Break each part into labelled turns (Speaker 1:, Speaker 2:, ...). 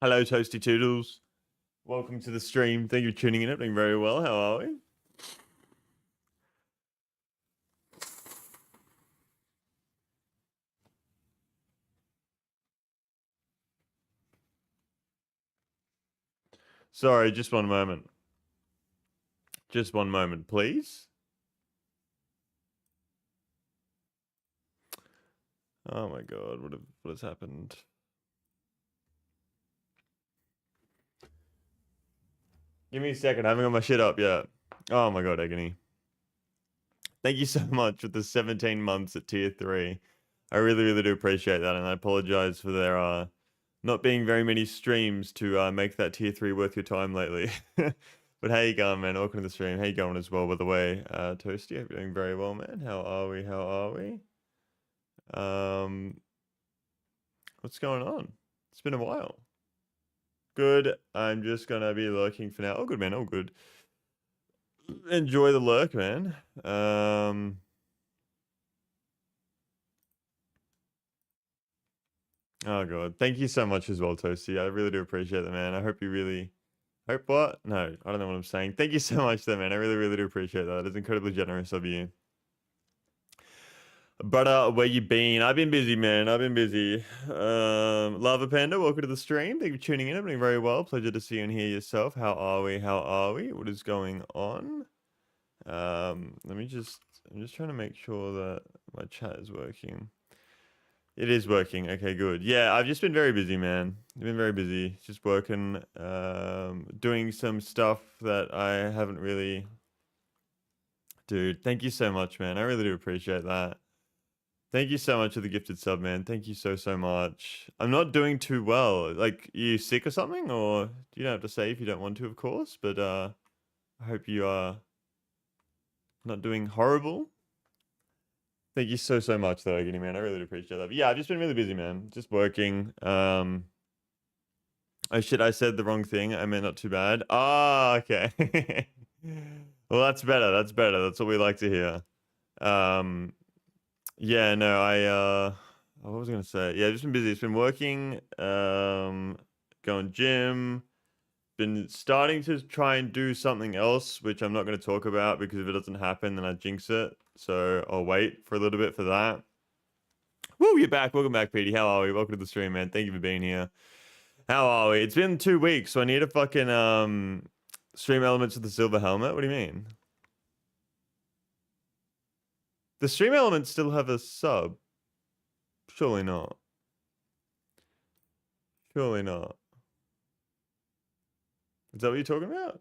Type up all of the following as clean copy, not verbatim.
Speaker 1: Hello, Toasty Toodles. Welcome to the stream. Thank you for tuning in. Doing very well. How are we? Sorry, just one moment. Just one moment, please. Oh my god, what has happened? Give me a second. I haven't got my shit up yet. Oh my god, agony. Thank you so much for the 17 months at tier 3. I really, really do appreciate that, and I apologize for there not being very many streams to make that tier 3 worth your time lately. But how you going, man? Welcome to the stream. How you going as well, by the way? Toasty, I hope you're doing very well, man. How are we? How are we? What's going on? It's been a while. Good. I'm just gonna be lurking for now. Oh, good, man. Oh, good. Enjoy the lurk, man. Oh god. Thank you so much as well, Toasty. I really do appreciate that, man. I hope you really hope what? No, I don't know what I'm saying. Thank you so much, though, man. I really, really do appreciate that. It's incredibly generous of you. But where you been? I've been busy, man. I've been busy. Lava Panda, welcome to the stream. Thank you for tuning in. I'm doing very well. Pleasure to see you and hear yourself. How are we? How are we? What is going on? I'm just trying to make sure that my chat is working. It is working. Okay, good. Yeah, I've just been very busy, man. I've been very busy. Just working, doing some stuff that I haven't really. Dude, thank you so much, man. I really do appreciate that. Thank you so much for the gifted sub, man. Thank you so, so much. I'm not doing too well. Like, you sick or something? Or you don't have to say if you don't want to, of course. But I hope you are not doing horrible. Thank you so, so much, though, Agony, man. I really do appreciate that. But yeah, I've just been really busy, man. Just working. Oh, shit, I said the wrong thing. I meant not too bad. Ah, okay. Well, that's better. That's better. That's what we like to hear. Yeah, no, what was I gonna say? Yeah, just been busy. It's been working, going gym, been starting to try and do something else, which I'm not gonna talk about because if it doesn't happen, then I jinx it. So I'll wait for a little bit for that. Woo, you're back. Welcome back, Petey. How are we? Welcome to the stream, man. Thank you for being here. How are we? It's been 2 weeks, so I need a fucking stream elements with the silver helmet. What do you mean? The stream elements still have a sub. Surely not. Surely not. Is that what you're talking about?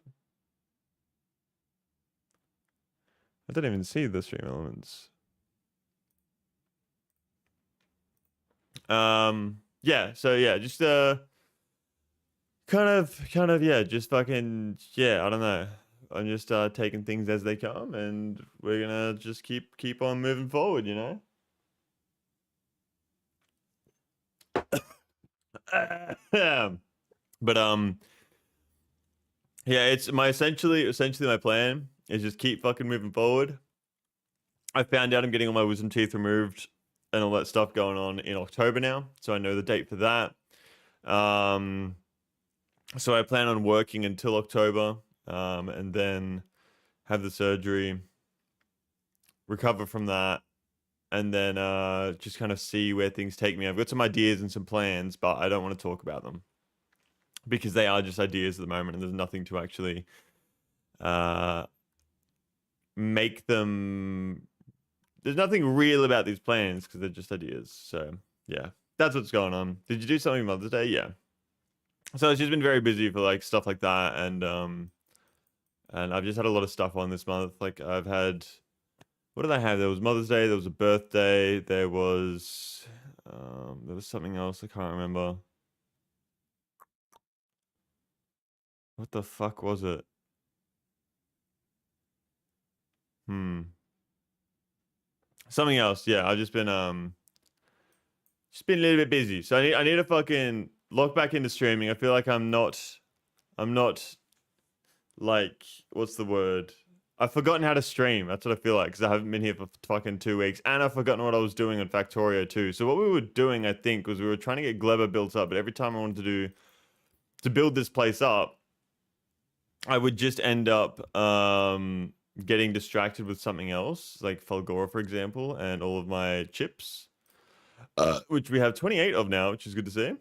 Speaker 1: I don't even see the stream elements. Yeah, so yeah, just kind of yeah, just fucking yeah, I don't know. I'm just taking things as they come and we're gonna just keep on moving forward, you know? But yeah, it's my essentially my plan is just keep fucking moving forward. I found out I'm getting all my wisdom teeth removed and all that stuff going on in October now, so I know the date for that. So I plan on working until October, and then have the surgery, recover from that, and then just kind of see where things take me. I've got some ideas and some plans, but I don't want to talk about them because they are just ideas at the moment, and there's nothing to actually make them. There's nothing real about these plans because they're just ideas. So yeah, that's what's going on. Did you do something Mother's Day? Yeah. So it's just been very busy for like stuff like that, and I've just had a lot of stuff on this month. Like I've had, what did I have? There was Mother's Day, there was a birthday, there was something else I can't remember. What the fuck was it? Something else. Yeah, I've just been a little bit busy. So I need to fucking lock back into streaming. I feel like I'm not like, what's the word? I've forgotten how to stream. That's what I feel like because I haven't been here for fucking 2 weeks, and I've forgotten what I was doing on Factorio too. So what we were doing, I think, was we were trying to get Gleba built up, but every time I wanted to do to build this place up, I would just end up getting distracted with something else, like Fulgora, for example, and all of my chips, which we have 28 of now, which is good to see.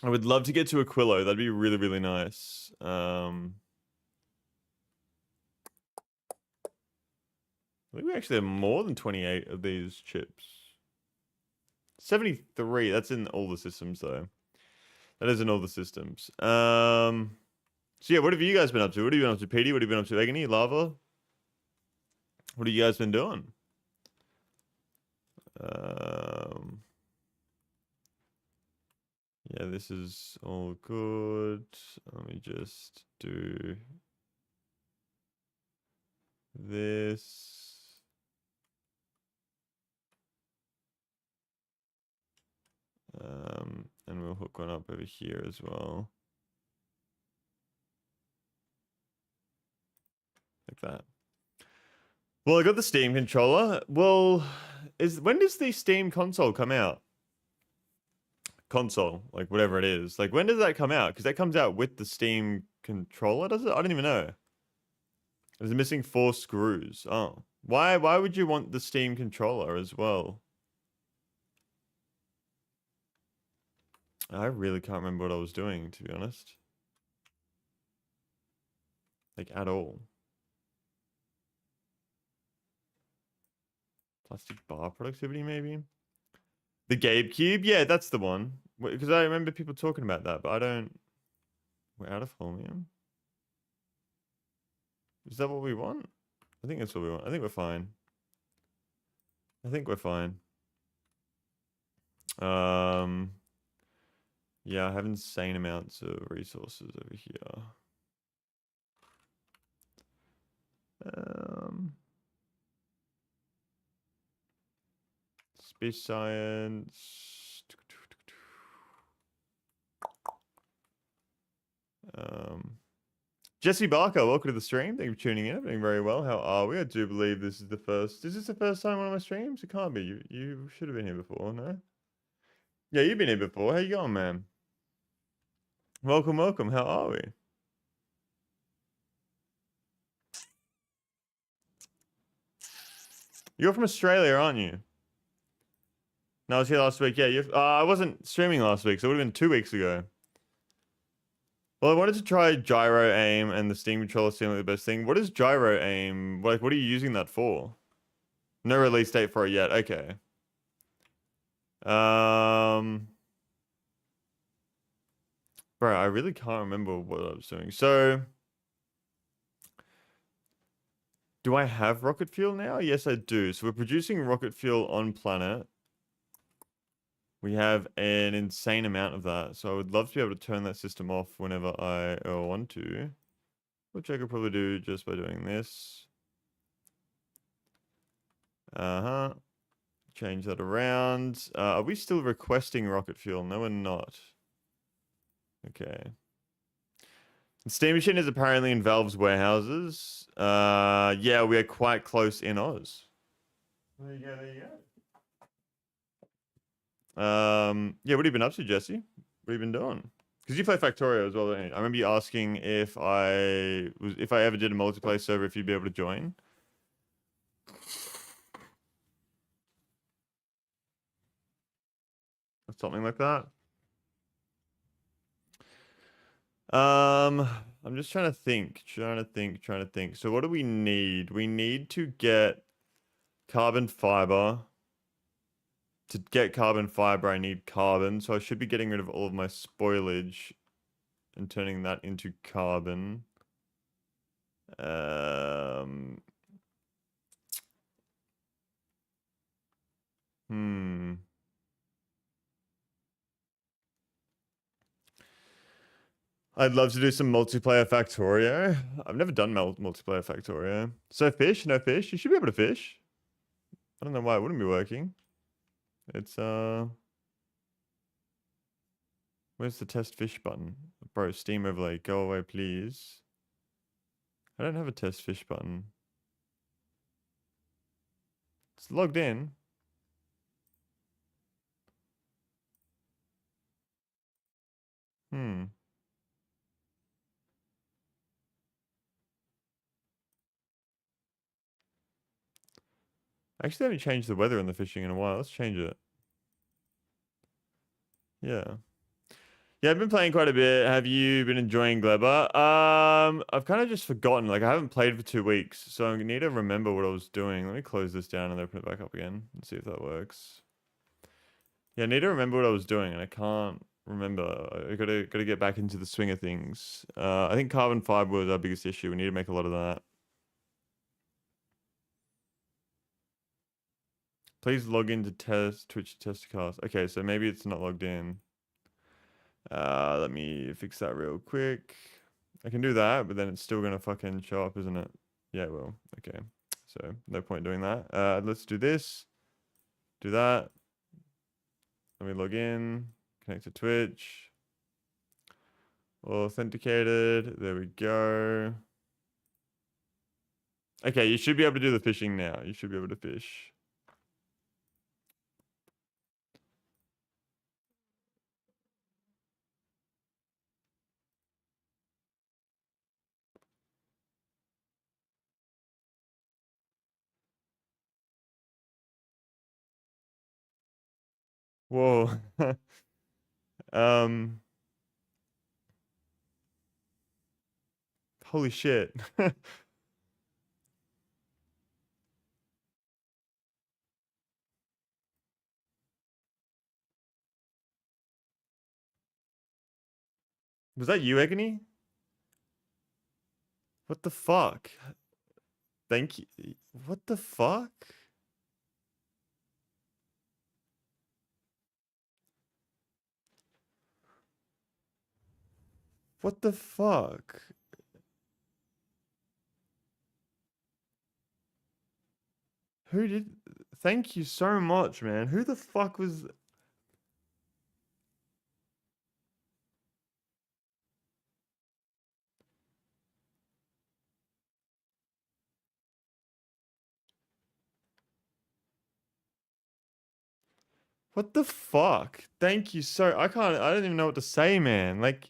Speaker 1: I would love to get to Aquilo. That'd be really, really nice. I think we actually have more than 28 of these chips. 73. That's in all the systems, though. That is in all the systems. So yeah, what have you guys been up to? What have you been up to, Petey? What have you been up to, Agony, Lava? What have you guys been doing? Yeah, this is all good. Let me just do this. And we'll hook one up over here as well. Like that. Well, I got the Steam controller. Well, when does the Steam console come out? Console, like whatever it is. Like, when does that come out? Because that comes out with the Steam controller, does it? I don't even know. It's missing 4 screws. Oh. Why would you want the Steam controller as well? I really can't remember what I was doing, to be honest. Like, at all. Plastic bar productivity, maybe? The Gabe Cube? Yeah, that's the one. Because I remember people talking about that, but I don't... We're out of chromium? Is that what we want? I think that's what we want. I think we're fine. I think we're fine. Yeah, I have insane amounts of resources over here. Space science. Jesse Barker, welcome to the stream. Thank you for tuning in. I'm doing very well. How are we? I do believe this is the first. Is this the first time on one of my streams? It can't be. You should have been here before, no? Yeah, you've been here before. How you going, man? Welcome, welcome. How are we? You're from Australia, aren't you? No, I was here last week. Yeah, I wasn't streaming last week, so it would have been 2 weeks ago. Well, I wanted to try gyro aim, and the Steam controller seemed like the best thing. What is gyro aim? Like, what are you using that for? No release date for it yet. Okay. Bro, I really can't remember what I was doing. So, do I have rocket fuel now? Yes, I do. So we're producing rocket fuel on planet. We have an insane amount of that. So I would love to be able to turn that system off whenever I want to. Which I could probably do just by doing this. Change that around. Are we still requesting rocket fuel? No, we're not. Okay. The steam machine is apparently in Valve's warehouses. Yeah, we are quite close in Oz. There you go, there you go. Yeah, what have you been up to, Jesse? What have you been doing? Because you play Factorio as well, don't you? I remember you asking if I ever did a multiplayer server, if you'd be able to join. Something like that. I'm just trying to think. So what do we need? We need to get carbon fiber. To get carbon fiber, I need carbon. So I should be getting rid of all of my spoilage and turning that into carbon. I'd love to do some multiplayer Factorio. I've never done multiplayer Factorio. So fish, no fish. You should be able to fish. I don't know why it wouldn't be working. It's where's the test fish button? Bro, Steam overlay, go away, please. I don't have a test fish button. It's logged in. Hmm. Actually, haven't changed the weather in the fishing in a while. Let's change it. Yeah. Yeah, I've been playing quite a bit. Have you been enjoying Gleba? I've kind of just forgotten. Like, I haven't played for 2 weeks, so I need to remember what I was doing. Let me close this down and open it back up again and see if that works. Yeah, I need to remember what I was doing, and I can't remember. I gotta get back into the swing of things. I think carbon fiber was our biggest issue. We need to make a lot of that. Please log in to test Twitch testcast. Okay, so maybe it's not logged in. Let me fix that real quick. I can do that, but then it's still gonna fucking show up, isn't it? Yeah, it will. Okay. So no point doing that. Let's do this. Do that. Let me log in. Connect to Twitch. Authenticated. There we go. Okay, you should be able to do the fishing now. You should be able to fish. Whoa. um. Holy shit. Was that you, Agony? What the fuck? Thank you. What the fuck? What the fuck? Who did? Thank you so much, man. Who the fuck was? What the fuck? Thank you so. I can't. I don't even know what to say, man. Like,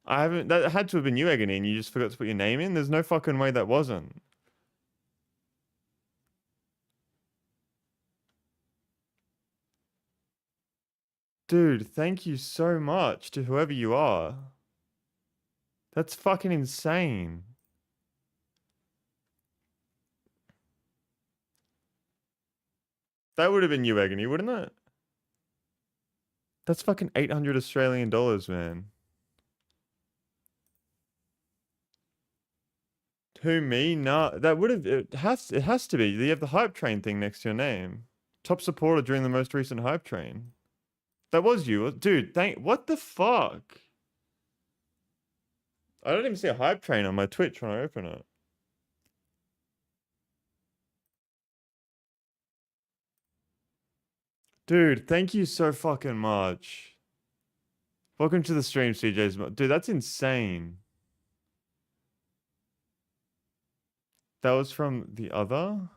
Speaker 1: I haven't. That had to have been you, Agony, and you just forgot to put your name in. There's no fucking way that wasn't. Dude, thank you so much to whoever you are. That's fucking insane. That would have been you, Agony, wouldn't it? That's fucking 800 Australian dollars, man. Who, me? Nah, that would have. It has to be. You have the hype train thing next to your name. Top supporter during the most recent hype train. That was you, dude. What the fuck? I don't even see a hype train on my Twitch when I open it. Dude, thank you so fucking much. Welcome to the stream, CJ's. Dude, that's insane. That was from the other?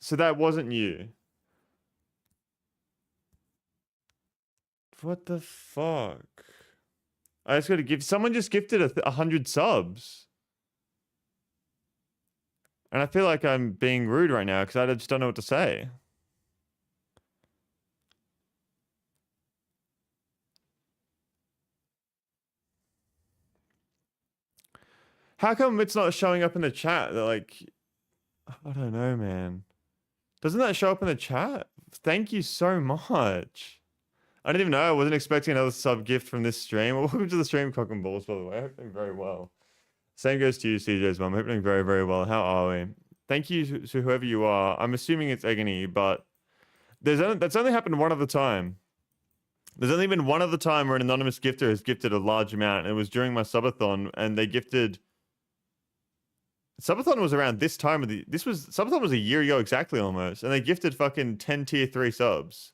Speaker 1: So that wasn't you. What the fuck? I just gotta give, someone just gifted 100 subs. And I feel like I'm being rude right now because I just don't know what to say. How come it's not showing up in the chat? They're like, I don't know, man. Doesn't that show up in the chat? Thank you so much. I didn't even know. I wasn't expecting another sub gift from this stream. Welcome to the stream, Cock and Balls, by the way. I hope you're doing very well. Same goes to you, CJ's mum. I hope you're doing very, very well. How are we? Thank you to whoever you are. I'm assuming it's Agony, but that's only happened one other time. There's only been one other time where an anonymous gifter has gifted a large amount, and it was during my subathon, and they gifted. Subathon was around this time of the. Subathon was a year ago exactly almost, and they gifted fucking 10 tier 3 subs.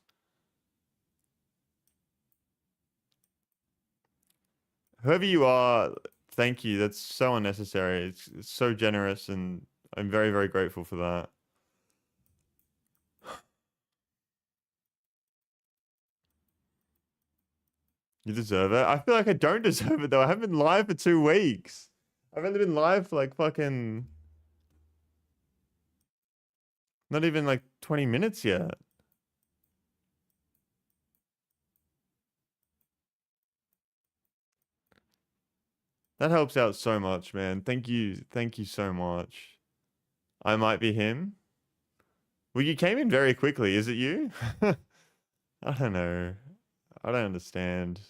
Speaker 1: Whoever you are, thank you. That's so unnecessary. It's so generous, and I'm very, very grateful for that. You deserve it. I feel like I don't deserve it though. I haven't been live for 2 weeks. I've only been live for like fucking not even like 20 minutes yet. That helps out so much, man. Thank you. Thank you so much. I might be him. Well, you came in very quickly. Is it you? I don't know. I don't understand.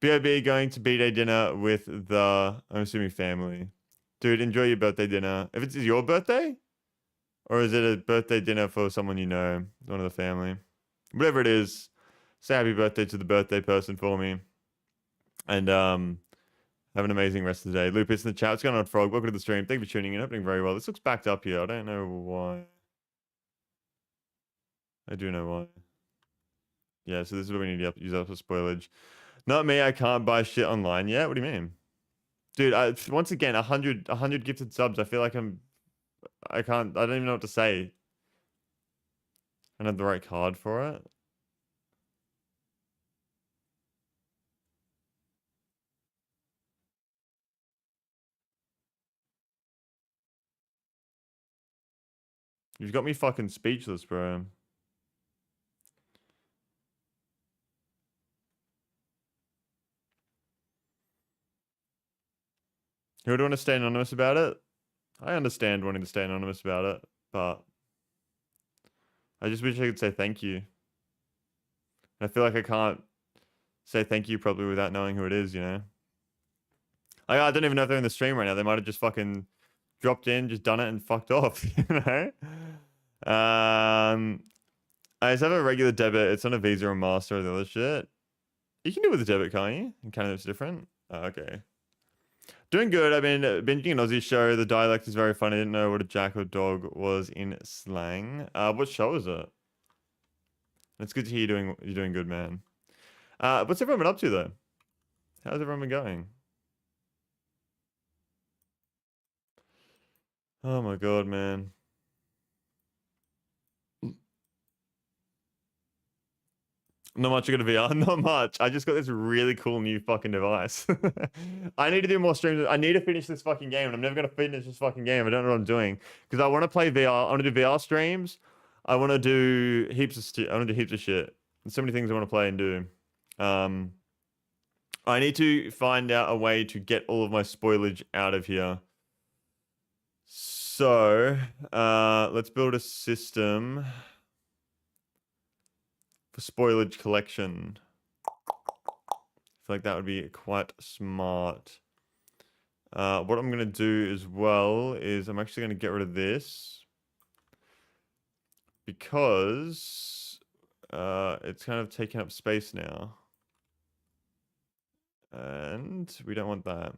Speaker 1: B.O.B. going to B-Day dinner with the, I'm assuming family. Dude, enjoy your birthday dinner. If it's your birthday? Or is it a birthday dinner for someone you know? One of the family? Whatever it is, say happy birthday to the birthday person for me. And have an amazing rest of the day. Lupus in the chat. What's going on, Frog? Welcome to the stream. Thank you for tuning in. Opening very well. This looks backed up here. I don't know why. I do know why. Yeah, so this is what we need to use up for spoilage. Not me. I can't buy shit online yet. What do you mean? Dude, once again, 100 gifted subs. I feel like I don't even know what to say. I don't have the right card for it. You've got me fucking speechless, bro. Who would want to stay anonymous about it? I understand wanting to stay anonymous about it, but I just wish I could say thank you. I feel like I can't say thank you probably without knowing who it is, you know? I don't even know if they're in the stream right now. They might have just fucking dropped in, just done it and fucked off, you know? I just have a regular debit. It's not a Visa or Master or the other shit. You can do it with a debit, can't you? And kind of it's different. Oh, okay. Doing good. I've been binging an Aussie show. The dialect is very funny. I didn't know what a jack or dog was in slang. What show is it? It's good to hear you're doing good, man. What's everyone been up to though? How's everyone been going? Oh my god, man. Not much I got to VR. Not much. I just got this really cool new fucking device. I need to do more streams. I need to finish this fucking game, and I'm never gonna finish this fucking game. I don't know what I'm doing because I want to play VR. I want to do VR streams. I want to do heaps of I want to do heaps of shit. There's so many things I want to play and do. Um, I need to find out a way to get all of my spoilage out of here. So, let's build a system for spoilage collection. I feel like that would be quite smart. What I'm going to do as well is I'm actually going to get rid of this because it's kind of taking up space now. And we don't want that.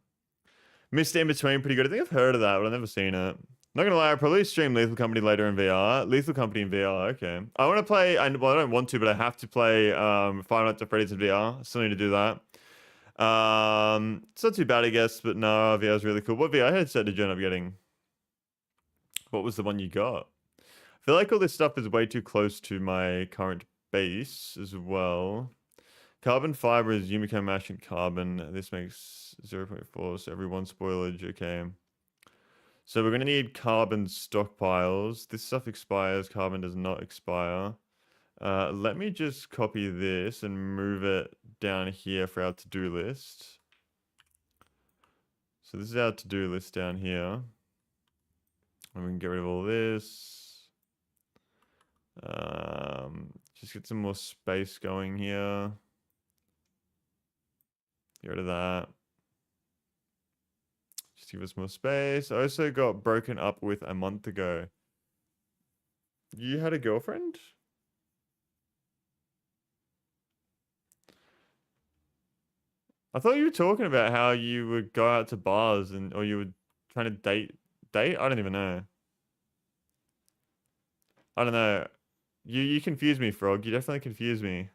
Speaker 1: Mr. In Between, pretty good. I think I've heard of that, but I've never seen it. Not gonna lie, I'll probably stream Lethal Company later in VR. Lethal Company in VR, okay. I want to play, well, I don't want to, but I have to play Five Nights at Freddy's in VR. I still need to do that. It's not too bad, I guess, but no, VR is really cool. What VR headset did you end up getting? What was the one you got? I feel like all this stuff is way too close to my current base as well. Carbon fiber is Yumiko Mash and carbon. This makes 0.4, so every one spoilage, okay. So we're going to need carbon stockpiles. This stuff expires. Carbon does not expire. Let me just copy this and move it down here for our to-do list. So this is our to-do list down here. And we can get rid of all this. Just get some more space going here. Get rid of that. Just give us more space. I also got broken up with a month ago. You had a girlfriend? I thought you were talking about how you would go out to bars or you were trying to date? I don't even know. I don't know. You confused me, Frog. You definitely confused me.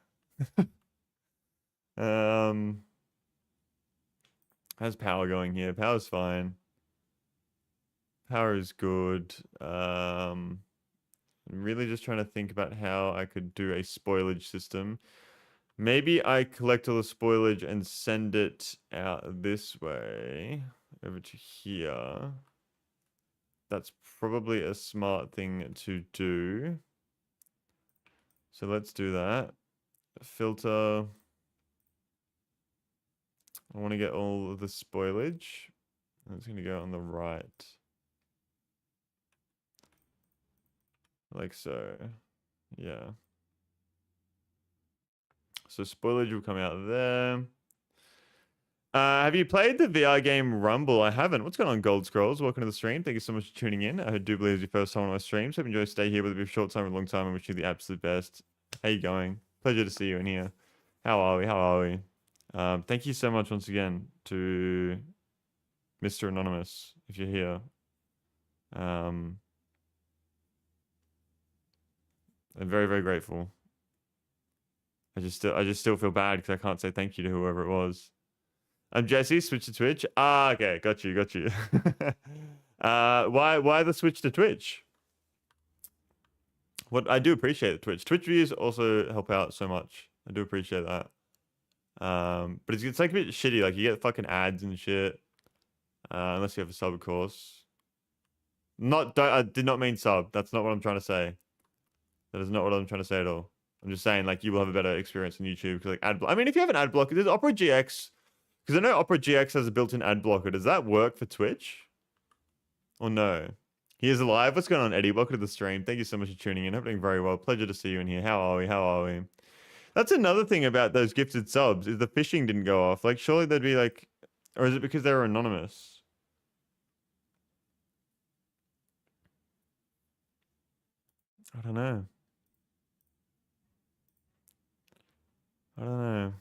Speaker 1: How's power going here? Power's fine. Power is good. I'm really just trying to think about how I could do a spoilage system. Maybe I collect all the spoilage and send it out this way over to here. That's probably a smart thing to do. So let's do that. Filter. I want to get all of the spoilage. It's going to go on the right. Like so. Yeah. So spoilage will come out there. Have you played the VR game Rumble? I haven't. What's going on, Gold Scrolls? Welcome to the stream. Thank you so much for tuning in. I do believe it's your first time on my stream, so enjoy stay here with a short time or long time. I wish you the absolute best. How you going? Pleasure to see you in here. How are we? How are we? Thank you so much once again to Mr. Anonymous, if you're here. I'm very, very grateful. I just still feel bad because I can't say thank you to whoever it was. I'm Jesse, switch to Twitch. Ah, okay, got you. Why the switch to Twitch? What I do appreciate the Twitch. Twitch views also help out so much. I do appreciate that. But it's like a bit shitty. Like you get fucking ads and shit. Unless you have a sub, of course. I did not mean sub. That's not what I'm trying to say. That is not what I'm trying to say at all. I'm just saying like you will have a better experience on YouTube because like I mean, if you have an ad blocker, there's Opera GX. Because I know Opera GX has a built-in ad blocker. Does that work for Twitch? Or no? He is alive. What's going on, Eddie? Welcome to the stream. Thank you so much for tuning in. Happening very well. Pleasure to see you in here. How are we? How are we? That's another thing about those gifted subs is the phishing didn't go off. Like surely they'd be like, or is it because they were anonymous? I don't know. I don't know.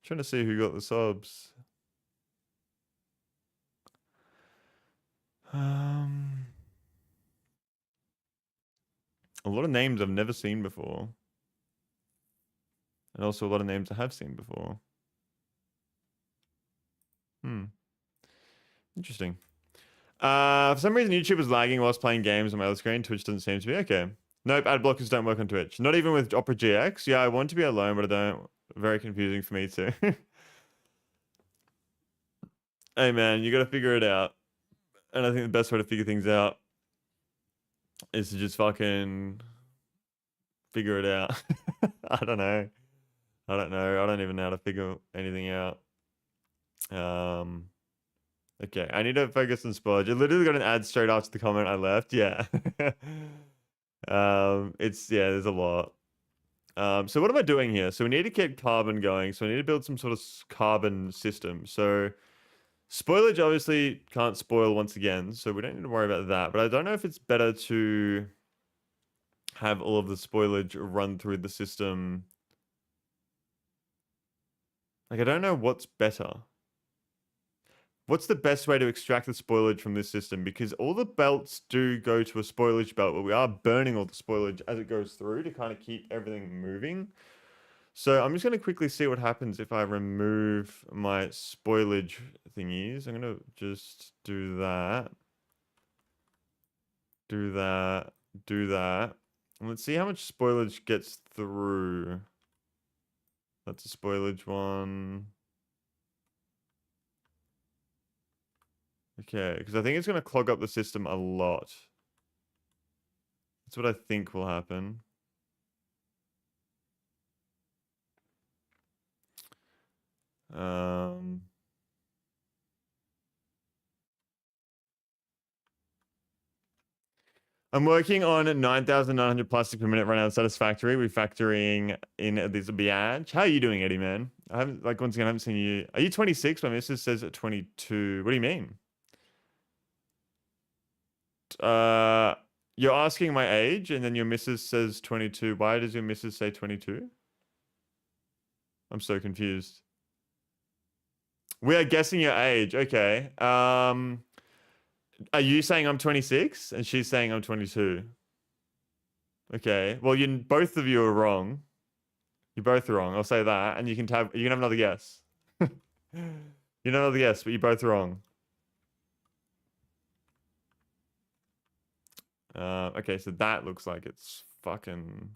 Speaker 1: Trying to see who got the subs. A lot of names I've never seen before. And also a lot of names I have seen before. Interesting. For some reason, YouTube was lagging whilst playing games on my other screen. Twitch doesn't seem to be. Okay. Nope, ad blockers don't work on Twitch. Not even with Opera GX. Yeah, I want to be alone, but I don't. Very confusing for me too. Hey man, you gotta figure it out. And I think the best way to figure things out is to just fucking figure it out. I don't know. I don't even know how to figure anything out. Okay, I need to focus on Spudge. I literally got an ad straight after the comment I left. Yeah. There's a lot. So what am I doing here? So we need to get carbon going. So I need to build some sort of carbon system. So spoilage obviously can't spoil once again. So we don't need to worry about that. But I don't know if it's better to have all of the spoilage run through the system. Like, I don't know what's better. What's the best way to extract the spoilage from this system? Because all the belts do go to a spoilage belt, but we are burning all the spoilage as it goes through to kind of keep everything moving. So I'm just going to quickly see what happens if I remove my spoilage thingies. I'm going to just do that. Do that. Do that. And let's see how much spoilage gets through. That's a spoilage one. Okay, because I think it's going to clog up the system a lot. That's what I think will happen. I'm working on 9,900 plastic per minute right now. Satisfactory. We're factoring in this biatch. How are you doing, Eddie, man? I haven't, like, once again, I haven't seen you. Are you 26? My missus says 22. What do you mean? You're asking my age, and then your missus says 22. Why does your missus say 22? I'm so confused. We are guessing your age. Okay. Are you saying I'm 26 and she's saying I'm 22? Okay. Well, both of you are wrong. You're both wrong. I'll say that, and you can have another guess. You know another guess, but you're both wrong. Okay, so that looks like it's fucking...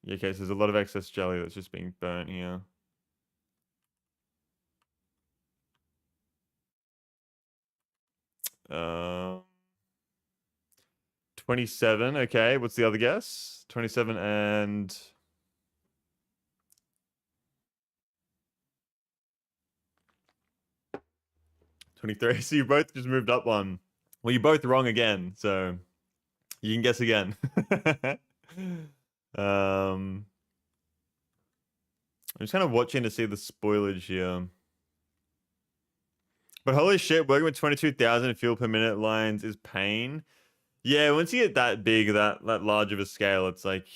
Speaker 1: Yeah, okay, so there's a lot of excess jelly that's just being burnt here. Uh, 27, okay. What's the other guess? 27 and... 23. So you both just moved up one. Well, you're both wrong again, so you can guess again. I'm just kind of watching to see the spoilage here. But holy shit, working with 22,000 fuel per minute lines is pain. Yeah, once you get that big, that large of a scale, it's like,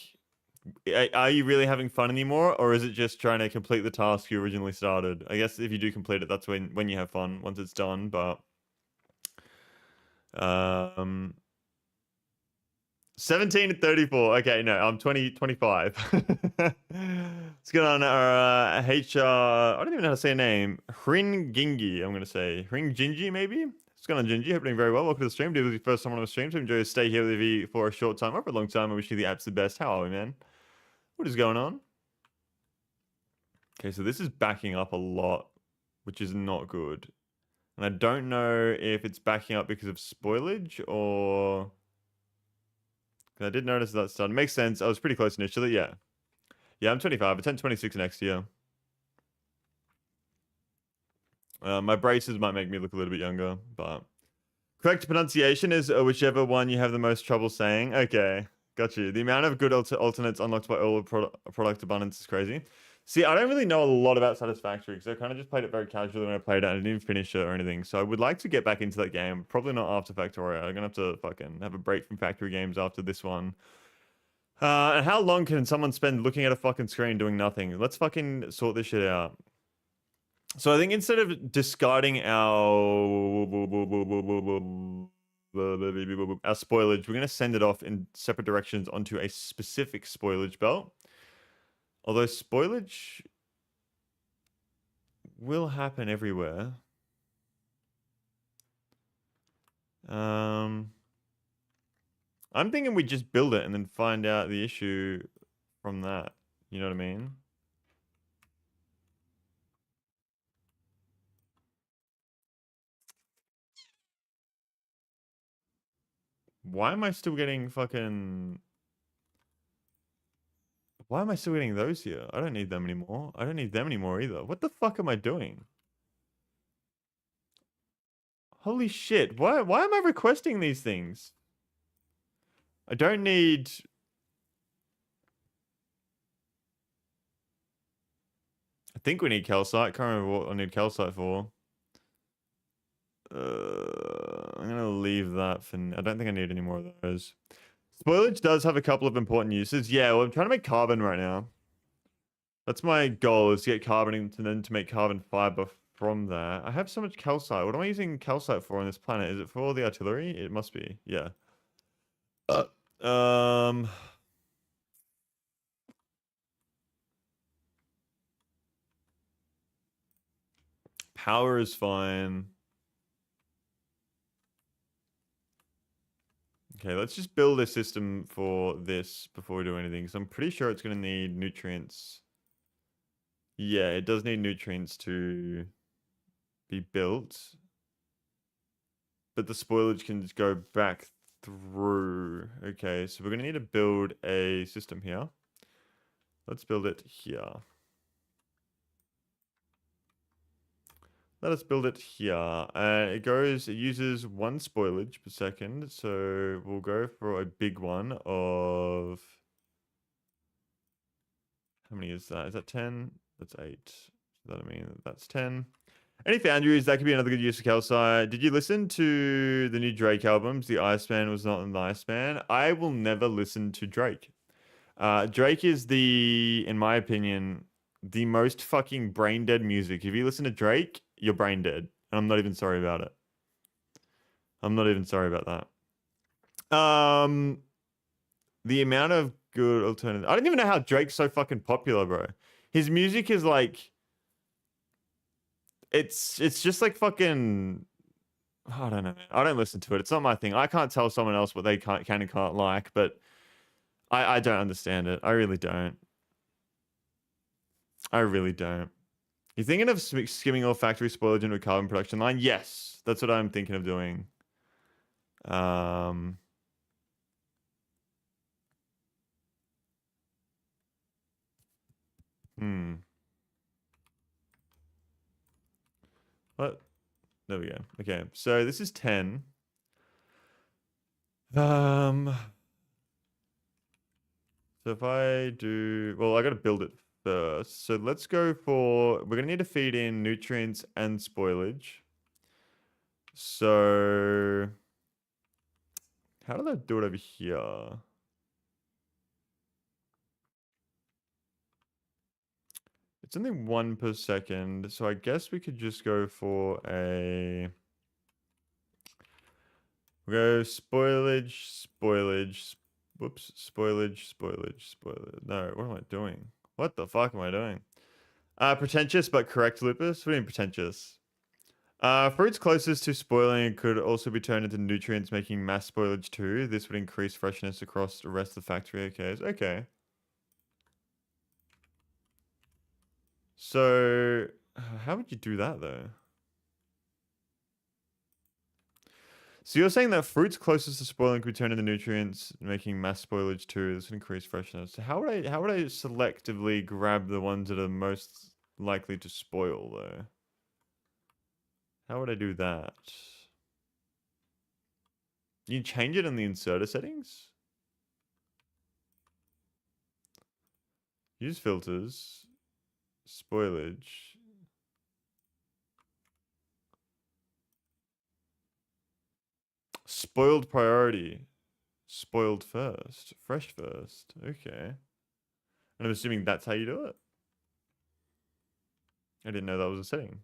Speaker 1: are you really having fun anymore, or is it just trying to complete the task you originally started? I guess if you do complete it, that's when you have fun once it's done. But 17 to 34. Okay, no, I'm 25. What's going on? HR, I don't even know how to say a name. Hringingi, I'm going to say. Hringingi, maybe? What's going on, Gingy? Hope you're doing very well. Welcome to the stream. This is your first time on the stream, so enjoy to stay here with you for a short time or for a long time. I wish you the absolute best. How are we, man? What is going on? Okay, so this is backing up a lot, which is not good. And I don't know if it's backing up because of spoilage or... I did notice that started. Makes sense. I was pretty close initially, yeah. Yeah, I'm 25. I turn 26 next year. My braces might make me look a little bit younger, but... Correct pronunciation is whichever one you have the most trouble saying. Okay, got you. The amount of good alternates unlocked by all product abundance is crazy. See, I don't really know a lot about Satisfactory because I kind of just played it very casually when I played it and I didn't finish it or anything. So I would like to get back into that game. Probably not after Factorio. I'm going to have to fucking have a break from factory games after this one. And how long can someone spend looking at a fucking screen doing nothing? Let's fucking sort this shit out. So I think instead of discarding our spoilage, we're going to send it off in separate directions onto a specific spoilage belt. Although spoilage will happen everywhere. I'm thinking we just build it and then find out the issue from that. You know what I mean? Why am I still getting fucking... Why am I still getting those here? I don't need them anymore. I don't need them anymore either. What the fuck am I doing? Holy shit. Why am I requesting these things? I don't need... I think we need calcite. Can't remember what I need calcite for. I'm gonna leave that for... I don't think I need any more of those. Spoilage does have a couple of important uses. Yeah, well, I'm trying to make carbon right now. That's my goal, is to get carbon and then to make carbon fiber from that. I have so much calcite. What am I using calcite for on this planet? Is it for the artillery? It must be. Yeah. Power is fine. Okay, let's just build a system for this before we do anything. So I'm pretty sure it's going to need nutrients. Yeah, it does need nutrients to be built. But the spoilage can just go back through. Okay, so we're going to need to build a system here. Let's build it here. Let us build it here. It uses 1 spoilage per second. So we'll go for a big one of... How many is that? Is that 10? That's 8. Does that mean that's 10? Any foundries, that could be another good use of calcite. Did you listen to the new Drake albums? The Iceman was not the Iceman. I will never listen to Drake. Drake is in my opinion, the most fucking brain dead music. If you listen to Drake, you're brain dead. And I'm not even sorry about it. I'm not even sorry about that. The amount of good alternative. I don't even know how Drake's so fucking popular, bro. His music is like... It's just like fucking... I don't know. I don't listen to it. It's not my thing. I can't tell someone else what they can and can't like, but I don't understand it. I really don't. I really don't. You thinking of skimming all factory spoilage into a carbon production line? Yes, that's what I'm thinking of doing. Um, hmm. What? There we go. Okay, so this is 10. Um, so if I do, well, I got to build it first. So let's go for, we're going to need to feed in nutrients and spoilage. So how did I do it over here? It's only 1 per second. So I guess we could just go for a, we'll go spoilage, whoops, spoilage. No, what am I doing? What the fuck am I doing? Pretentious but correct, Lupus. What do you mean pretentious? Fruits closest to spoiling could also be turned into nutrients, making mass spoilage too. This would increase freshness across the rest of the factory. Okay. So, how would you do that though? So you're saying that fruits closest to spoiling could turn into nutrients, making mass spoilage too. This would increase freshness. So how would I selectively grab the ones that are most likely to spoil though? How would I do that? You change it in the inserter settings? Use filters. Spoilage. Spoiled priority. Spoiled first. Fresh first. Okay. And I'm assuming that's how you do it. I didn't know that was a setting.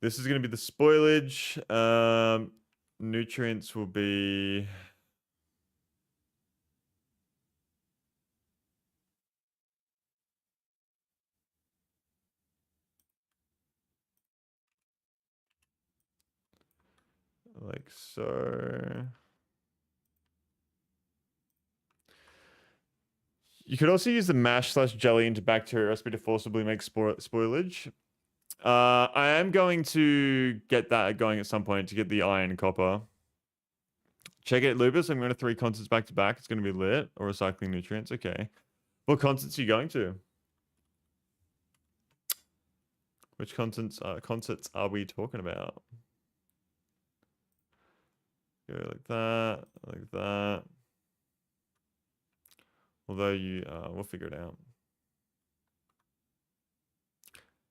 Speaker 1: This is going to be the spoilage. Nutrients will be... like so. You could also use the mash/jelly into bacteria recipe to forcibly make spoilage. I am going to get that going at some point to get the iron and copper. Check it, Lupus. I'm going to 3 concerts back to back. It's going to be lit or recycling nutrients. Okay. What concerts are you going to? Which concerts are we talking about? Go like that, like that. Although we'll figure it out.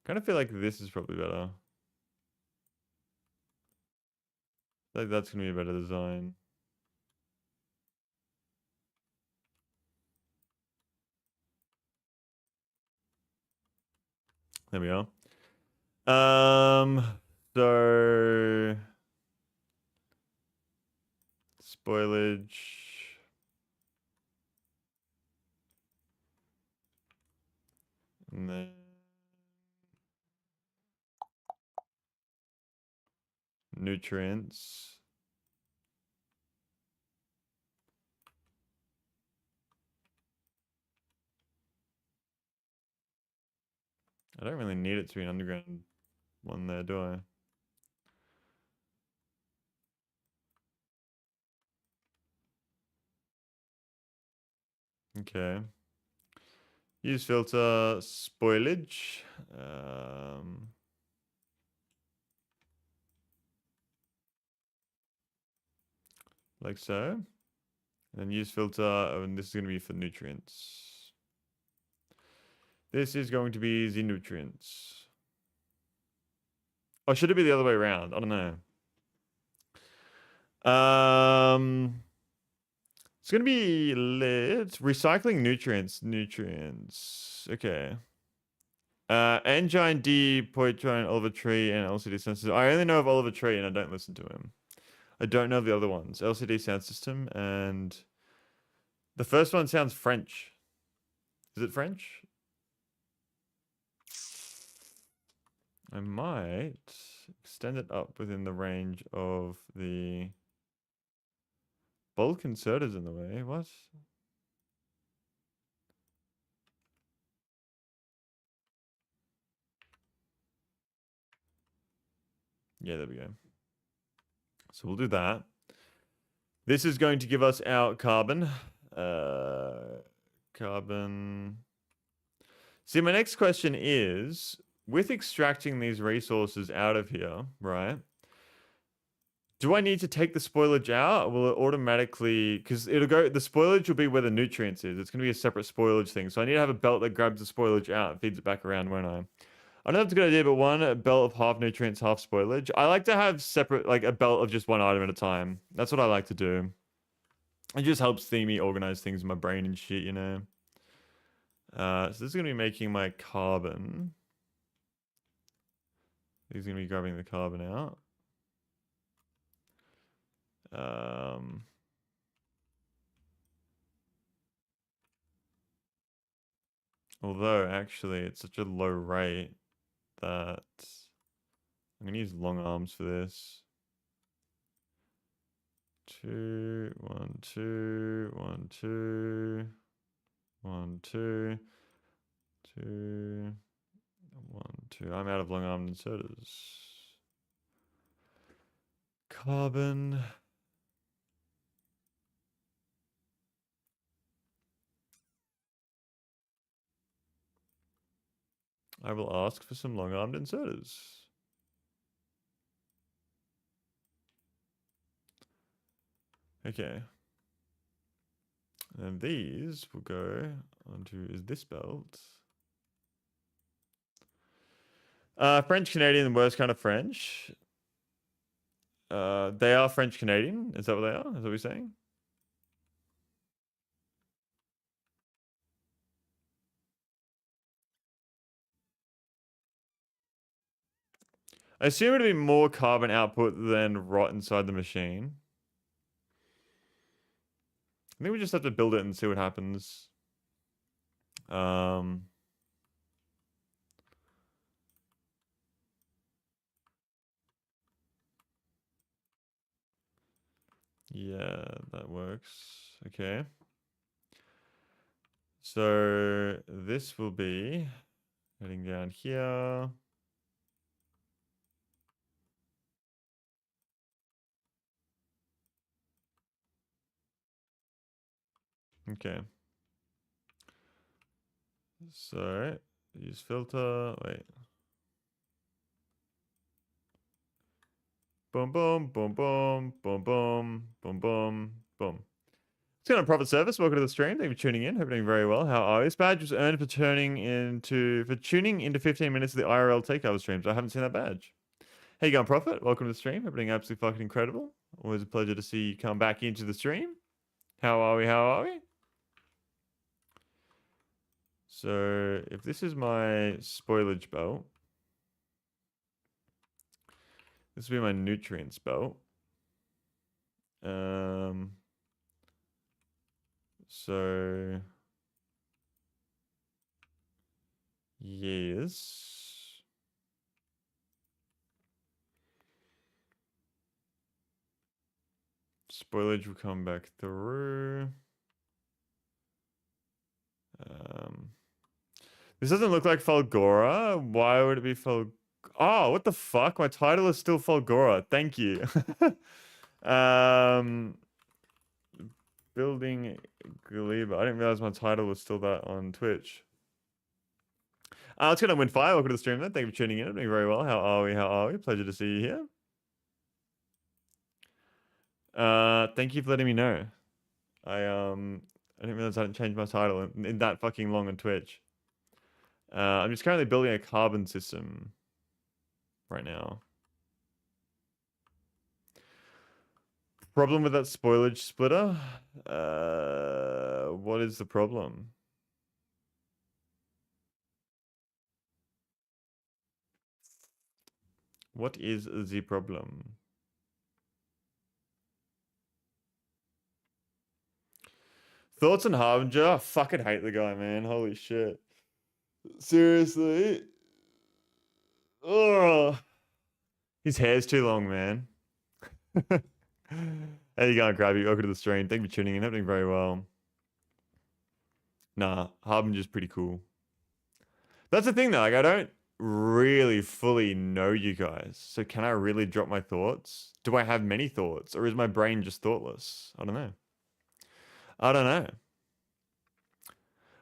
Speaker 1: Kind of feel like this is probably better. Like that's gonna be a better design. There we are. So spoilage. And then nutrients. I don't really need it to be an underground one there, do I? Okay. Use filter spoilage. Like so. And then use filter, and this is going to be for nutrients. This is going to be the nutrients. Or should it be the other way around? I don't know. It's gonna be lit. Recycling nutrients. Okay. Engine D, Poitron, Oliver Tree, and LCD sound system. I only know of Oliver Tree and I don't listen to him. I don't know the other ones. LCD sound system and the first one sounds French. Is it French? I might extend it up within the range of the bulk inserters in the way. What? Yeah, there we go. So we'll do that. This is going to give us our carbon. Carbon. See, my next question is, with extracting these resources out of here, right? Do I need to take the spoilage out? Or will it automatically, because it'll go, the spoilage will be where the nutrients is. It's going to be a separate spoilage thing. So I need to have a belt that grabs the spoilage out and feeds it back around, won't I? I don't know if it's a good idea, but one, a belt of half nutrients, half spoilage. I like to have separate, like a belt of just one item at a time. That's what I like to do. It just helps me organize things in my brain and shit, you know? So this is going to be making my carbon. He's going to be grabbing the carbon out. Although, actually, it's such a low rate that I'm going to use long arms for this. 2, 1, 2, 1, 2, 1, 2, 2, 1, 2. I'm out of long armed inserters. Carbon. I will ask for some long armed inserters. Okay. And these will go onto is this belt. French Canadian, the worst kind of French. They are French Canadian. Is that what they are? Is that what we're saying? I assume it'd be more carbon output than rot inside the machine. I think we just have to build it and see what happens. Yeah, that works. Okay. So this will be heading down here. Okay. So use filter. Wait. Boom, boom, boom, boom, boom, boom, boom, boom, boom. It's going on Profit Service. Welcome to the stream. Thank you for tuning in. Hope you're doing very well. How are you? This badge was earned for tuning into 15 minutes of the IRL takeover streams. I haven't seen that badge. How you going, Profit? Welcome to the stream. Hope you're doing absolutely fucking incredible. Always a pleasure to see you come back into the stream. How are we? How are we? So if this is my spoilage belt, this will be my nutrients belt. So yes. Spoilage will come back through. This doesn't look like Fulgora. Why would it be Oh, what the fuck? My title is still Fulgora. Thank you. Building Gleba. I didn't realize my title was still that on Twitch. Let's go to Windfire. Welcome to the stream then. Thank you for tuning in. Doing very well. How are we? How are we? Pleasure to see you here. Thank you for letting me know. I didn't realize I hadn't changed my title in that fucking long on Twitch. I'm just currently building a carbon system right now. Problem with that spoilage splitter? What is the problem? What is the problem? Thoughts on Harbinger? I fucking hate the guy, man. Holy shit. Seriously? Oh, his hair's too long, man. How you going, Krabby? Welcome to the stream. Thank you for tuning in. Happening very well. Nah, Harbinger's pretty cool. That's the thing though, like I don't really fully know you guys. So can I really drop my thoughts? Do I have many thoughts? Or is my brain just thoughtless? I don't know. I don't know.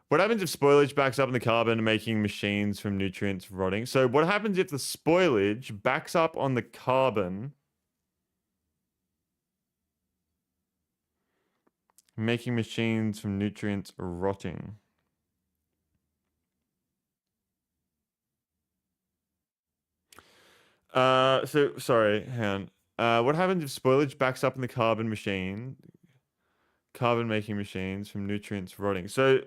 Speaker 1: What happens if spoilage backs up in the carbon, making machines from nutrients rotting? So what happens if the spoilage backs up on the carbon, making machines from nutrients rotting? So sorry, hang on. What happens if spoilage backs up in the carbon machine? Carbon making machines from nutrients rotting. So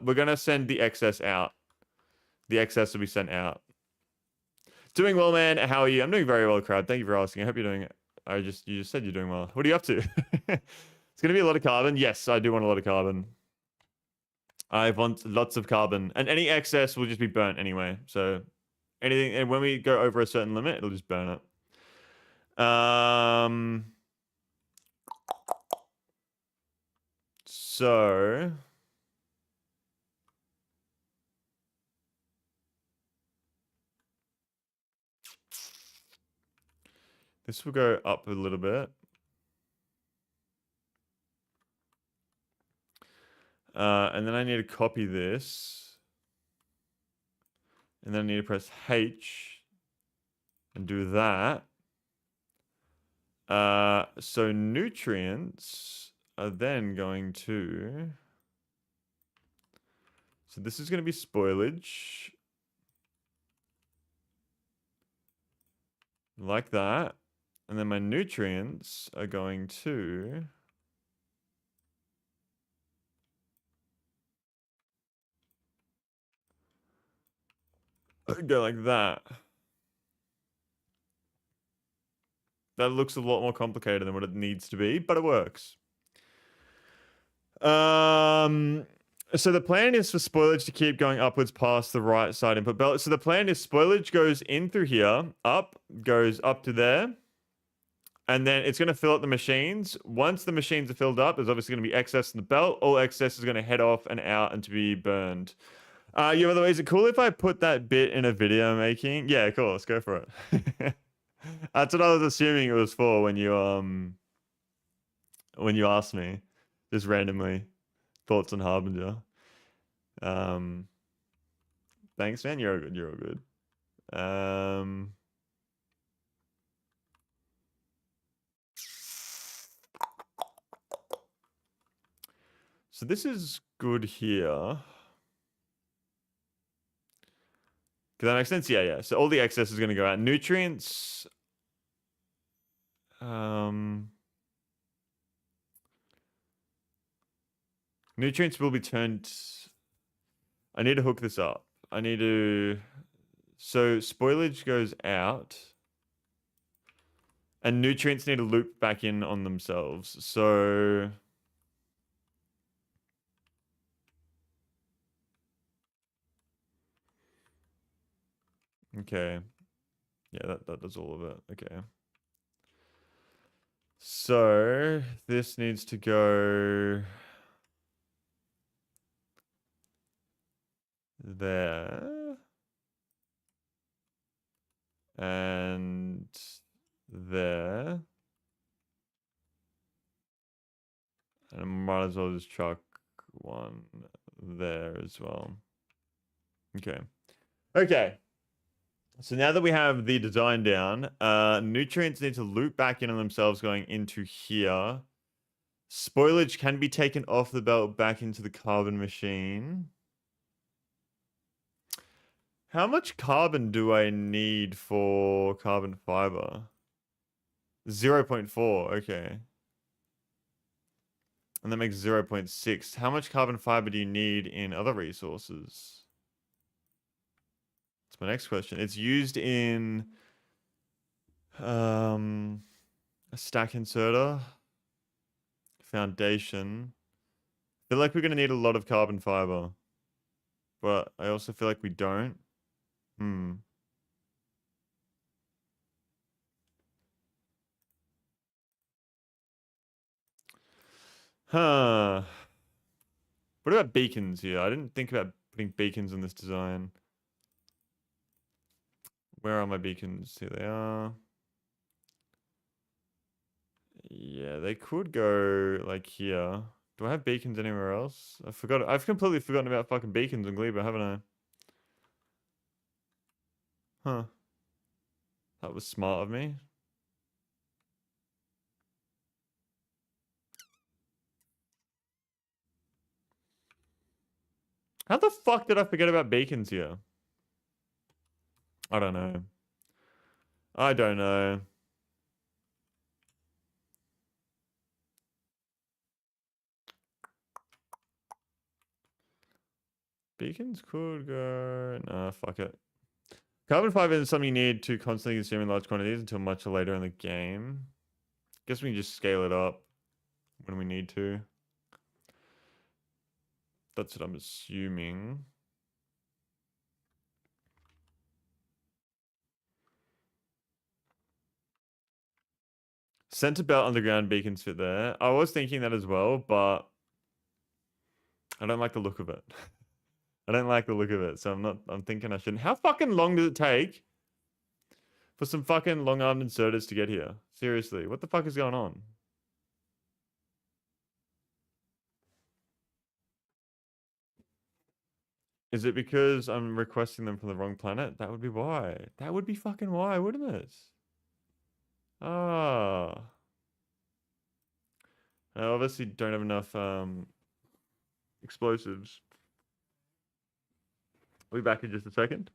Speaker 1: we're gonna send the excess out. The excess will be sent out. Doing well, man. How are you? I'm doing very well, crowd. Thank you for asking. I hope you're doing it. You just said you're doing well. What are you up to? It's gonna be a lot of carbon. Yes, I do want a lot of carbon. I want lots of carbon, and any excess will just be burnt anyway. So anything, and when we go over a certain limit, it'll just burn it. So this will go up a little bit. And then I need to copy this. And then I need to press H and do that. So nutrients are then going to... So this is going to be spoilage. Like that. And then my nutrients are going to... go like that. That looks a lot more complicated than what it needs to be, but it works. So the plan is for spoilage to keep going upwards past the right side input belt. So the plan is spoilage goes in through here, goes up to there, and then it's going to fill up the machines. Once the machines are filled up, there's obviously going to be excess in the belt. All excess is going to head off and out and to be burned. Yeah, by the way, is it cool if I put that bit in a video making? Yeah, cool. Let's go for it. That's what I was assuming it was for when you asked me, just randomly, thoughts on Harbinger. Thanks, man. You're all good. You're all good. So this is good here. Does that make sense? Yeah, yeah. So all the excess is going to go out. Nutrients. Nutrients will be turned. I need to hook this up. I need to. So spoilage goes out. And nutrients need to loop back in on themselves. So. Okay. Yeah, that does all of it. Okay. So this needs to go there and there. And I might as well just chuck one there as well. Okay. Okay. So now that we have the design down, nutrients need to loop back in on themselves going into here. Spoilage can be taken off the belt back into the carbon machine. How much carbon do I need for carbon fiber? 0.4, okay. And that makes 0.6. How much carbon fiber do you need in other resources? That's my next question. It's used in a stack inserter, foundation. I feel like we're going to need a lot of carbon fiber, but I also feel like we don't. Huh. What about beacons here? I didn't think about putting beacons on this design. Where are my beacons? Here they are. Yeah, they could go like here. Do I have beacons anywhere else? I forgot. I've completely forgotten about fucking beacons in Gleba, haven't I? Huh. That was smart of me. How the fuck did I forget about beacons here? I don't know. I don't know. Beacons could go... Nah, fuck it. Carbon fiber is something you need to constantly consume in large quantities until much later in the game. Guess we can just scale it up when we need to. That's what I'm assuming. Center belt underground beacons fit there. I was thinking that as well, but I don't like the look of it. I don't like the look of it, so I'm thinking I shouldn't. How fucking long does it take for some fucking long-armed inserters to get here? Seriously, what the fuck is going on? Is it because I'm requesting them from the wrong planet? That would be why. That would be fucking why, wouldn't it? Ah. I obviously don't have enough explosives. I'll be back in just a second.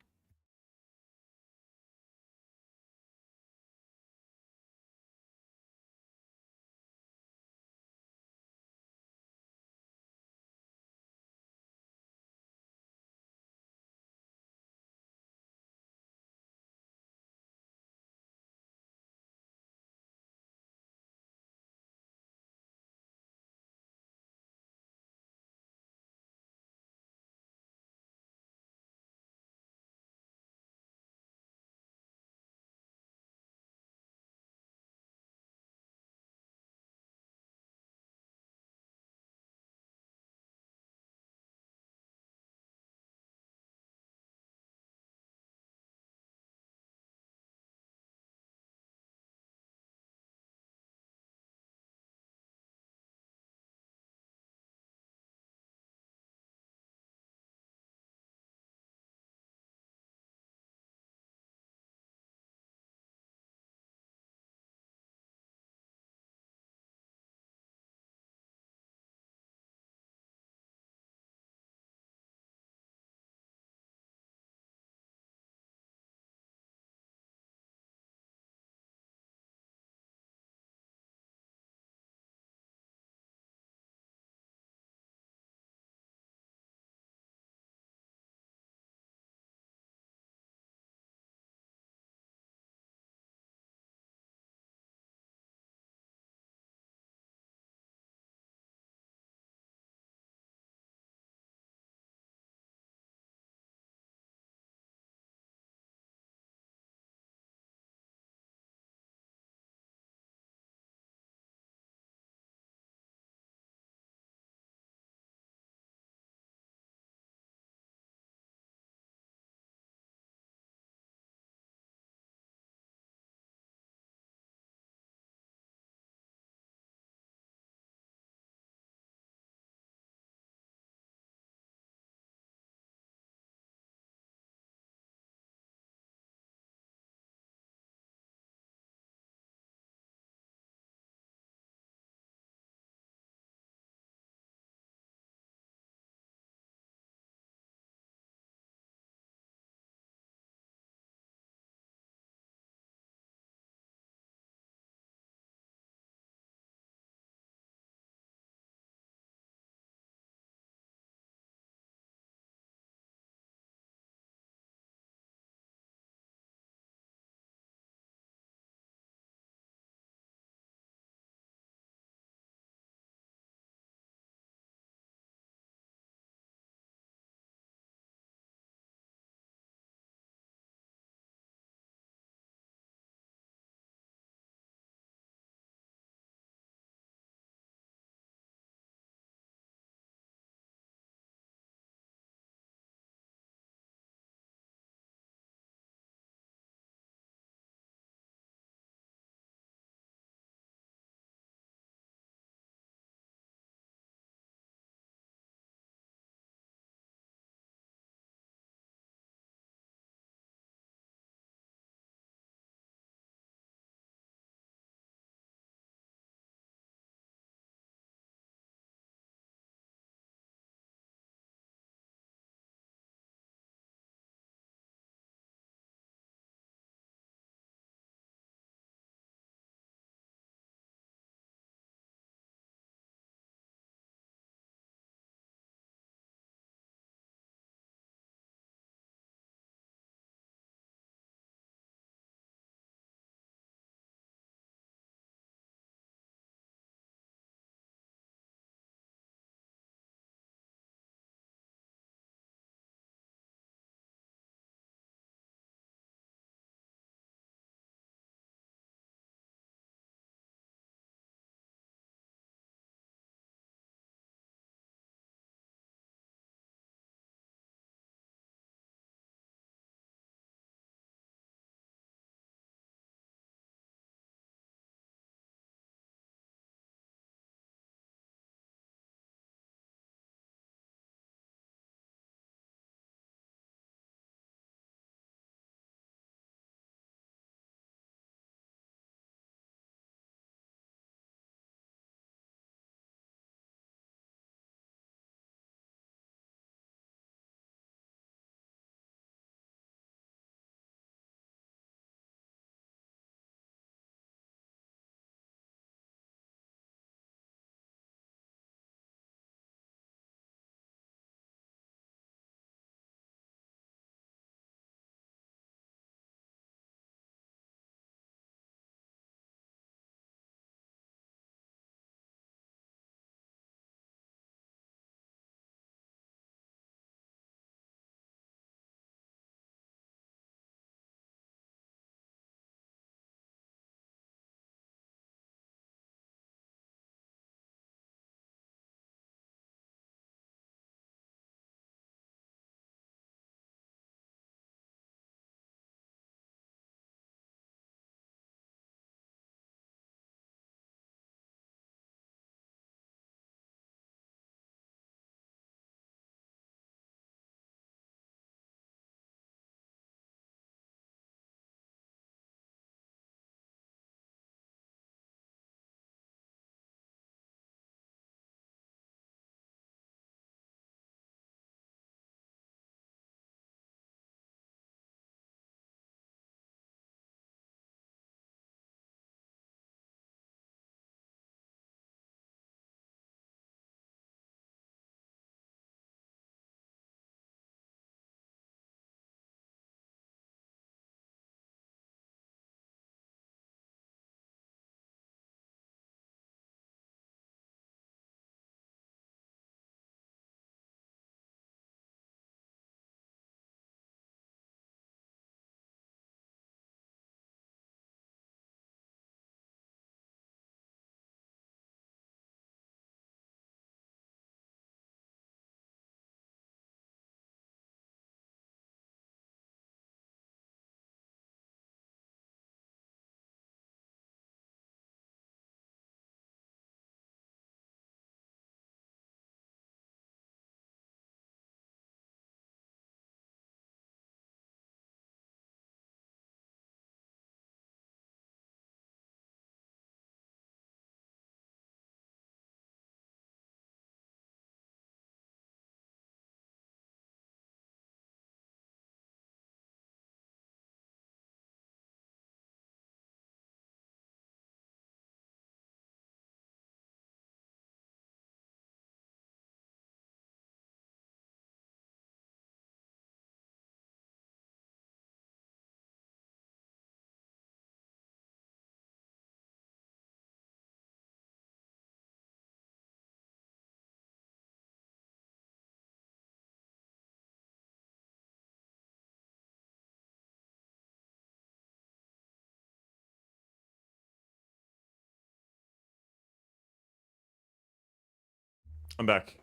Speaker 1: I'm back.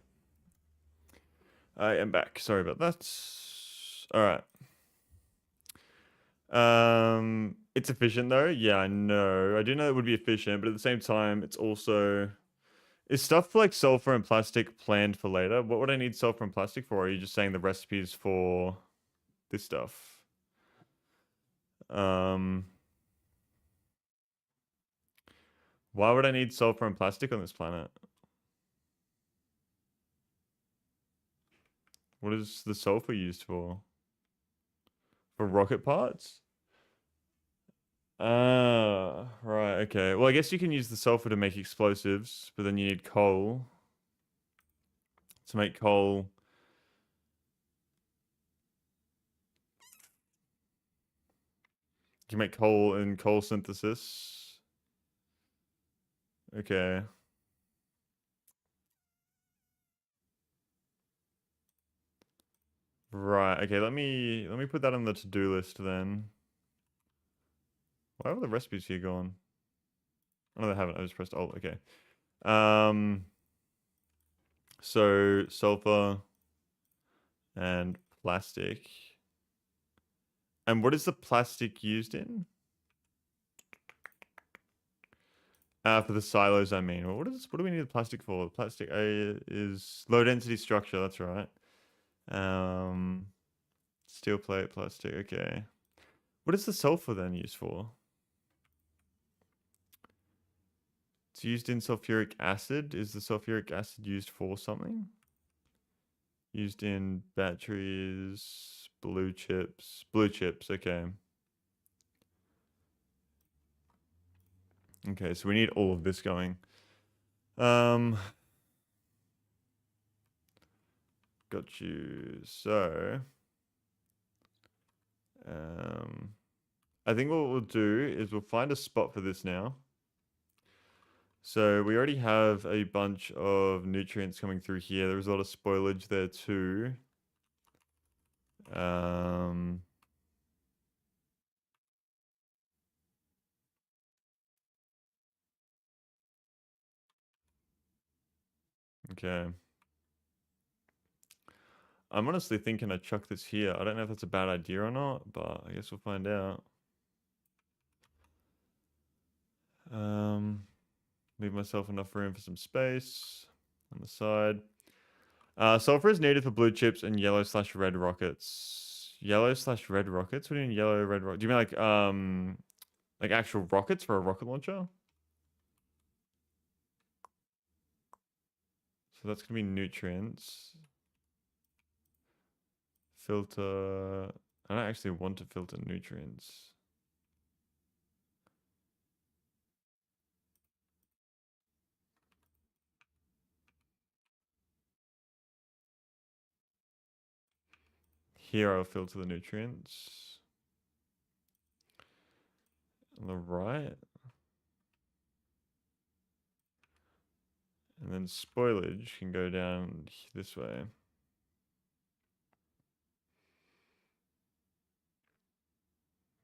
Speaker 1: I am back. Sorry about that. All right. It's efficient though. Yeah, I know. I do know it would be efficient, but at the same time, it's also is stuff like sulfur and plastic planned for later? What would I need sulfur and plastic for? Or are you just saying the recipes for this stuff? Um, why would I need sulfur and plastic on this planet? What is the sulfur used for? For rocket parts? Ah, right, okay. Well, I guess you can use the sulfur to make explosives, but then you need coal to make coal. You can make coal in coal synthesis. Okay. Right, okay, let me put that on the to-do list then. Why have the recipes here gone? Oh, no, they haven't. I just pressed Alt. Okay. Um, so sulfur and plastic. And what is the plastic used in? For the silos, I mean. Well, what do we need the plastic for? The plastic is low density structure. That's right. Um, steel plate, plastic. Okay. What is the sulfur then used for? It's used in sulfuric acid. Is the sulfuric acid used for something? Used in batteries, blue chips. Blue chips, okay. Okay, so we need all of this going. Got you. So, I think what we'll do is we'll find a spot for this now. So we already have a bunch of nutrients coming through here. There's a lot of spoilage there too. Okay. I'm honestly thinking I chuck this here. I don't know if that's a bad idea or not, but I guess we'll find out. Leave myself enough room for some space on the side. Sulfur is needed for blue chips and yellow/red rockets. Yellow/red rockets? What do you mean yellow, red rocket? Do you mean like actual rockets for a rocket launcher? So that's gonna be nutrients. Filter. I don't actually want to filter nutrients. Here I'll filter the nutrients. On the right. And then spoilage can go down this way.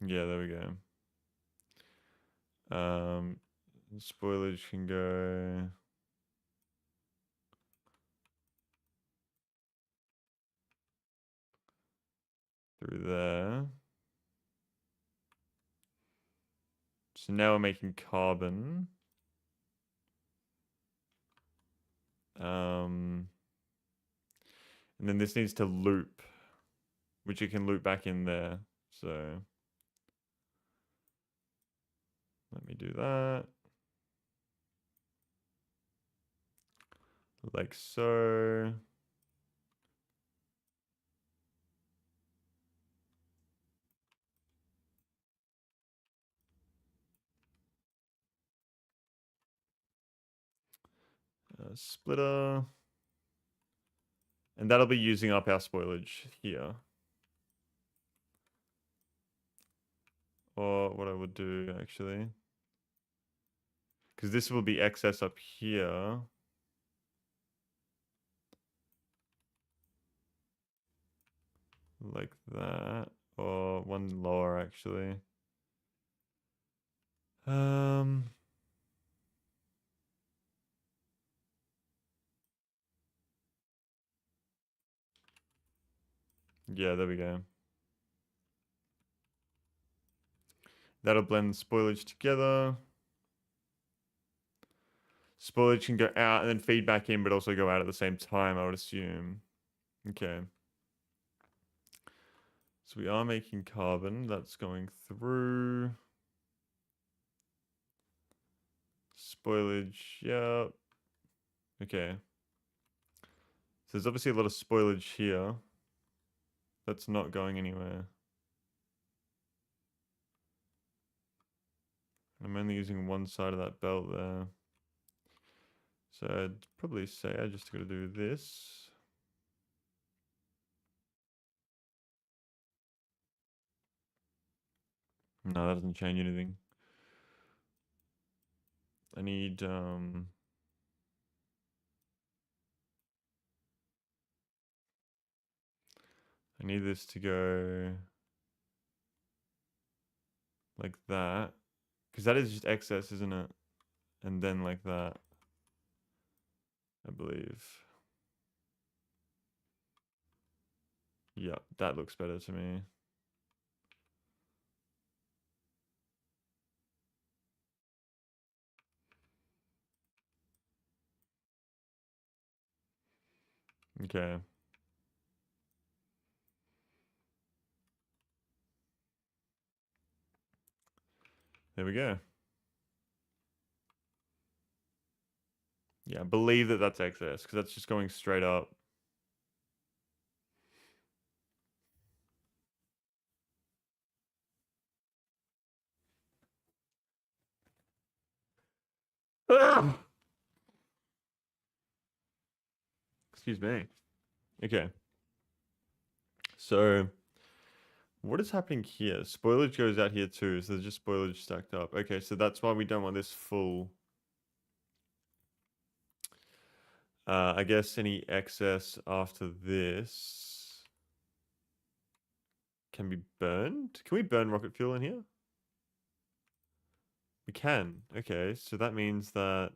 Speaker 1: Yeah, there we go. Spoilage can go through there. So now we're making carbon. And then this needs to loop, which you can loop back in there. So let me do that. Like so. Splitter. And that'll be using up our spoilage here. Or what I would do actually. Because this will be excess up here. Like that. Or one lower actually. Yeah, there we go. That'll blend the spoilage together. Spoilage can go out and then feed back in, but also go out at the same time, I would assume. Okay. So we are making carbon. That's going through. Spoilage, yeah. Okay. So there's obviously a lot of spoilage here. That's not going anywhere. I'm only using one side of that belt there. So I'd probably say I just got to do this. No, that doesn't change anything. I need this to go like that. Because that is just excess, isn't it? And then like that, I believe. Yeah, that looks better to me. Okay. There we go. Yeah, I believe that that's excess because that's just going straight up. Excuse me. Okay. So what is happening here? Spoilage goes out here too, so there's just spoilage stacked up. Okay, so that's why we don't want this full. I guess any excess after this can be burned. Can we burn rocket fuel in here? We can. Okay, so that means that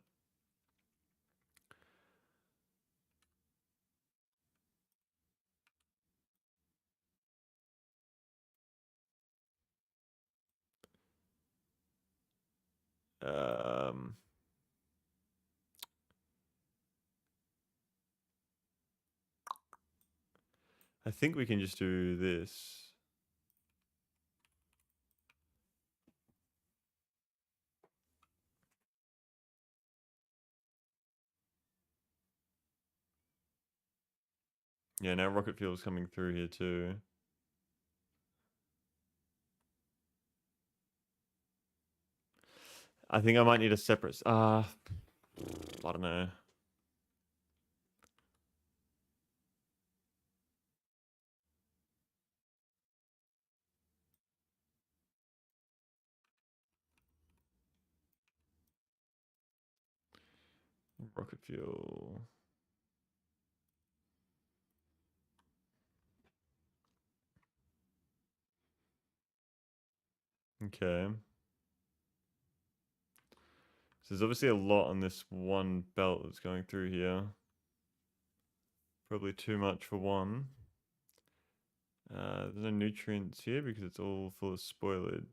Speaker 1: um I think we can just do this. Yeah, now rocket fuel is coming through here too. I think I might need a separate. I don't know. Rocket fuel. Okay. So there's obviously a lot on this one belt that's going through here. Probably too much for one. There's no nutrients here because it's all full of spoilage.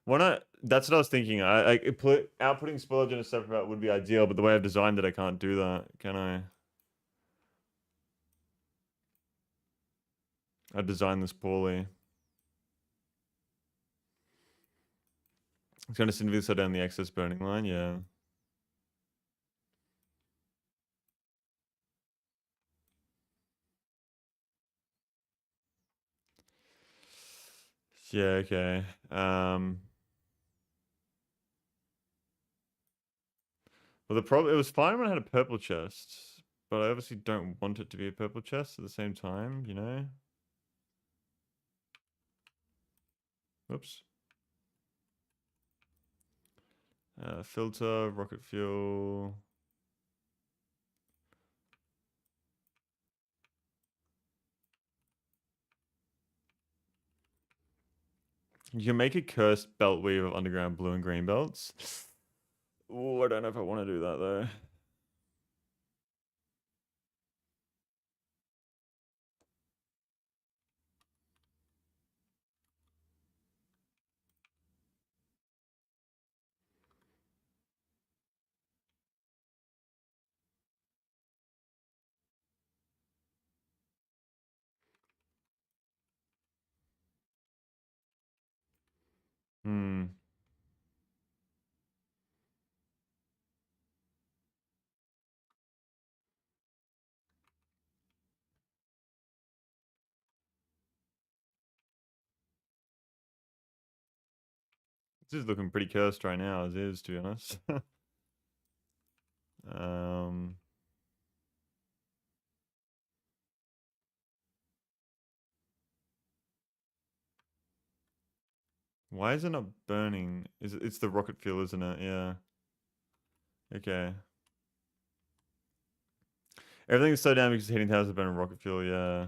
Speaker 1: Why not? That's what I was thinking. I outputting spoilage in a separate belt would be ideal, but the way I've designed it, I can't do that. Can I? I designed this poorly. It's going to simply slow down the excess burning line. Yeah. Yeah. Okay. Well, the problem it was fine when I had a purple chest, but I obviously don't want it to be a purple chest at the same time. You know. Oops. Filter, rocket fuel. You can make a cursed belt weave of underground blue and green belts. Oh, I don't know if I want to do that though. This is looking pretty cursed right now, as is, to be honest. um, why is it not burning? It's the rocket fuel, isn't it? Yeah. Okay. Everything's so down because heating towers are burning rocket fuel. Yeah.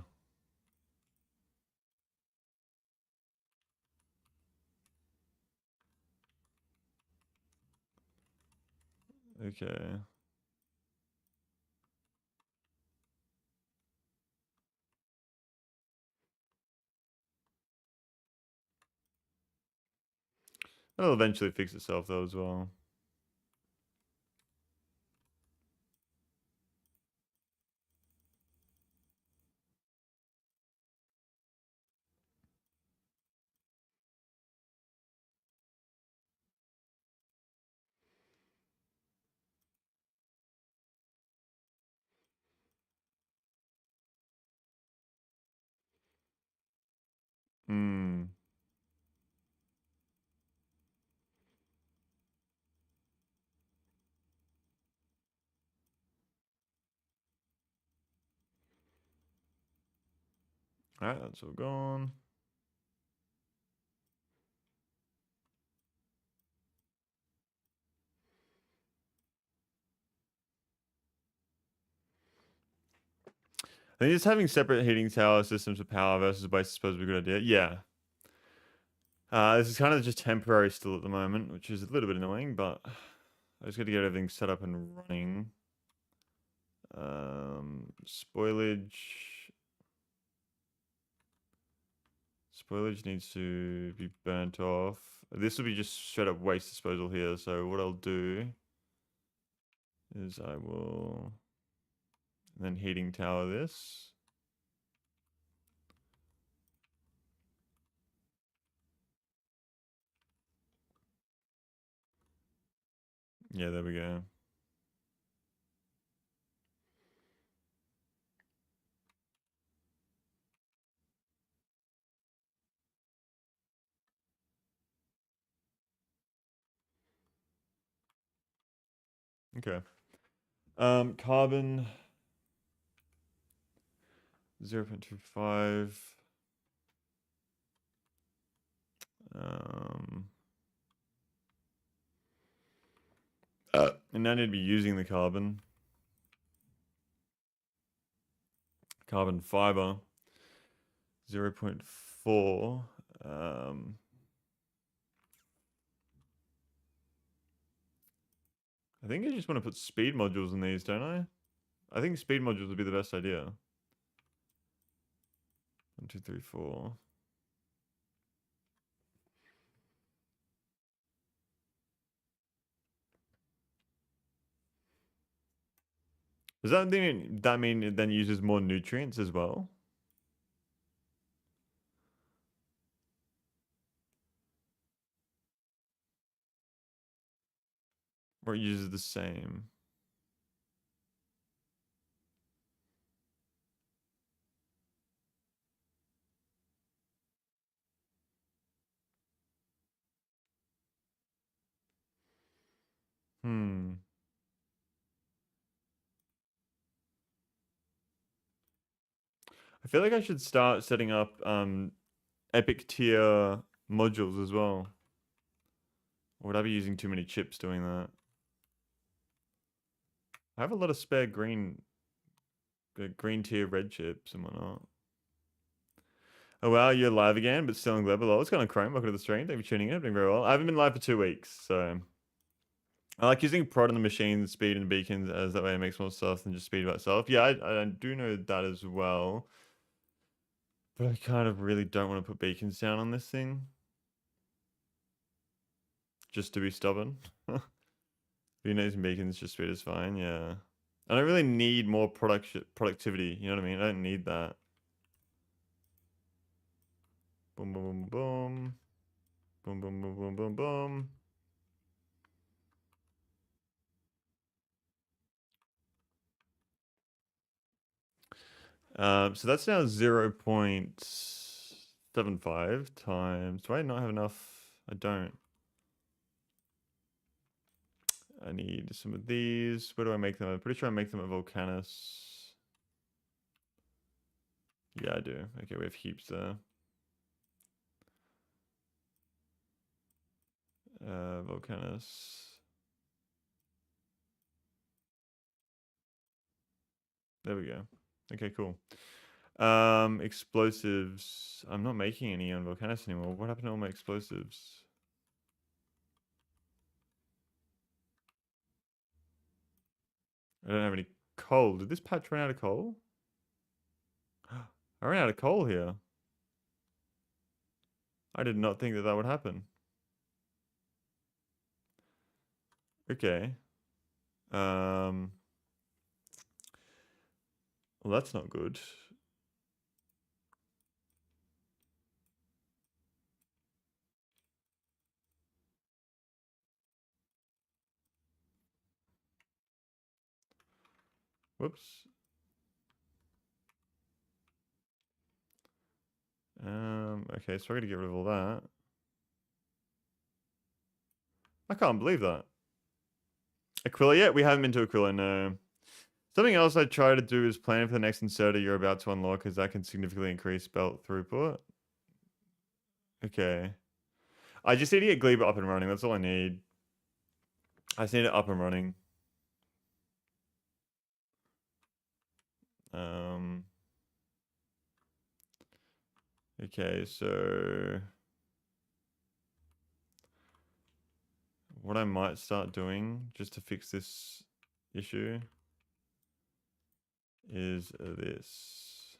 Speaker 1: Okay. That'll eventually fix itself though as well. Hmm. All right, that's all gone. I think just having separate heating tower systems for power versus waste is supposed to be a good idea. Yeah. This is kind of just temporary still at the moment, which is a little bit annoying, but I just got to get everything set up and running. Spoilage. Spoilage needs to be burnt off. This will be just straight up waste disposal here. So what I'll do is I will then heating tower this. Yeah, there we go. Okay. Carbon 0.25. Um, and I need to be using the carbon fiber 0.4. I think I just want to put speed modules in these, don't I? I think speed modules would be the best idea. 1, 2, 3, 4. Does that mean it then uses more nutrients as well? Or it uses the same? Hmm. I feel like I should start setting up epic tier modules as well. Or would I be using too many chips doing that? I have a lot of spare green tier red chips and whatnot. Oh wow, you're live again, but still in Gleba. What's going on, Chrome? Welcome to the stream. Thank you for tuning in. I'm doing very well. I haven't been live for 2 weeks, so I like using prod on the machine, speed and beacons, as that way it makes more stuff than just speed by itself. Yeah, I do know that as well. But I kind of really don't want to put beacons down on this thing. Just to be stubborn. Beacons and beacons, just speed is fine, yeah. I don't really need more productivity, you know what I mean? I don't need that. Boom, boom, boom, boom. Boom, boom, boom, boom, boom, boom. So that's now 0.75 times. Do I not have enough? I don't. I need some of these. Where do I make them? I'm pretty sure I make them at Volcanus. Yeah, I do. Okay, we have heaps there. Volcanus. There we go. Okay, cool. Explosives. I'm not making any on Volcanus anymore. What happened to all my explosives? I don't have any coal. Did this patch run out of coal? I ran out of coal here. I did not think that that would happen. Okay. Well, that's not good. Whoops. Okay, so I gotta get rid of all that. I can't believe that. Aquila yet? We haven't been to Aquila, no. Something else I try to do is plan for the next inserter you're about to unlock, as that can significantly increase belt throughput. Okay. I just need to get Gleba up and running. That's all I need. I just need it up and running. Okay, so what I might start doing just to fix this issue is this.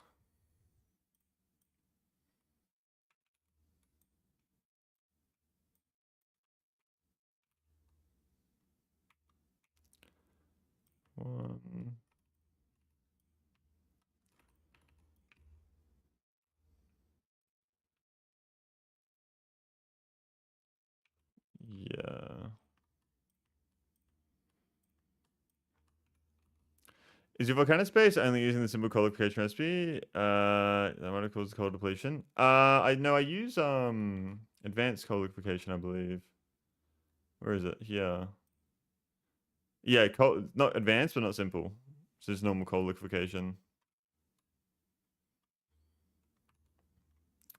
Speaker 1: One. Yeah. Is your volcanic space only using the simple coal liquefaction recipe? That might have caused coal depletion. I know I use advanced coal liquefaction, I believe. Where is it? Here. Yeah, coal, not advanced, but not simple. It's just normal coal liquefaction.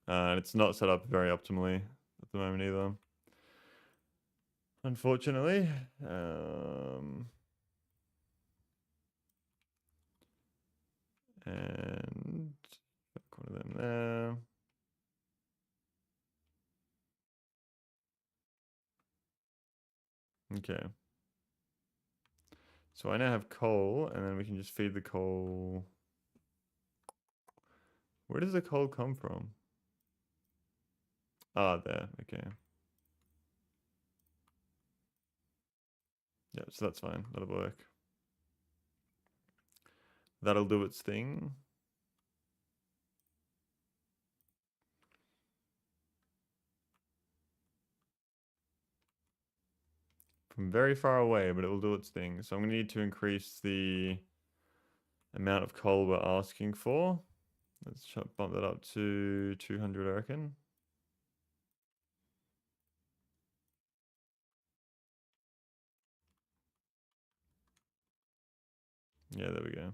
Speaker 1: And it's not set up very optimally at the moment either. Unfortunately. And one of them there. Okay. So I now have coal, and then we can just feed the coal. Where does the coal come from? Ah, there. Okay. Yeah, so that's fine. That'll work. That'll do its thing. From very far away, but it will do its thing. So I'm going to need to increase the amount of coal we're asking for. Let's bump that up to 200, I reckon. Yeah, there we go.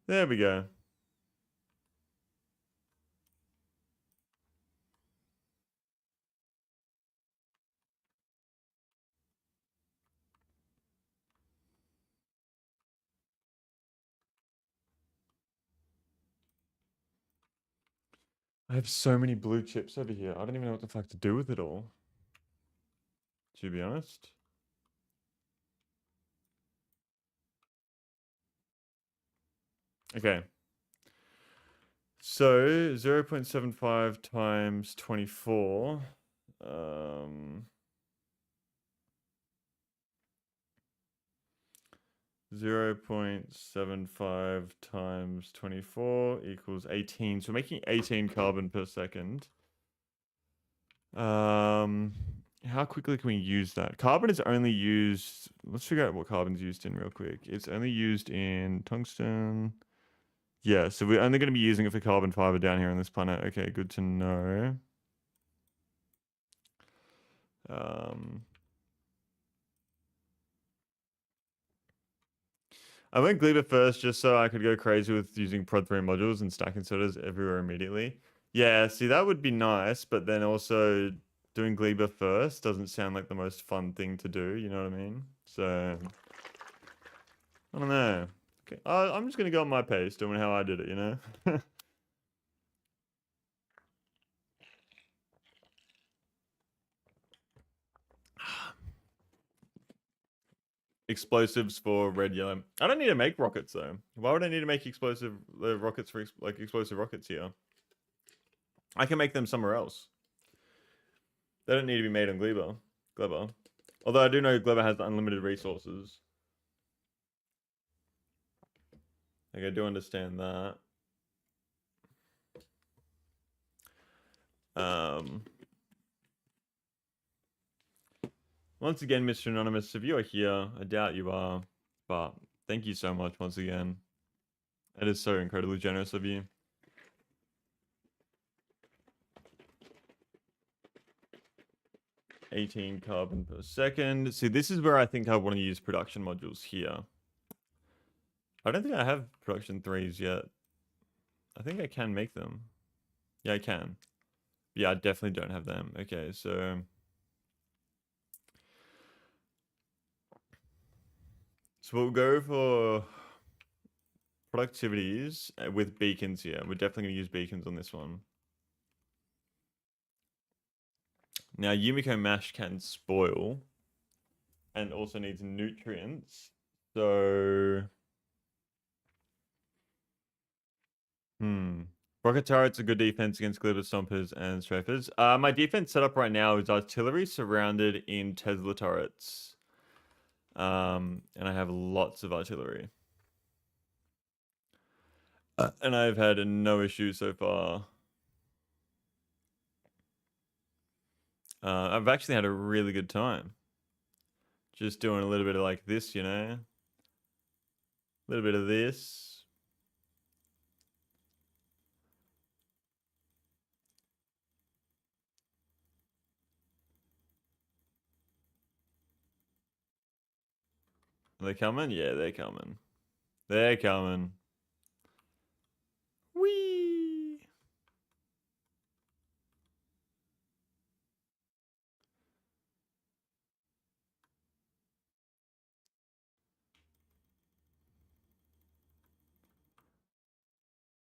Speaker 1: There we go. I have so many blue chips over here. I don't even know what the fuck to do with it all. To be honest. Okay. So 0.75 times 24. 0.75 times 24 equals 18. So we're making 18 carbon per second. How quickly can we use that? Carbon is only used. Let's figure out what carbon's used in real quick. It's only used in tungsten. Yeah, so we're only going to be using it for carbon fiber down here on this planet. Okay, good to know. I went Gleba first just so I could go crazy with using Prod 3 modules and stacking sodas everywhere immediately. Yeah, see, that would be nice, but then also doing Gleba first doesn't sound like the most fun thing to do, you know what I mean? So, I don't know. Okay, I'm just gonna go at my pace, doing how I did it, you know? Explosives for red, yellow. I don't need to make rockets though. Why would I need to make explosive rockets for like explosive rockets here? I can make them somewhere else. They don't need to be made on Gleba. Although I do know Gleba has unlimited resources. Like I do understand that. Once again, Mr. Anonymous, if you are here, I doubt you are, but thank you so much once again. It is so incredibly generous of you. $18 carbon per second. See, this is where I think I want to use production modules here. I don't think I have production 3s yet. I think I can make them. Yeah, I can. Yeah, I definitely don't have them. Okay, so... So we'll go for productivities with beacons here. We're definitely going to use beacons on this one. Now, Yumiko Mash can spoil and also needs nutrients. So... Rocket turrets are good defense against Gleba Stompers and Strafers. My defense setup right now is artillery surrounded in Tesla turrets. And I have lots of artillery. And I've had no issues so far. I've actually had a really good time. Just doing a little bit of like this, you know? A little bit of this. Are they coming? Yeah, they're coming. They're coming. Whee!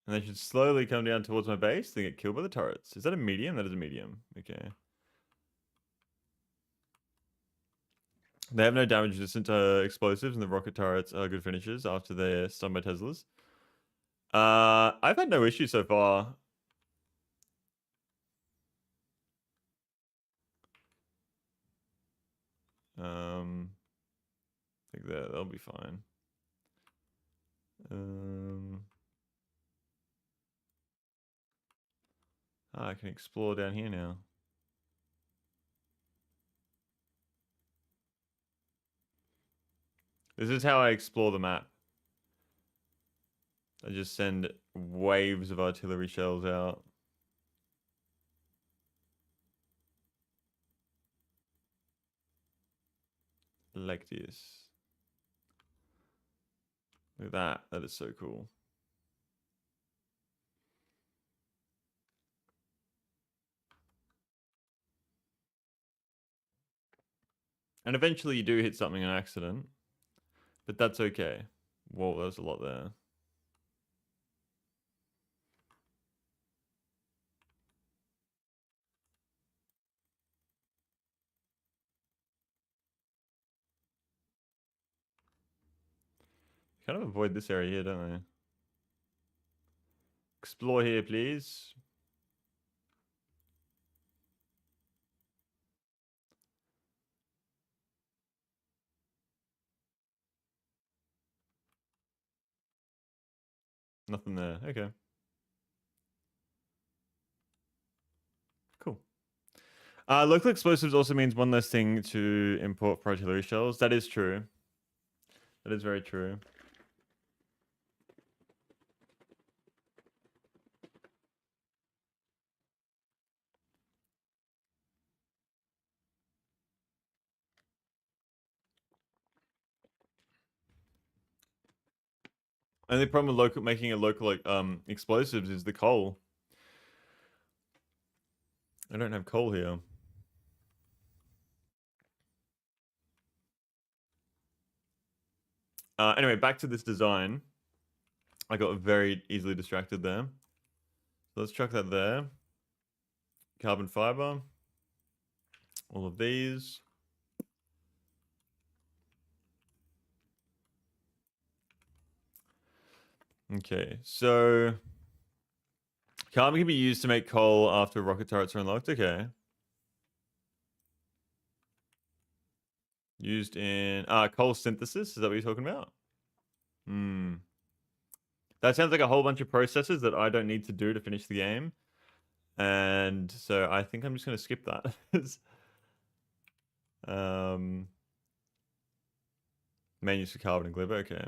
Speaker 1: And they should slowly come down towards my base. They get killed by the turrets. Is that a medium? That is a medium. Okay. They have no damage resistant to explosives, and the rocket turrets are good finishes after they're stunned by Teslas. I've had no issues so far. I think they'll be fine. I can explore down here now. This is how I explore the map. I just send waves of artillery shells out. Like this. Look at that. That is so cool. And eventually you do hit something on accident. But that's okay. Whoa, there's a lot there. Kind of avoid this area here, don't they? Explore here, please. Nothing there. Okay. Cool. Local explosives also means one less thing to import for artillery shells. That is true. That is very true. Only problem with making a local like explosives is the coal. I don't have coal here. Anyway, back to this design. I got very easily distracted there. So let's chuck that there. Carbon fiber. All of these. Okay, so carbon can be used to make coal after rocket turrets are unlocked. Okay. Used in coal synthesis. Is that what you're talking about? Hmm. That sounds like a whole bunch of processes that I don't need to do to finish the game. And so I think I'm just going to skip that. Main use for carbon and Gleba. Okay.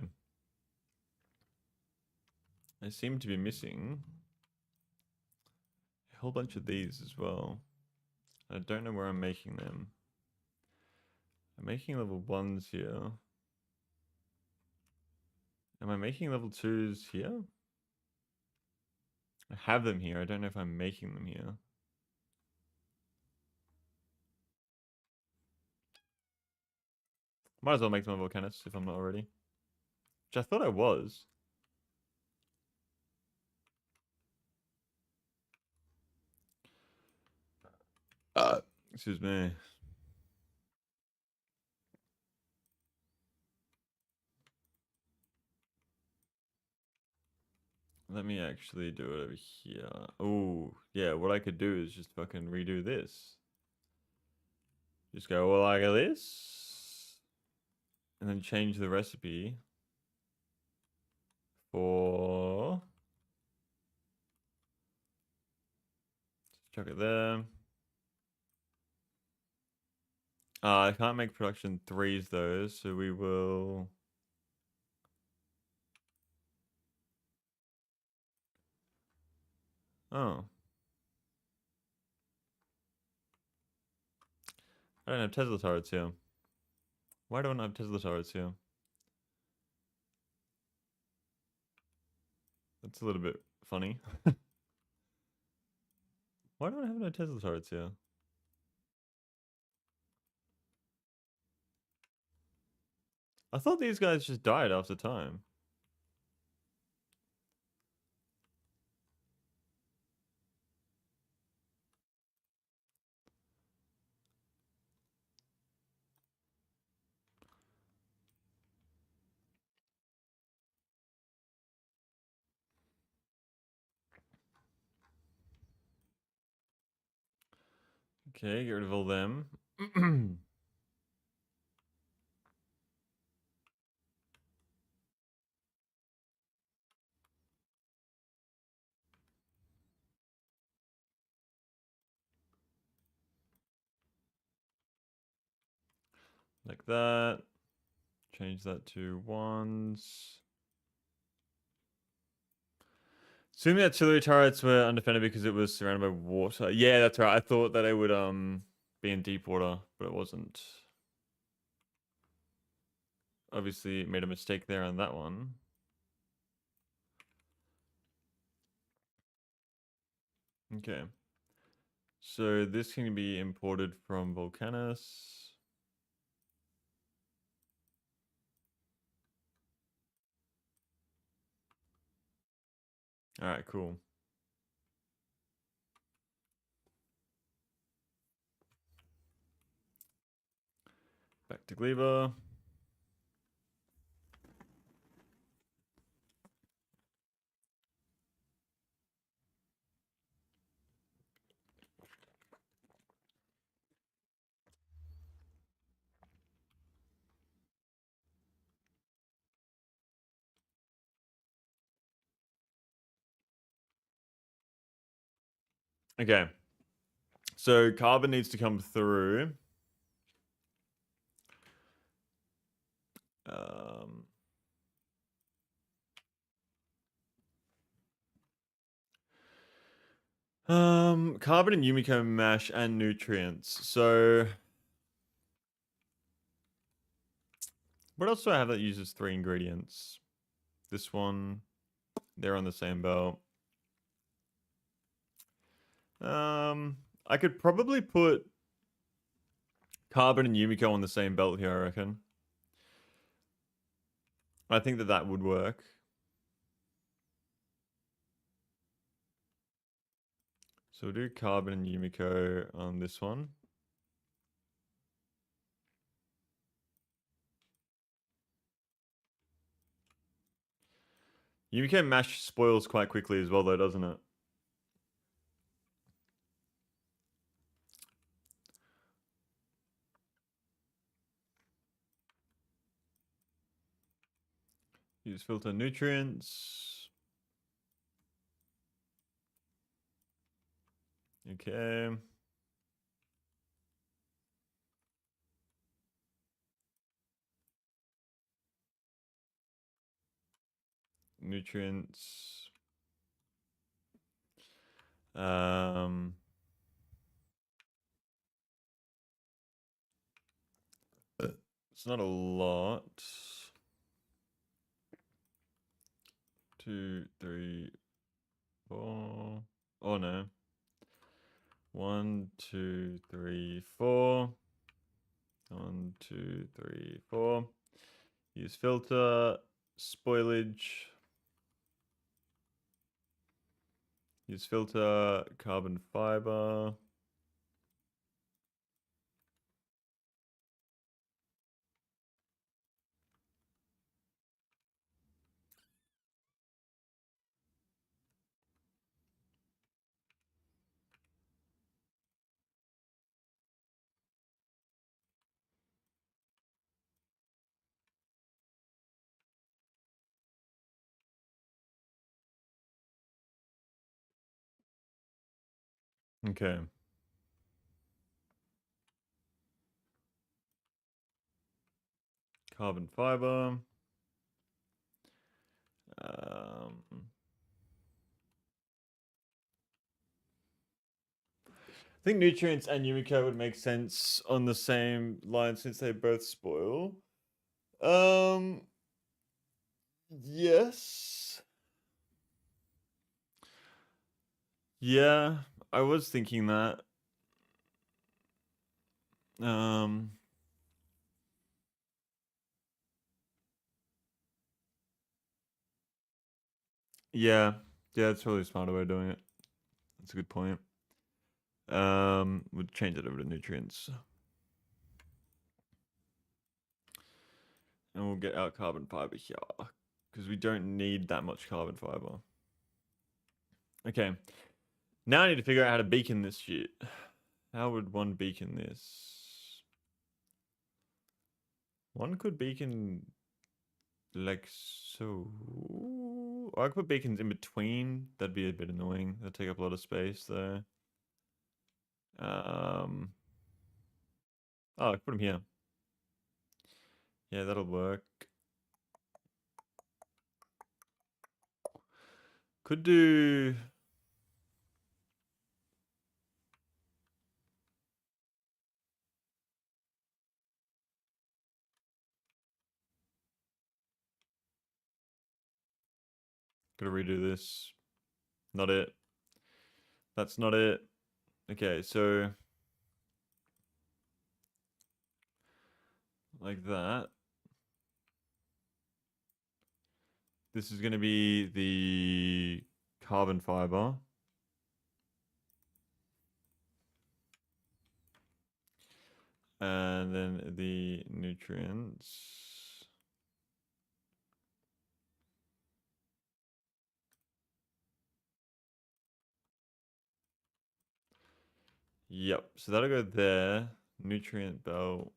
Speaker 1: I seem to be missing a whole bunch of these as well. I don't know where I'm making them. I'm making level 1s here. Am I making level 2s here? I have them here. I don't know if I'm making them here. Might as well make them a volcanist if I'm not already. Which I thought I was. Excuse me. Let me actually do it over here. Oh, yeah, what I could do is just fucking redo this. Just go all like this. And then change the recipe for... Just chuck it there. I can't make production 3s though, so we will... Oh. I don't have Tesla turrets here. Why don't I have Tesla turrets here? That's a little bit funny. Why don't I have no Tesla turrets here? I thought these guys just died after time. Okay, get rid of all them. Like that. Change that to 1s. Assuming that artillery turrets were undefended because it was surrounded by water. Yeah, that's right. I thought that it would be in deep water, but it wasn't. Obviously made a mistake there on that one. Okay. So this can be imported from Volcanus. All right, cool. Back to Gleba. Okay. So carbon needs to come through. Carbon and Yumiko mash and nutrients. So what else do I have that uses 3 ingredients? This one, they're on the same belt. I could probably put Carbon and Yumiko on the same belt here, I reckon. I think that would work. So we'll do Carbon and Yumiko on this one. Yumiko mash spoils quite quickly as well though, doesn't it? Use filter nutrients. Okay. Nutrients. It's not a lot. 2, 3, 4. Oh no. 1, 2, 3, 4. 1, 2, 3, 4. Use filter, spoilage. Use filter, carbon fiber. Okay. Carbon fiber. I think nutrients and Yumiko would make sense on the same line since they both spoil. Yes. Yeah, I was thinking that. Yeah, that's probably a smarter way of doing it. That's a good point. We'll change it over to nutrients. And we'll get our carbon fiber here. Because we don't need that much carbon fiber. Okay. Now I need to figure out how to beacon this shit. How would one beacon this? One could beacon like so. Or I could put beacons in between. That'd be a bit annoying. That'd take up a lot of space there. Oh, I could put them here. Yeah, that'll work. Could do. Gotta redo this. Not it. That's not it. Okay, so like that. This is going to be the carbon fiber. And then the nutrients. Yep, so that'll go there. Nutrient belt.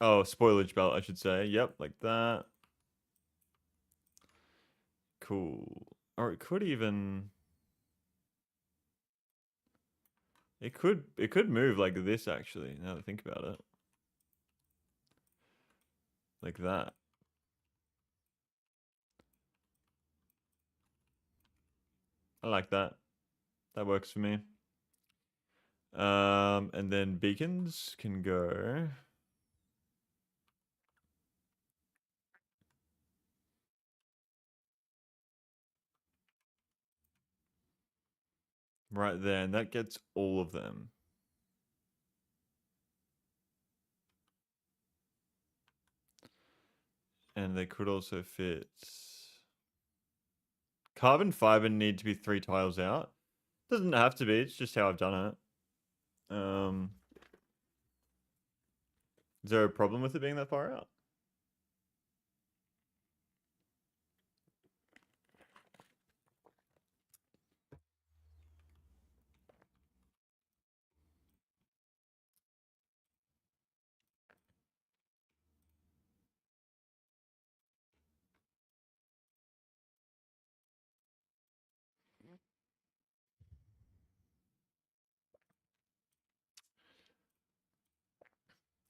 Speaker 1: Oh, spoilage belt, I should say. Yep, like that. Cool. Or it could even... It could move like this, actually, now that I think about it. Like that. I like that. That works for me. And then beacons can go... right there, and that gets all of them. And they could also fit. Carbon fiber need to be 3 tiles out. Doesn't have to be, it's just how I've done it. Is there a problem with it being that far out?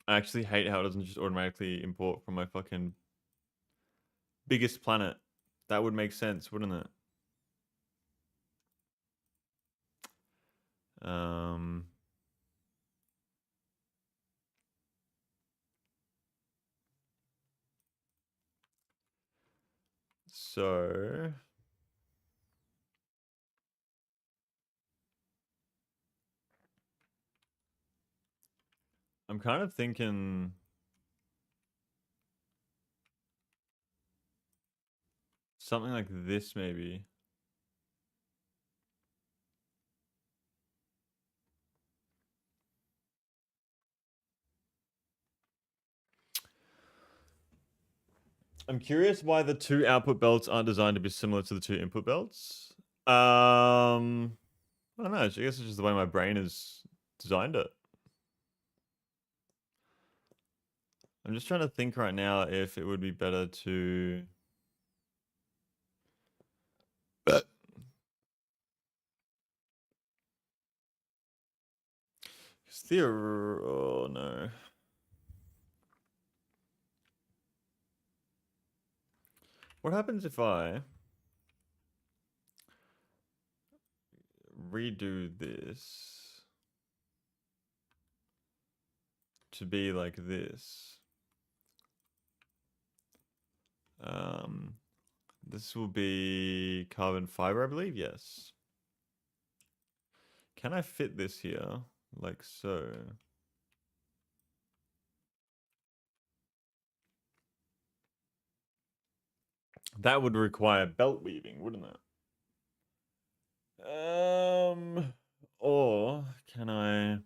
Speaker 1: I actually hate how it doesn't just automatically import from my fucking biggest planet. That would make sense, wouldn't it? Um, so I'm kind of thinking something like this maybe. I'm curious why the 2 output belts aren't designed to be similar to the 2 input belts. I don't know. I guess it's just the way my brain has designed it. I'm just trying to think right now if it would be better to. Oh no. What happens if I redo this to be like this? Um, this will be carbon fiber, I believe. Yes. Can I fit this here like so? That would require belt weaving, wouldn't it? Or can I?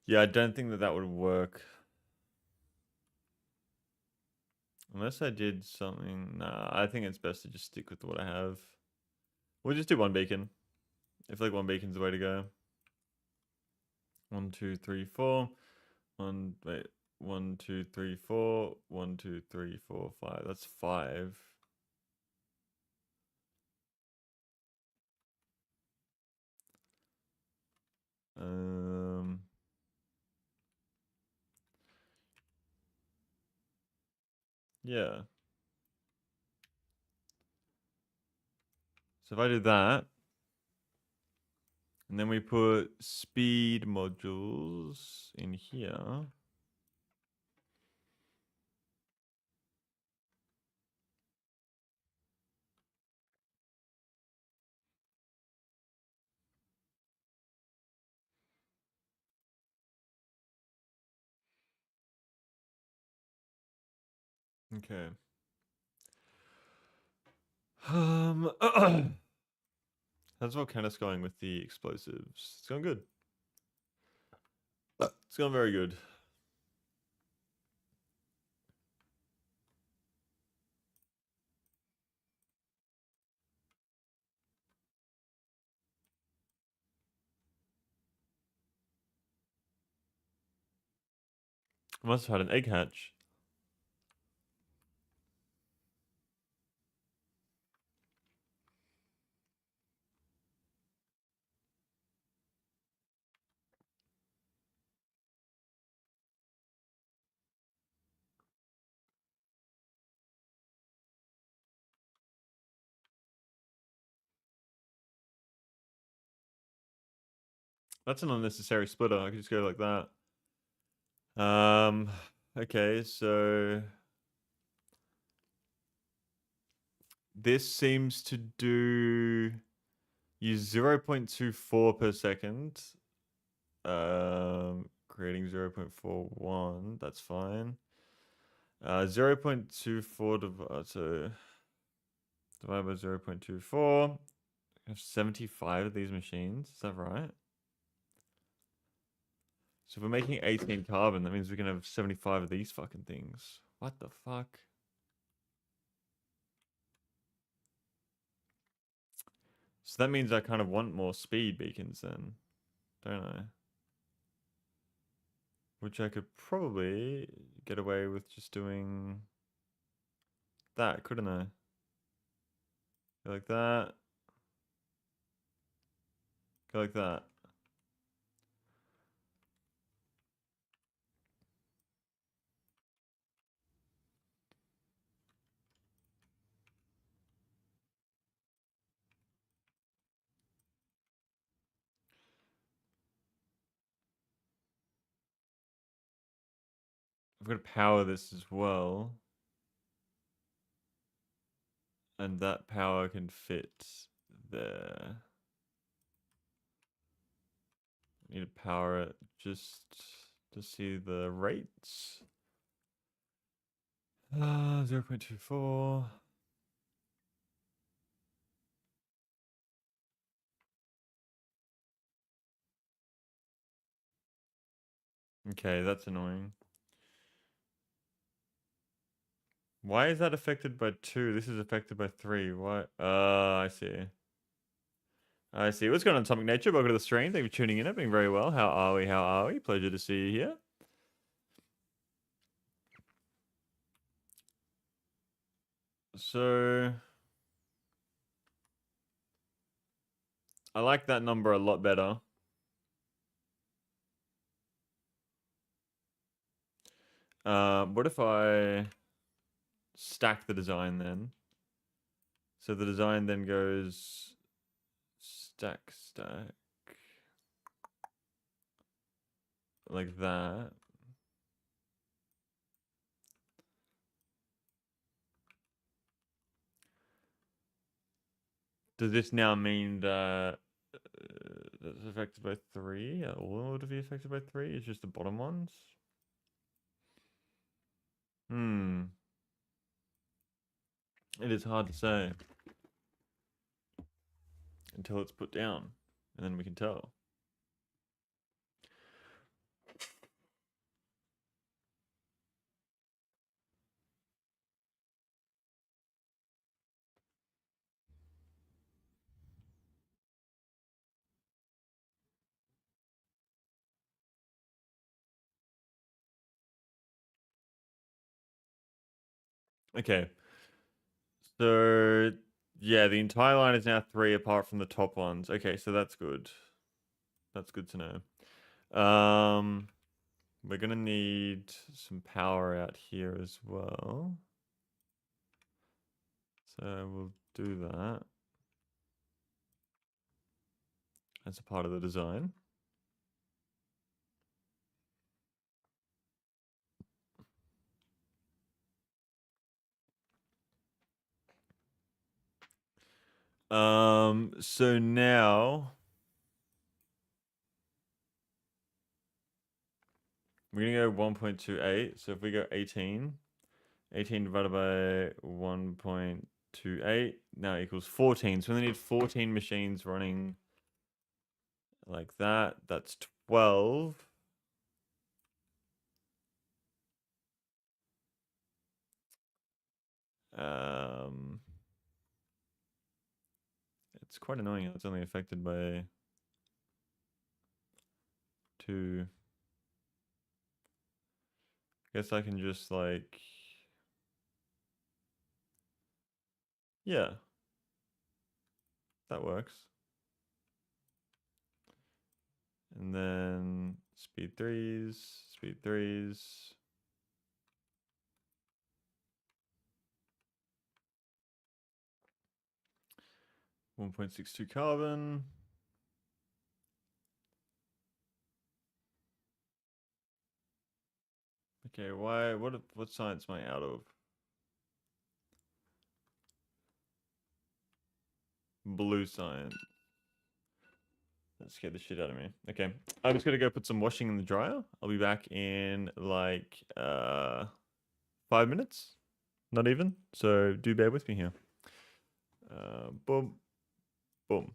Speaker 1: Yeah, I don't think that that would work. Unless I did something. Nah, I think it's best to just stick with what I have. We'll just do 1 beacon. I feel like 1 beacon's the way to go. 1, 2, 3, 4. Wait. 1, 2, 3, 4. 1, 2, 3, 4, 5. That's 5. Um. Yeah. So if I do that, and then we put speed modules in here. Okay. How's Volcanus going with the explosives? It's going good. It's going very good. I must have had an egg hatch. That's an unnecessary splitter. I could just go like that. Okay, so this seems to do use 0.24 per second. Creating 0.41. That's fine. 0.24 divided by 0.24. I have 75 of these machines. Is that right? So if we're making 18 carbon, that means we can have 75 of these fucking things. What the fuck? So that means I kind of want more speed beacons then, don't I? Which I could probably get away with just doing that, couldn't I? Go like that. Go like that. I've got to power this as well. And that power can fit there. Need to power it just to see the rates. 0.24. Okay, that's annoying. Why is that affected by 2? This is affected by 3. Why? I see. I see. What's going on, Atomic Nature? Welcome to the stream. Thank you for tuning in. I'm doing very well. How are we? How are we? Pleasure to see you here. So I like that number a lot better. What if I stack the design then? So the design then goes stack, like that. Does this now mean that that's affected by 3? All would be affected by 3? It's just the bottom ones? It is hard to say until it's put down, and then we can tell. Okay. So, yeah, the entire line is now 3 apart from the top ones. Okay, so that's good. That's good to know. We're going to need some power out here as well. So we'll do that as a part of the design. So now we're gonna go 1.28. So if we go 18 divided by 1.28 now equals 14. So we need 14 machines running like that. That's 12. It's quite annoying. It's only affected by 2. Guess I can just like, yeah, that works. And then speed 3s, speed 3s. 1.62 carbon. Okay, why? What science am I out of? Blue science. That scared the shit out of me. Okay, I'm just gonna go put some washing in the dryer. I'll be back in like 5 minutes. Not even. So do bear with me here. Boom, boom.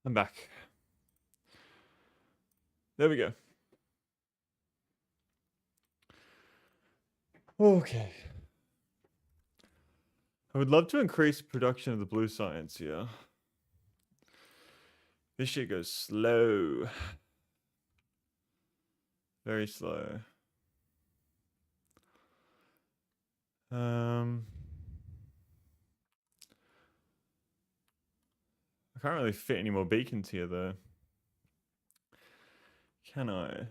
Speaker 1: I'm back. There we go. Okay. I would love to increase production of the blue science here. This shit goes slow. Very slow. I can't really fit any more beacons here though. Can I?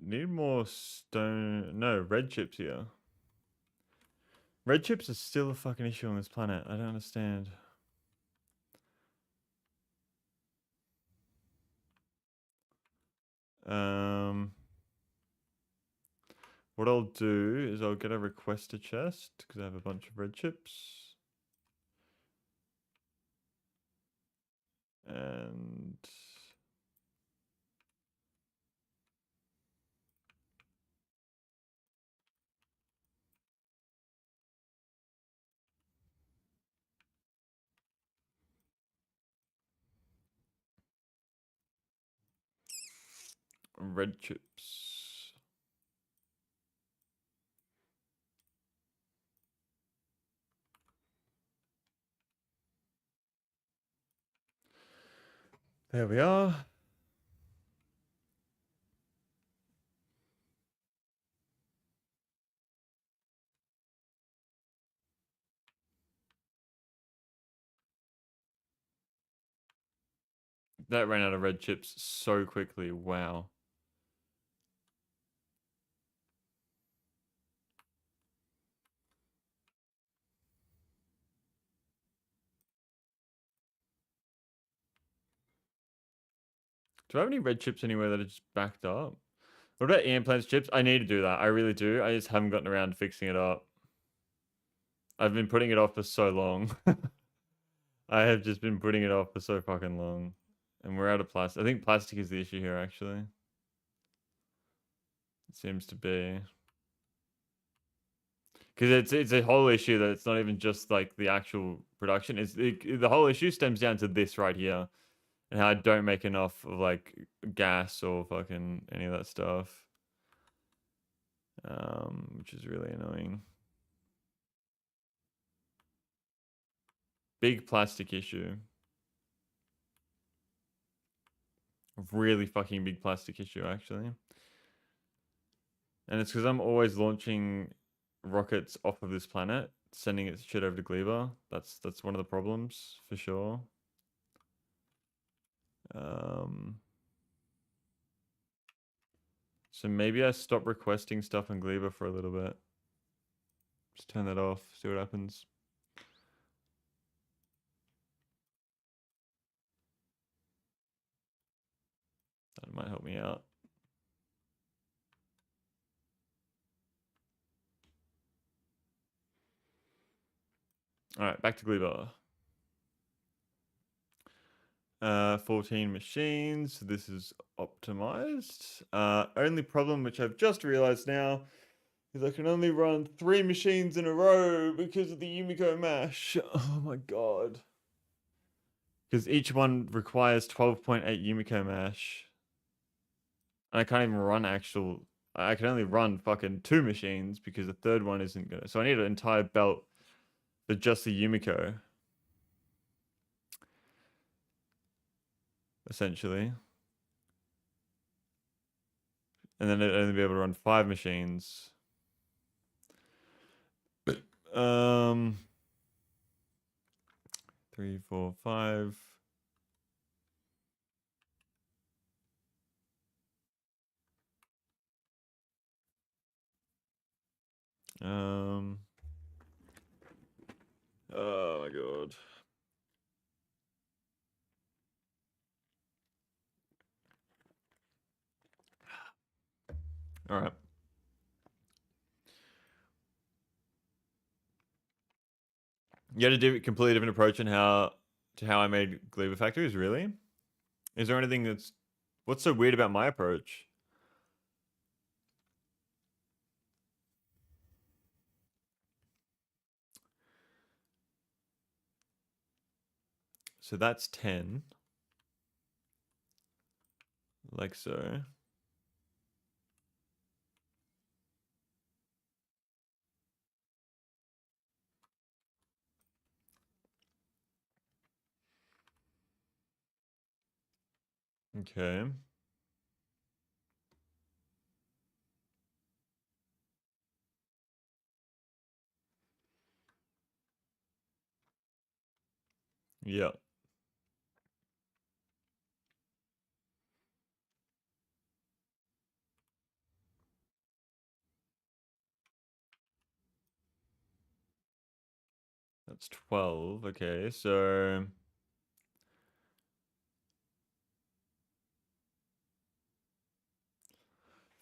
Speaker 1: Need more stone. No, red chips here. Red chips are still a fucking issue on this planet. I don't understand. What I'll do is I'll get a requester chest because I have a bunch of red chips. And red chips. There we are. That ran out of red chips so quickly. Wow. Do I have any red chips anywhere that are just backed up? What about implants chips? I need to do that. I really do. I just haven't gotten around to fixing it up. I've been putting it off for so long. I have just been putting it off for so fucking long. And we're out of plastic. I think plastic is the issue here, actually. It seems to be. Because it's a whole issue that it's not even just like the actual production. The whole issue stems down to this right here. And how I don't make enough of like gas or fucking any of that stuff. Which is really annoying. Big plastic issue. Really fucking big plastic issue, actually. And it's because I'm always launching rockets off of this planet, sending its shit over to Gleba. That's one of the problems, for sure. So maybe I stop requesting stuff on Gleba for a little bit. Just turn that off, see what happens. That might help me out. All right, back to Gleba. 14 machines. This is optimized. Only problem, which I've just realized now, is I can only run 3 machines in a row because of the Yumiko mash. Oh my god. Because each one requires 12.8 Yumiko mash. And I can't even run actual. I can only run fucking 2 machines because the third one isn't gonna. So I need an entire belt for just the Yumiko. Essentially. And then I'd only be able to run 5 machines. Um, 3, 4, 5. Oh my god. All right. You had a completely different approach on how I made Gleba factories. Really? Is there anything that's what's so weird about my approach? So that's 10. Like so. Okay. Yeah. That's 12. Okay. So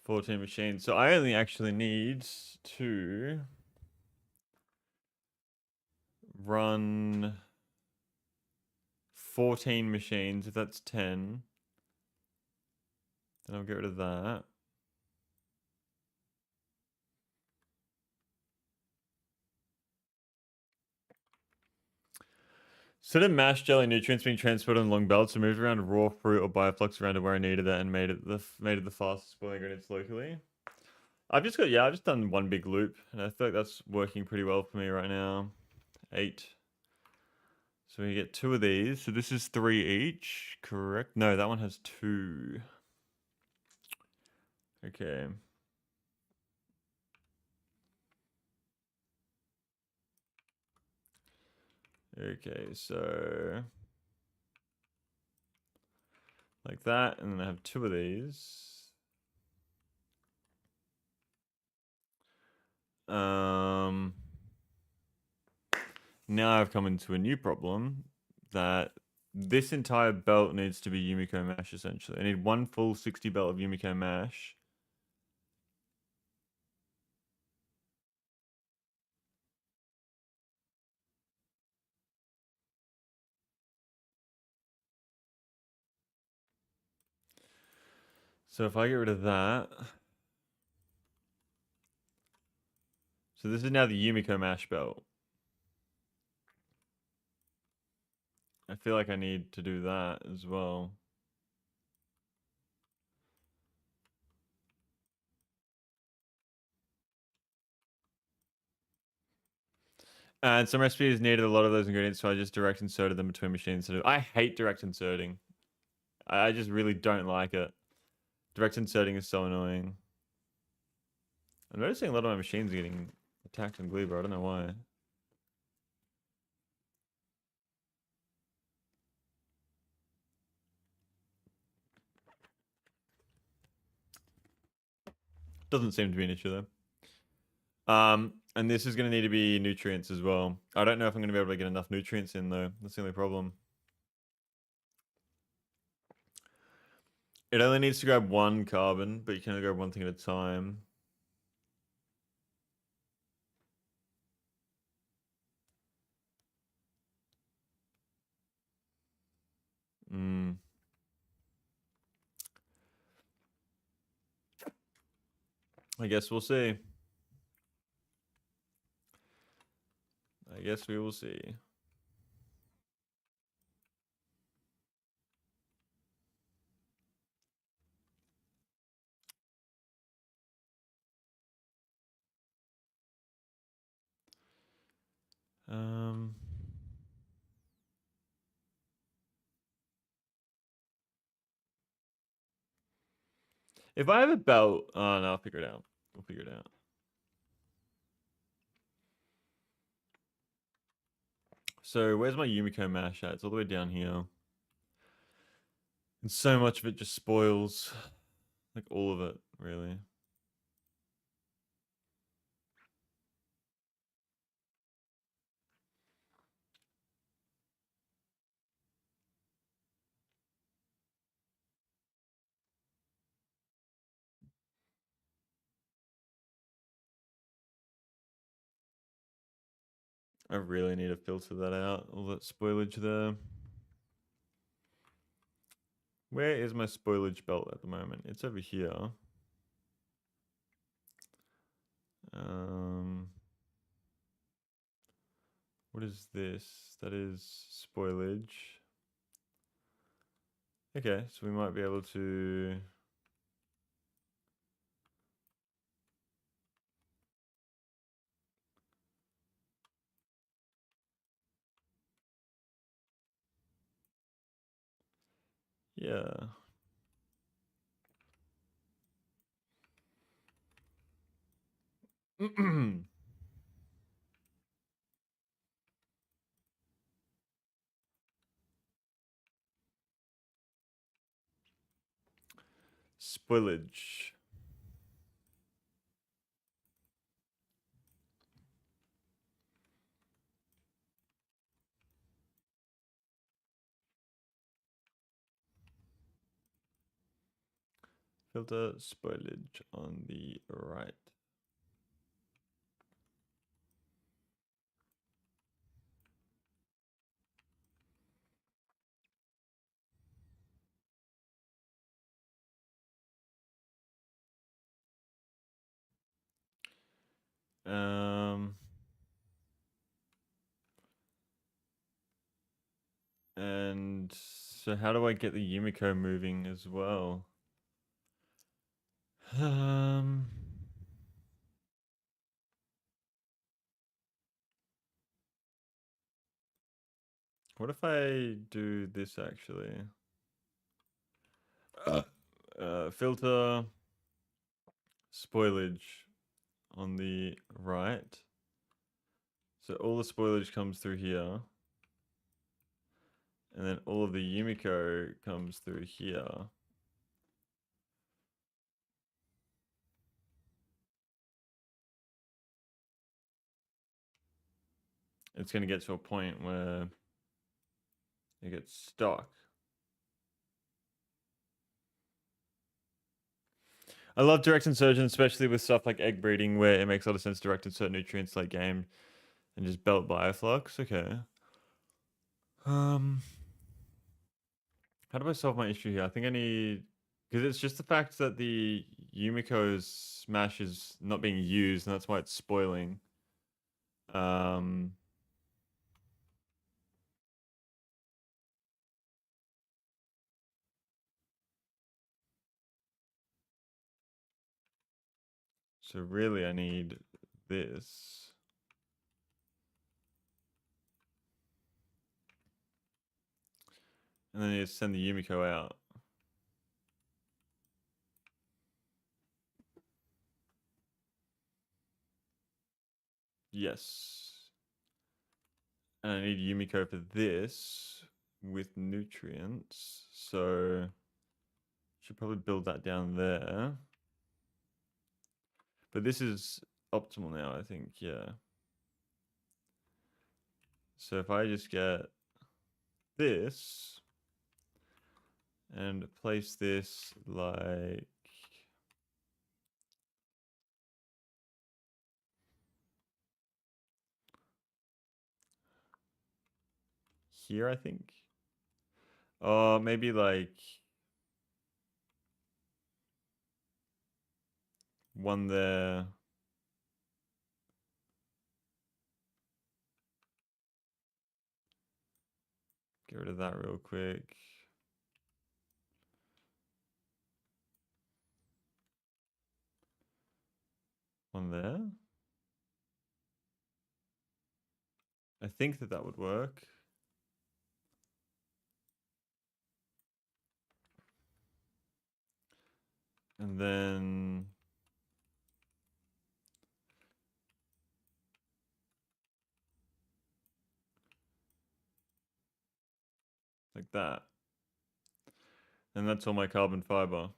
Speaker 1: 14 machines. So I only actually need to run 14 machines. If that's 10, then I'll get rid of that. Instead of mashed jelly nutrients being transported on long belts, I moved around raw fruit or bioflux around to where I needed it and made it the fastest spoiling ingredients locally. I've just done one big loop, and I feel like that's working pretty well for me right now. 8. So we get 2 of these. So this is 3 each, correct? No, that one has 2. Okay. Okay, so Like that, and then I have 2 of these. Now I've come into a new problem that this entire belt needs to be Yumiko mash, essentially. I need 1 full 60 belt of Yumiko mash. So if I get rid of that... So this is now the Yumiko mash belt. I feel like I need to do that as well. And some recipes needed a lot of those ingredients, so I just direct inserted them between machines. I hate direct inserting. I just really don't like it. Direct inserting is so annoying. I'm noticing a lot of my machines are getting attacked in Gleba. I don't know why. Doesn't seem to be an issue though. And this is going to need to be nutrients as well. I don't know if I'm going to be able to get enough nutrients in though. That's the only problem. It only needs to grab 1 carbon, but you can only grab 1 thing at a time. I guess we'll see. I guess we will see. If I have a belt, oh no, I'll figure it out. We'll figure it out. So where's my Yumiko mash at? It's all the way down here. And so much of it just spoils. Like all of it, really. I really need to filter that out. All that spoilage there. Where is my spoilage belt at the moment? It's over here. What is this? That is spoilage. Okay, so we might be able to... Yeah. Spoilage. Filter spoilage on the right. And so how do I get the Yumiko moving as well? What if I do this actually? Filter spoilage on the right. So all the spoilage comes through here. And then all of the Yumiko comes through here. It's going to get to a point where it gets stuck. I love direct insertion, especially with stuff like egg breeding, where it makes a lot of sense to direct insert nutrients late game and just belt bioflux. Okay. How do I solve my issue here? I think I need, because it's just the fact that the Yumiko's smash is not being used, and that's why it's spoiling. Um, so really I need this. And then you send the Yumiko out. Yes. And I need Yumiko for this with nutrients. So should probably build that down there. But this is optimal now, I think, yeah. So if I just get this and place this like here, I think. Oh, maybe like one there. Get rid of that real quick. One there. I think that would work. And then like that. And that's all my carbon fiber.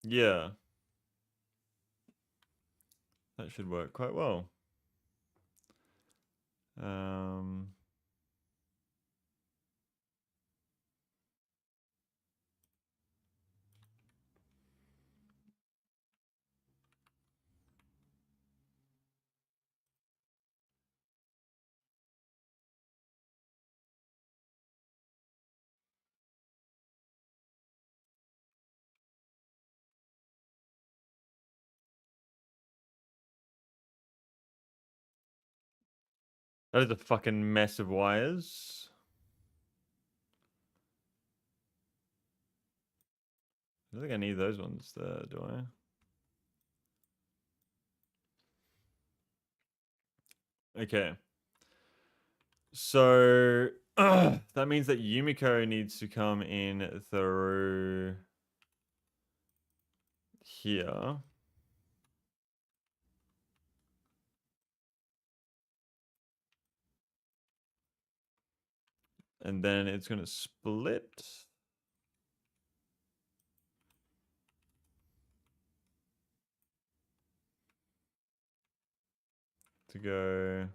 Speaker 1: Yeah. That should work quite well. Am That is a fucking mess of wires. I don't think I need those ones there, do I? Okay. So that means that Yumiko needs to come in through here. And then it's going to split. To go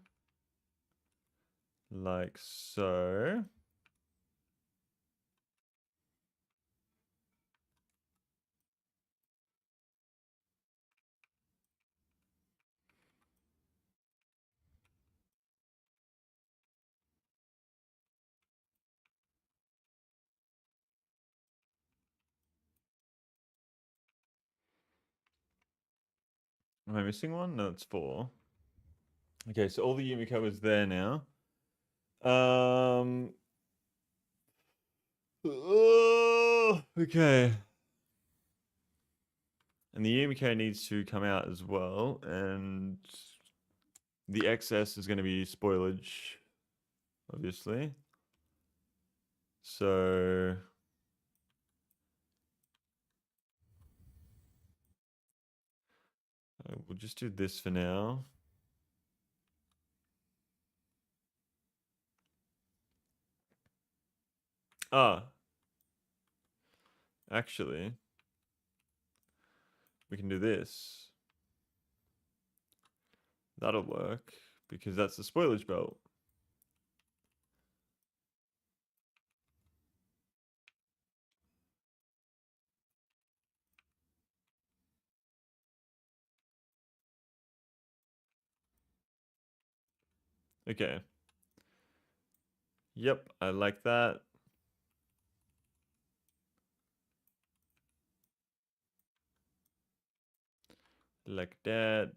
Speaker 1: like so. Am I missing one? No, it's 4. Okay, so all the Yumiko is there now. Okay. And the Yumiko needs to come out as well, and the excess is going to be spoilage, obviously. So We'll just do this for now. Ah, actually, we can do this. That'll work because that's the spoilage belt. Okay. Yep, I like that. Like that.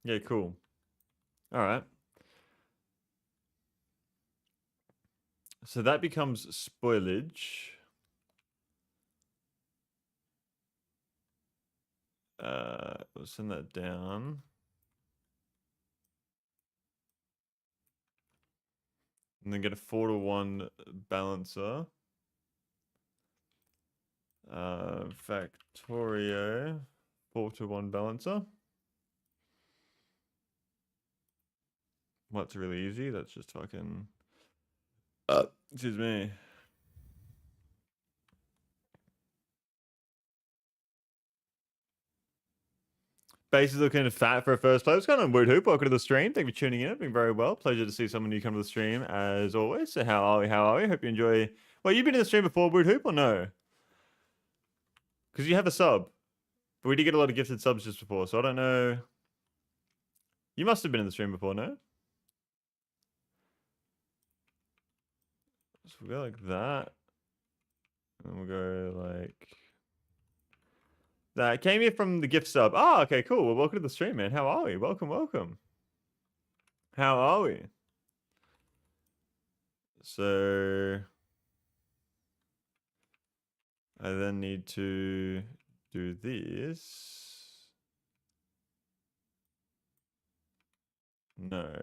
Speaker 1: Yeah, cool. All right. So that becomes spoilage. We'll send that down. And then get a 4-to-1 balancer. Factorio 4-to-1 balancer. What's really easy? That's just fucking. Excuse me. Base is looking fat for a first place. Kind of Wood Hoop. Welcome to the stream. Thank you for tuning in. It's been very well. Pleasure to see someone new come to the stream as always. So how are we? How are we? Hope you enjoy. Well, you've been in the stream before, Wood Hoop, or no? Because you have a sub. But we did get a lot of gifted subs just before, so I don't know. You must have been in the stream before, no? So we'll go like that. And we'll go like that. Came here from the gift sub. Oh, okay, cool. Well, welcome to the stream, man. How are we? Welcome, welcome. How are we? So I then need to do this. No.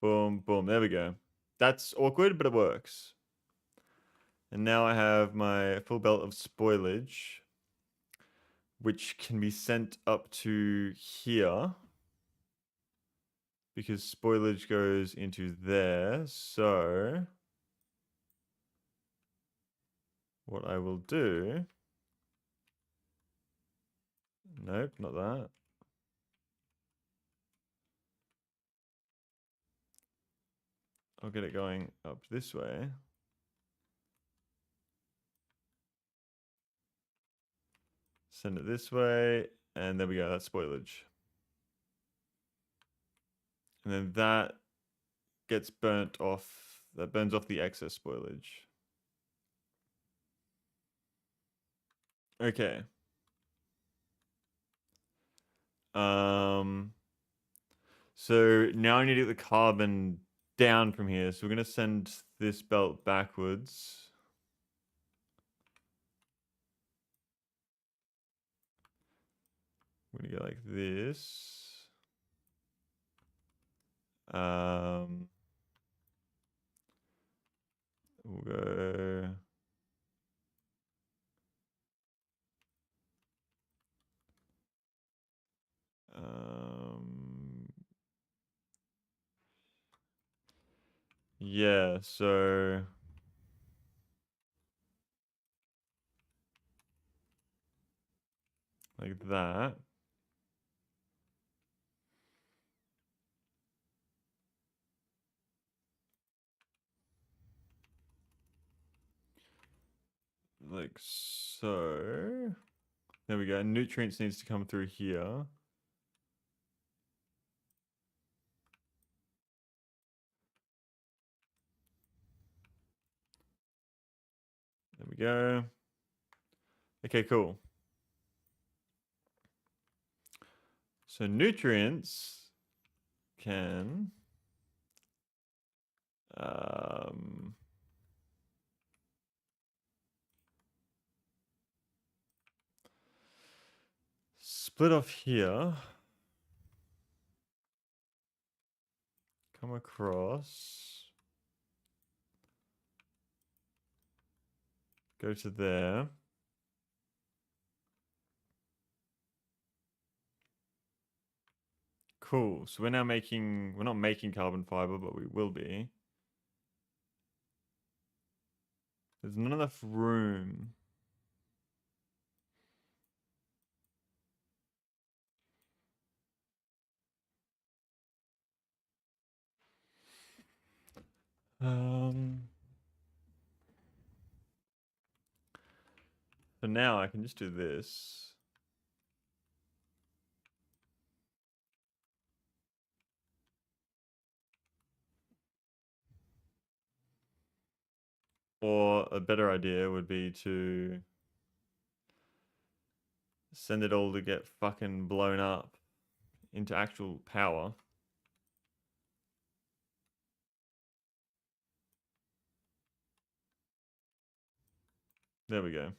Speaker 1: Boom, boom. There we go. That's awkward, but it works. And now I have my full belt of spoilage, which can be sent up to here because spoilage goes into there. So what I will do, nope, not that. I'll get it going up this way. Send it this way, and there we go, that's spoilage. And then that gets burnt off, that burns off the excess spoilage. Okay. So now I need to get the carbon down from here. So we're going to send this belt backwards. We're going to go like this. We'll go. Yeah, so like that. Like so. There we go. Nutrients needs to come through here. There we go. Okay, cool. So nutrients can split off here, come across, Go to there. Cool. So we're now making, we're not making carbon fiber, but we will be. There's not enough room. So now I can just do this. Or a better idea would be to send it all to get fucking blown up into actual power. There we go.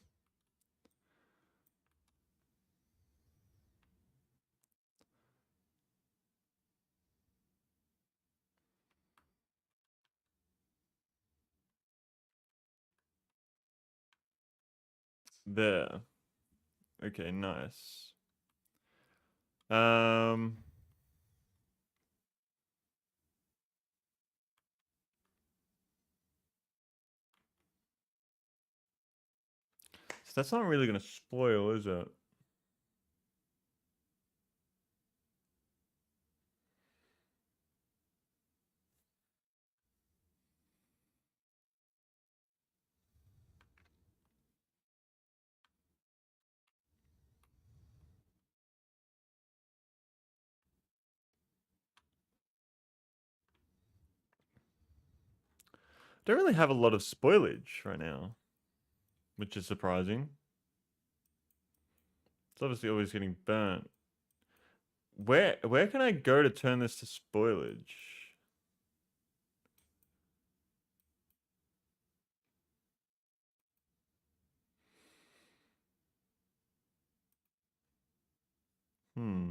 Speaker 1: There. Okay, nice. Um, so that's not really gonna spoil, is it? Don't really have a lot of spoilage right now, which is surprising. It's obviously always getting burnt. Where can I go to turn this to spoilage? Hmm.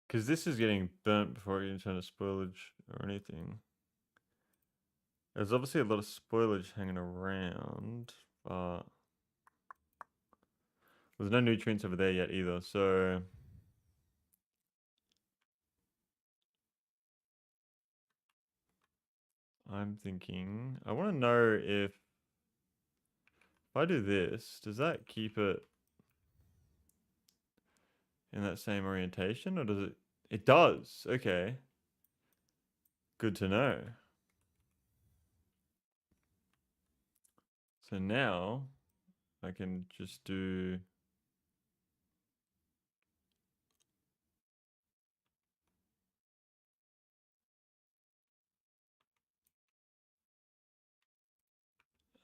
Speaker 1: Because this is getting burnt before I can turn to spoilage or anything. There's obviously a lot of spoilage hanging around, but there's no nutrients over there yet either, so I'm thinking I want to know if I do this, does that keep it in that same orientation, or does it? It does. Okay. Good to know. So now I can just do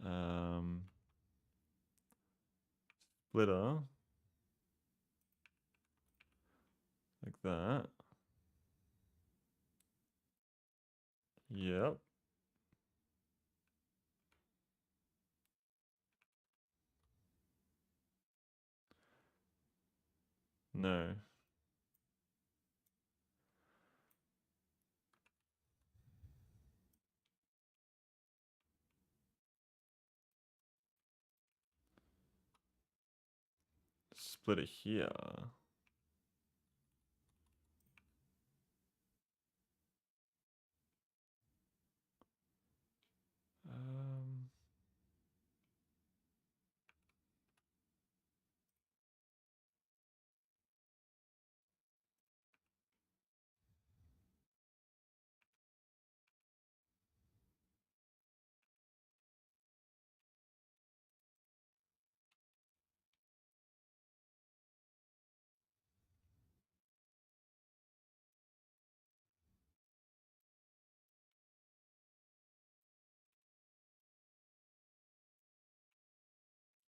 Speaker 1: um, splitter like that. Yep. No. Splitter here. Um,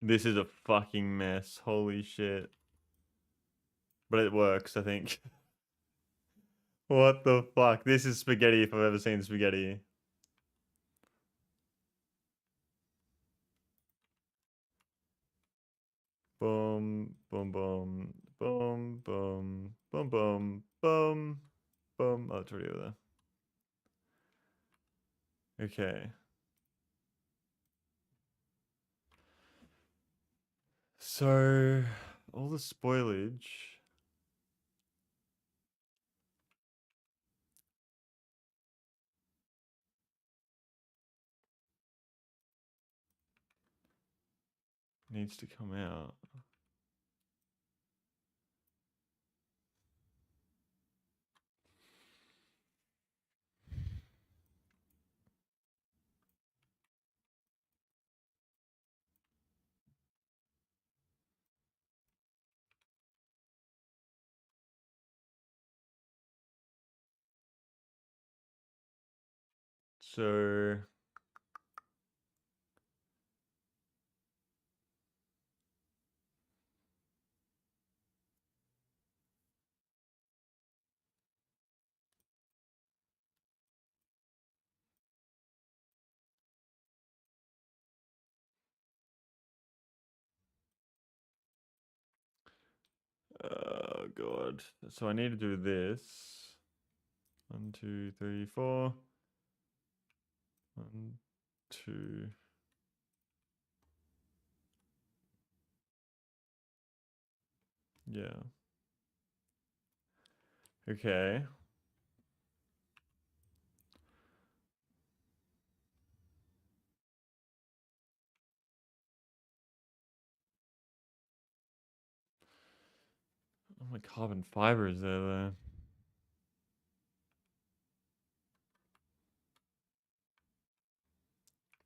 Speaker 1: this is a fucking mess. Holy shit. But it works, I think. What the fuck? This is spaghetti if I've ever seen spaghetti. Boom, boom, boom, boom, boom, boom, boom, boom, boom. Oh, it's already over there. Okay. So, all the spoilage. Needs to come out. So, oh God. So I need to do this. 1, 2, 3, 4. 1, 2. Yeah. Okay. Oh, my carbon fiber is there though.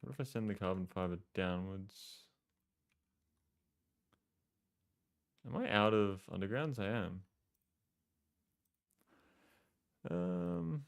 Speaker 1: What if I send the carbon fiber downwards? Am I out of undergrounds? I am. Um,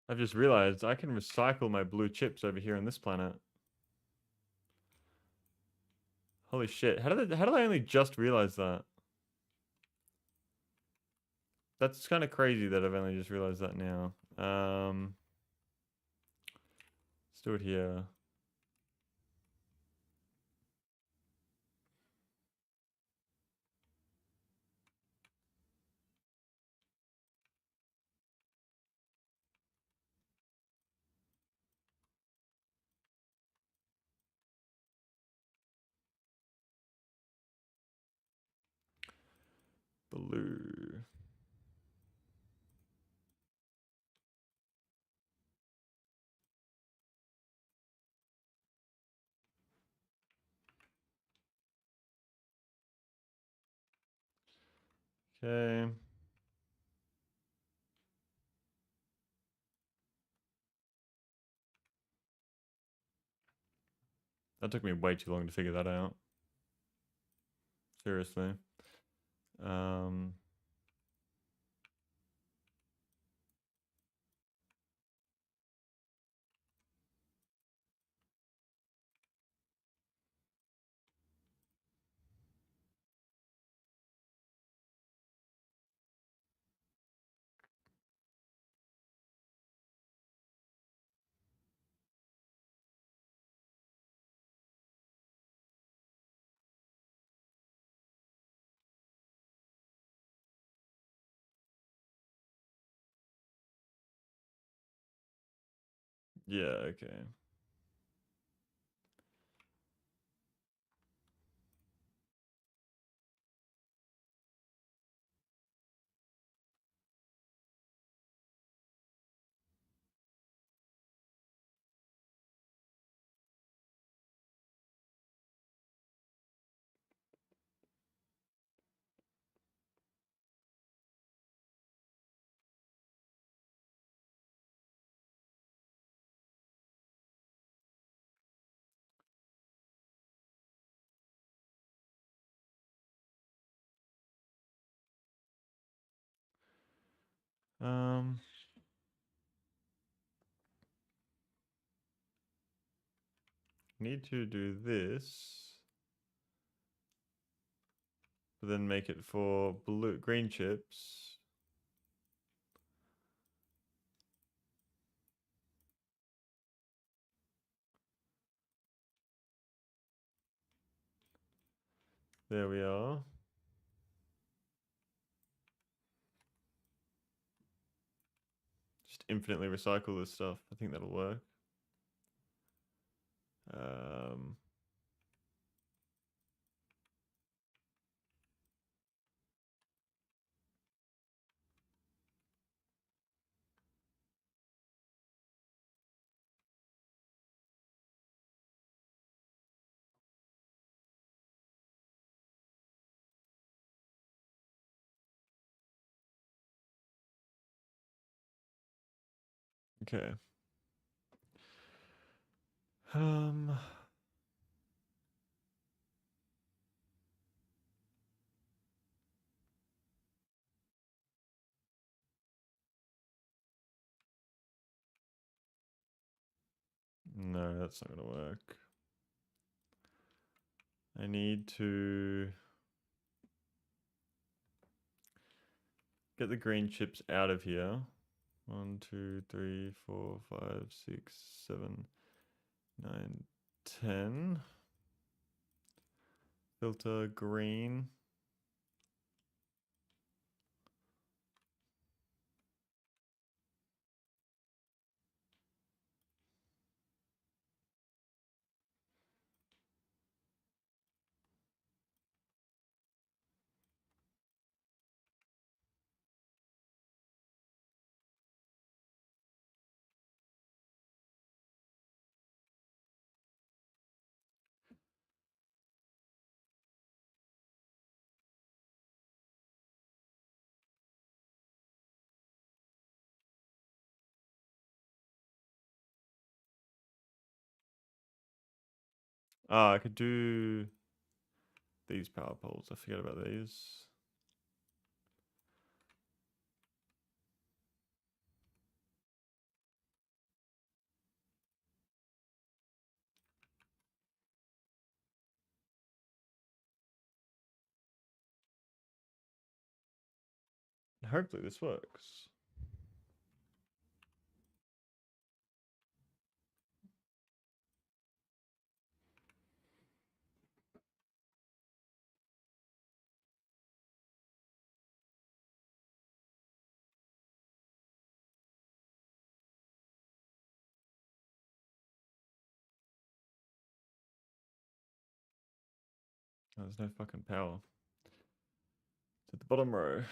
Speaker 1: I've just realized I can recycle my blue chips over here on this planet. Holy shit. How did I only just realize that? That's kind of crazy that I've only just realized that now. Let's do it here. Blue. Okay. That took me way too long to figure that out. Seriously. Um, yeah, okay. Need to do this, but then make it for green chips. There we are. Just infinitely recycle this stuff. I think that'll work. Okay. No, that's not gonna work. I need to get the green chips out of here. 1, 2, 3, 4, 5, 6, 7, 9, 10. Filter green. I could do these power poles. I forget about these. Hopefully this works. Oh, there's no fucking power. It's at the bottom row.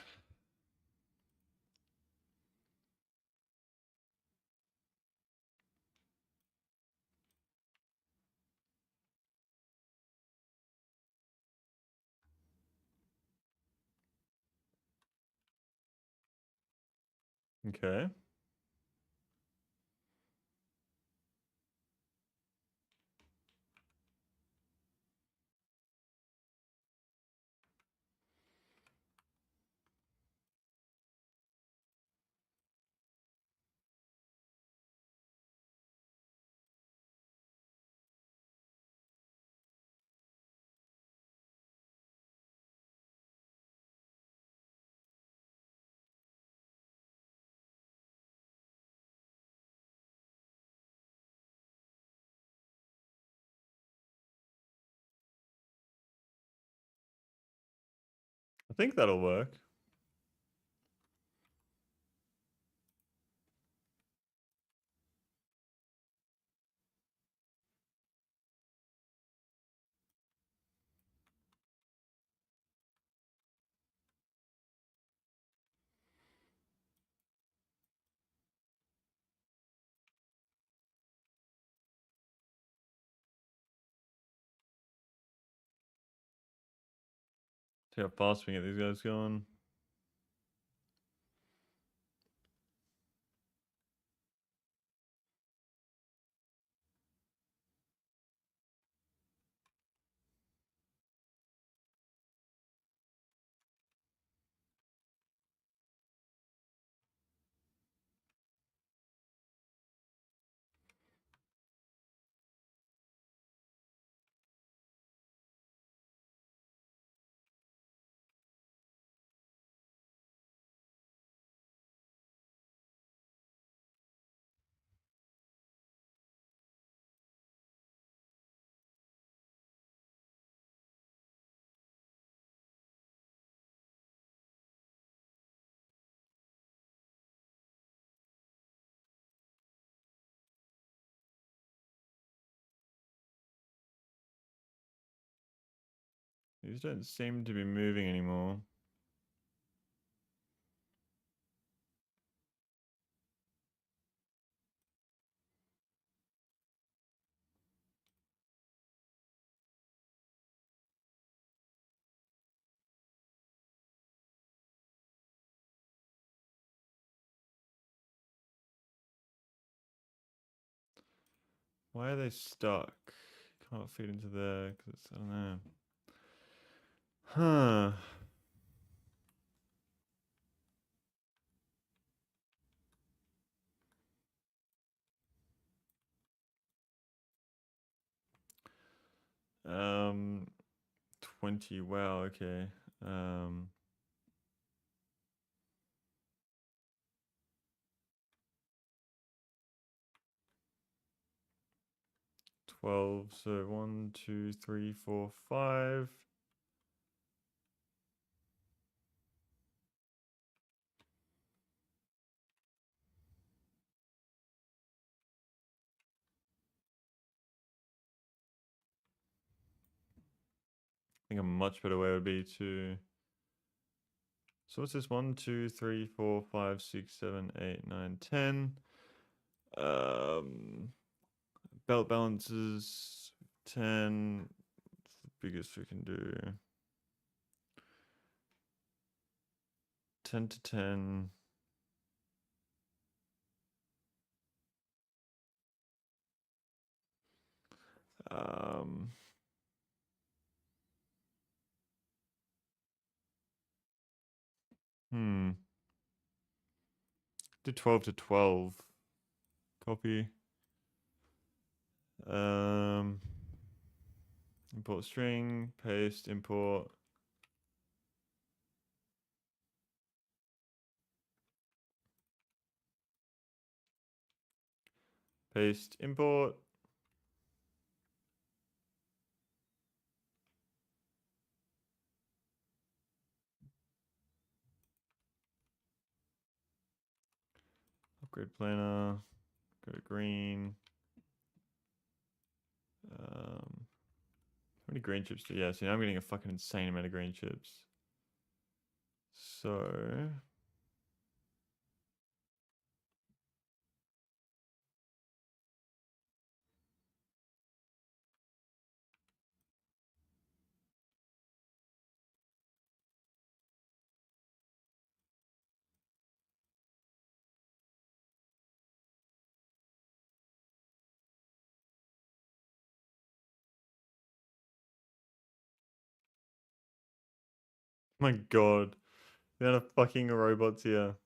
Speaker 1: Okay. I think that'll work. See how fast we can get these guys going. These don't seem to be moving anymore. Why are they stuck? Can't feed into there because it's, I don't know. Huh. Um, 20. Wow, okay. 12. So 1, 2, 3, 4, 5. I think a much better way would be to. So what's this? 1, 2, 3, 4, 5, 6, 7, 8, 9, 10. Belt balances 10. It's the biggest we can do. 10 to 10. Um, hmm. Do 12 to 12. Copy. Um, import string, paste, import. Paste, import. Upgrade planner. Go to green. How many green chips do? Yeah, see, I'm getting a fucking insane amount of green chips. So, my god, the amount of fucking robots here.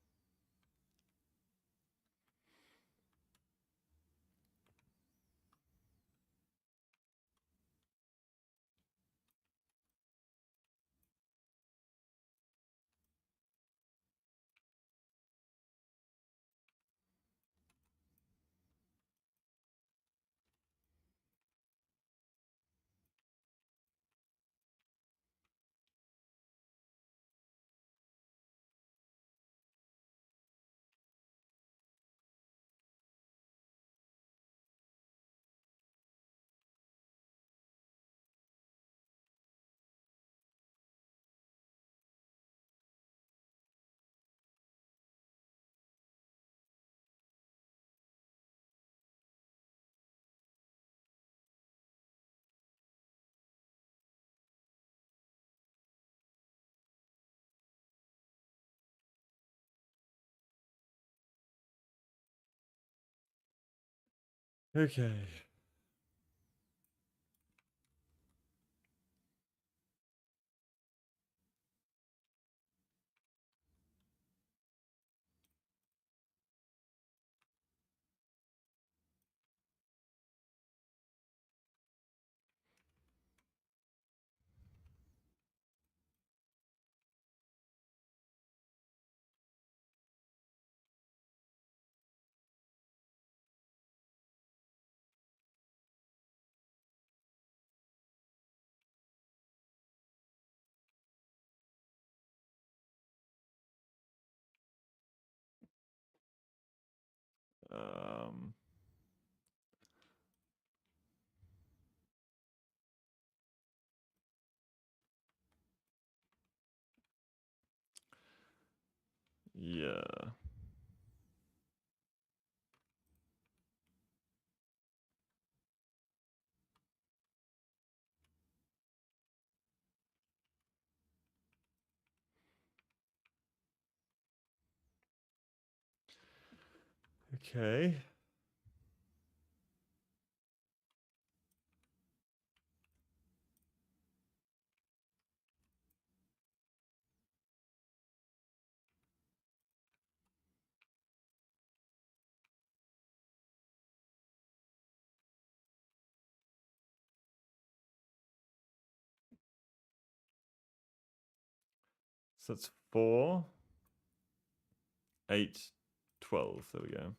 Speaker 1: Okay. Um, Yeah. Okay. So that's 4, 8, 12. There we go.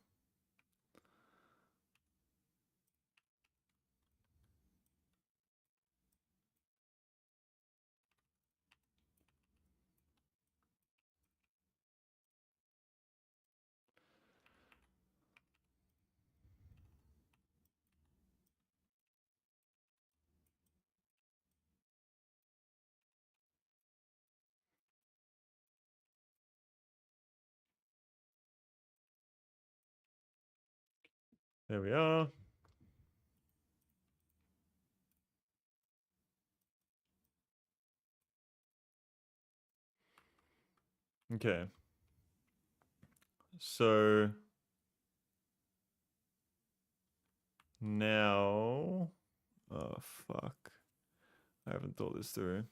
Speaker 1: There we are. Okay. So now, oh fuck. I haven't thought this through.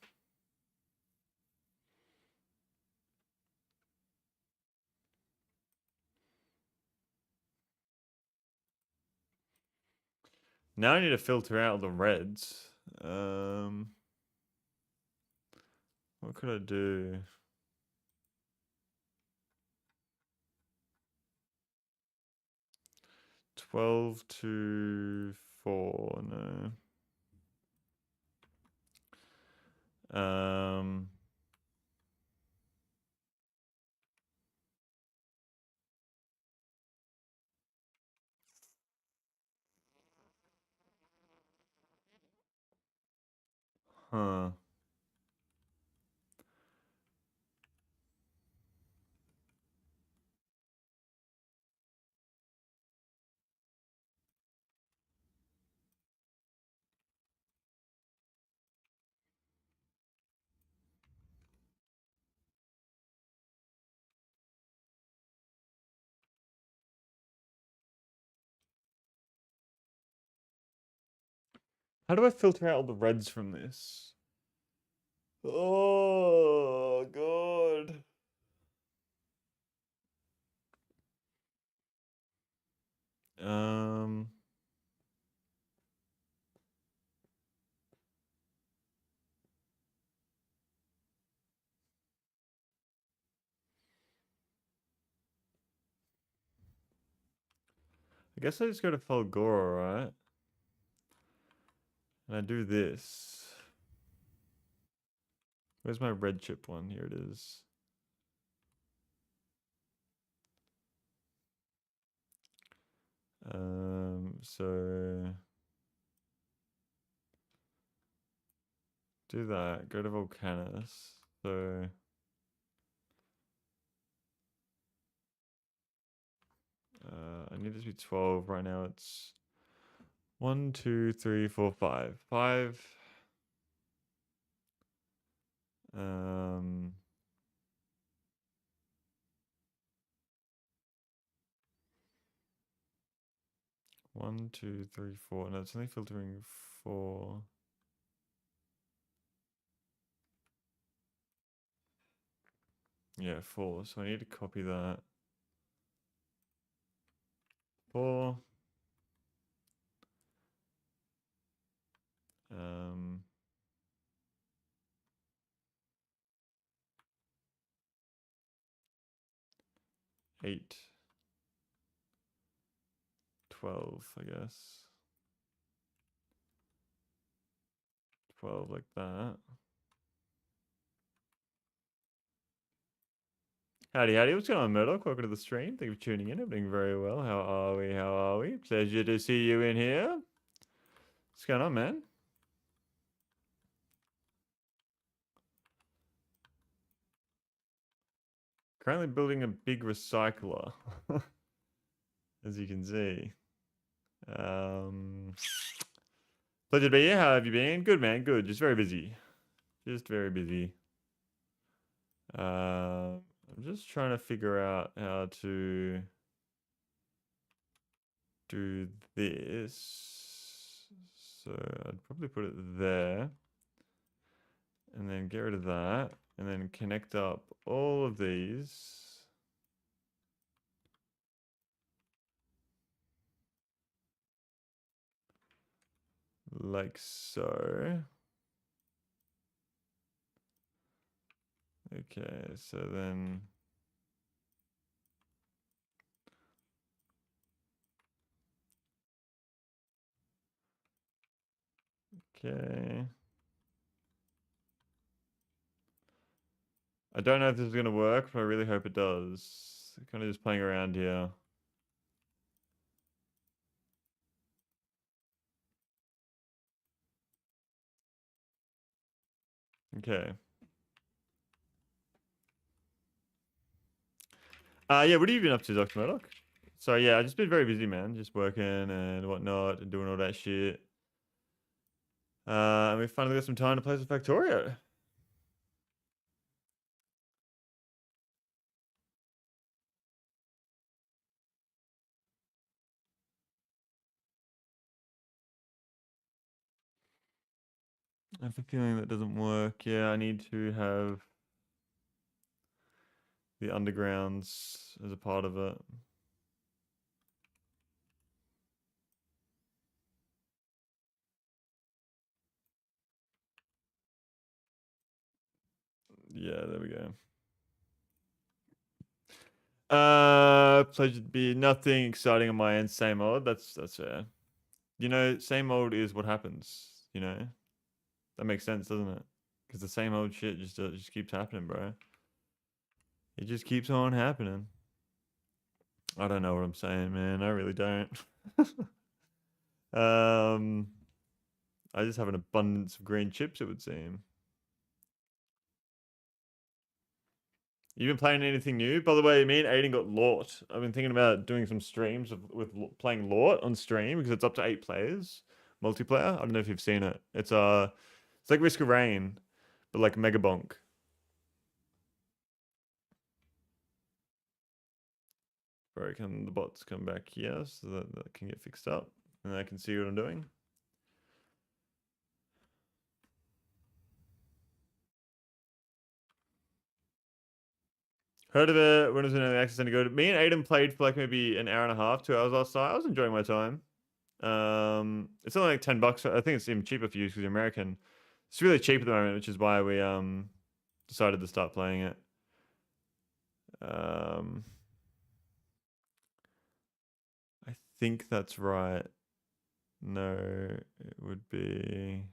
Speaker 1: Now I need to filter out the reds. What could I do? Twelve to 4, no. Huh. How do I filter out all the reds from this? Oh god. Um I guess I just go to Falgora, right? And I do this. Where's my red chip one? Here it is. So do that. Go to Volcanus. So I need it to be 12. Right now it's 1, 2, 3, 4, 5. 5. 1, 2, 3, 4. No, it's only filtering 4. Yeah, 4. So I need to copy that. 4. 8. 12, I guess. 12 like that. Howdy, howdy. What's going on, Murdoch? Welcome to the stream. Thank you for tuning in. I'm doing very well. How are we? How are we? Pleasure to see you in here. What's going on, man? Currently building a big recycler, as you can see. Pleasure to be here. How have you been? Good, man. Good. Just very busy. Just very busy. I'm just trying to figure out how to do this. So I'd probably put it there. And then get rid of that. And then connect up all of these. Like so. Okay, so then... Okay. I don't know if this is going to work, but I really hope it does. Kind of just playing around here. Okay. Yeah, what have you been up to, Dr. Murdoch? So yeah, I've just been very busy, man. Just working and whatnot and doing all that shit. And we finally got some time to play some Factorio. I have a feeling that doesn't work. Yeah, I need to have the undergrounds as a part of it. Yeah, there we go. Pleasure to be nothing exciting on my end. Same old. That's fair. You know, same old is what happens. You know, that makes sense, doesn't it? Because the same old shit just keeps happening, bro. It just keeps on happening. I don't know what I'm saying, man. I really don't. I just have an abundance of green chips, it would seem. You been playing anything new? By the way, me and Aiden got Lort. I've been thinking about doing some streams with playing Lort on stream because it's up to 8 players, multiplayer. I don't know if you've seen it. It's like Risk of Rain, but like Mega Bonk. Where can the bots come back here so that can get fixed up and I can see what I'm doing. Heard of it. When was in early access any good? Me and Aiden played for like maybe an hour and a half, 2 hours last night. I was enjoying my time. It's only like $10. I think it's even cheaper for you because you're American. It's really cheap at the moment, which is why we decided to start playing it. I think that's right. No, it would be.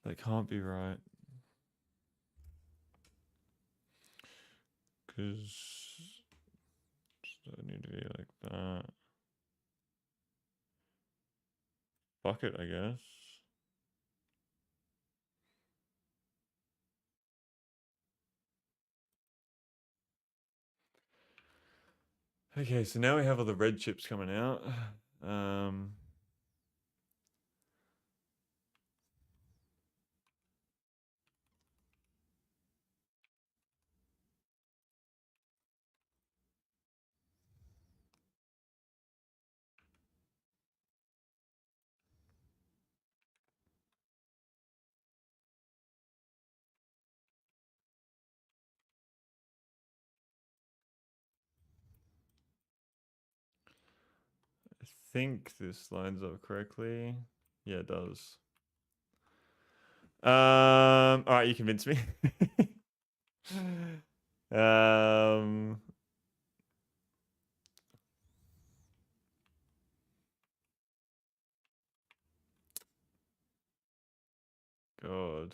Speaker 1: That can't be right. Because I need to be like that. Fuck it, I guess. Okay, so now we have all the red chips coming out. I think this lines up correctly. Yeah, it does. All right, you convinced me. um, God.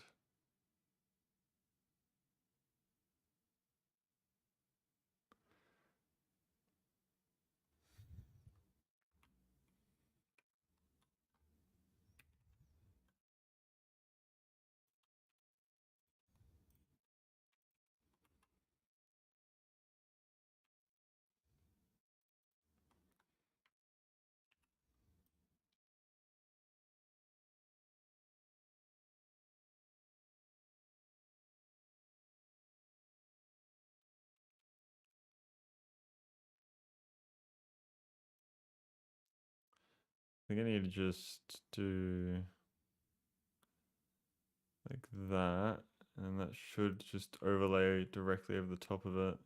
Speaker 1: think I need to just do like that, and that should just overlay directly over the top of it.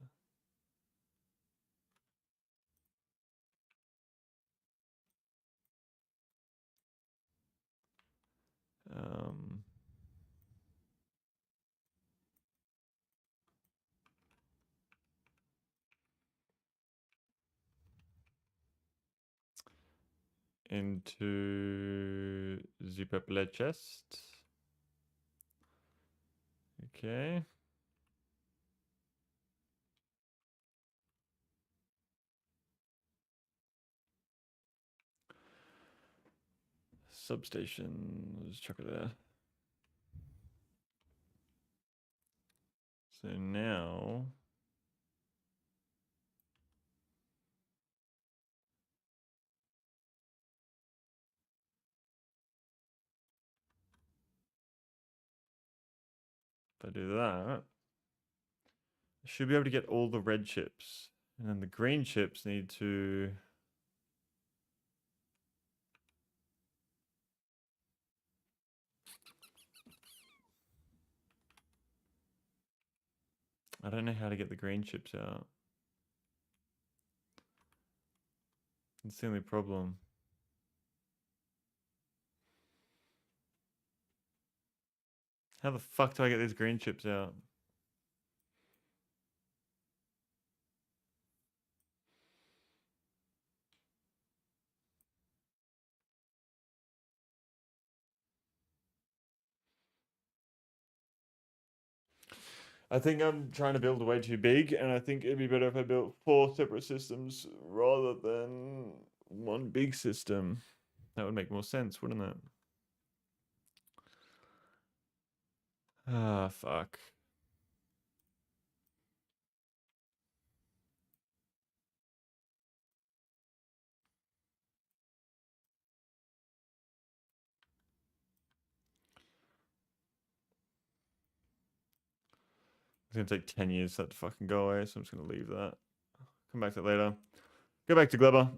Speaker 1: Um, into the purple chest. Okay. Substation. Let's chuck it there. So now if I do that, I should be able to get all the red chips. And then the green chips need to... I don't know how to get the green chips out. That's the only problem. How the fuck do I get these green chips out? I think I'm trying to build way too big, and I think it'd be better if I built 4 separate systems rather than one big system. That would make more sense, wouldn't it? Ah, fuck. It's gonna take 10 years for that to fucking go away, so I'm just gonna leave that. Come back to it later. Go back to Gleba.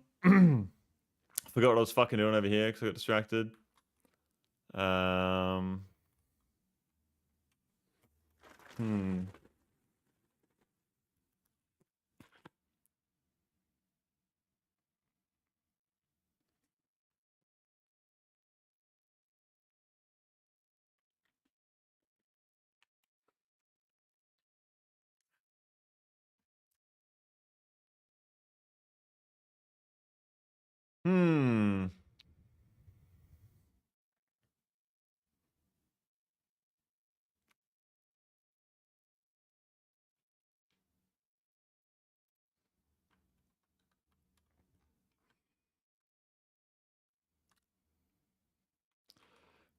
Speaker 1: Forgot what I was fucking doing over here because I got distracted. Hmm. Hmm.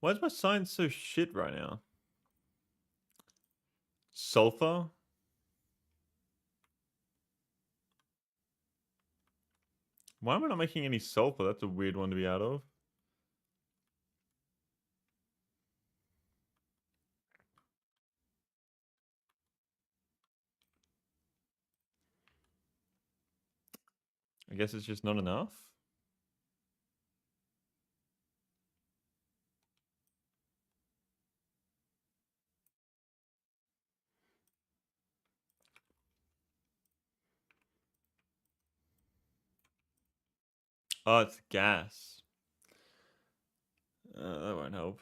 Speaker 1: Why is my science so shit right now? Sulfur? Why am I not making any sulfur? That's a weird one to be out of. I guess it's just not enough. Oh, it's gas. That won't help.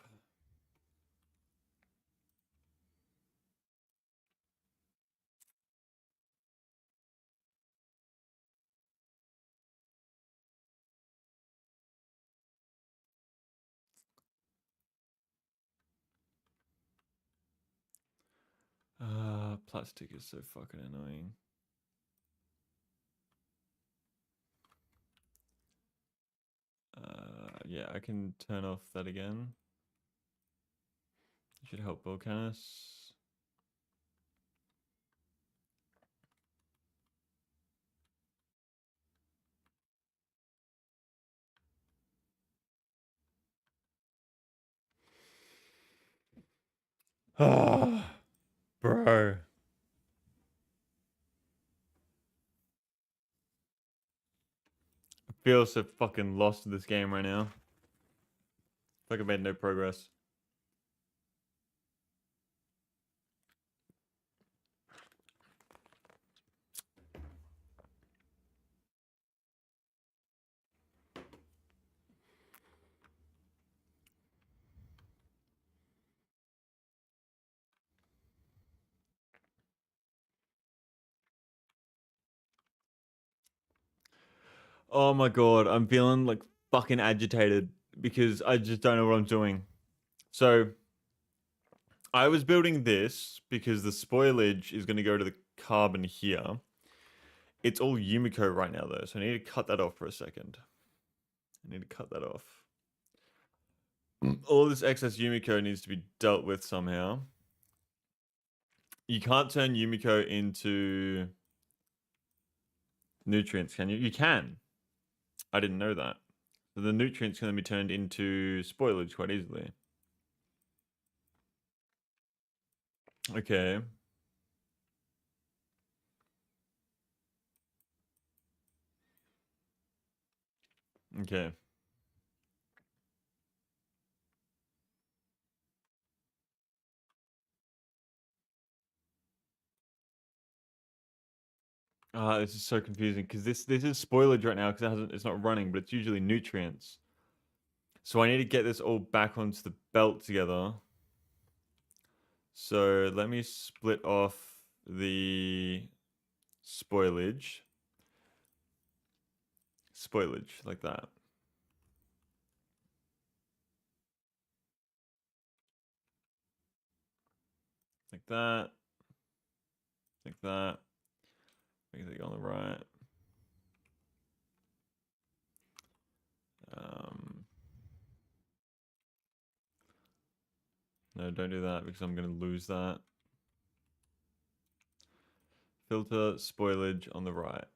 Speaker 1: Plastic is so fucking annoying. Yeah, I can turn off that again. Should help Volcanus. Ah, bro. feel so fucking lost in this game right now. Like I made no progress. Oh my god, I'm feeling like fucking agitated because I just don't know what I'm doing. So I was building this because the spoilage is going to go to the carbon here. It's all Yumiko right now though, so I need to cut that off for a second. I need to cut that off. All this excess Yumiko needs to be dealt with somehow. You can't turn Yumiko into nutrients, can you? You can. I didn't know that. So the nutrients can be turned into spoilage quite easily. Okay. Okay. This is so confusing because this is spoilage right now because it's not running, but it's usually nutrients. So I need to get this all back onto the belt together. So let me split off the spoilage. Spoilage, like that. Like that. Like that. Make it go on the right. Um, no, don't do that because I'm going to lose that. Filter, spoilage on the right.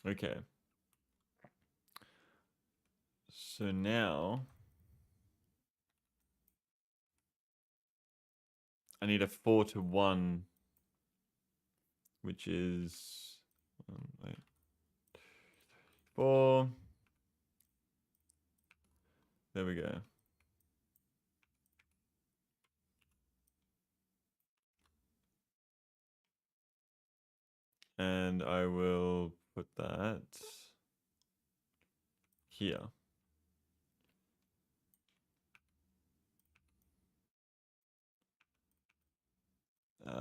Speaker 1: Okay. So now I need a 4-to-1, which is 4. There we go. And I will put that here.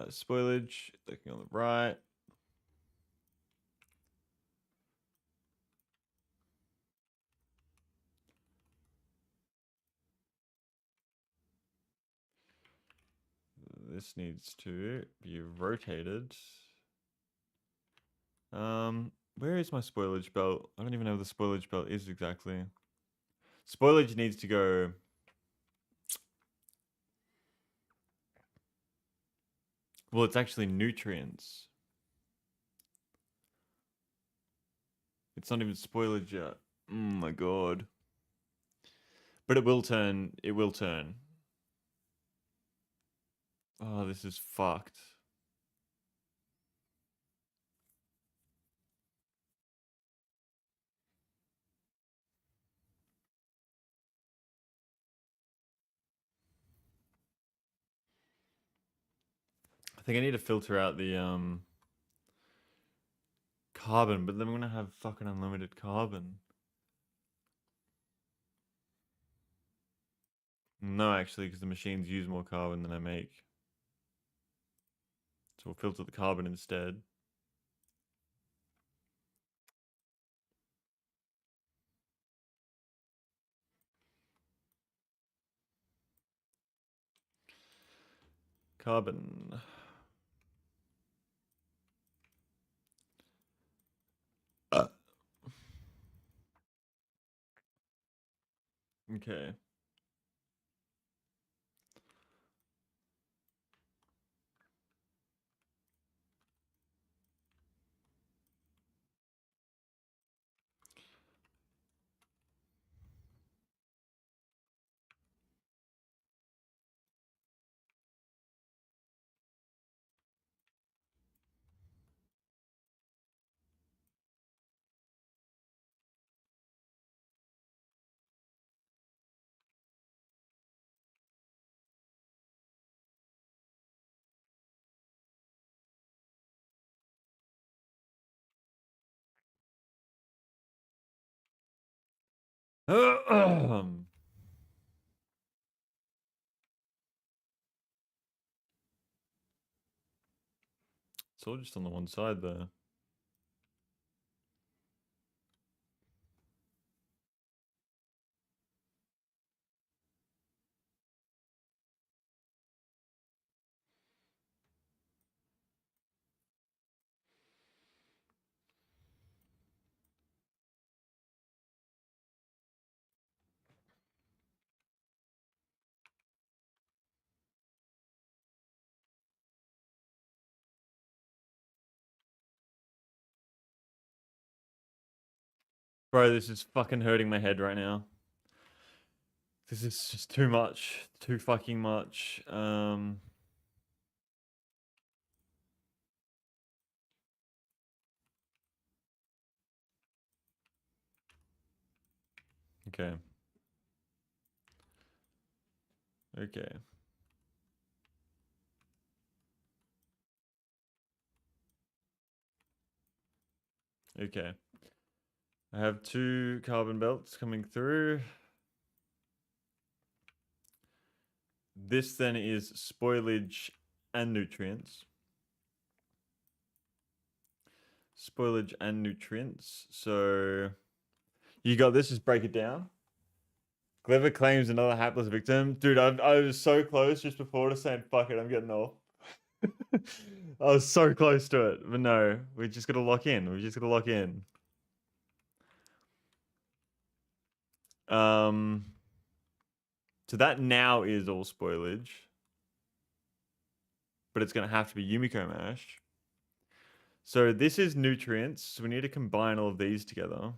Speaker 1: Spoilage, looking on the right. This needs to be rotated. Where is my spoilage belt? I don't even know where the spoilage belt is exactly. Spoilage needs to go. Well, it's actually nutrients. It's not even spoilage yet. Oh my god. But it will turn. It will turn. Oh, this is fucked. I think I need to filter out the carbon, but then I'm gonna have fucking unlimited carbon. No, actually, because the machines use more carbon than I make. So we'll filter the carbon instead. Carbon. Uh. Okay. It's all just on the one side there. Bro, this is fucking hurting my head right now. This is just too much. Too fucking much. Okay. Okay. Okay. I have 2 carbon belts coming through. This then is spoilage and nutrients. Spoilage and nutrients. So you got this, just break it down. Gleba claims another hapless victim. Dude, I was so close just before to saying, fuck it, I'm getting off. I was so close to it. But no, we just gotta lock in. We just gotta lock in. Um, so that now is all spoilage. But it's gonna have to be Yumiko mash. So this is nutrients. So we need to combine all of these together.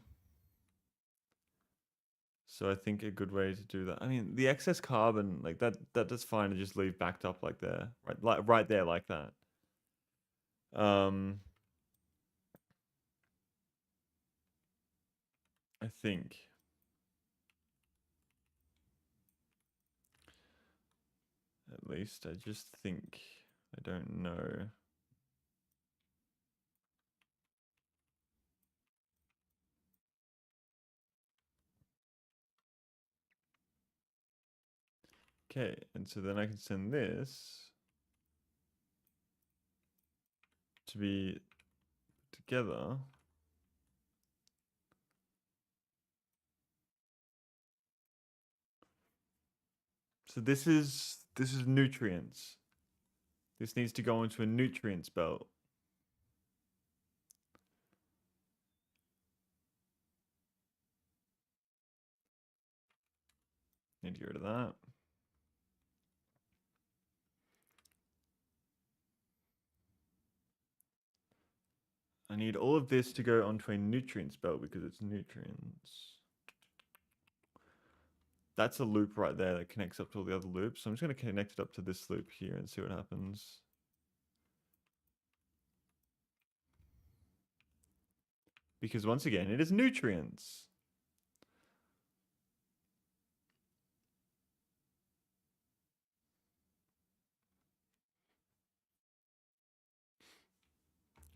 Speaker 1: So I think a good way to do that. I mean, the excess carbon, like that's fine to just leave backed up like there. Right there like that. I think. At least I just think. I don't know. Okay, and so then I can send this to be together. So this is nutrients. This needs to go into a nutrients belt. Need to get rid of that. I need all of this to go onto a nutrients belt because it's nutrients. That's a loop right there that connects up to all the other loops. So I'm just going to connect it up to this loop here and see what happens. Because once again, it is nutrients.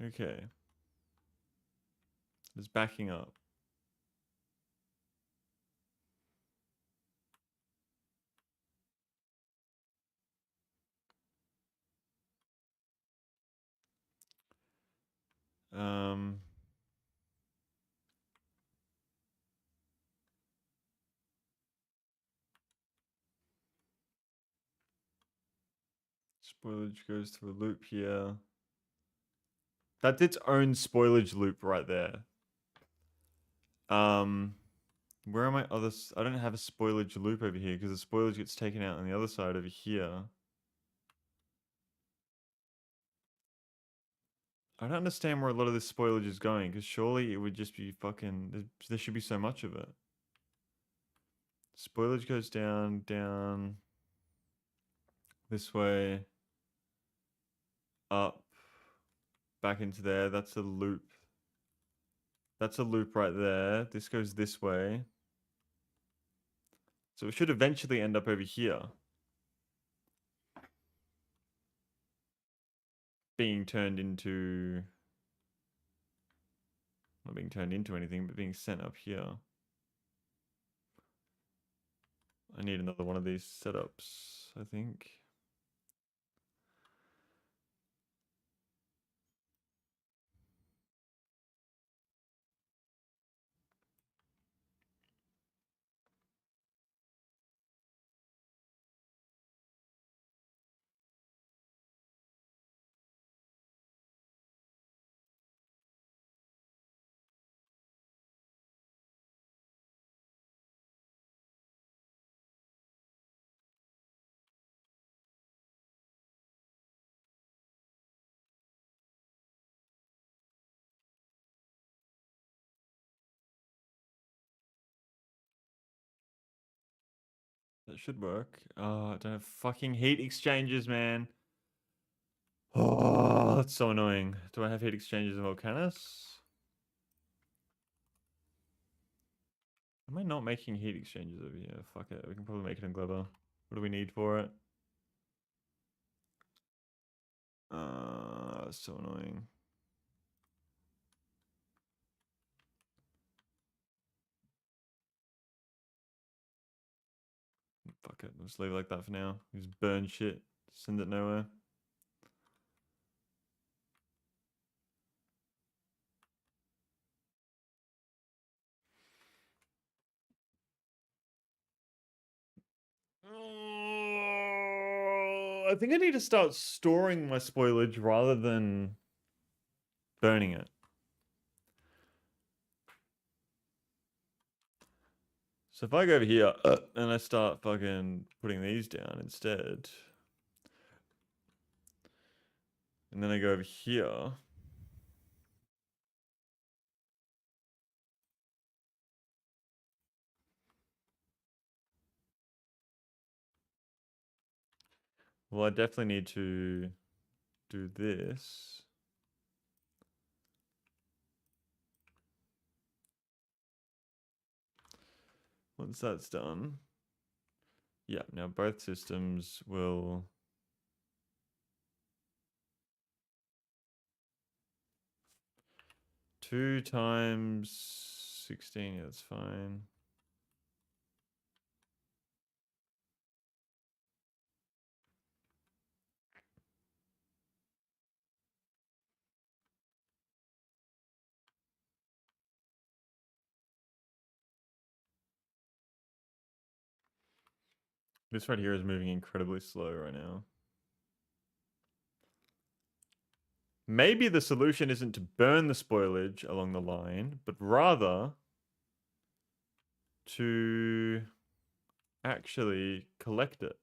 Speaker 1: Okay. It's backing up. Spoilage goes through a loop here. That's its own spoilage loop right there. Where are my others? I don't have a spoilage loop over here because the spoilage gets taken out on the other side over here. I don't understand where a lot of this spoilage is going because surely it would just be fucking. There should be so much of it. Spoilage goes down, down. This way. Up. Back into there. That's a loop. That's a loop right there. This goes this way. So it should eventually end up over here. Being turned into... Not being turned into anything, but being sent up here. I need another one of these setups, I think. That should work. Oh, I don't have fucking heat exchangers, man. Oh, that's so annoying. Do I have heat exchangers in Volcanus? Am I not making heat exchangers over here? Fuck it. We can probably make it in Gleba. What do we need for it? So annoying. Fuck it. Let's leave it like that for now. Just burn shit. Send it nowhere. Oh, I think I need to start storing my spoilage rather than burning it. So if I go over here and I start fucking putting these down instead, and then I go over here, well, I definitely need to do this. Once that's done, yeah, now both systems will... 2 times 16, yeah, that's fine. This right here is moving incredibly slow right now. Maybe the solution isn't to burn the spoilage along the line, but rather to actually collect it.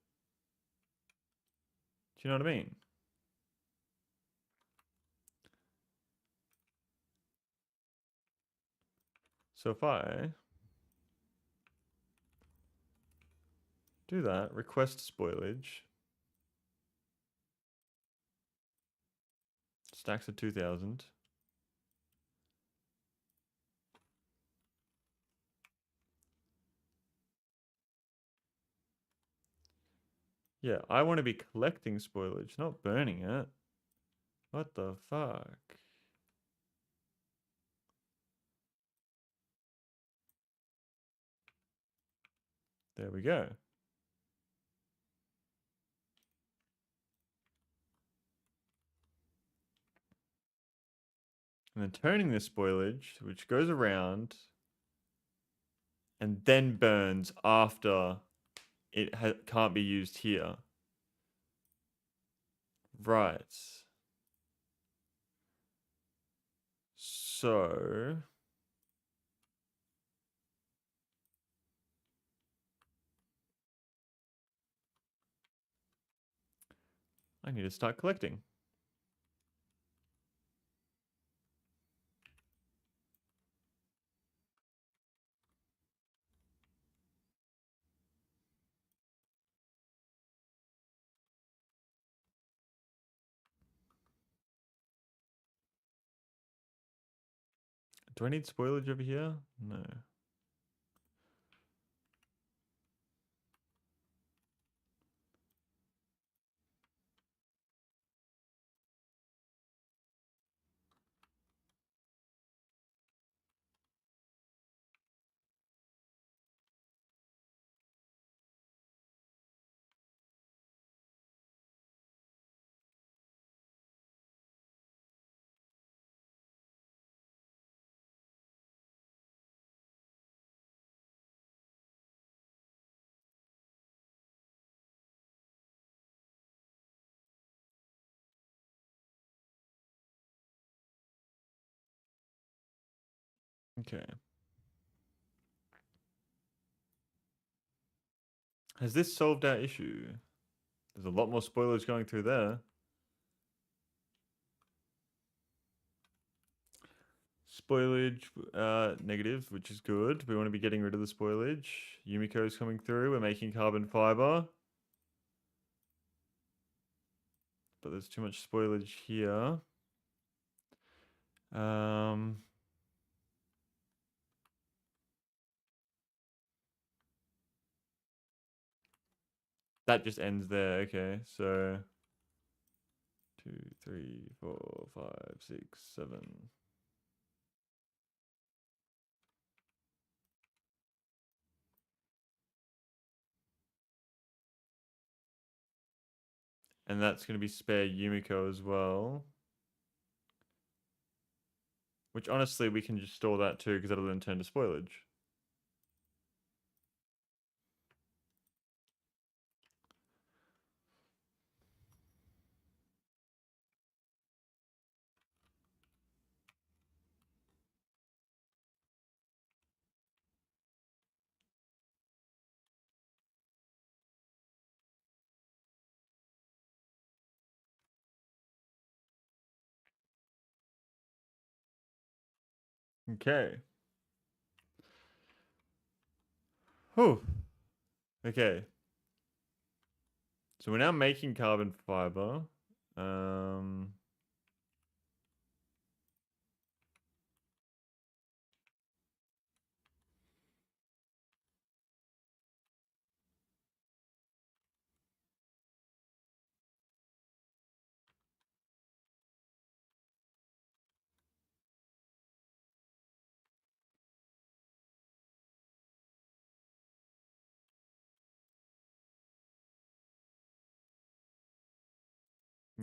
Speaker 1: Do you know what I mean? So if I do that, request spoilage, stacks of 2000. Yeah, I want to be collecting spoilage, not burning it. What the fuck? There we go. And then turning this spoilage, which goes around and then burns after it can't be used here. Right. So I need to start collecting. Do I need spoilage over here? No. Okay. Has this solved our issue? There's a lot more spoilage going through there. Spoilage, negative, which is good. We want to be getting rid of the spoilage. Yumiko's coming through. We're making carbon fiber. But there's too much spoilage here. That just ends there. Okay, so 2, 3, 4, 5, 6, 7. And that's going to be spare Yumiko as well. Which honestly, we can just store that too, because that'll then turn to spoilage. Okay. Whew. Okay. So we're now making carbon fiber.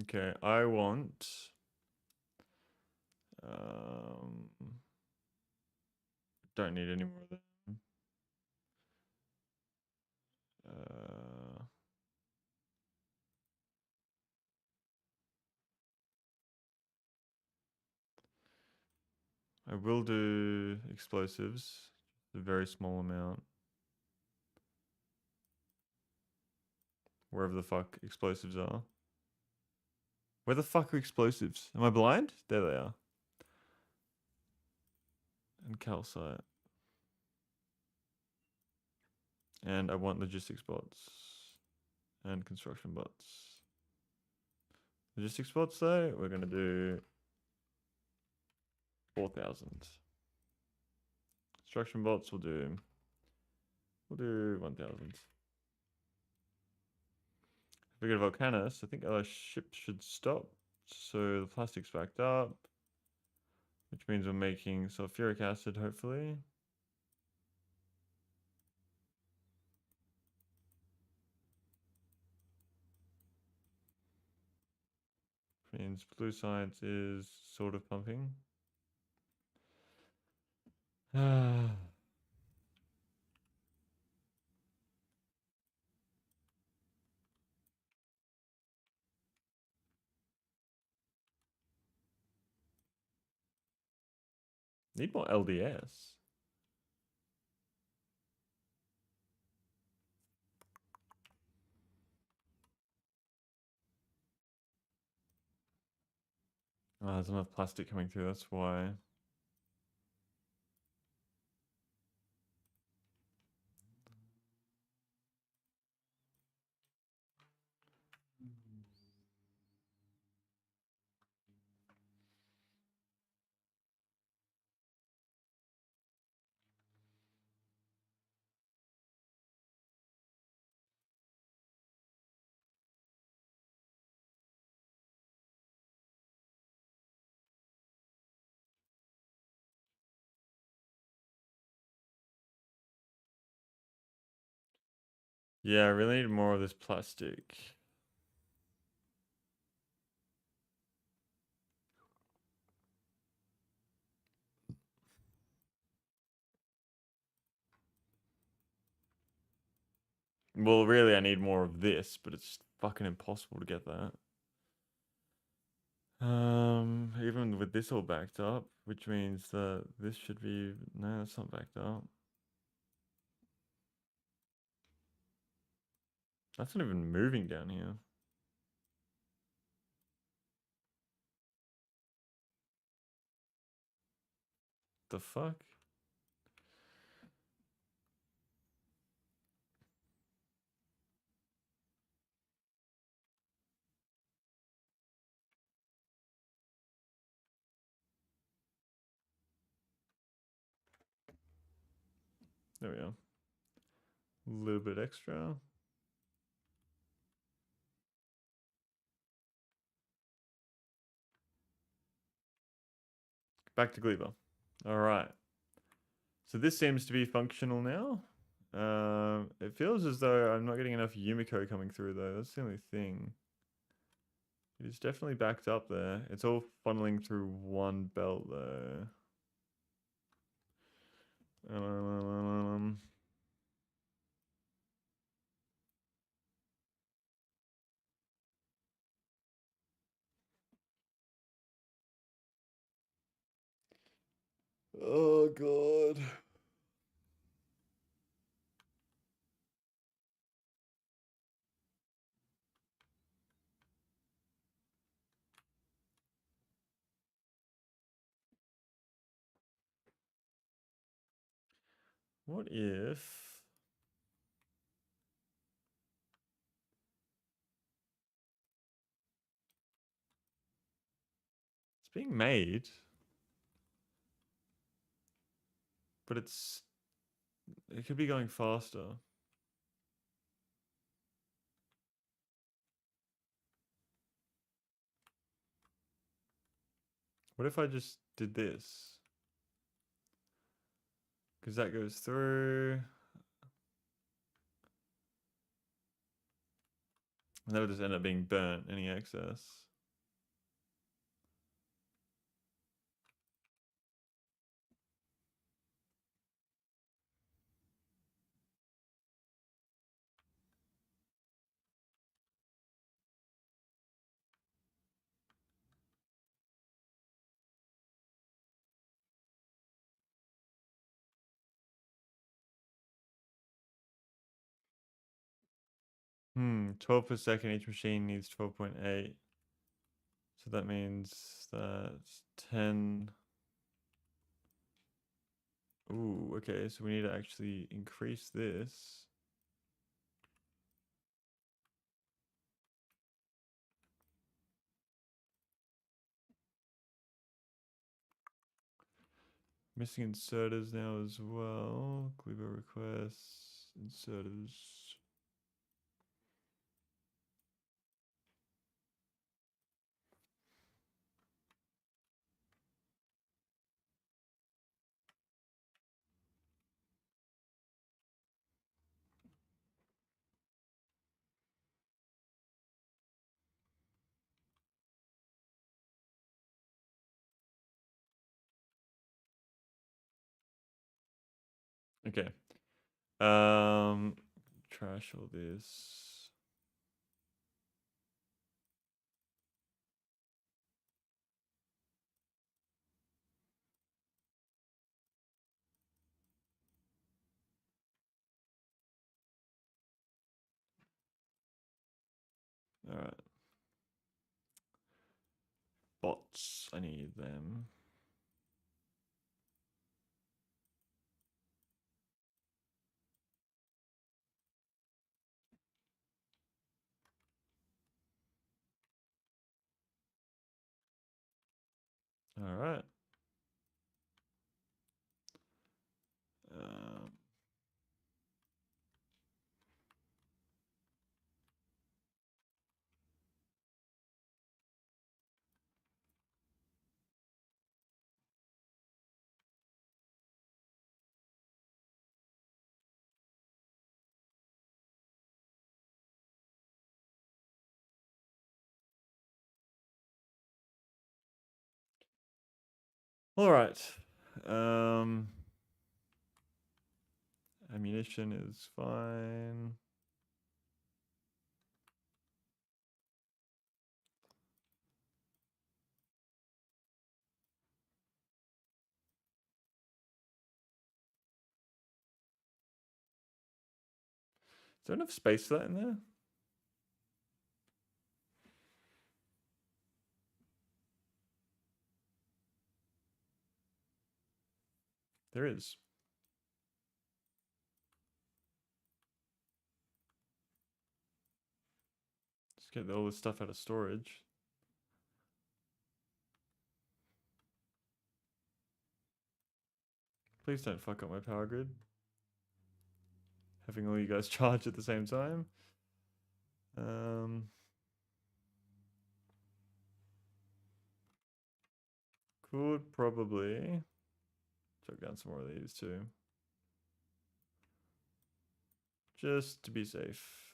Speaker 1: Okay, I want don't need any more of them. I will do explosives, a very small amount. Wherever the fuck explosives are. Where the fuck are explosives? Am I blind? There they are. And calcite. And I want logistics bots. And construction bots. Logistics bots though, we're going to do 4,000. Construction bots we'll do 1,000. If we get a volcanist, I think our ship should stop. So the plastic's backed up. Which means we're making sulfuric acid, hopefully. Which means blue science is sort of pumping. Need more LDS. Oh, there's enough plastic coming through, that's why. Yeah, I really need more of this plastic. Well, really, I need more of this, but it's fucking impossible to get that. Even with this all backed up, which means that this should be, no, it's not backed up. That's not even moving down here. The fuck? There we go. A little bit extra. Back to Gleba. All right. So this seems to be functional now. It feels as though I'm not getting enough Yumiko coming through though. That's the only thing. It is definitely backed up there. It's all funneling through one belt though. Um, oh god. What if it's being made, but it could be going faster. What if I just did this? Because that goes through. And that'll just end up being burnt, any excess. Hmm, 12 per second, each machine needs 12.8. So that means that's 10. Ooh, okay, so we need to actually increase this. Missing inserters now as well. Gleba requests, inserters. Okay. Trash all this. All right. Bots, I need them. All right. Um, all right. Um, ammunition is fine. there enough space for that in there? There is. Let's get all this stuff out of storage. Please don't fuck up my power grid. Having all you guys charge at the same time. Could probably chuck down some more of these too. Just to be safe.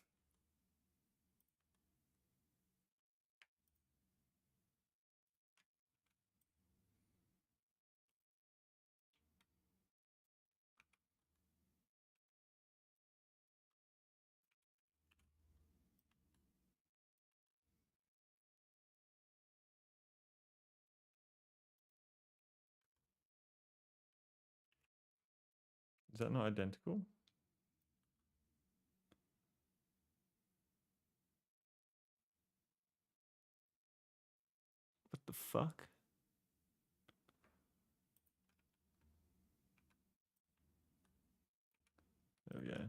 Speaker 1: Is that not identical? What the fuck? There we go.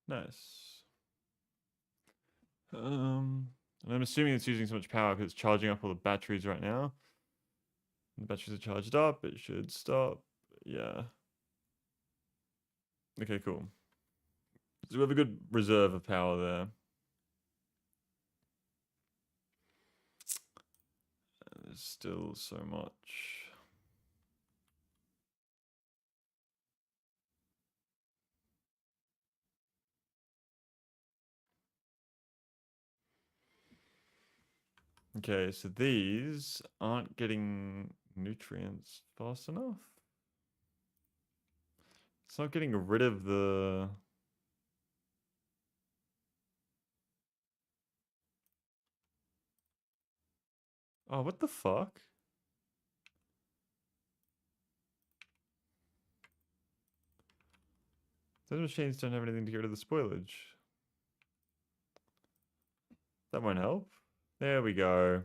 Speaker 1: Nice. And I'm assuming it's using so much power because it's charging up all the batteries right now. The batteries are charged up. It should stop. Yeah. Okay, cool. So we have a good reserve of power there. There's still so much. Okay, so these aren't getting nutrients fast enough. It's not getting rid of the... Oh, what the fuck? Those machines don't have anything to get rid of the spoilage. That won't help. There we go.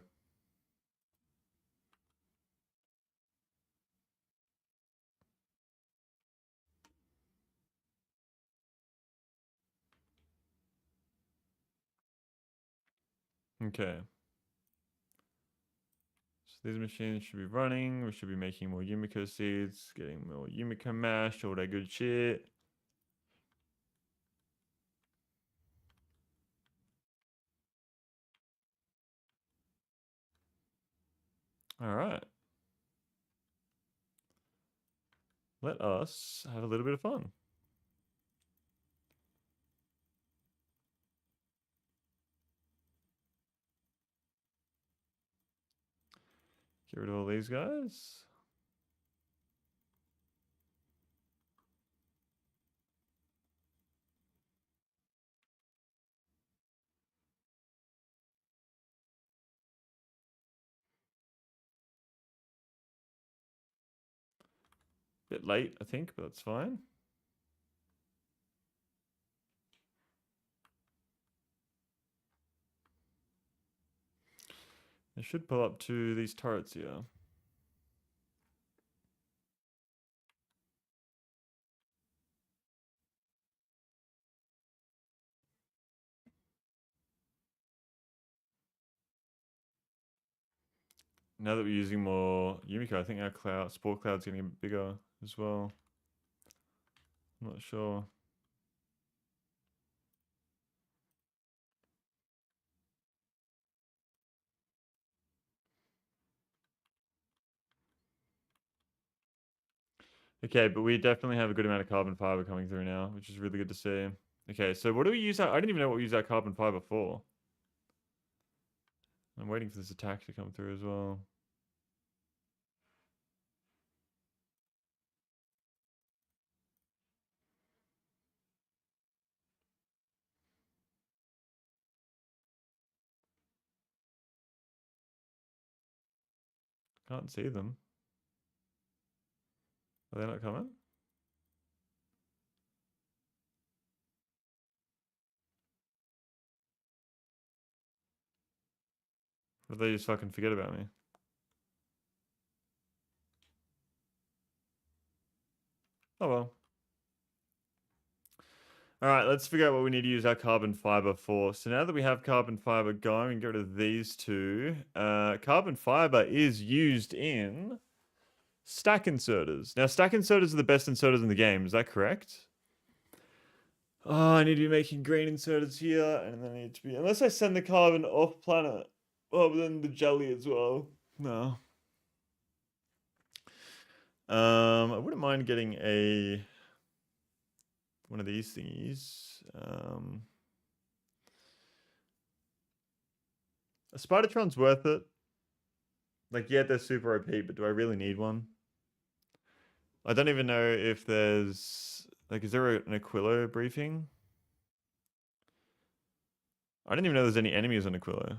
Speaker 1: Okay. So these machines should be running. We should be making more Yumiko seeds, getting more Yumiko mash, all that good shit. All right. Let us have a little bit of fun. Get rid of all these guys. Bit late, I think, but that's fine. It should pull up to these turrets here. Now that we're using more Yumiko, I think our spore cloud's getting a bit bigger as well. I'm not sure. Okay, but we definitely have a good amount of carbon fiber coming through now, which is really good to see. Okay, so what do we use that? I didn't even know what we use that carbon fiber for. I'm waiting for this attack to come through as well. Can't see them. Are they not coming? Or did they just fucking forget about me? Oh well. All right, let's figure out what we need to use our carbon fiber for. So now that we have carbon fiber going, we can get rid of these two. Carbon fiber is used in stack inserters. Now, stack inserters are the best inserters in the game. Is that correct? Oh, I need to be making green inserters here, and then I need to be... Unless I send the carbon off planet. Oh, but then the jelly as well. No. I wouldn't mind getting one of these thingies. A Spidertron's worth it. Like, yeah, they're super OP, but do I really need one? I don't even know if there's... Like, is there an Aquilo briefing? I didn't even know there's any enemies on Aquilo.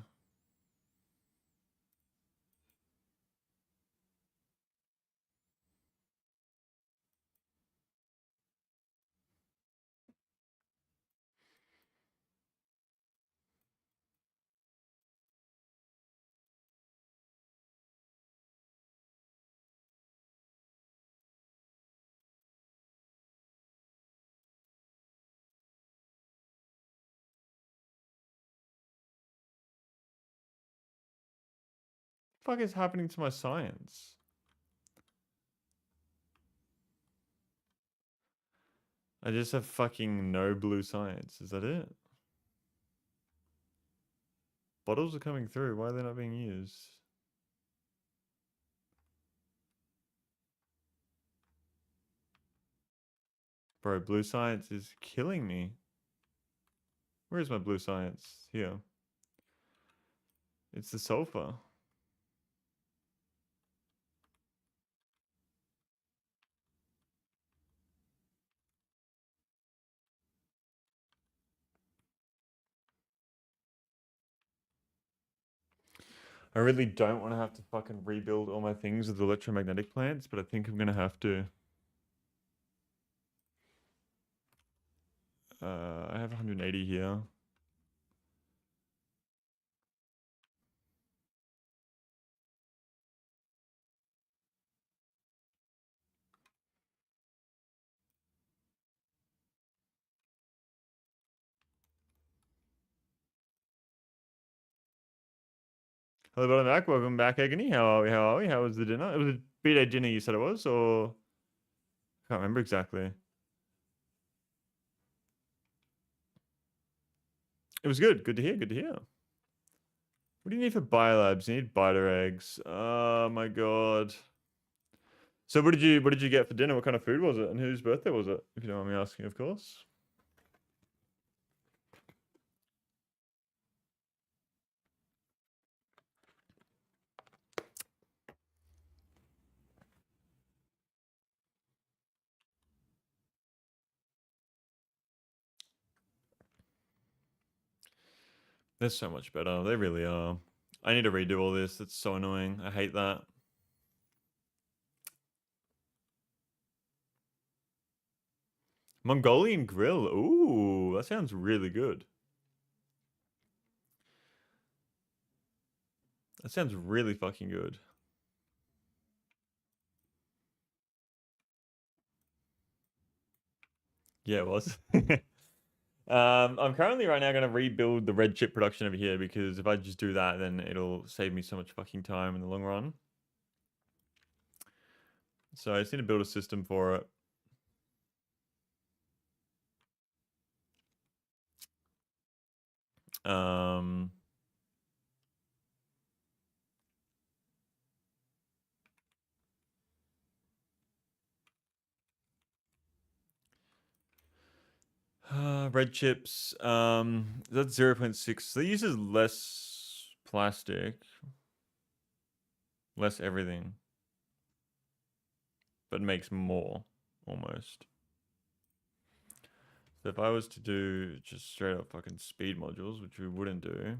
Speaker 1: What the fuck is happening to my science? I just have fucking no blue science. Is that it? Bottles are coming through. Why are they not being used? Bro, blue science is killing me. Where is my blue science? Here. It's the sulfur. I really don't want to have to fucking rebuild all my things with electromagnetic plants, but I think I'm going to have to. I have 180 here. Hello, Bottom Back. Welcome back, Agony. How are we? How are we? How was the dinner? It was a B-Day dinner, you said it was, or... I can't remember exactly. It was good. Good to hear. Good to hear. What do you need for biolabs? You need biter eggs. Oh my god. So what did you get for dinner? What kind of food was it? And whose birthday was it? If you don't mind me asking, of course. They're so much better. They really are. I need to redo all this. It's so annoying. I hate that. Mongolian grill. Ooh, that sounds really good. That sounds really fucking good. Yeah, it was. I'm currently right now going to rebuild the red chip production over here because if I just do that, then it'll save me so much fucking time in the long run. So I just need to build a system for it. Um, red chips. That's 0.6. So it uses less plastic, less everything, but makes more almost. So if I was to do just straight up fucking speed modules, which we wouldn't do,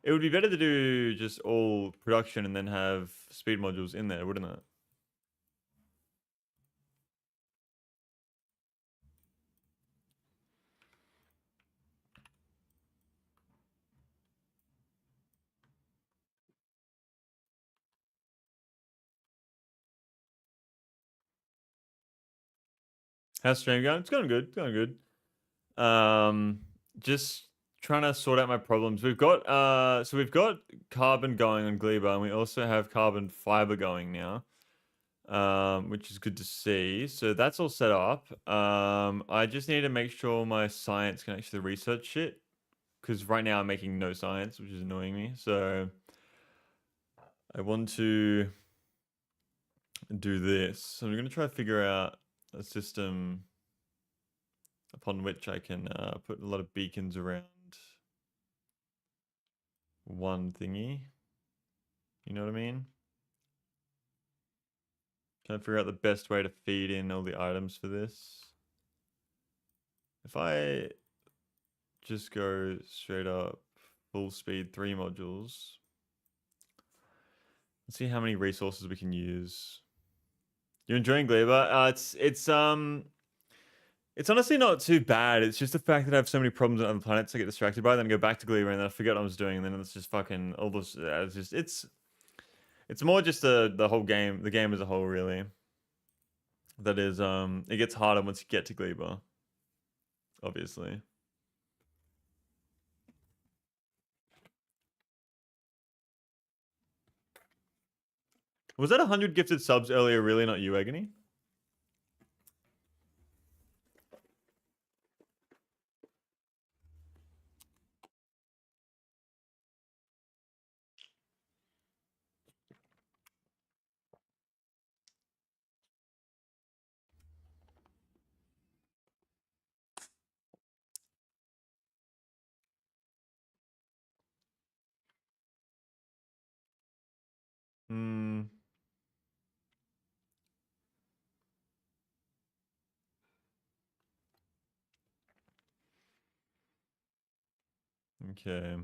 Speaker 1: It would be better to do just all production and then have speed modules in there, wouldn't it? How's stream going? It's going good. It's going good. Just trying to sort out my problems. We've got carbon going on Gleba, and we also have carbon fiber going now. Which is good to see. So that's all set up. I just need to make sure my science can actually research shit. Because right now I'm making no science, which is annoying me. So I want to do this. So I'm going to try to figure out a system upon which I can put a lot of beacons around one thingy. You know what I mean? Trying to figure out the best way to feed in all the items for this. If I just go straight up full speed 3 modules. Let's see how many resources we can use. You're enjoying Gleba? It's honestly not too bad. It's just the fact that I have so many problems on other planets I get distracted by, then I go back to Gleba and then I forget what I was doing, and then it's just fucking all this. It's more just the whole game, the game as a whole, really. That is, it gets harder once you get to Gleba, obviously. Was that 100 gifted subs earlier? Really, not you, Agony? Hmm. Okay.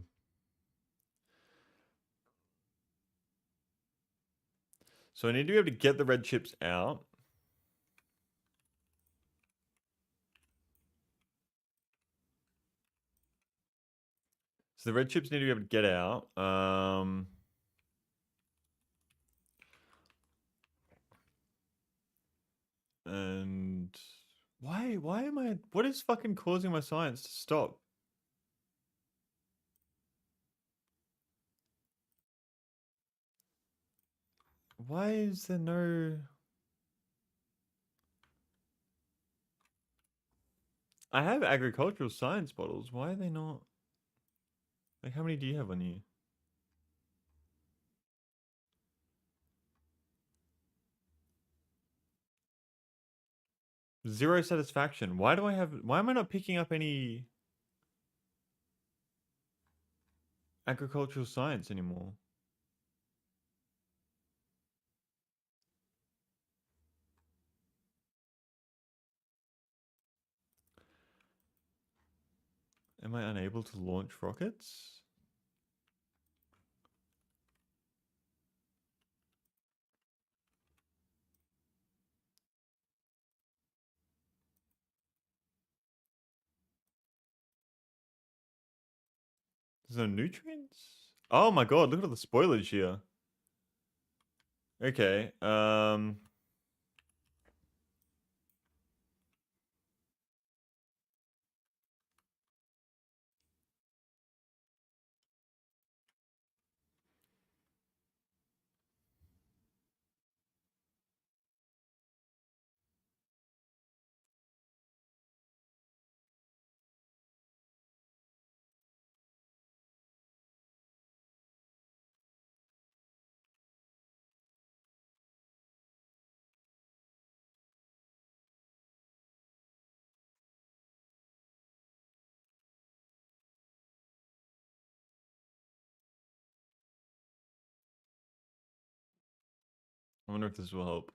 Speaker 1: So I need to be able to get the red chips out. So the red chips need to be able to get out. And why am I, what is fucking causing my science to stop? Why is there no... I have agricultural science bottles. Why are they not? Like, how many do you have on you? Zero satisfaction. Why do I have... Why am I not picking up any agricultural science anymore? Am I unable to launch rockets? There's no nutrients? Oh my god, look at all the spoilage here. Okay, I wonder if this will help.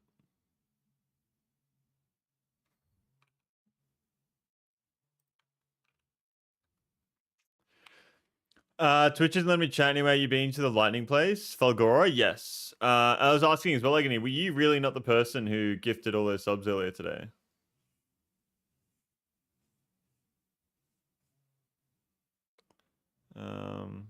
Speaker 1: Twitch isn't letting me chat anyway. You been to the lightning place? Falgora? Yes. I was asking as well, like, were you really not the person who gifted all those subs earlier today? Um,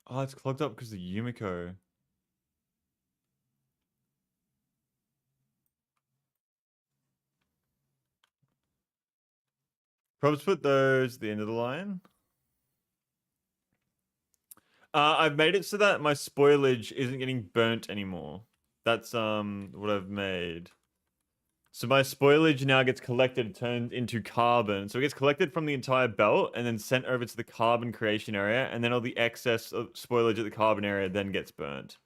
Speaker 1: oh, it's clogged up because of Yumiko. Probably put those at the end of the line. I've made it so that my spoilage isn't getting burnt anymore. That's what I've made. So my spoilage now gets collected, turned into carbon. So it gets collected from the entire belt and then sent over to the carbon creation area, and then all the excess of spoilage at the carbon area then gets burnt.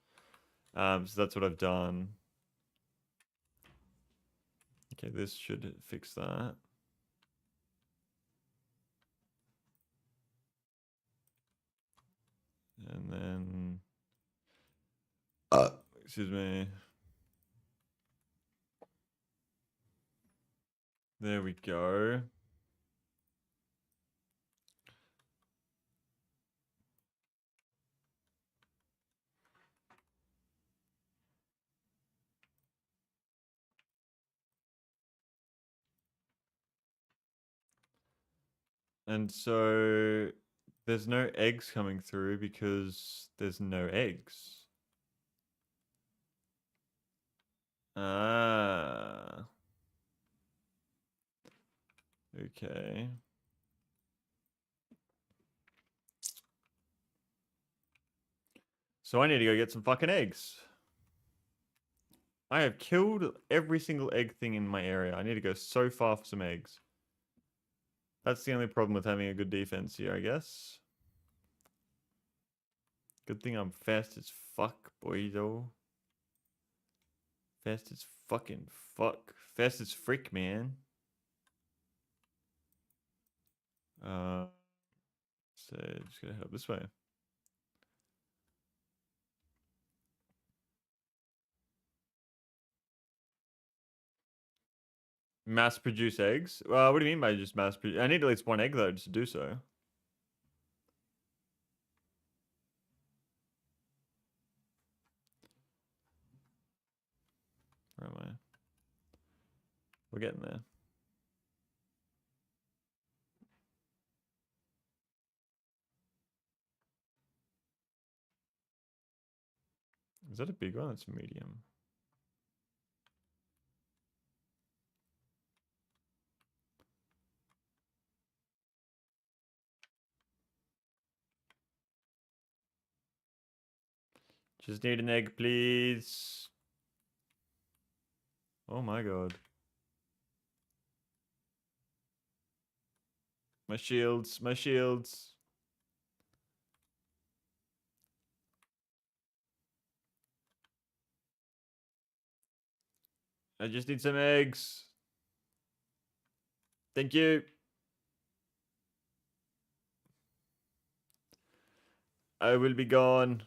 Speaker 1: So that's what I've done. Okay, this should fix that. And then, excuse me. There we go. And so there's no eggs coming through because there's no eggs. Ah. Okay. So I need to go get some fucking eggs. I have killed every single egg thing in my area. I need to go so far for some eggs. That's the only problem with having a good defense here, I guess. Good thing I'm fast as fuck, boy, though. Fast as fucking fuck. Fast as frick, man. So just gonna head up this way. Mass produce eggs? Well, what do you mean by just mass produce? I need at least one egg though just to do so. Where am I? We're getting there. Is that a big one? That's medium. Just need an egg, please. Oh my god. My shields, my shields. I just need some eggs. Thank you. I will be gone.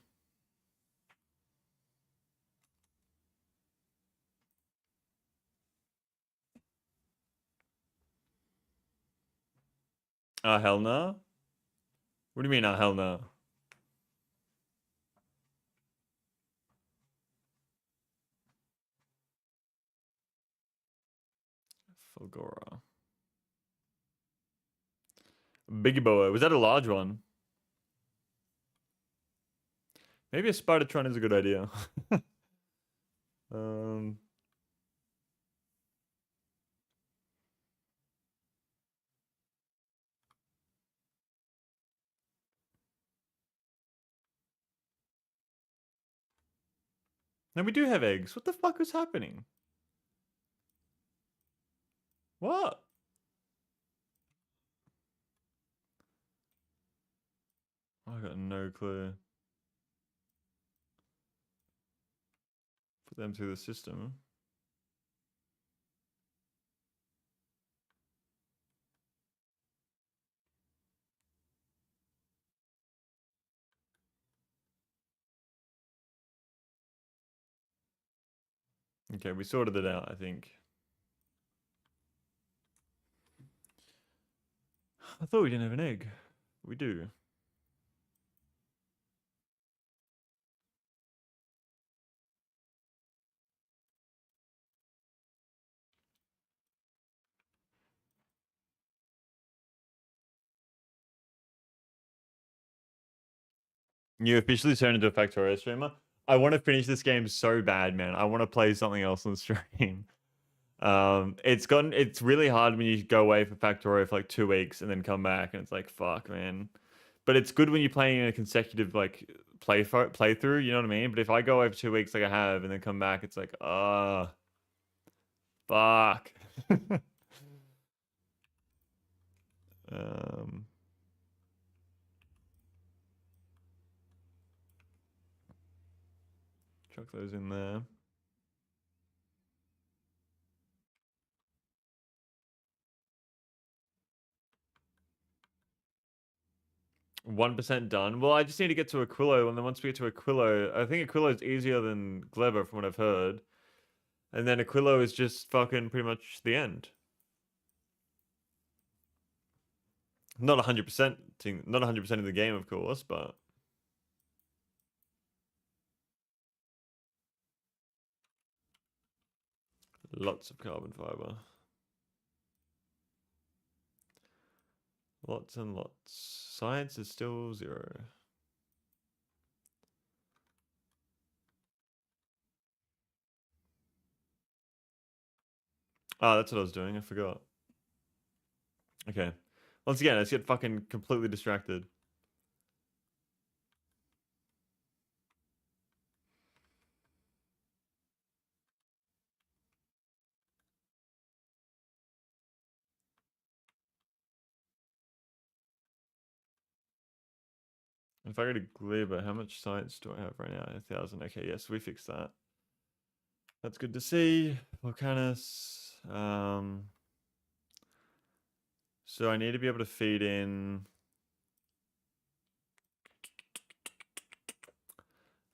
Speaker 1: Ah, hell no. What do you mean, ah, hell no? Fulgora. Biggie boy. Was that a large one? Maybe a Spidertron is a good idea. um. No, we do have eggs. What the fuck is happening? What? I got no clue. Put them through the system. Okay, we sorted it out, I think. I thought we didn't have an egg. We do. You officially turned into a Factorio streamer. I want to finish this game so bad, man. I want to play something else on stream. It's really hard when you go away for Factorio for like 2 weeks and then come back and it's like fuck, man. But it's good when you're playing in a consecutive like playthrough. You know what I mean? But if I go away for 2 weeks like I have and then come back, it's like fuck. um, chuck those in there. 1% done. Well, I just need to get to Aquilo, and then once we get to Aquilo, I think Aquilo is easier than Gleba from what I've heard. And then Aquilo is just fucking pretty much the end. Not 100%, not 100% of the game, of course, but lots of carbon fiber. Lots and lots. Science is still 0. Oh, that's what I was doing. I forgot. Okay. Once again, let's get fucking completely distracted. If I go to Gleba, how much science do I have right now? 1,000. Okay, yes, we fixed that. That's good to see. Volcanus. So I need to be able to feed in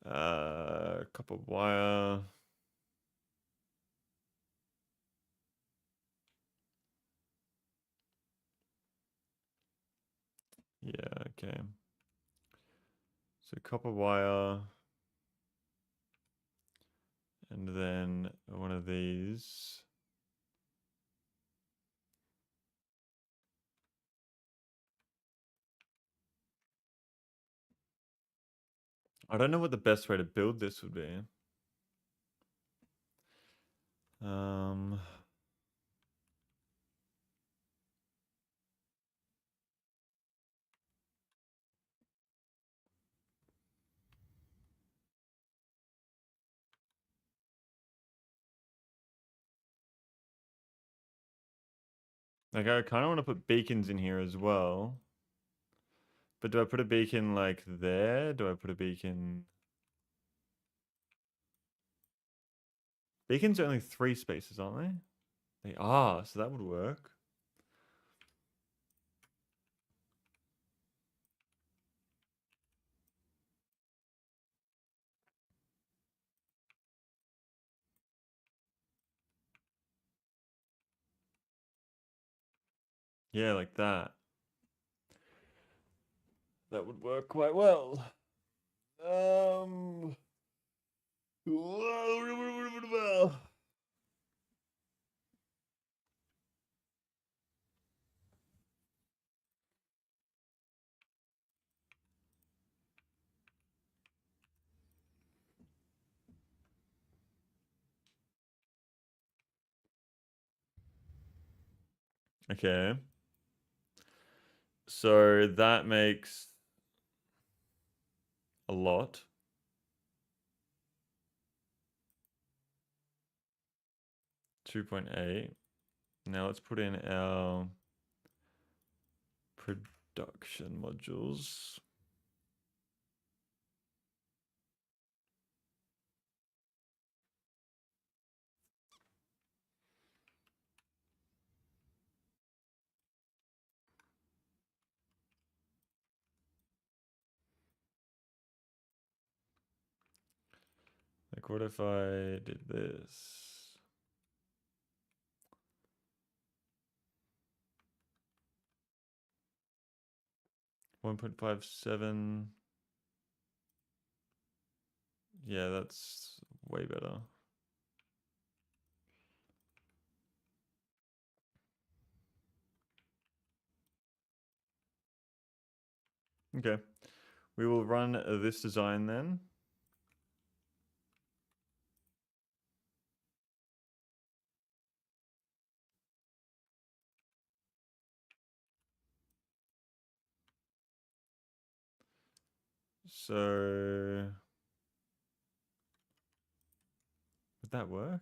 Speaker 1: copper wire. Yeah, okay. So copper wire. And then one of these. I don't know what the best way to build this would be. Um, like I kind of want to put beacons in here as well. But do I put a beacon like there? Do I put a beacon? Beacons are only 3 spaces, aren't they? They are, so that would work. Yeah, like that. That would work quite well. Um. Okay. So that makes a lot. 2.8. Now let's put in our production modules. Like, what if I did this? 1.57. Yeah, that's way better. Okay. We will run this design then. So would that work?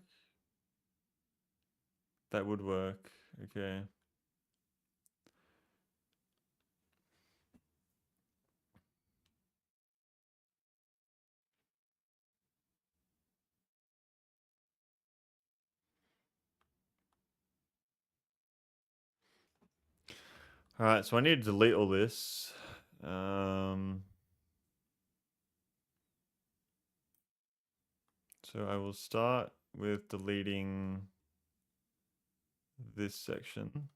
Speaker 1: That would work. Okay. All right, so I need to delete all this. So I will start with deleting this section.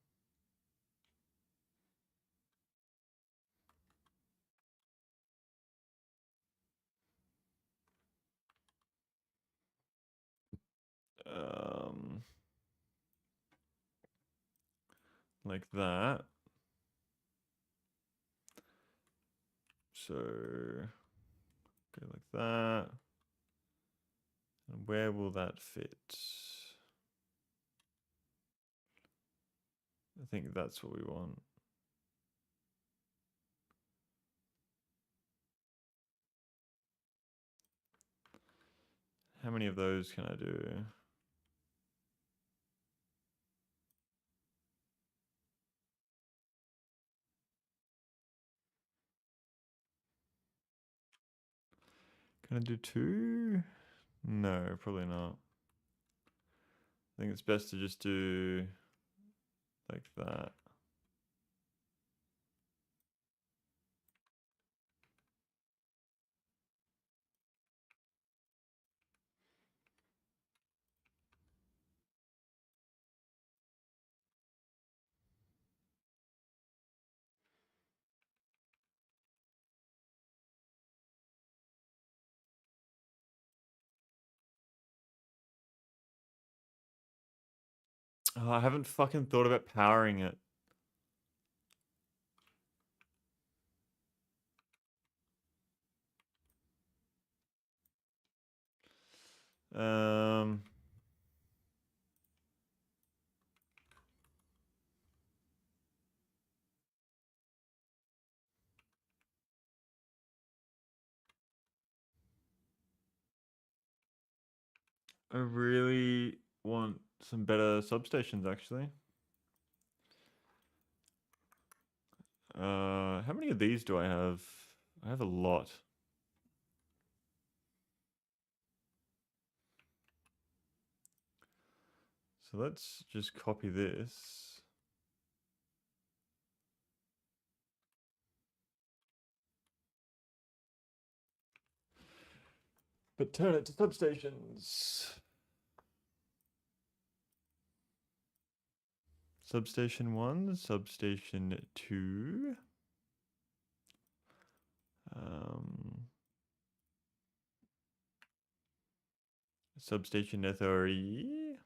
Speaker 1: Like that. So go like that. And where will that fit? I think that's what we want. How many of those can I do? Can I do 2? No, probably not. I think it's best to just do like that. Oh, I haven't fucking thought about powering it. Um, I really want some better substations actually. How many of these do I have? I have a lot. So let's just copy this. But turn it to substations. Substation 1, substation 2. Substation 3.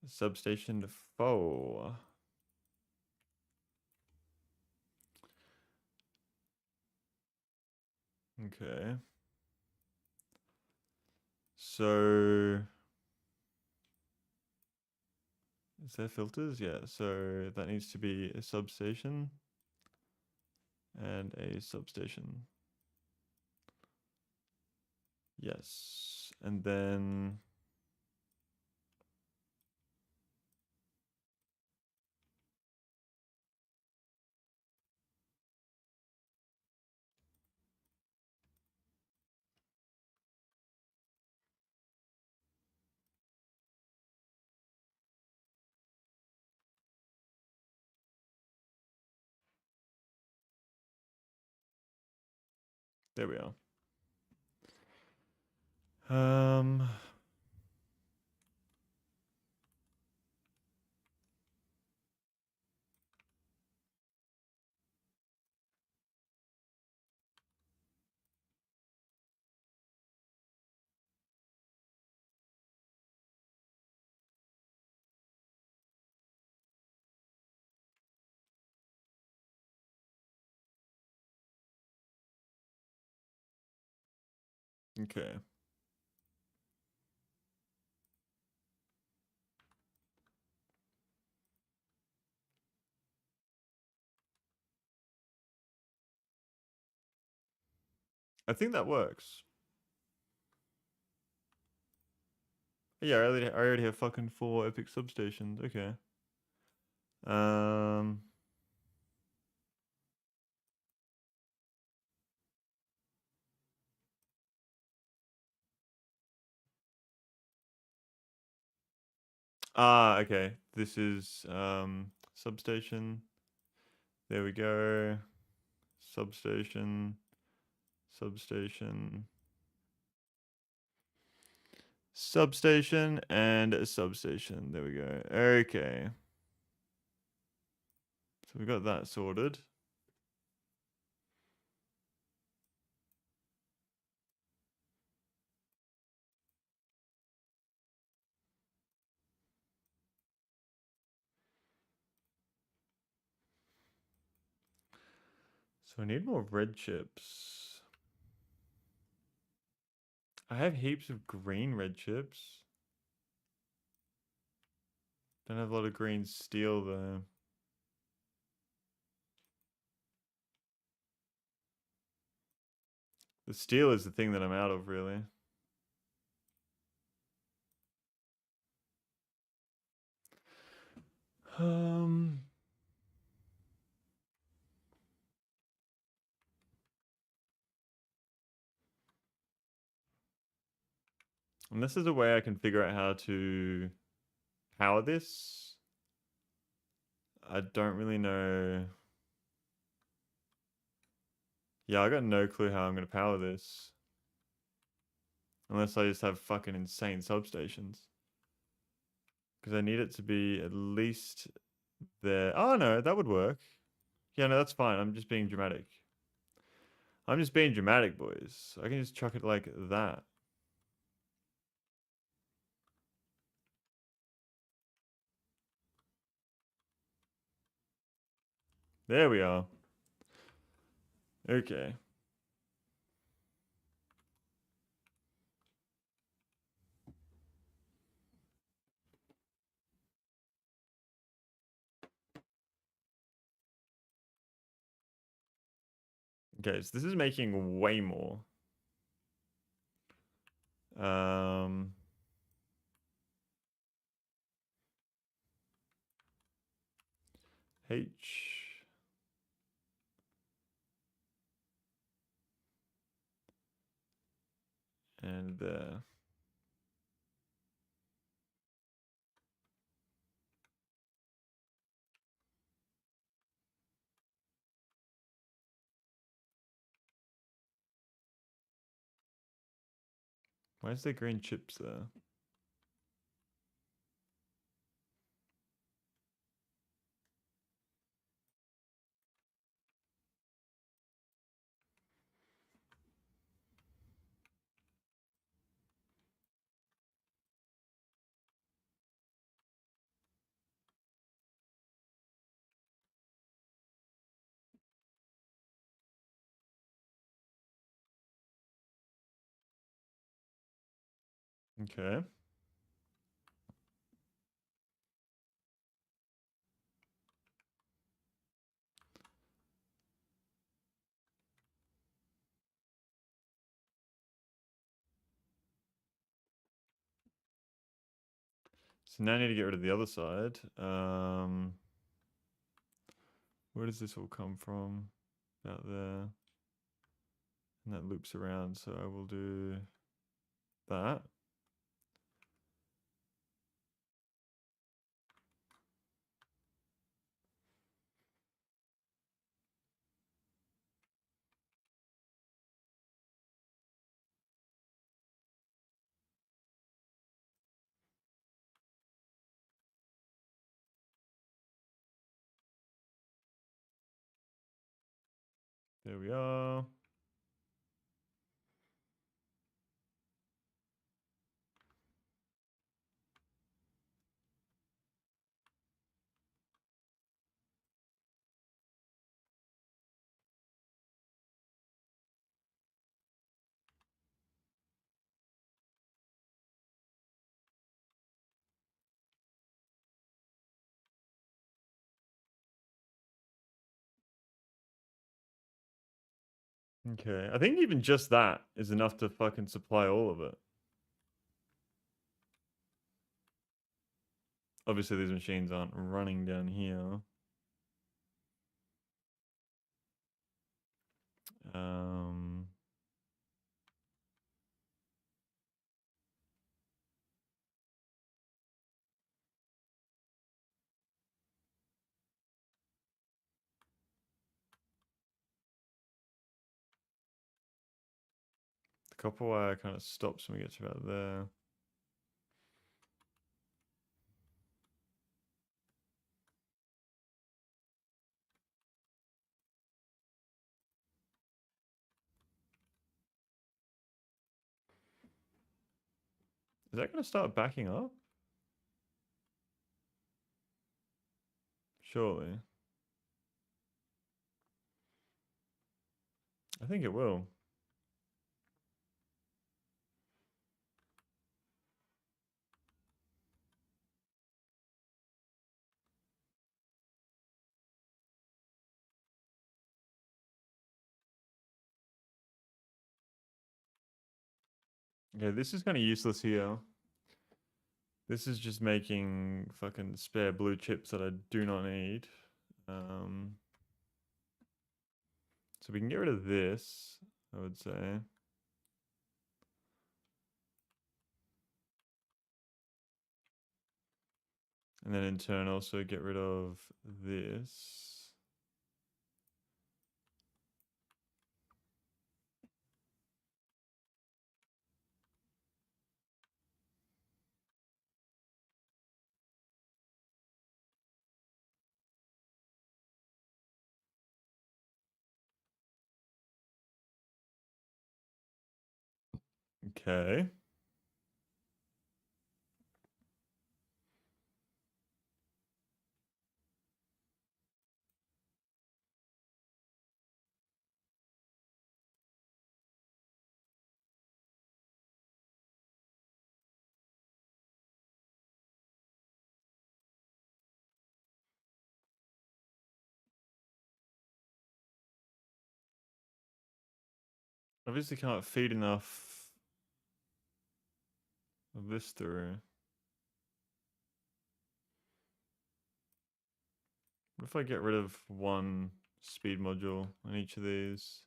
Speaker 1: Substation 4. Okay. So is there filters? Yeah, so that needs to be a substation and a substation. Yes. And then there we are. Okay. I think that works. Yeah, I already have fucking 4 epic substations. Okay. Um. Okay. This is substation. There we go. Substation. Substation. Substation and a substation. There we go. Okay. So we got that sorted. So I need more red chips. I have heaps of green red chips. Don't have a lot of green steel though. The steel is the thing that I'm out of really. Um, Unless there's a way I can figure out how to power this. I don't really know. Yeah, I got no clue how I'm gonna power this. Unless I just have fucking insane substations. Because I need it to be at least there. Oh no, that would work. Yeah, no, that's fine. I'm just being dramatic. I'm just being dramatic, boys. I can just chuck it like that. There we are. Okay. Okay, so this is making way more. Um, H. And there. Why is there green chips there? Okay. So now I need to get rid of the other side. Where does this all come from? Out there. And that loops around, so I will do that. There we are. Okay, I think even just that is enough to fucking supply all of it. Obviously, these machines aren't running down here. Um, the copper wire kind of stops when we get to about there. Is that going to start backing up? Surely. I think it will. Okay, this is kind of useless here. This is just making fucking spare blue chips that I do not need. So we can get rid of this, I would say. And then in turn also get rid of this. Okay. Obviously can't feed enough of this through. What if I get rid of one speed module on each of these?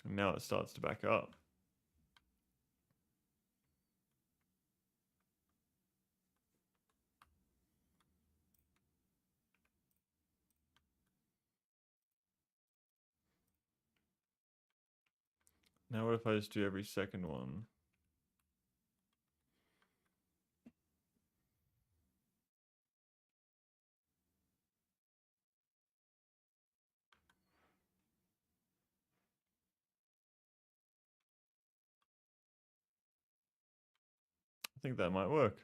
Speaker 1: And now it starts to back up. Now what if I just do every second one? I think that might work.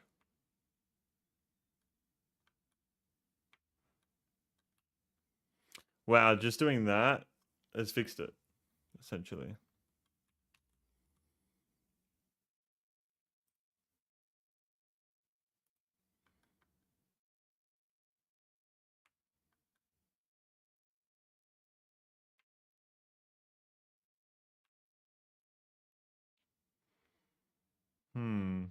Speaker 1: Wow, just doing that has fixed it, essentially. Hmm.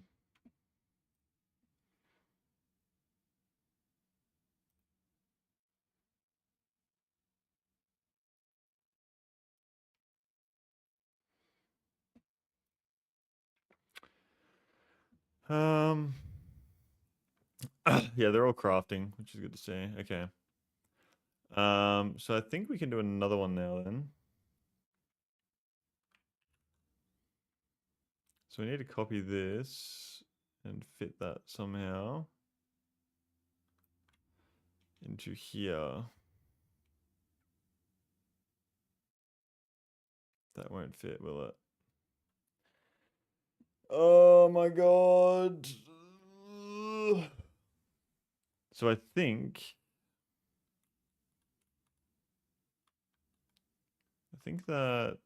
Speaker 1: Um. Yeah, they're all crafting, which is good to see. Okay. So I think we can do another one now then. So we need to copy this and fit that somehow into here. That won't fit, will it? Oh my god. So I think that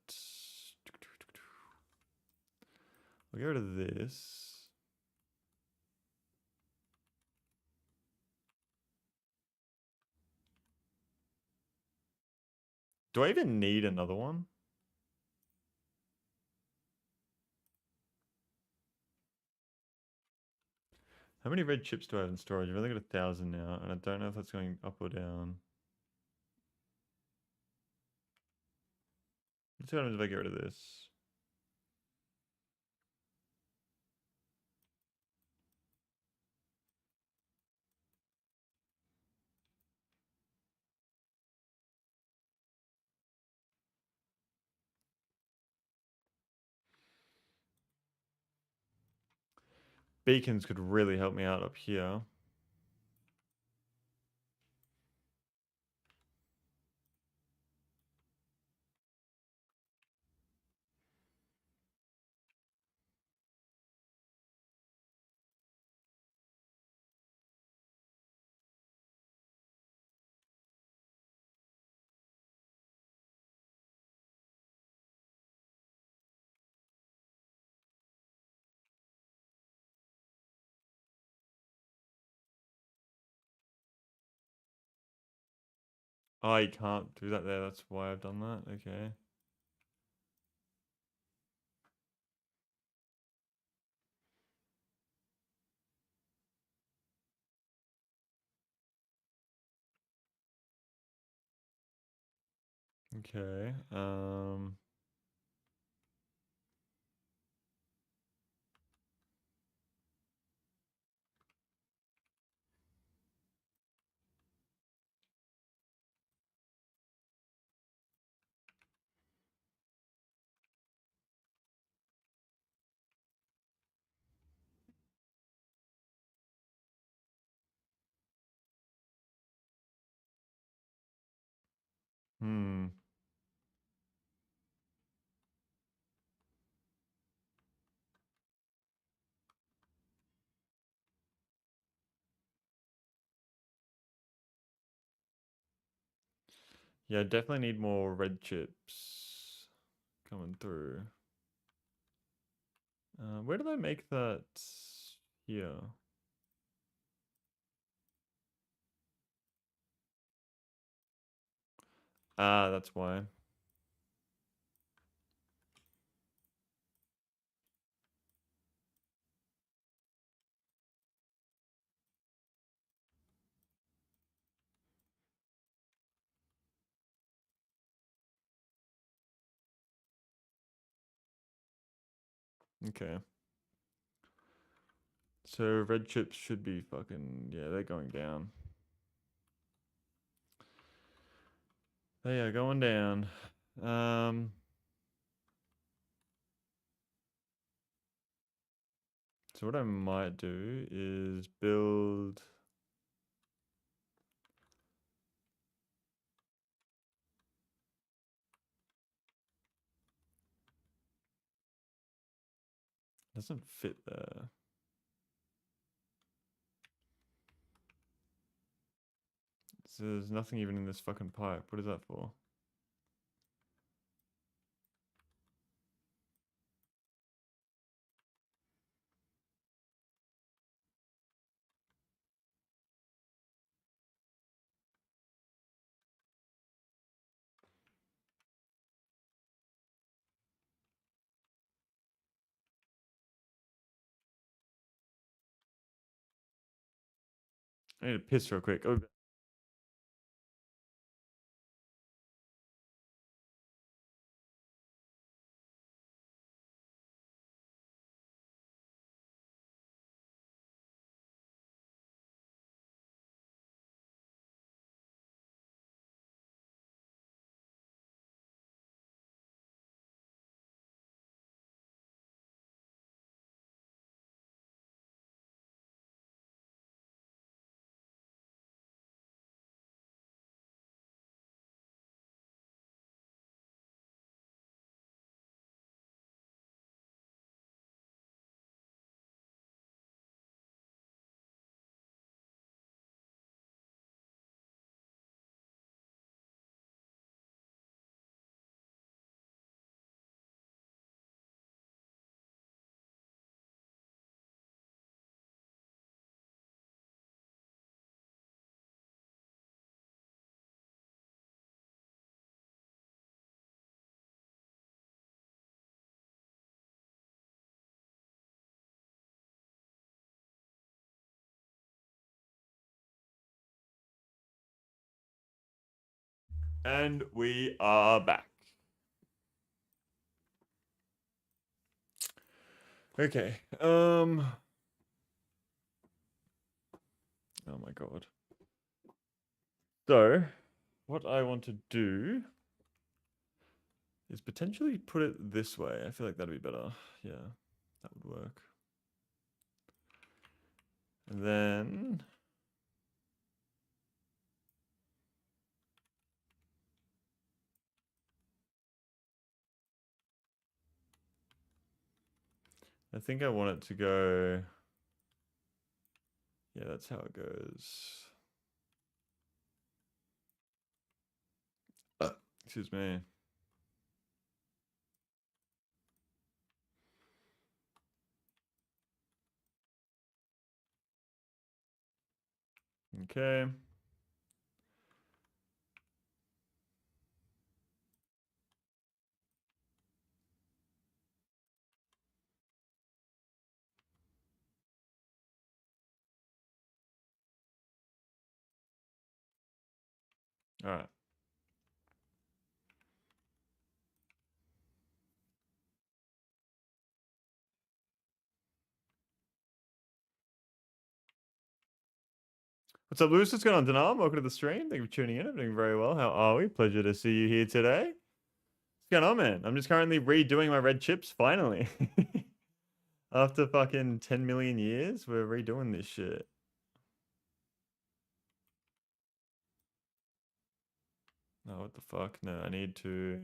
Speaker 1: We'll get rid of this. Do I even need another one? How many red chips do I have in storage? I've only got 1,000 now, and I don't know if that's going up or down. Let's see what happens if I get rid of this. Beacons could really help me out up here. Oh, you can't do that there. That's why I've done that. Okay. Okay. Hmm. Yeah, I definitely need more red chips coming through. Where did I make that? Here. Ah, that's why. Okay. So red chips should be fucking, yeah, they're going down. They are going down. So what I might do is build. Doesn't fit there. So there's nothing even in this fucking pipe. What is that for? I need to piss real quick. Oh. And we are back. Okay. Oh my god. So, what I want to do is potentially put it this way. I feel like that'd be better. Yeah, that would work. And then I think I want it to go. Yeah, that's how it goes. Excuse me. Okay. All right. What's up, Luce? What's going on, Denam? Welcome to the stream. Thank you for tuning in. I'm doing very well. How are we? Pleasure to see you here today. What's going on, man? I'm just currently redoing my red chips, finally. After fucking 10 million years, we're redoing this shit. Oh, what the fuck? No, I need to...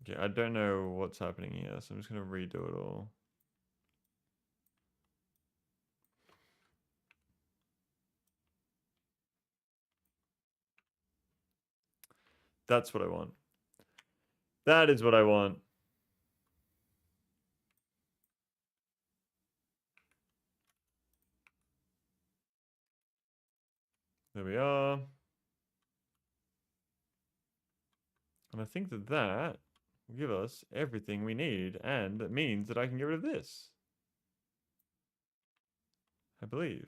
Speaker 1: Okay, I don't know what's happening here, so I'm just going to redo it all. That's what I want. That is what I want. There we are. And I think that that will give us everything we need, and that means that I can get rid of this. I believe.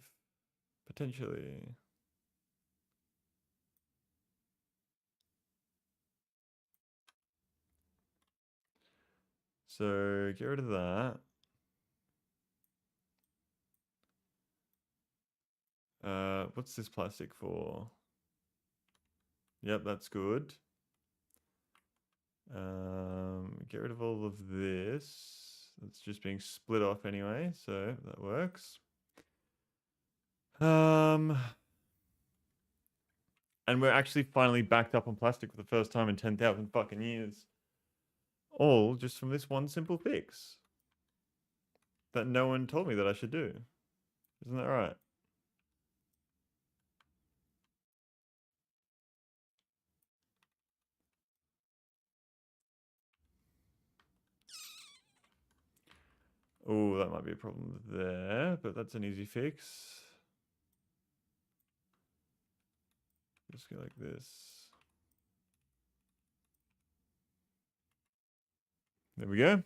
Speaker 1: Potentially. So, get rid of that. What's this plastic for? Yep, that's good. Get rid of all of this. It's just being split off anyway, so that works. And we're actually finally backed up on plastic for the first time in 10,000 fucking years. All just from this one simple fix that no one told me that I should do. Isn't that right? Oh, that might be a problem there, but that's an easy fix. Just go like this. There we go.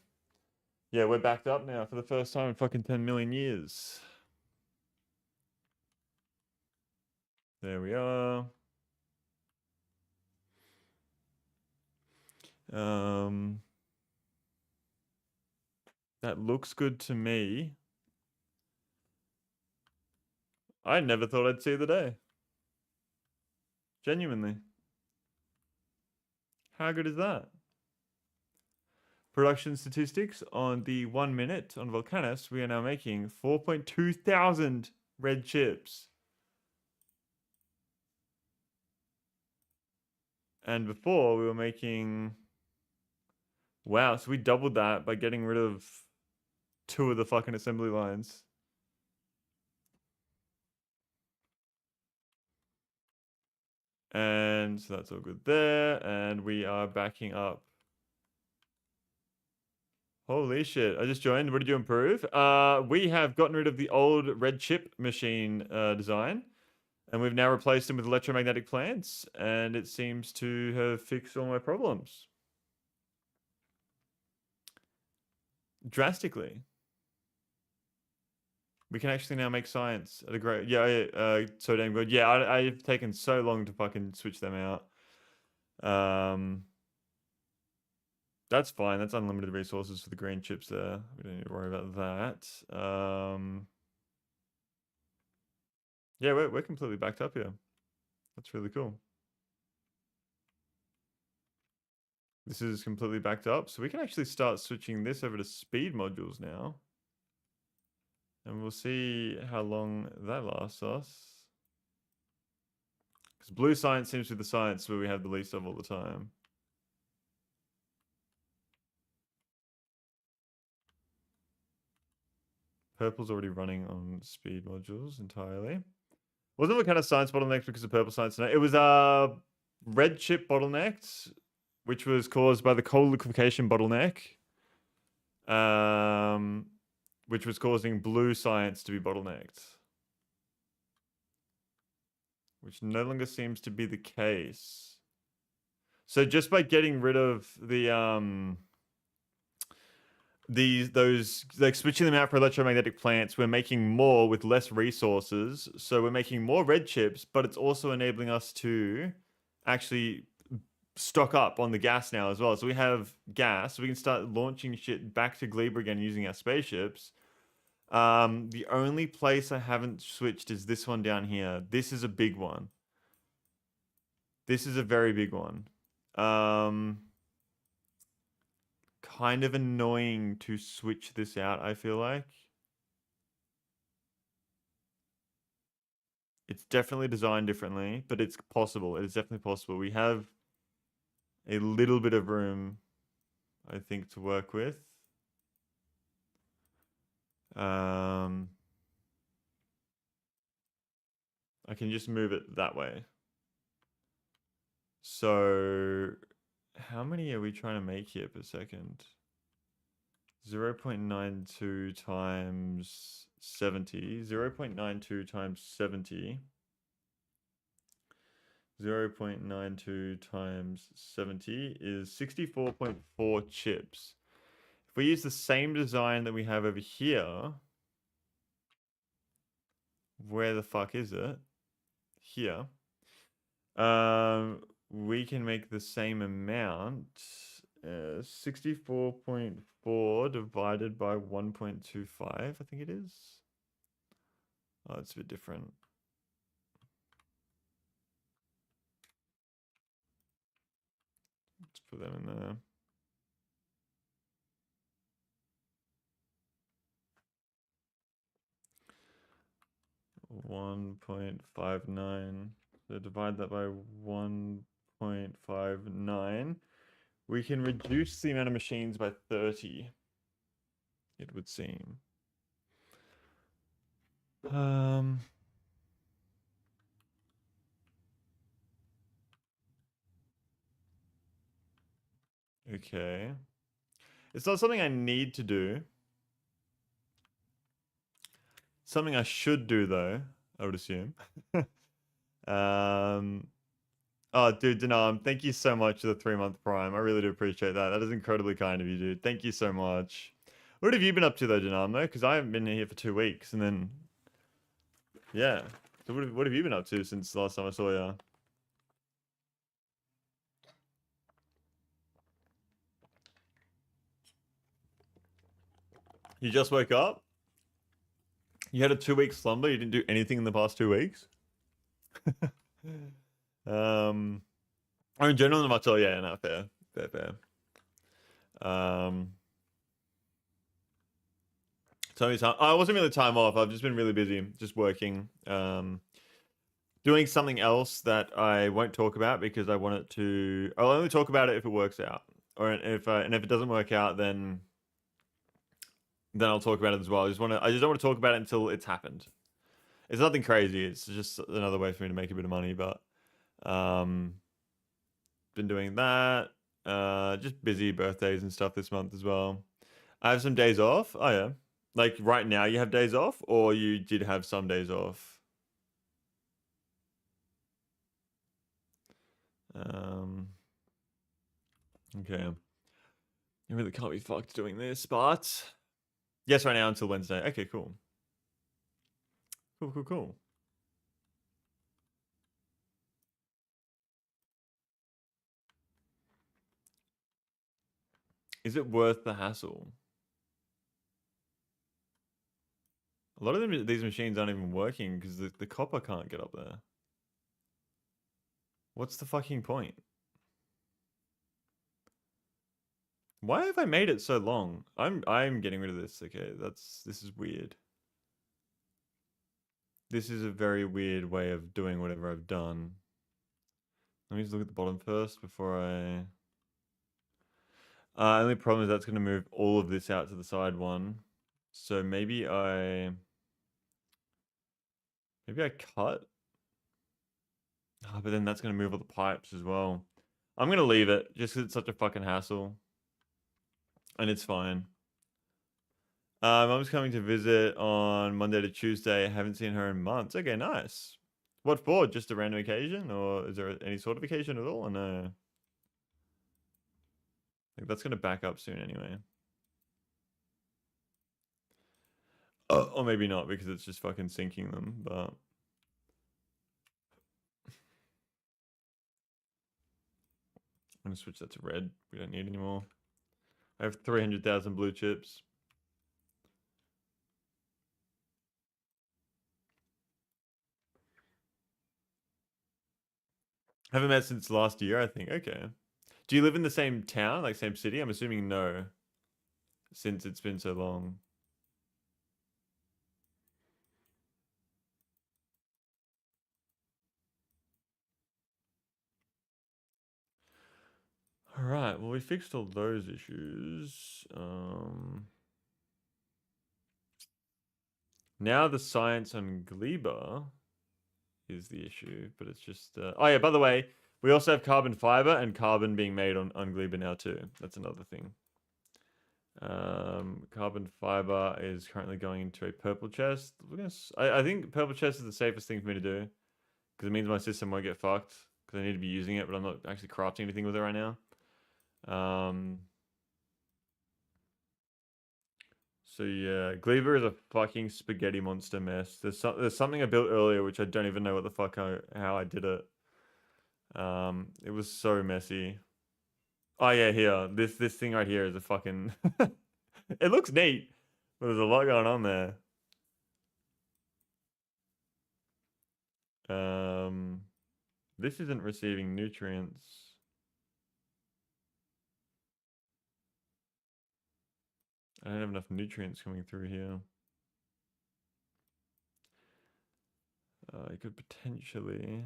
Speaker 1: Yeah, we're backed up now for the first time in fucking 10 million years. There we are. That looks good to me. I never thought I'd see the day. Genuinely. How good is that? Production statistics on the 1 minute on Volcanus, we are now making 4.2 thousand red chips. And before we were making... Wow, so we doubled that by getting rid of 2 of the fucking assembly lines. And so that's all good there. And we are backing up. Holy shit, I just joined. What did you improve? We have gotten rid of the old red chip machine design. And we've now replaced them with electromagnetic plants. And it seems to have fixed all my problems. drastically. We can actually now make science at a great... so damn good. Yeah, I've taken so long to fucking switch them out. That's fine. That's unlimited resources for the green chips there. We don't need to worry about that. Yeah, we're completely backed up here. That's really cool. This is completely backed up. So we can actually start switching this over to speed modules now. And we'll see how long that lasts us. Because blue science seems to be the science where we have the least of all the time. Purple's already running on speed modules entirely. Wasn't what kind of science bottlenecked because of purple science? No, it was red chip bottlenecked, which was caused by the coal liquefaction bottleneck. Which was causing blue science to be bottlenecked. Which no longer seems to be the case. So just by getting rid of the those like switching them out for electromagnetic plants, we're making more with less resources. So we're making more red chips, but it's also enabling us to actually stock up on the gas now as well. So we have gas, so we can start launching shit back to Gleba again using our spaceships. The only place I haven't switched is this one down here. This is a big one. This is a very big one. Kind of annoying to switch this out, I feel like. It's definitely designed differently, but it's possible. It is definitely possible. We have a little bit of room, I think, to work with. I can just move it that way. So how many are we trying to make here per second? 0.92 times 70. 0.92 times 70. 0.92 times 70 is 64.4 chips. If we use the same design that we have over here, where the fuck is it? Here. We can make the same amount. 64.4 divided by 1.25, I think it is. Oh, it's a bit different. Let's put them in there. $1.59. So divide that by 1.59. We can reduce the amount of machines by 30. It would seem. Okay. It's not something I need to do. Something I should do, though, I would assume. Oh, dude, Denam, thank you so much for the 3-month Prime. I really do appreciate that. That is incredibly kind of you, dude. Thank you so much. What have you been up to, though, Denam, though? Because I haven't been here for 2 weeks, and then... Yeah. So what have you been up to since the last time I saw you? You just woke up? You had a 2-week slumber? You didn't do anything in the past 2 weeks? I mean, general not much. Oh, yeah, no, fair. Tell me time. Oh, it wasn't really time off. I've just been really busy, just working. Doing something else that I won't talk about because I want it to. I'll only talk about it if it works out, or if it doesn't work out, then I'll talk about it as well. I just don't want to talk about it until it's happened. It's nothing crazy. It's just another way for me to make a bit of money, but been doing that. Just busy birthdays and stuff this month as well. I have some days off. Oh yeah. Like right now you have days off, or you did have some days off? Okay. You really can't be fucked doing this, but Yes, right now until Wednesday. Okay, cool. Cool. Is it worth the hassle? A lot of these machines aren't even working because the copper can't get up there. What's the fucking point? Why have I made it so long? I'm getting rid of this. Okay, this is weird. This is a very weird way of doing whatever I've done. Let me just look at the bottom first before I... only problem is that's going to move all of this out to the side one. So maybe I cut. Oh, but then that's going to move all the pipes as well. I'm going to leave it just because it's such a fucking hassle. And it's fine. Mom's coming to visit on Monday to Tuesday. Haven't seen her in months. Okay, nice. What for? Just a random occasion? Or is there any sort of occasion at all? Or no? I think that's going to back up soon anyway. Or maybe not because it's just fucking sinking them, but... I'm going to switch that to red. We don't need any more. I have 300,000 blue chips. Haven't met since last year, I think. Okay. Do you live in the same town, like same city? I'm assuming no, since it's been so long. All right. Well, we fixed all those issues. Now the science on Gleba is the issue, but it's just... oh yeah, by the way, we also have carbon fiber and carbon being made on Gleba now too. That's another thing. Carbon fiber is currently going into a purple chest. I think purple chest is the safest thing for me to do because it means my system won't get fucked because I need to be using it, but I'm not actually crafting anything with it right now. So yeah, Gleba is a fucking spaghetti monster mess. There's something I built earlier which I don't even know what the fuck how I did it. It was so messy. Oh yeah, here. This thing right here is a fucking it looks neat, but there's a lot going on there. This isn't receiving nutrients. I don't have enough nutrients coming through here. I could potentially...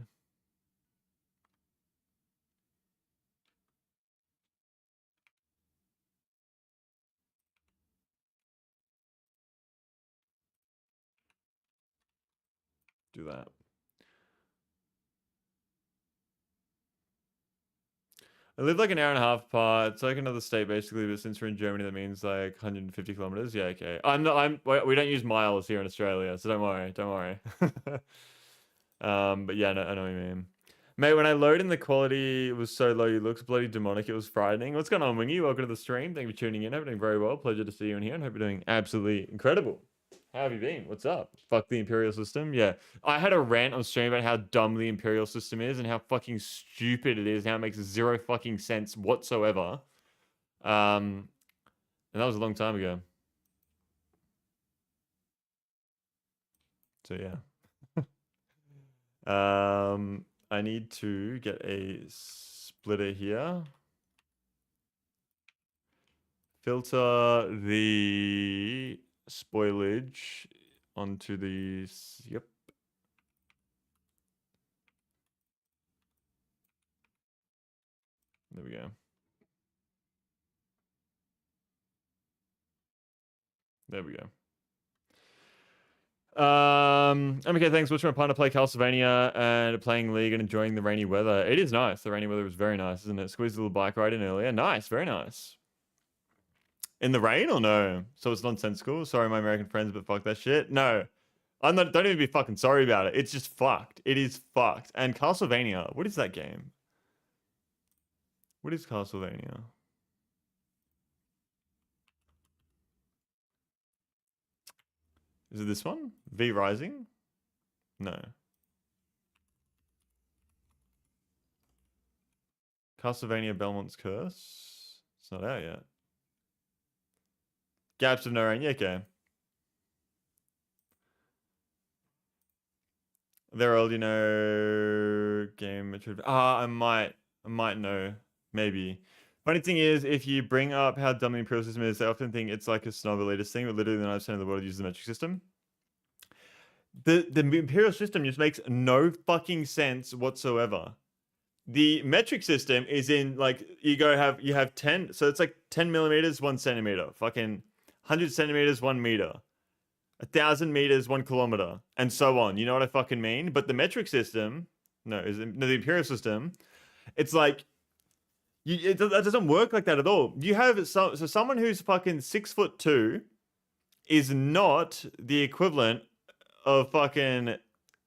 Speaker 1: do that. I live like an hour and a half apart. It's like another state basically, but since we're in Germany, that means like 150 kilometers. Yeah, okay. We don't use miles here in Australia, so don't worry. But yeah, I know what you mean. Mate, when I load in, the quality was so low, it looks bloody demonic. It was frightening. What's going on, Wingy? Welcome to the stream. Thank you for tuning in. Everything very well. Pleasure to see you in here, and hope you're doing absolutely incredible. How have you been? What's up? Fuck the Imperial system. Yeah. I had a rant on stream about how dumb the Imperial system is and how fucking stupid it is, and how it makes zero fucking sense whatsoever. And that was a long time ago. So yeah. I need to get a splitter here. Filter the spoilage onto the... Yep. There we go. There we go. Okay, thanks. What's my plan to play Castlevania and playing League and enjoying the rainy weather? It is nice. The rainy weather was very nice, isn't it? Squeezed a little bike ride in earlier. Nice, very nice. In the rain or no? So it's nonsensical. Sorry, my American friends, but fuck that shit. No, I'm not. Don't even be fucking sorry about it. It's just fucked. It is fucked. And Castlevania. What is that game? What is Castlevania? Is it this one? V Rising? No. Castlevania Belmont's Curse? It's not out yet. Gaps of No Rain? Yeah, okay. They're old, you know, game. I might know, maybe. Funny thing is, if you bring up how dumb the Imperial system is, they often think it's like a snob elitist thing, but literally 90% of the world uses the metric system. The Imperial system just makes no fucking sense whatsoever. The metric system is in like you have 10, so it's like 10 millimeters, 1 centimeter, fucking 100 centimeters, 1 meter. 1,000 meters, 1 kilometer, and so on. You know what I fucking mean? But the metric system, the imperial system, it's like that doesn't work like that at all. You have so someone who's fucking 6'2" is not the equivalent of fucking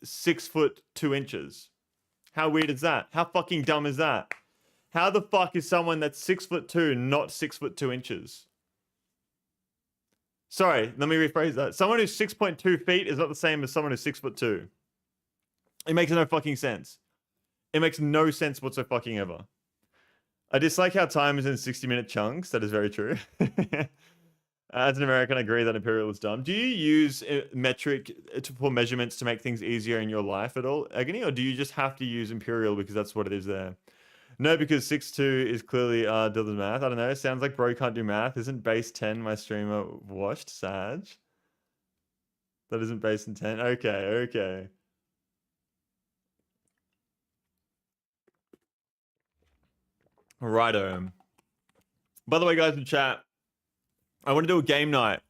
Speaker 1: 6'2". How weird is that? How fucking dumb is that? How the fuck is someone that's 6'2" not 6'2"? Sorry, let me rephrase that. Someone who's 6.2 feet is not the same as someone who's 6'2". It makes no fucking sense. It makes no sense whatsoever fucking ever. I dislike how time is in 60-minute chunks. That is very true. As an American, I agree that Imperial is dumb. Do you use metric for measurements to make things easier in your life at all, Agony? Or do you just have to use Imperial because that's what it is there? No, because 6'2" is clearly does the math. I don't know. Sounds like bro can't do math. Isn't base 10 my streamer washed? Sag? That isn't base in 10? Okay. Righto. By the way, guys in chat, I want to do a game night.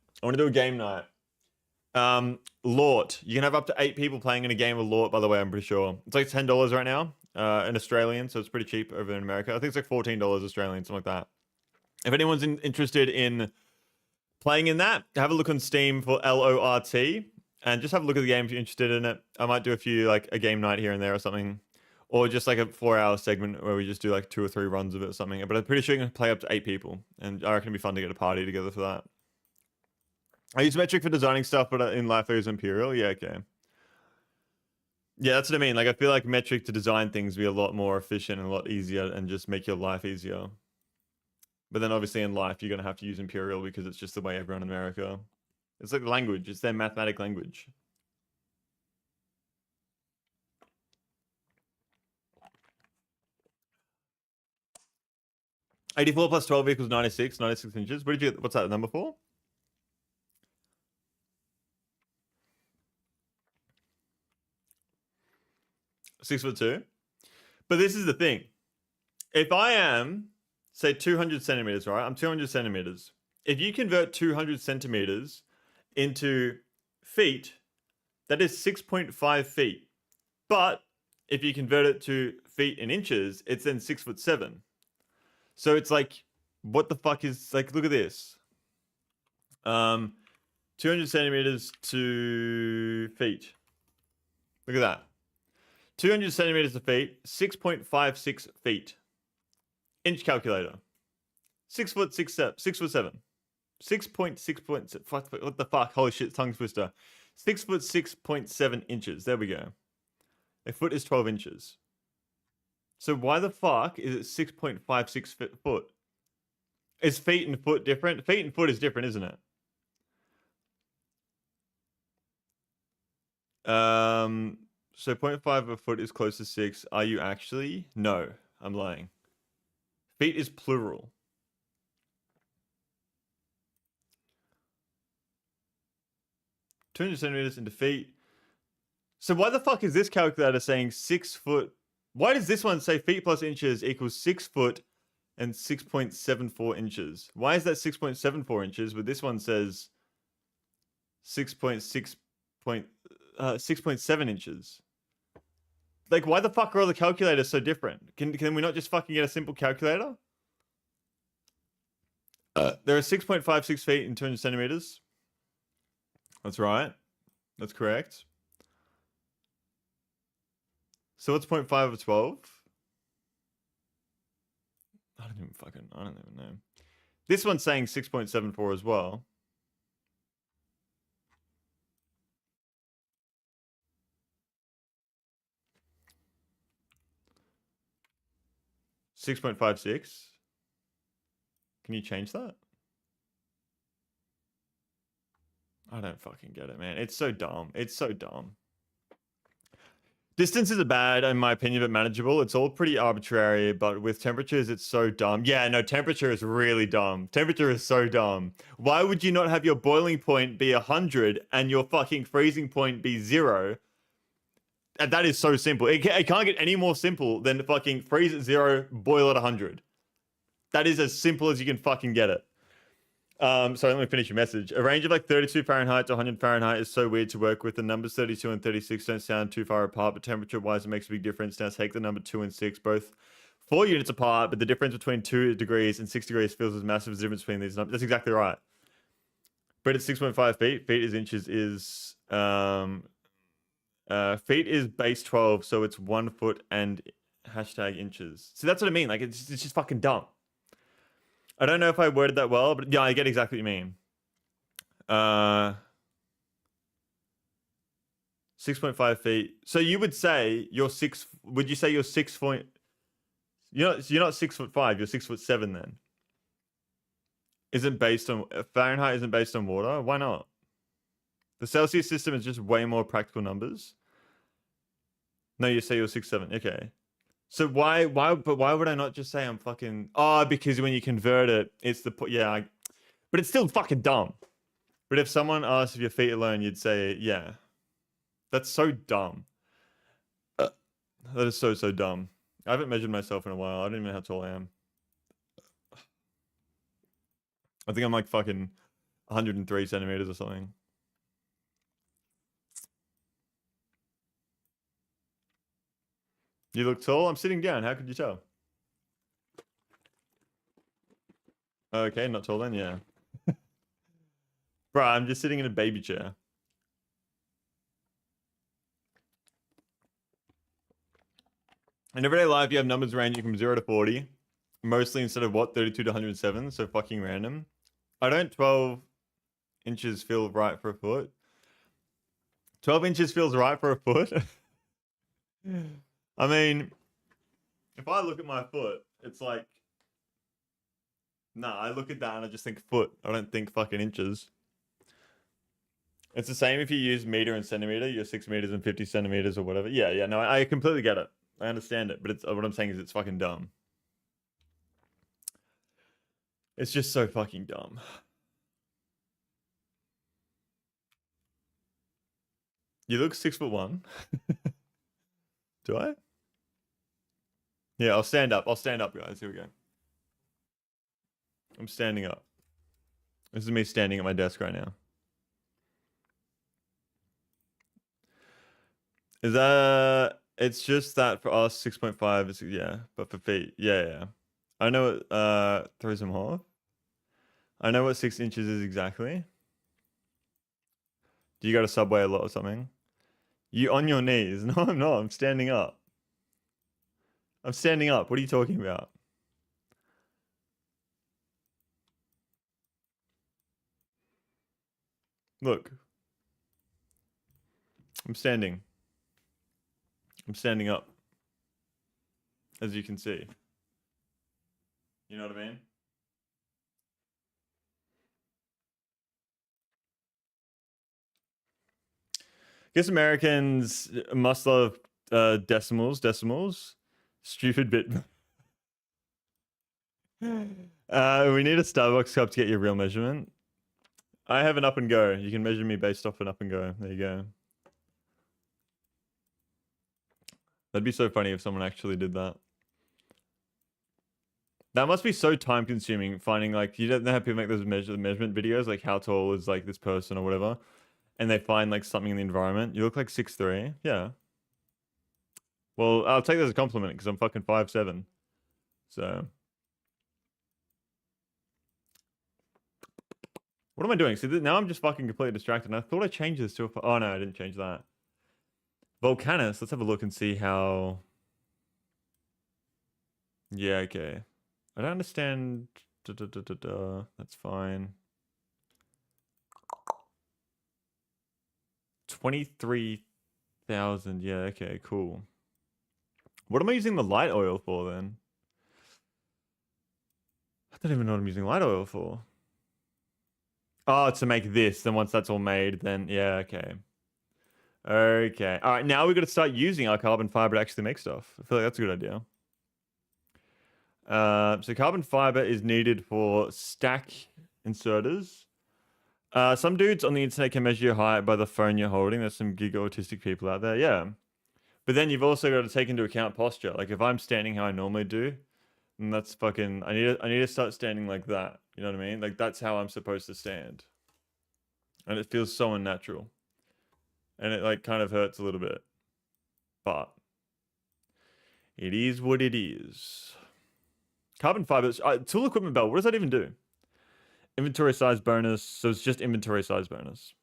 Speaker 1: Lort. You can have up to 8 people playing in a game of Lort, by the way, I'm pretty sure. It's like $10 right now. In Australian, so it's pretty cheap over in America. I think it's like $14 Australian, something like that. If anyone's interested in playing in that, have a look on Steam for LORT, and just have a look at the game if you're interested in it. I might do a few, like a game night here and there or something, or just like a 4-hour segment where we just do like 2 or 3 runs of it or something. But I'm pretty sure you can play up to 8 people, and I reckon it'd be fun to get a party together for that. I use metric for designing stuff, but in life I use Imperial. Yeah, okay. Yeah, that's what I mean. Like, I feel like metric to design things be a lot more efficient and a lot easier and just make your life easier. But then obviously in life, you're going to have to use Imperial because it's just the way everyone in America. It's like the language. It's their mathematic language. $84 plus 12 equals 96 inches. What did you get? What's that number for? $6'2". But this is the thing. If I am, say, 200 centimeters, right? I'm 200 centimeters. If you convert 200 centimeters into feet, that is 6.5 feet. But if you convert it to feet in inches, it's then 6'7". So it's like, what the fuck is, like, look at this. 200 centimeters to feet. Look at that. 200 centimeters to feet, 6.56 feet. Inch calculator. 6'7". 6.6. What the fuck? Holy shit, tongue twister. 6'6.7 inches. There we go. A foot is 12 inches. So why the fuck is it 6.56 foot? Is feet and foot different? Feet and foot is different, isn't it? So 0.5 of a foot is close to 6. Are you actually? No, I'm lying. Feet is plural. $200 centimeters into feet. So why the fuck is this calculator saying 6 foot? Why does this one say feet plus inches equals 6 foot and 6.74 inches? Why is that 6.74 inches, but this one says 6.7 inches? Like, why the fuck are all the calculators so different? Can we not just fucking get a simple calculator? There are 6.56 feet in 200 centimeters. That's right. That's correct. So what's 0.5 of 12? I don't even know. This one's saying 6.74 as well. 6.56. Can you change that? I don't fucking get it, man. It's so dumb. It's so dumb. Distances are bad, in my opinion, but manageable. It's all pretty arbitrary, but with temperatures, it's so dumb. Yeah, no, temperature is really dumb. Temperature is so dumb. Why would you not have your boiling point be 100 and your fucking freezing point be 0? And that is so simple. It can't get any more simple than fucking freeze at 0, boil at 100. That is as simple as you can fucking get it. Sorry, let me finish your message. A range of like 32 Fahrenheit to 100 Fahrenheit is so weird to work with. The numbers 32 and 36 don't sound too far apart, but temperature-wise, it makes a big difference. Now take the number 2 and 6, both 4 units apart, but the difference between 2 degrees and 6 degrees feels as massive as the difference between these numbers. That's exactly right. But it's 6.5 feet. Feet is inches is... feet is base 12, so it's 1 foot and hashtag inches. So that's what I mean. Like, it's just fucking dumb. I don't know if I worded that well, but yeah, I get exactly what you mean. 6.5 feet. So you would say you're six. Would you say you're 6 point? You're not 6'5". You're 6'7" then. Isn't based on Fahrenheit? Isn't based on water? Why not? The Celsius system is just way more practical numbers. No, you say you're 6'7". Okay. So why would I not just say I'm fucking... Oh, because when you convert it, it's the... Yeah, but it's still fucking dumb. But if someone asked if your feet alone, you'd say, yeah. That's so dumb. That is so dumb. I haven't measured myself in a while. I don't even know how tall I am. I think I'm like fucking 103 centimeters or something. You look tall? I'm sitting down. How could you tell? Okay, not tall then, yeah. Bro, I'm just sitting in a baby chair. In everyday life, you have numbers ranging from 0 to 40. Mostly instead of what? 32 to 107. So fucking random. I don't 12 inches feel right for a foot. 12 inches feels right for a foot? I mean, if I look at my foot, it's like... Nah, I look at that and I just think foot. I don't think fucking inches. It's the same if you use meter and centimeter. You're 6 meters and 50 centimeters or whatever. Yeah, no, I completely get it. I understand it, but it's what I'm saying is it's fucking dumb. It's just so fucking dumb. You look 6'1". Do I? Yeah, I'll stand up. I'll stand up, guys. Here we go. I'm standing up. This is me standing at my desk right now. Is that... It's just that for us, 6.5 is... Yeah, but for feet. Yeah. I know what... Throw some off. I know what 6 inches is exactly. Do you go to Subway a lot or something? You on your knees? No, I'm not. I'm standing up. I'm standing up. What are you talking about? Look. I'm standing. I'm standing up. As you can see. You know what I mean? Guess Americans must love decimals. Stupid bit. We need a Starbucks cup to get your real measurement. I have an up and go. You can measure me based off an up and go. There you go. That'd be so funny if someone actually did that. That must be so time consuming finding like, you don't know how people make those measurement videos, like how tall is like this person or whatever. And they find like something in the environment. You look like 6'3". Yeah. Well, I'll take that as a compliment because I'm fucking 5'7". So. What am I doing? See, now I'm just fucking completely distracted. And I thought I changed this to a... Oh, no, I didn't change that. Volcanus. Let's have a look and see how... Yeah, okay. I don't understand... That's fine. 23,000. Yeah, okay, cool. What am I using the light oil for then? don't even know what I'm using light oil for. Oh, to make this. Then once that's all made, then yeah, okay. Okay. All right, now we've got to start using our carbon fiber to actually make stuff. I feel like that's a good idea. So carbon fiber is needed for stack inserters. Some dudes on the internet can measure your height by the phone you're holding. There's some giga autistic people out there, yeah. But then you've also got to take into account posture. Like if I'm standing how I normally do, then that's fucking. I need to start standing like that. You know what I mean? Like that's how I'm supposed to stand, and it feels so unnatural, and it like kind of hurts a little bit, but it is what it is. Carbon fibers, tool equipment belt. What does that even do? Inventory size bonus. So it's just inventory size bonus.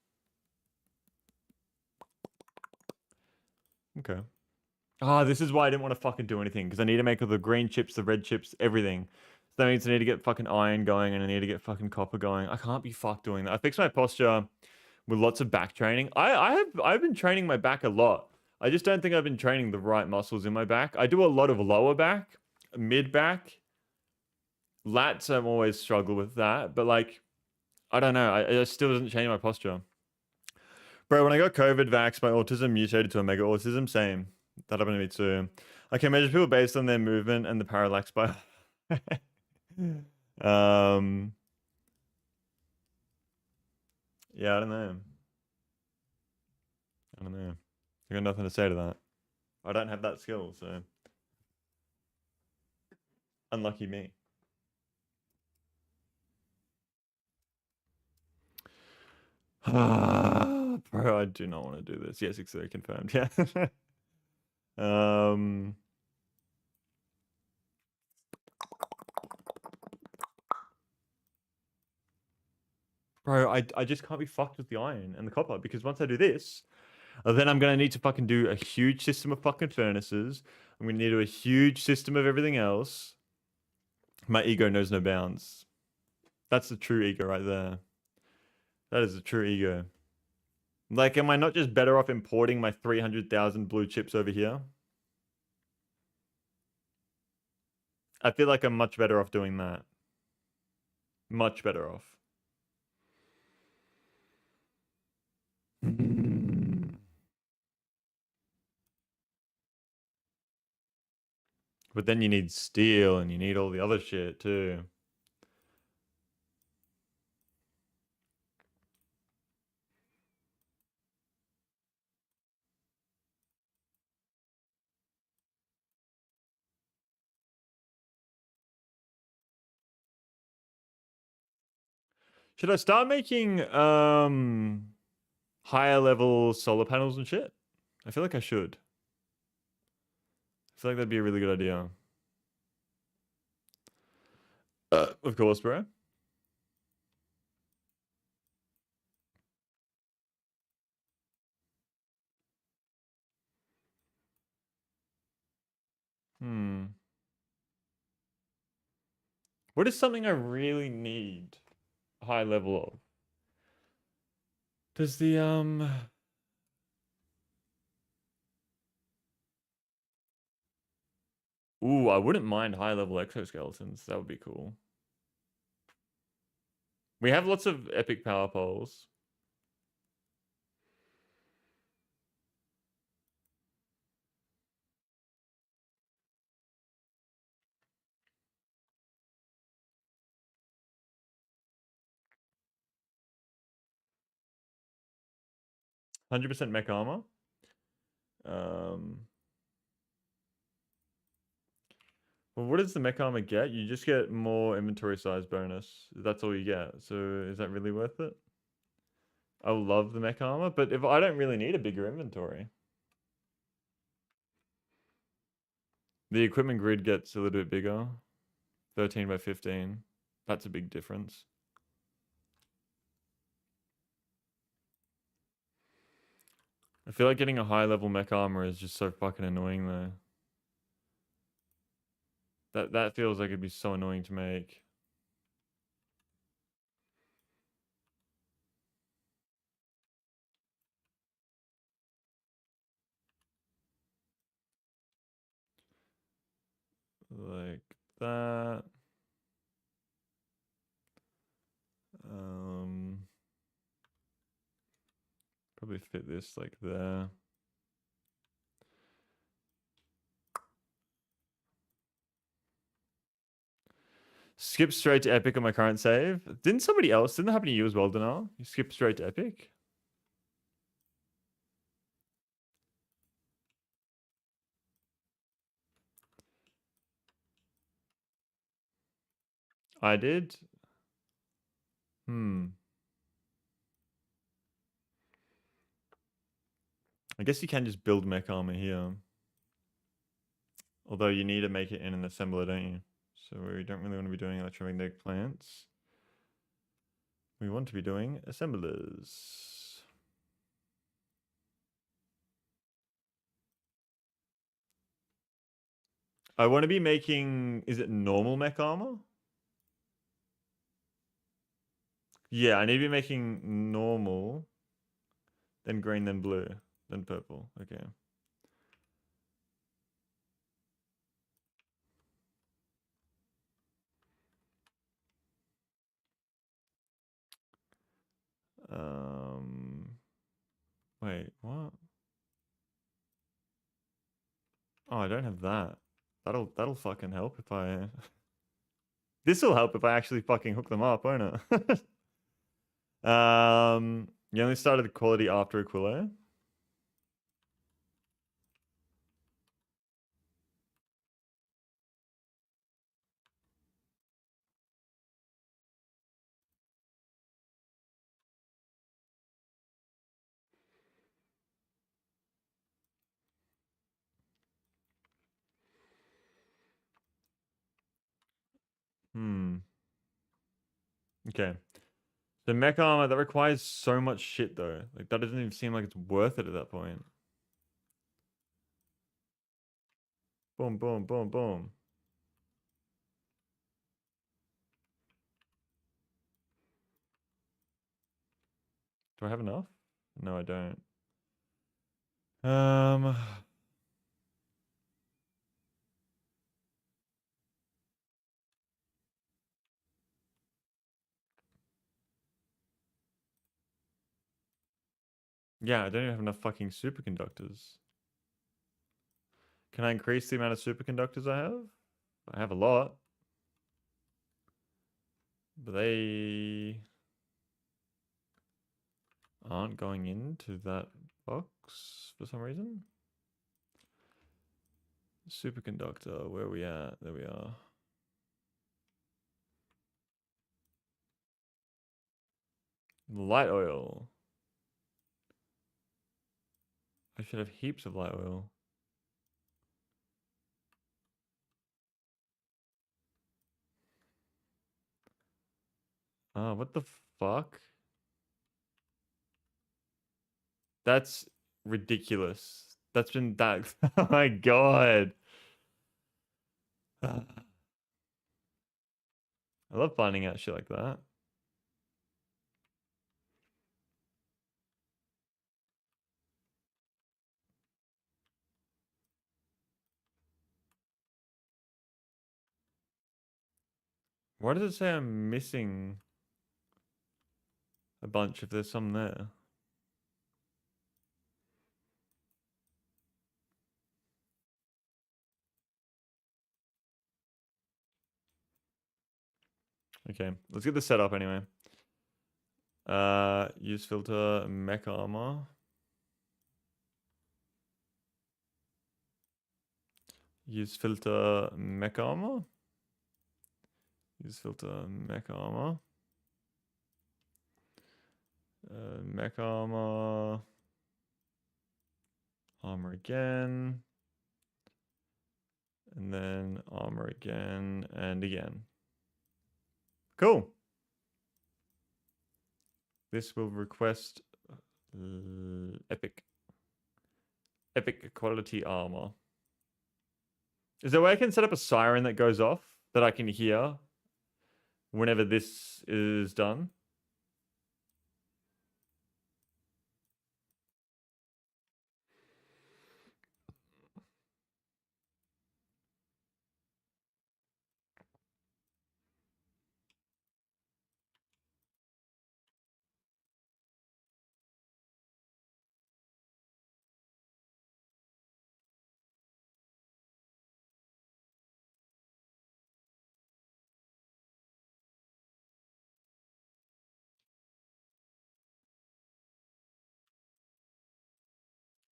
Speaker 1: Okay. Ah, this is why I didn't want to fucking do anything because I need to make all the green chips, the red chips, everything. So that means I need to get fucking iron going and I need to get fucking copper going. I can't be fucked doing that. I fixed my posture with lots of back training. I've been training my back a lot. I just don't think I've been training the right muscles in my back. I do a lot of lower back, mid back, lats. I'm always struggle with that, but like I don't know. It still doesn't change my posture. Bro, when I got COVID vax, my autism mutated to a mega autism. Same. That happened to me too. I can measure people based on their movement and the parallax by. um. Yeah, I don't know. I don't know. I got nothing to say to that. I don't have that skill, so unlucky me. Bro, I do not want to do this. Yes, 6:30 confirmed. Yeah. um. Bro, I just can't be fucked with the iron and the copper because once I do this, then I'm gonna need to fucking do a huge system of fucking furnaces. I'm gonna need to do a huge system of everything else. My ego knows no bounds. That's the true ego right there. That is the true ego. Like, am I not just better off importing my 300,000 blue chips over here? I feel like I'm much better off doing that. Much better off. But then you need steel and you need all the other shit too. Should I start making higher level solar panels and shit? I feel like I should. I feel like that'd be a really good idea. Of course, bro. Hmm. What is something I really need high level of? Does the Ooh, I wouldn't mind high level exoskeletons. That would be cool. We have lots of epic power poles. %100 mech armor. Um Well, what does the mech armor get? You just get more inventory size bonus. That's all you get. So is that really worth it? I love the mech armor, but if I don't really need a bigger inventory. The equipment grid gets a little bit bigger. 13 by 15. That's a big difference. I feel like getting a high level mech armor is just so fucking annoying though. That feels like it'd be so annoying to make. Like that. probably fit this like there. Skip straight to epic on my current save. Didn't that happen to you as well, Denal? You skip straight to epic? I did. I guess you can just build mech armor here. Although you need to make it in an assembler, don't you? So we don't really want to be doing electromagnetic plants. We want to be doing assemblers. I want to be making, is it normal mech armor? Yeah, I need to be making normal, then green, then blue, then purple. Okay. Wait, what? Oh, I don't have that. That'll fucking help if I. This'll help if I actually fucking hook them up, won't it? You only started the quality after Aquilo. Okay. The mech armor that requires so much shit though. Like that doesn't even seem like it's worth it at that point. Boom, boom, boom, boom. Do I have enough? No, I don't. Um. Yeah, I don't even have enough fucking superconductors. Can I increase the amount of superconductors I have? I have a lot. But they aren't going into that box for some reason. Superconductor, where are we at? There we are. Light oil. I should have heaps of light oil. Oh, what the fuck? That's ridiculous. That's been that. Oh my god. I love finding out shit like that. Why does it say I'm missing a bunch if there's some there? Okay, let's get this set up anyway. Use filter, mech armor. Use filter, mech armor. Use filter, mech armor. Mech armor. Armor again. And then armor again and again. Cool. This will request epic. Epic quality armor. Is there a way I can set up a siren that goes off that I can hear whenever this is done?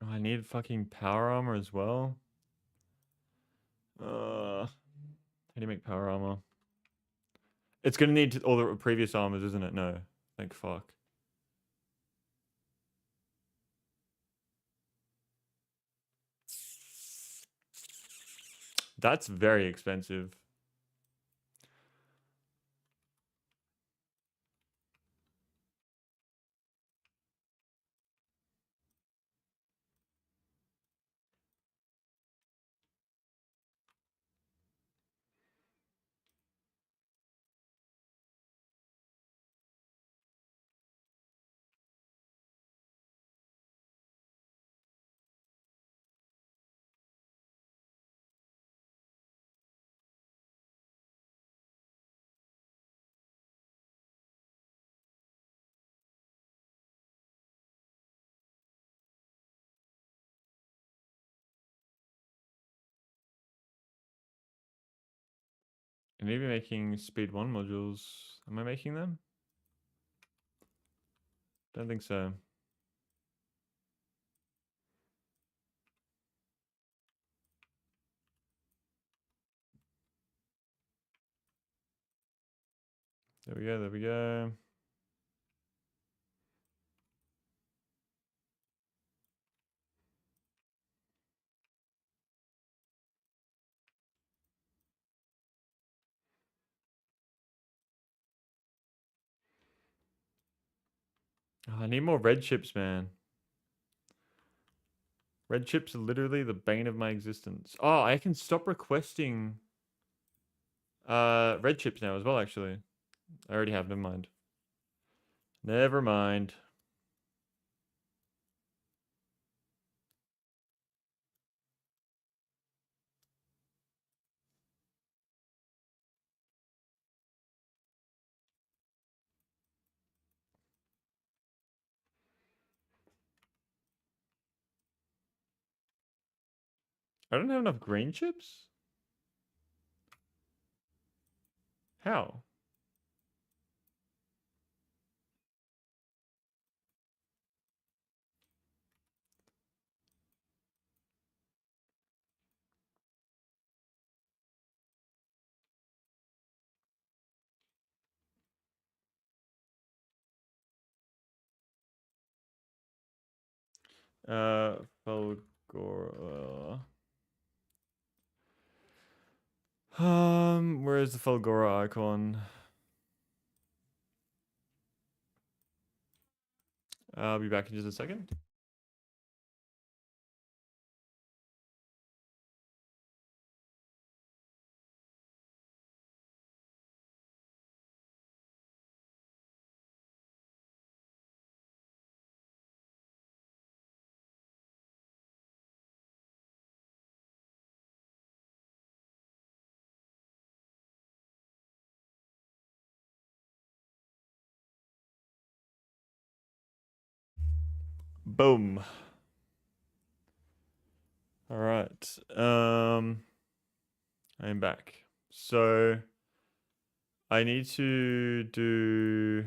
Speaker 1: Oh, I need fucking power armor as well. How do you make power armor? It's gonna need all the previous armors, isn't it? No. Thank fuck. That's very expensive. Maybe making speed 1 modules. Am I making them? Don't think so. There we go, there we go. Oh, I need more red chips, man. Red chips are literally the bane of my existence. Oh, I can stop requesting red chips now as well, actually. I already have, never mind. Never mind. I don't have enough green chips? How? Fulgora. Where is the Fulgora icon? I'll be back in just a second. Boom. All right. I'm back. So I need to do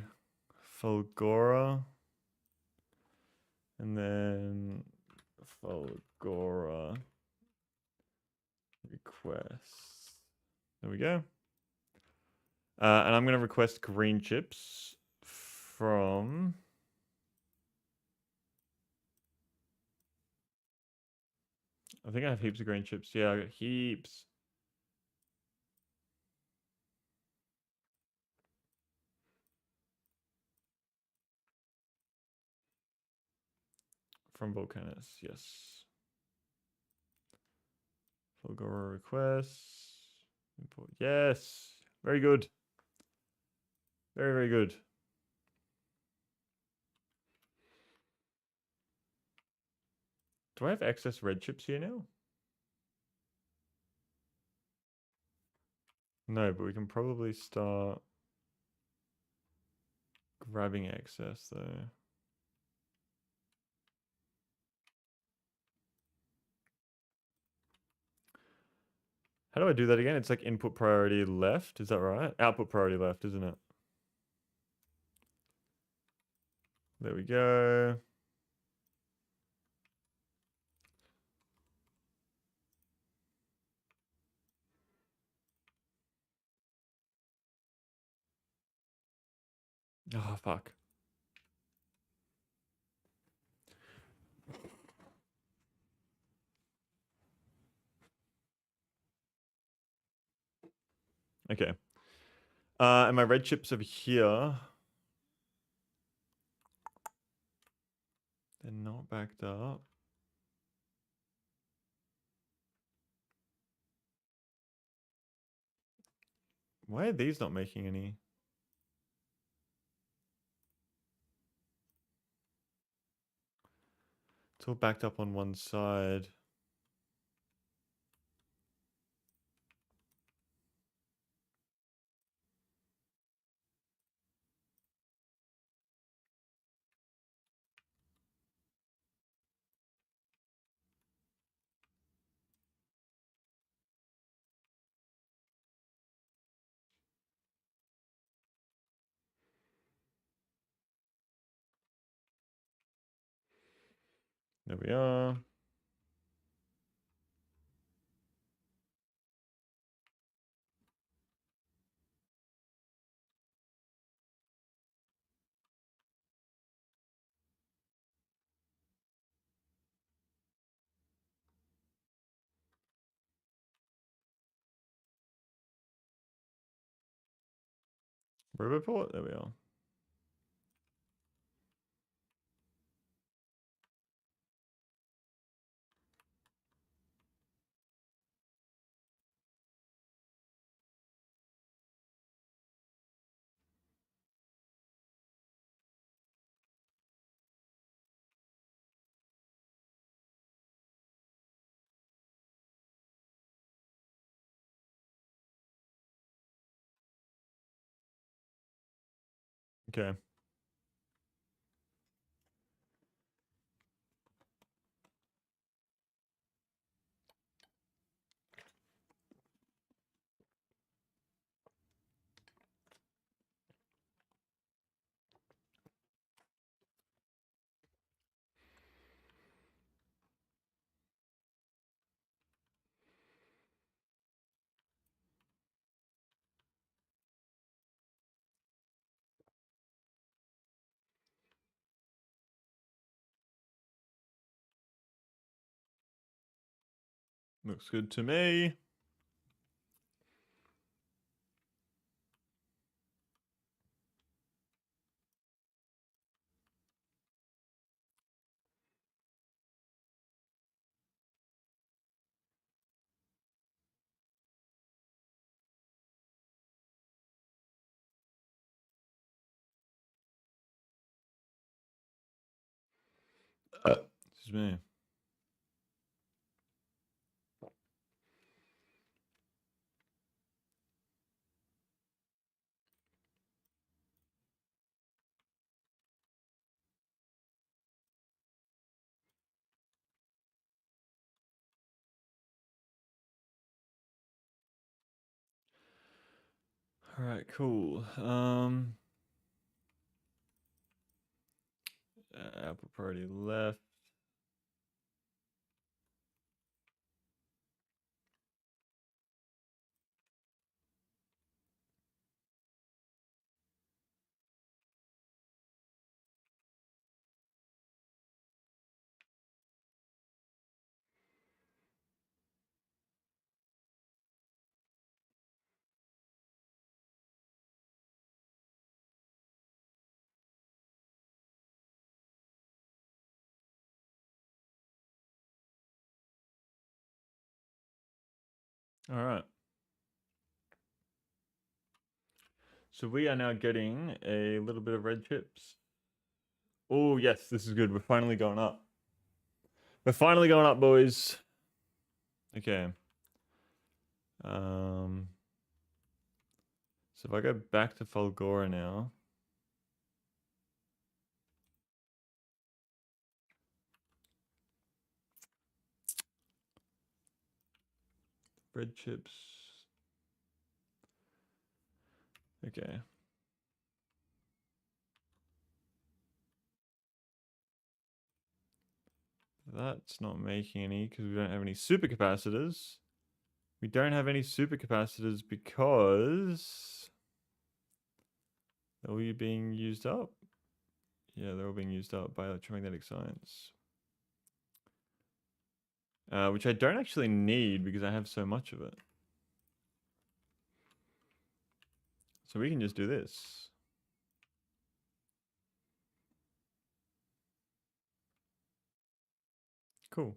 Speaker 1: Fulgora and then Fulgora request. There we go. And I'm going to request green chips from... I think I have heaps of green chips. Yeah, I got heaps. From Volcanus, yes. Fulgora requests. Import. Yes. Very good. Very, very good. Do I have excess red chips here now? No, but we can probably start grabbing excess though. How do I do that again? It's like input priority left. Is that right? Output priority left, isn't it? There we go. Oh, fuck. Okay. And my red chips over here. They're not backed up. Why are these not making any? It's all backed up on one side. There we are. Riverport? There we are. Okay. Looks good to me. Excuse me. All right, cool. Apple Party left. All right. So we are now getting a little bit of red chips. Oh, yes, this is good. We're finally going up. We're finally going up, boys. Okay. So if I go back to Folgora now. Red chips. Okay. That's not making any because we don't have any supercapacitors. We don't have any supercapacitors because Are you being used up? Yeah, they're all being used up by electromagnetic science. Which I don't actually need because I have so much of it. So we can just do this. Cool.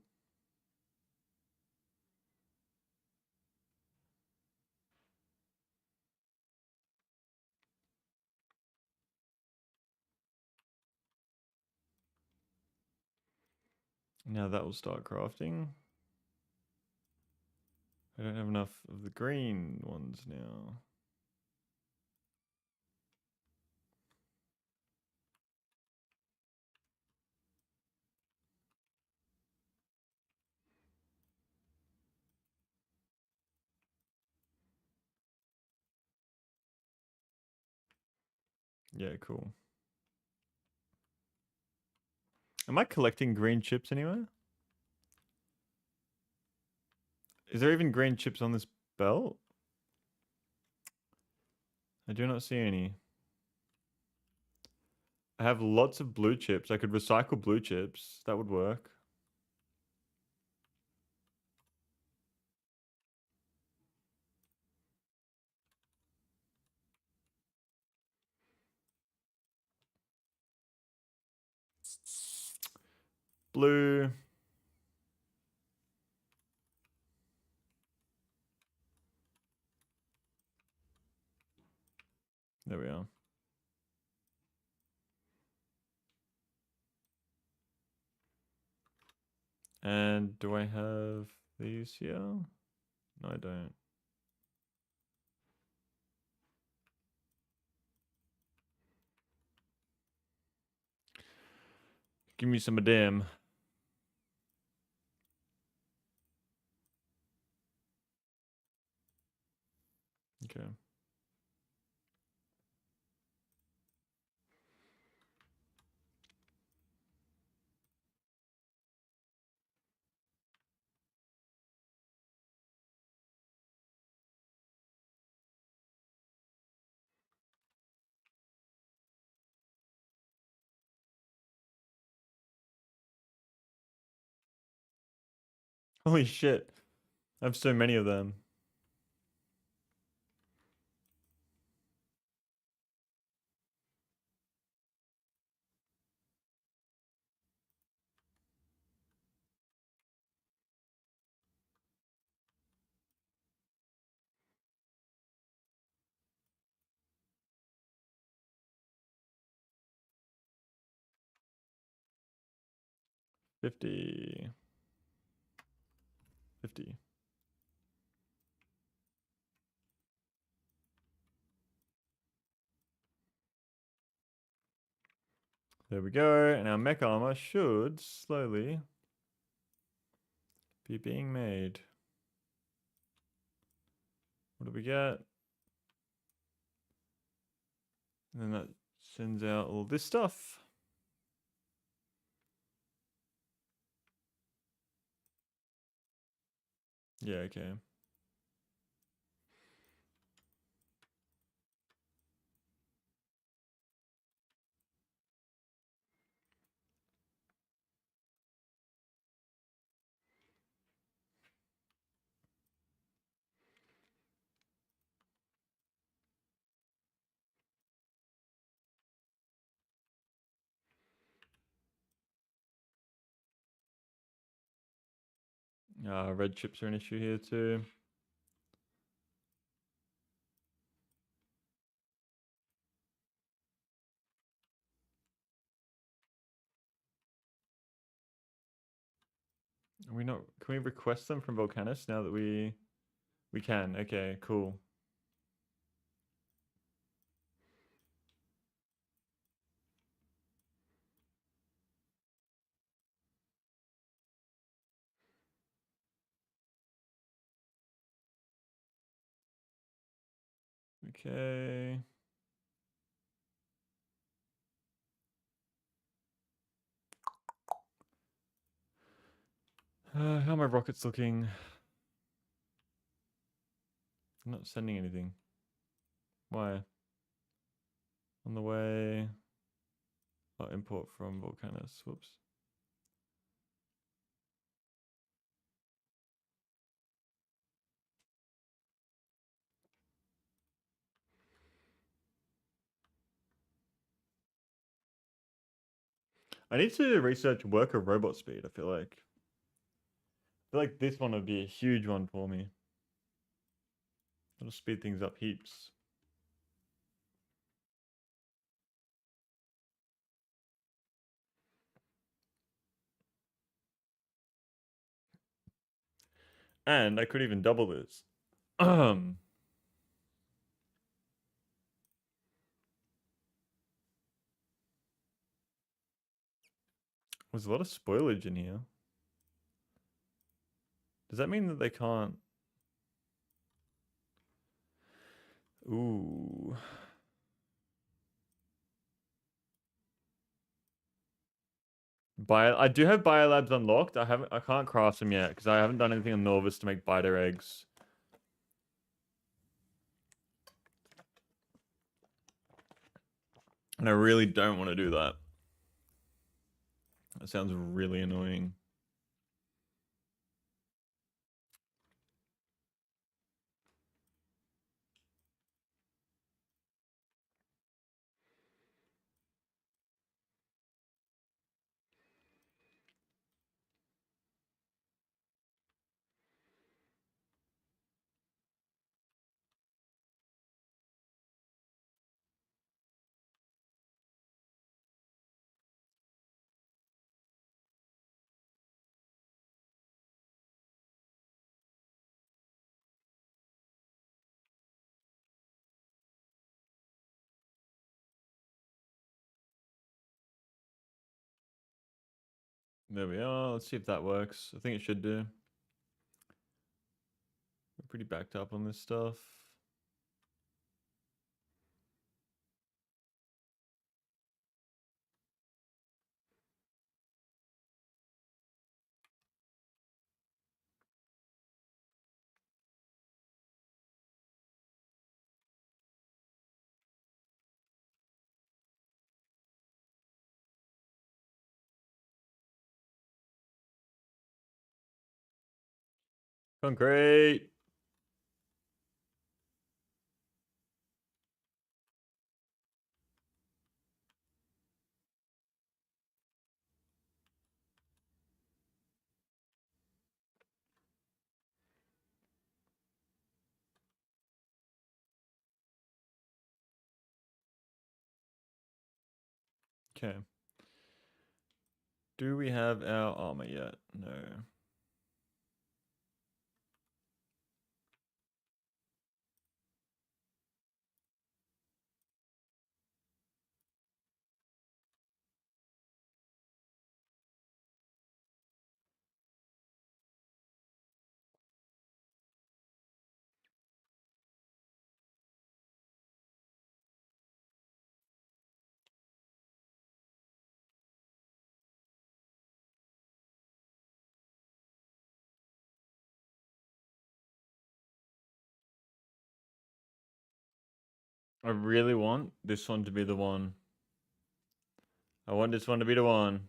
Speaker 1: Now that will start crafting. I don't have enough of the green ones now. Yeah, cool. Am I collecting green chips anywhere? Is there even green chips on this belt? I do not see any. I have lots of blue chips. I could recycle blue chips. That would work. Blue. There we are. And do I have these here? No, I don't. Give me some of them. Okay. Holy shit. I have so many of them. $50. $50. There we go. And our mech armor should slowly be being made. What do we get? And then that sends out all this stuff. Yeah, okay. Red chips are an issue here too. Are we not? Can we request them from Volcanus now that we can? Okay, cool. Okay. How are my rockets looking? I'm not sending anything. Why? On the way. Oh, import from Volcanus. Whoops. I need to research worker robot speed, I feel like. I feel like this one would be a huge one for me. It'll speed things up heaps. And I could even double this. There's a lot of spoilage in here. Does that mean that they can't? Ooh. I do have biolabs unlocked. I can't craft them yet because I haven't done anything on Norvis to make biter eggs. And I really don't want to do that. That sounds really annoying. There we are. Let's see if that works. I think it should do. We're pretty backed up on this stuff. Concrete. Okay. Do we have our armor yet? No. I really want this one to be the one. I want this one to be the one.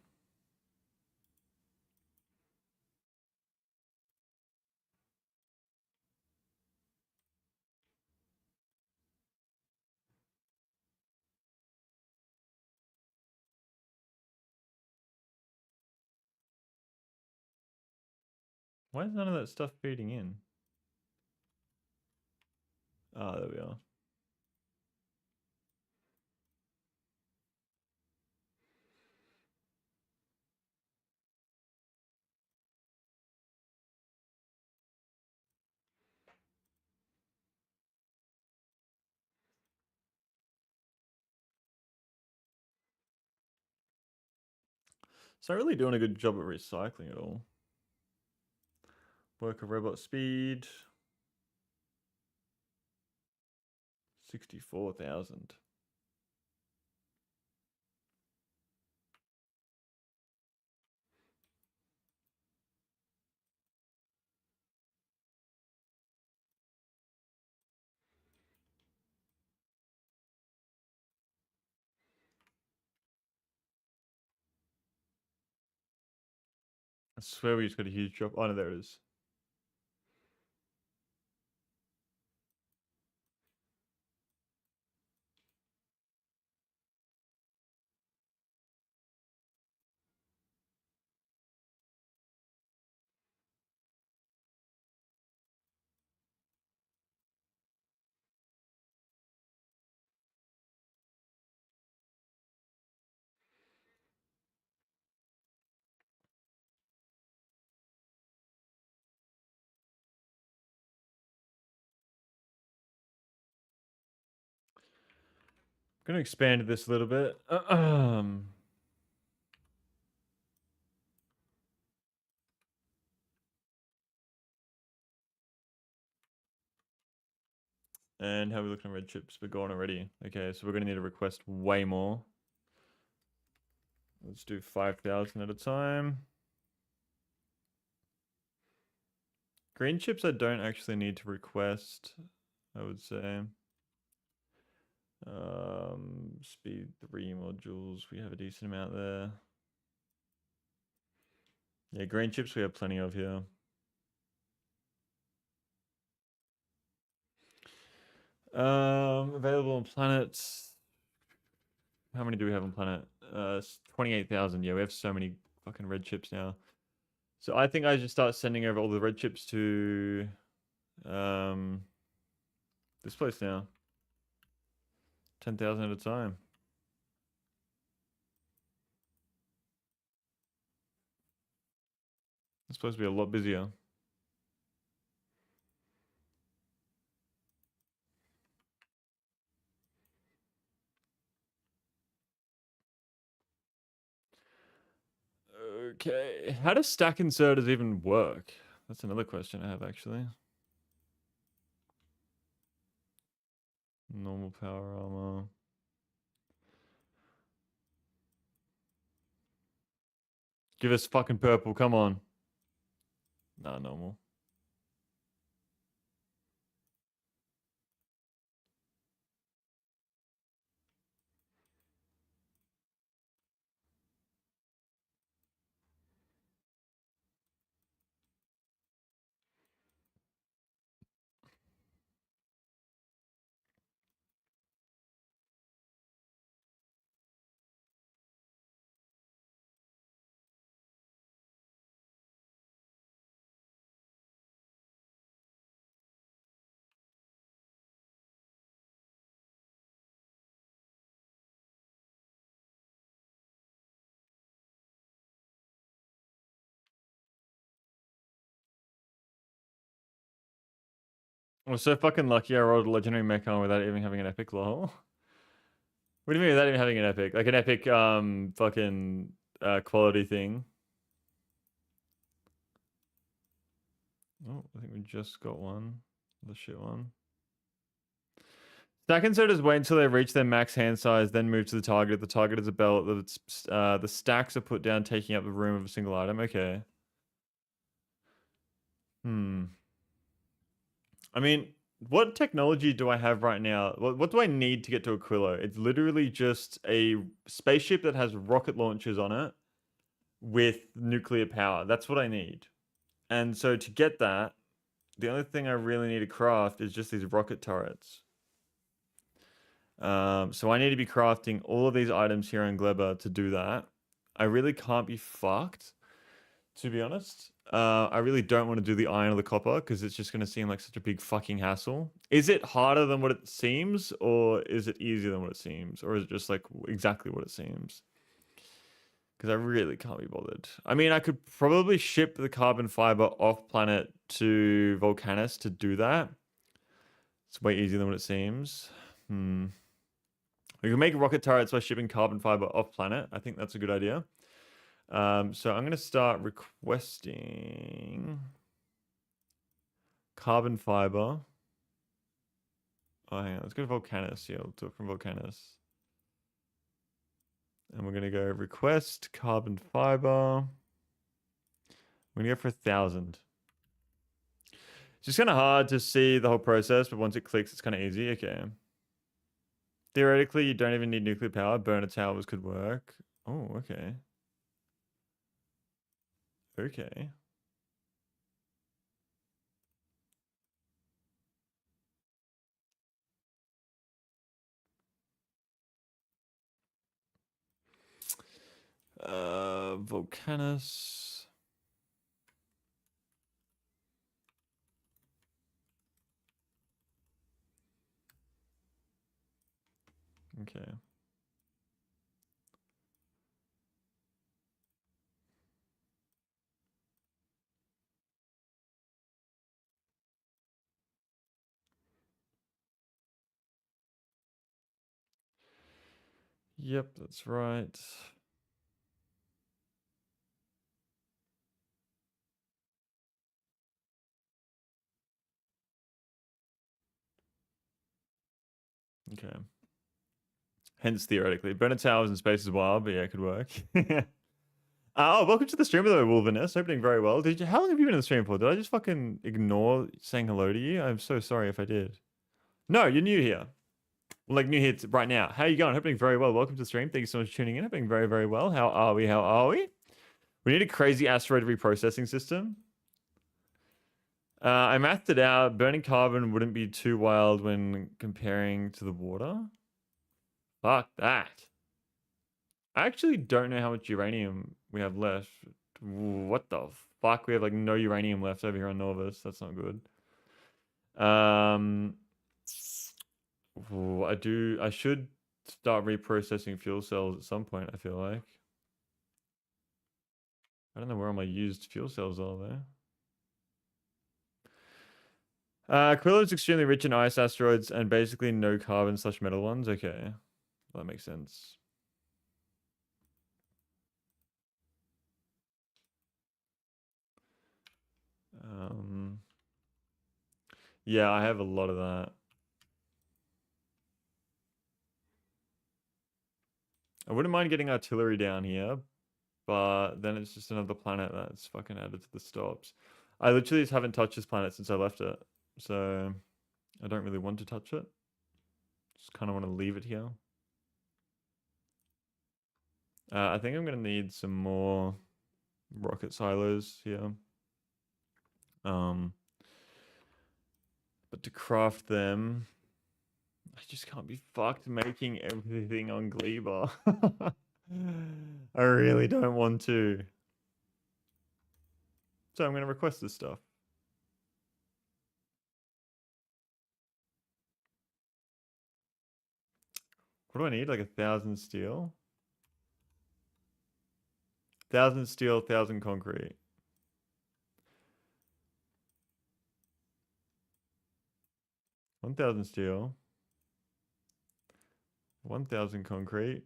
Speaker 1: Why is none of that stuff feeding in? Ah, there we are. It's not really doing a good job at recycling at all. Worker robot speed. 64,000. I swear we just got a huge drop. Oh no, there it is. I'm gonna expand this a little bit. And how are we looking at red chips? We're gone already. Okay, so we're gonna need to request way more. Let's do 5,000 at a time. Green chips I don't actually need to request, I would say. Speed 3 modules, we have a decent amount there. Yeah, green chips we have plenty of here. Available on planets. How many do we have on planet? 28,000. Yeah, we have so many fucking red chips now. So I think I should start sending over all the red chips to this place now. 10,000 at a time. It's supposed to be a lot busier. Okay. How does stack inserters even work? That's another question I have actually. Normal power armor. Give us fucking purple, come on. Nah, normal. I'm so fucking lucky I rolled a legendary mechan without even having an epic lol. What do you mean without even having an epic? Like an epic fucking quality thing. Oh, I think we just got one. The shit one. Stack inserters wait until they reach their max hand size, then move to the target. The target is a belt. The stacks are put down, taking up the room of a single item. Okay. I mean, what technology do I have right now? What do I need to get to Aquilo? It's literally just a spaceship that has rocket launchers on it with nuclear power. That's what I need. And so to get that, the only thing I really need to craft is just these rocket turrets. So I need to be crafting all of these items here in Gleba to do that. I really can't be fucked, to be honest. I really don't want to do the iron or the copper because it's just going to seem like such a big fucking hassle. Is it harder than what it seems, or is it easier than what it seems, or is it just like exactly what it seems? Because I really can't be bothered. I mean, I could probably ship the carbon fiber off planet to Volcanus to do that. It's way easier than what it seems. We can make rocket turrets by shipping carbon fiber off planet. I think that's a good idea. So I'm going to start requesting carbon fiber. Oh, hang on. Let's go to Volcanus. Yeah, we'll do it from Volcanus. And we're going to go request carbon fiber. We're going to go for 1,000. It's just kind of hard to see the whole process, but once it clicks, it's kind of easy. Okay. Theoretically, you don't even need nuclear power. Burner towers could work. Oh, okay. Okay. Volcanus. Okay. Yep, that's right. Okay. Hence, theoretically. Bernard Towers in space is wild, but yeah, it could work. Welcome to the stream, though, Wolviness. Opening very well. How long have you been in the stream for? Did I just fucking ignore saying hello to you? I'm so sorry if I did. No, you're new here. Like, new here right now. How you going? Hoping very well. Welcome to the stream. Thank you so much for tuning in. Hoping very, very well. How are we? How are we? We need a crazy asteroid reprocessing system. I mathed it out. Burning carbon wouldn't be too wild when comparing to the water. Fuck that. I actually don't know how much uranium we have left. What the fuck? We have like no uranium left over here on Norvis. That's not good. I should start reprocessing fuel cells at some point, I feel like. I don't know where all my used fuel cells are though. Quillo is extremely rich in ice asteroids and basically no carbon/metal ones. Okay, that makes sense. Yeah, I have a lot of that. I wouldn't mind getting artillery down here, but then it's just another planet that's fucking added to the stops. I literally just haven't touched this planet since I left it, so I don't really want to touch it. Just kind of want to leave it here. I think I'm going to need some more rocket silos here. But to craft them, I just can't be fucked making everything on Gleba. I really don't want to. So I'm going to request this stuff. What do I need? Like 1,000 steel? 1,000 steel, 1,000 concrete. 1,000 steel. 1,000 concrete.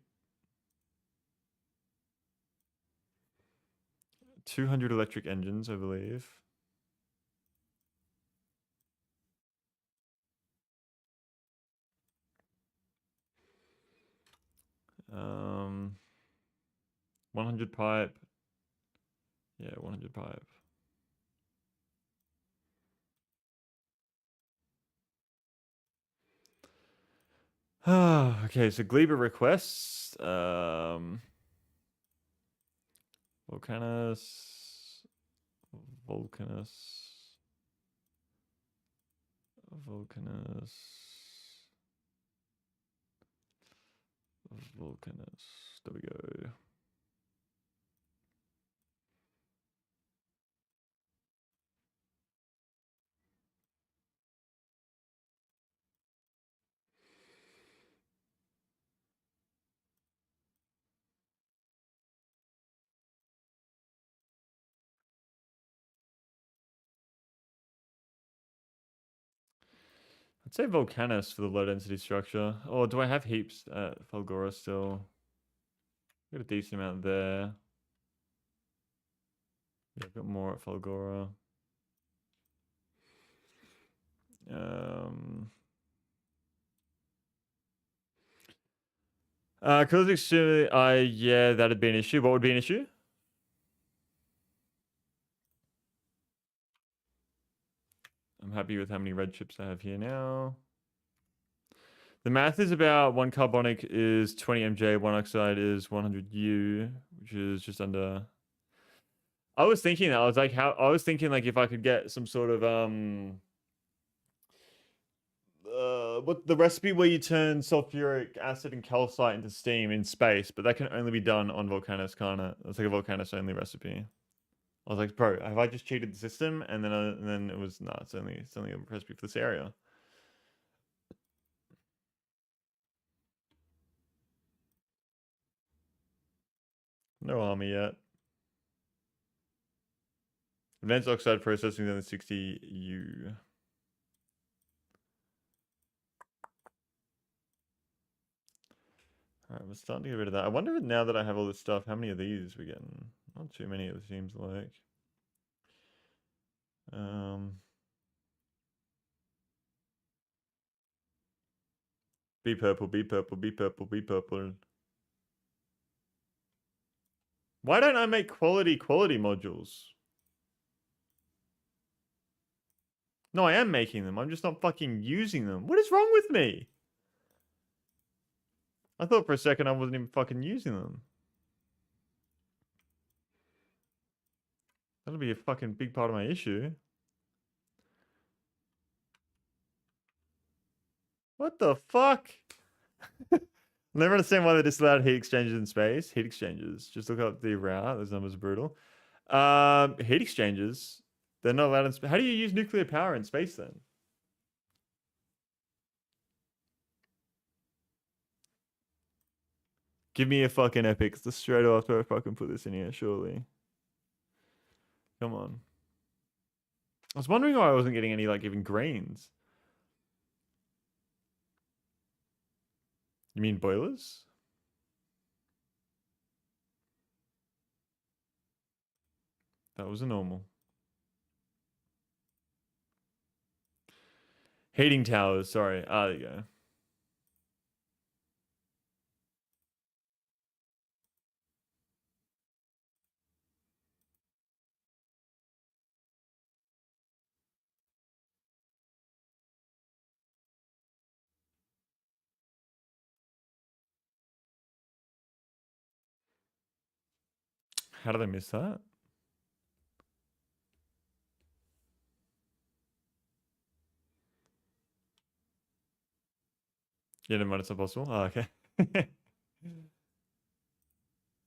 Speaker 1: 200 electric engines, I believe. Um, 100 pipe. Yeah, 100 pipe. Okay, so Gleba requests. Volcanus. Volcanus. Volcanus. Volcanus. There we go. I'd say Volcanus for the low density structure. Or do I have heaps at Falgora still? Got a decent amount there. Yeah, I've got more at Falgora. Cause extremely, yeah, that'd be an issue. What would be an issue? I'm happy with how many red chips I have here now. The math is about one carbonic is 20 MJ, one oxide is 100 U, which is just under I was thinking that. I was thinking like if I could get some sort of what the recipe where you turn sulfuric acid and calcite into steam in space, but that can only be done on volcanoes, can't it? It's like a volcanoes only recipe. I was like, bro, have I just cheated the system? And then it was no, it's only a recipe for this area. No army yet. Advanced oxide processing than 60 U. Alright, we're starting to get rid of that. I wonder if now that I have all this stuff, how many of these we're getting? Not too many, it seems like. Um, be purple, be purple, be purple, be purple. Why don't I make quality modules? No, I am making them. I'm just not fucking using them. What is wrong with me? I thought for a second I wasn't even fucking using them. That'll be a fucking big part of my issue. What the fuck? Never understand why they disallowed heat exchangers in space. Heat exchangers. Just look up the route. Those numbers are brutal. Heat exchangers. They're not allowed in space. How do you use nuclear power in space then? Give me a fucking epic straight after I fucking put this in here, surely. Come on. I was wondering why I wasn't getting any, like, even greens. You mean boilers? That was a normal. Heating towers, sorry. Ah, there you go. How did I miss that? Yeah, never mind, it's not possible. Oh, okay.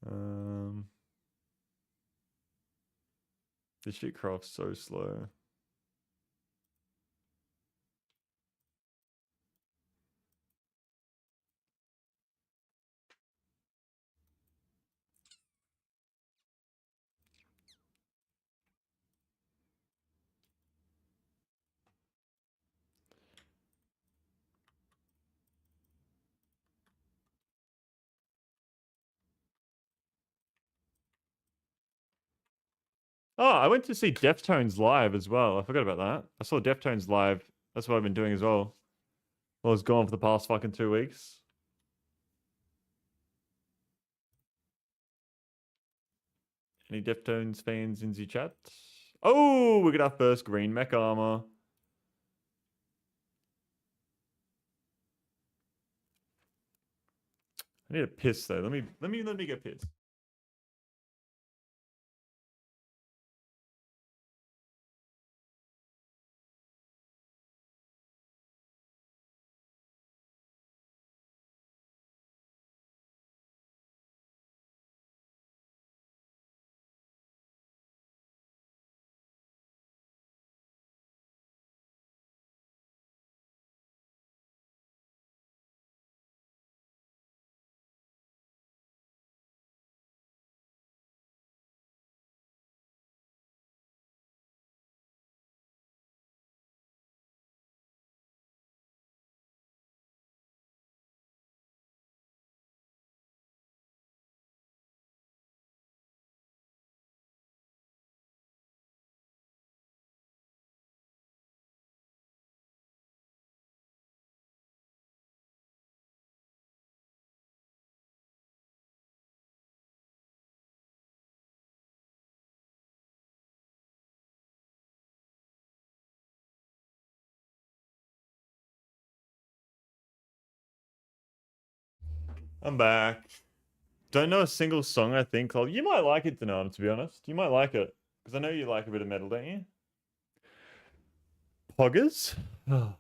Speaker 1: um, this shit crafts so slow. Oh, I went to see Deftones live as well. I forgot about that. I saw Deftones live. That's what I've been doing as well. I was gone for the past fucking 2 weeks. Any Deftones fans in the chat? Oh, we got our first green mech armor. I need a piss though. Let me get pissed. I'm back. Don't know a single song, I think. Oh, you might like it, Denam, to be honest. You might like it. Because I know you like a bit of metal, don't you? Poggers? What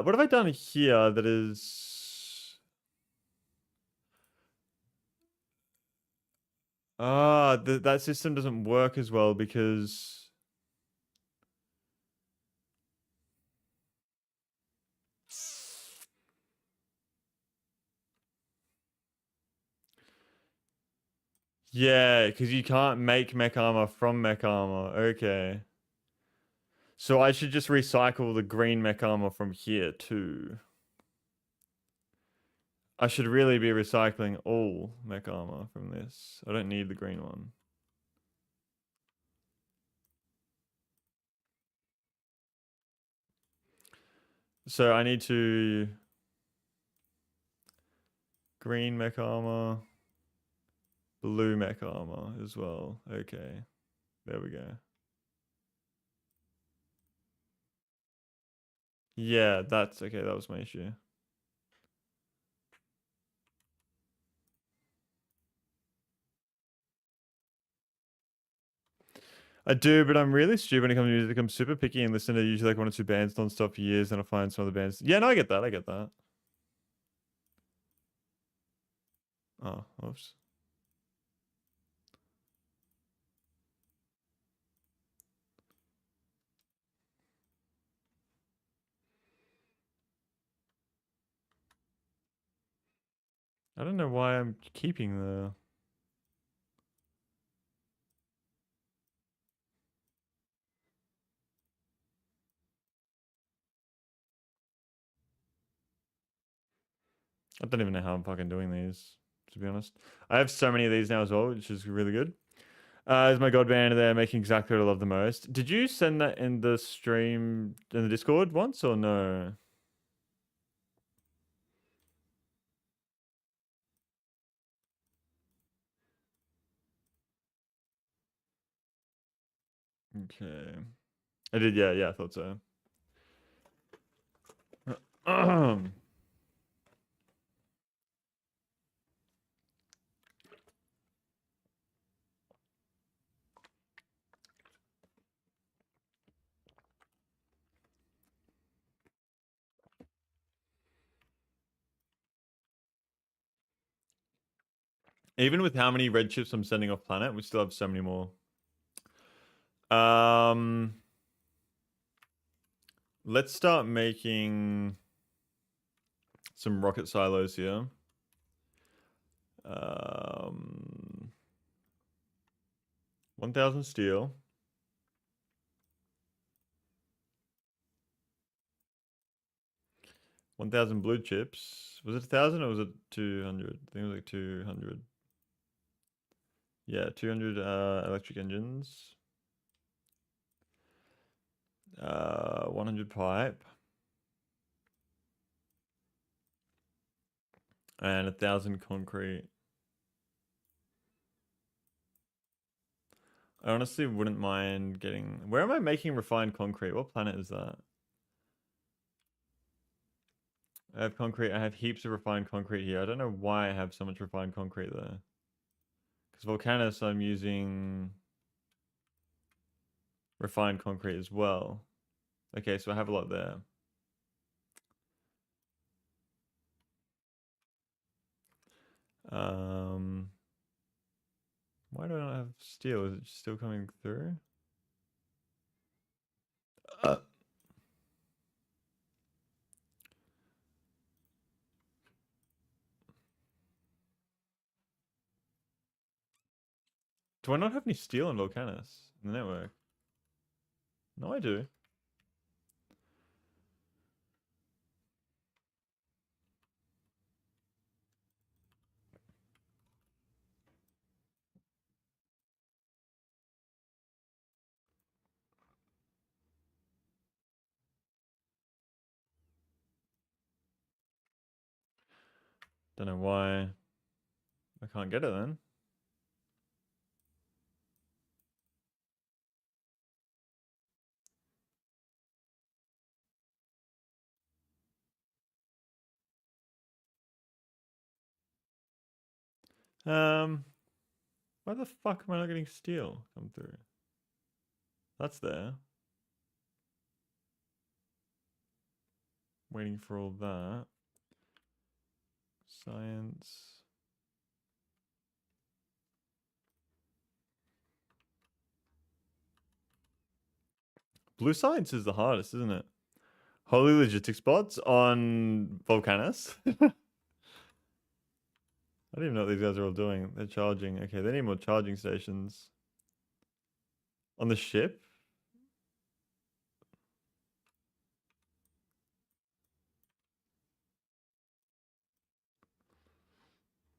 Speaker 1: have I done here that is... that system doesn't work as well because... Yeah, because you can't make mech armor from mech armor. Okay. So I should just recycle the green mech armor from here too. I should really be recycling all mech armor from this. I don't need the green one. So I need to... Green mech armor. Blue mech armor as well. Okay. There we go. Yeah, that's... Okay, that was my issue. I do, but I'm really stupid when it comes to music. I'm super picky and listen to usually like one or two bands non-stop for years, and I find some other bands. Yeah, no, I get that. I get that. Oh, oops. I don't know why I'm keeping the... I don't even know how I'm fucking doing these, to be honest. I have so many of these now as well, which is really good. Is my god band there making exactly what I love the most? Did you send that in the stream, in the Discord once, or no? Okay. I did, yeah, I thought so. Even with how many red chips I'm sending off planet, we still have so many more. Um, let's start making some rocket silos here. 1,000 steel. 1,000 blue chips. Was it 1,000 or was it 200? I think it was like 200. Yeah, 200 electric engines. 100 pipe. And 1,000 concrete. I honestly wouldn't mind getting... Where am I making refined concrete? What planet is that? I have concrete. I have heaps of refined concrete here. I don't know why I have so much refined concrete there. Because Volcanus, I'm using refined concrete as well. Okay, so I have a lot there. Why do I not have steel? Is it still coming through? Do I not have any steel in Volcanus in the network? No, I do. Don't know why I can't get it then. Why the fuck am I not getting steel come through? That's there. Waiting for all that. Science. Blue science is the hardest, isn't it? Holy logistics bots on Volcanus. I don't even know what these guys are all doing. They're charging. Okay, they need more charging stations. On the ship?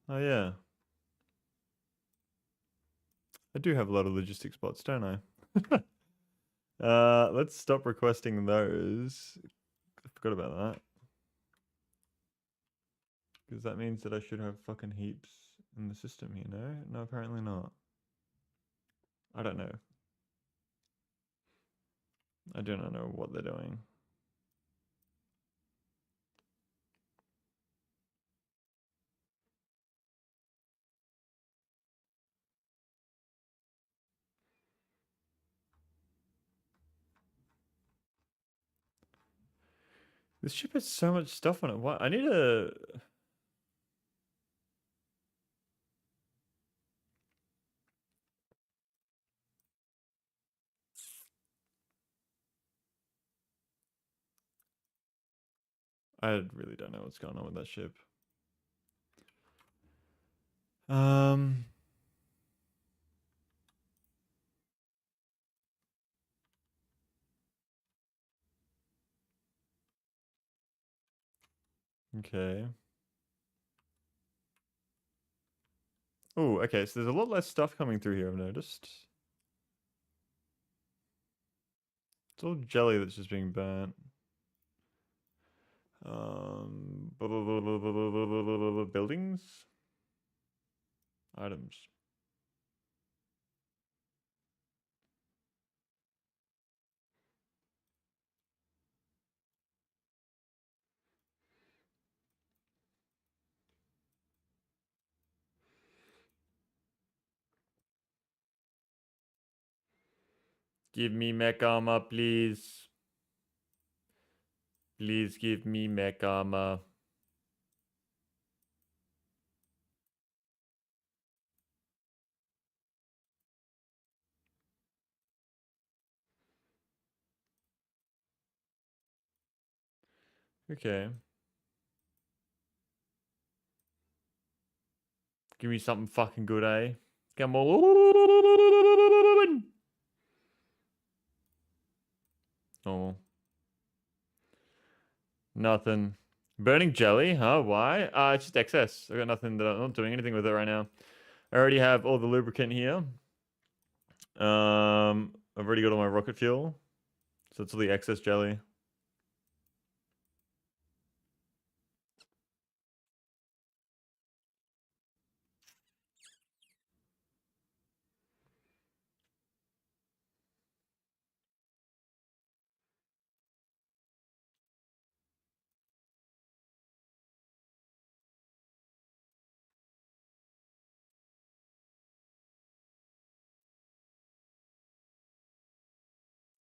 Speaker 1: Oh, yeah. I do have a lot of logistics bots, don't I? Let's stop requesting those. I forgot about that. Because that means that I should have fucking heaps in the system, you know? No, apparently not. I don't know. I do not know what they're doing. This ship has so much stuff on it. What? I need a... I really don't know what's going on with that ship. Okay. Oh, okay, so there's a lot less stuff coming through here, I've noticed. It's all jelly that's just being burnt. Buildings? Items. Give me mech armor, please. Please give me mech armor. Okay. Give me something fucking good, eh? Come on. Oh. Nothing. Burning jelly? Huh? Why? It's just excess. I got nothing that I'm not doing anything with it right now. I already have all the lubricant here. I've already got all my rocket fuel. So it's all the excess jelly.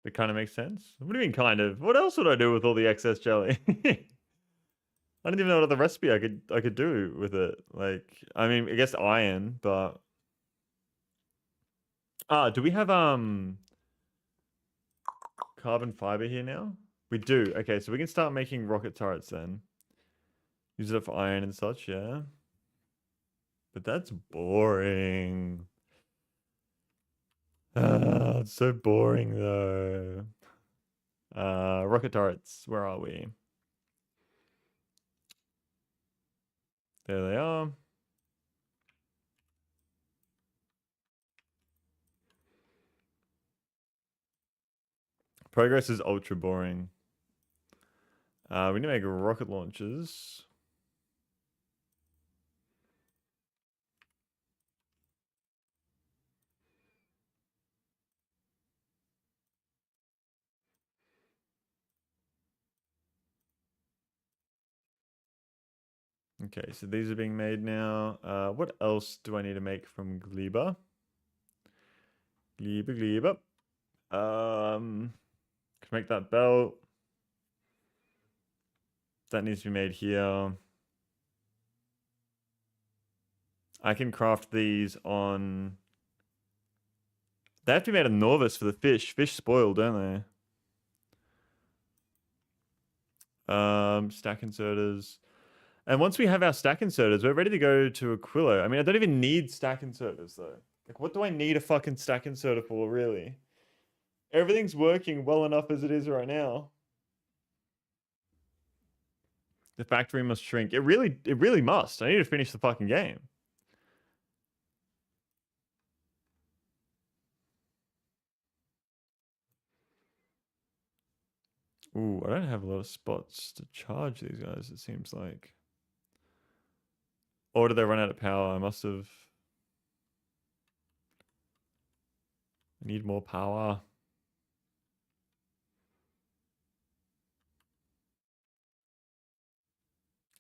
Speaker 1: That kind of makes sense. What do you mean, kind of? What else would I do with all the excess jelly? I don't even know what other recipe I could do with it. Like, I mean, I guess iron, but do we have carbon fiber here now? We do. Okay, so we can start making rocket turrets then. Use it for iron and such, yeah. But that's boring. It's so boring though. Rocket turrets, where are we? There they are. Progress is ultra boring. We need to make rocket launchers. Okay, so these are being made now. What else do I need to make from Gleba? Gleba. Can make that belt. That needs to be made here. I can craft these on. They have to be made of Norvis for the fish. Fish spoil, don't they? Stack inserters. And once we have our stack inserters, we're ready to go to Aquilo. I mean, I don't even need stack inserters though. Like, what do I need a fucking stack inserter for, really? Everything's working well enough as it is right now. The factory must shrink. It really must. I need to finish the fucking game. Ooh, I don't have a lot of spots to charge these guys, it seems like. Or did they run out of power? I must have. I need more power.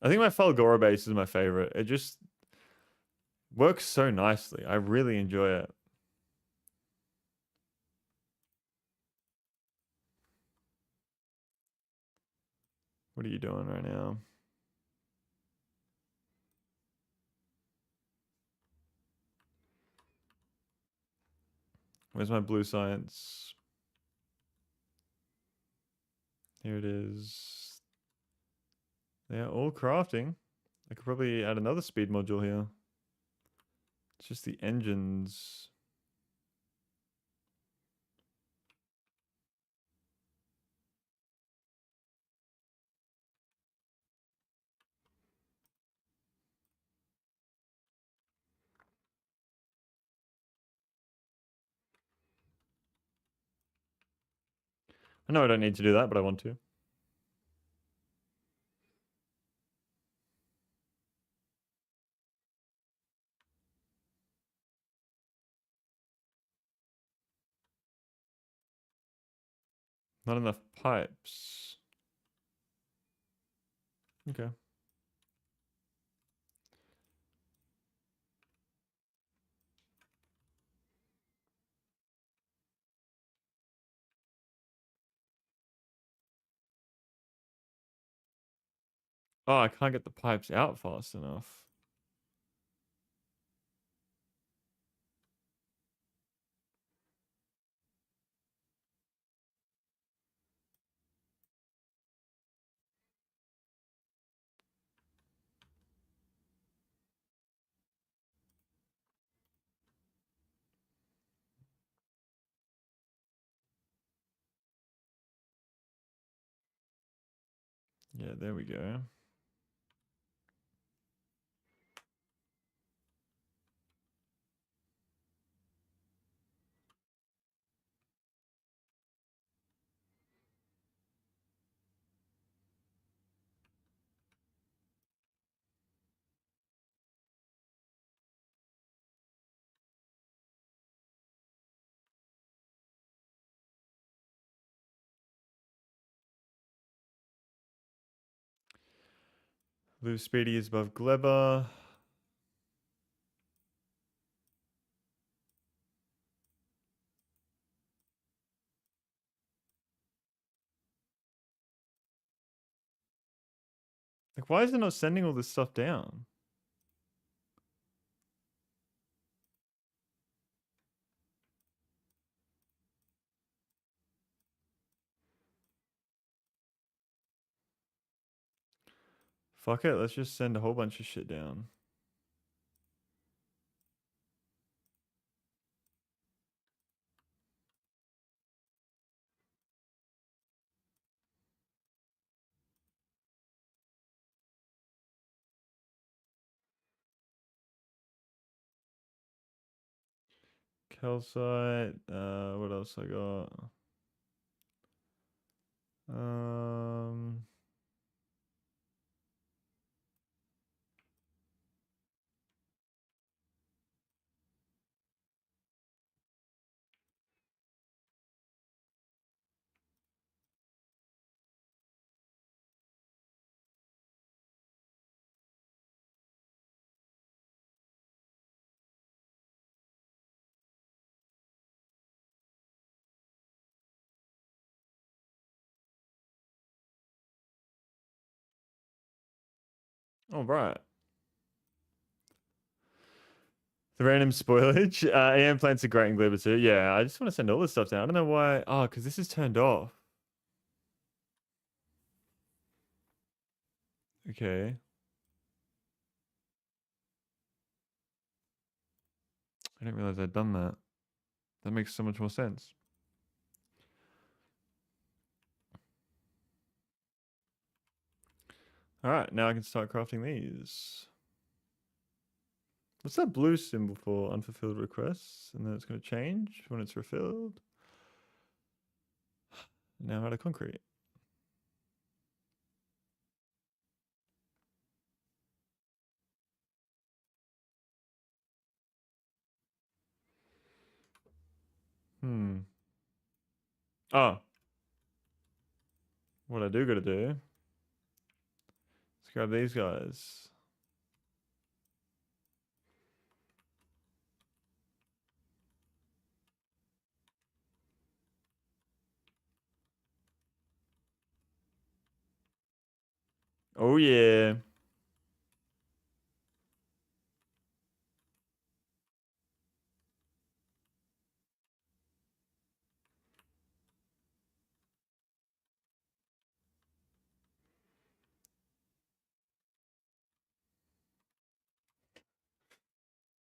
Speaker 1: I think my Falgora base is my favorite. It just works so nicely. I really enjoy it. What are you doing right now? Where's my blue science? Here it is. They are all crafting. I could probably add another speed module here. It's just the engines. I know I don't need to do that, but I want to. Not enough pipes. Okay. Oh, I can't get the pipes out fast enough. Yeah, there we go. Blue Speedy is above Gleba. Like, why is it not sending all this stuff down? Fuck it, let's just send a whole bunch of shit down. Calcite, what else I got? Um, All right. The random spoilage. EM plants are great in Gleba too. Yeah, I just want to send all this stuff down. I don't know why. Oh, because this is turned off. Okay. I didn't realize I'd done that. That makes so much more sense. All right, now I can start crafting these. What's that blue symbol for? Unfulfilled requests, and then it's going to change when it's refilled. Now I'm out of concrete. Hmm. Oh, what I do got to do? Let's grab these guys. Oh yeah.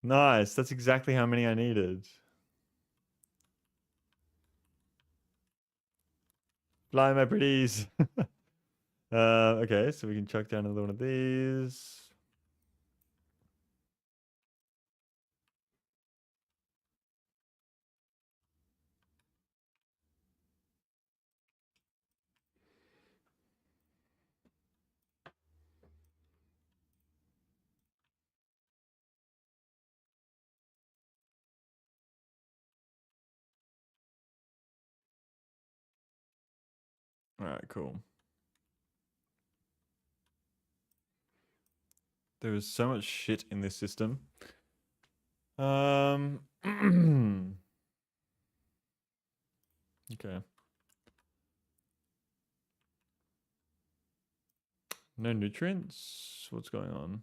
Speaker 1: Nice. That's exactly how many I needed. Fly, my pretties. Okay, so we can chuck down another one of these. All right, cool. There is so much shit in this system. Okay. No nutrients? What's going on?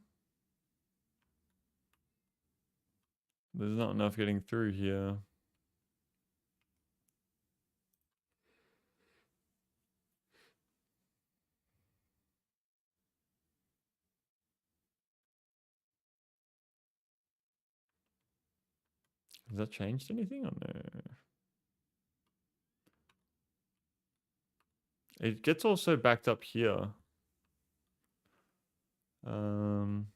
Speaker 1: There's not enough getting through here. Has that changed anything or no? It gets also backed up here. Um,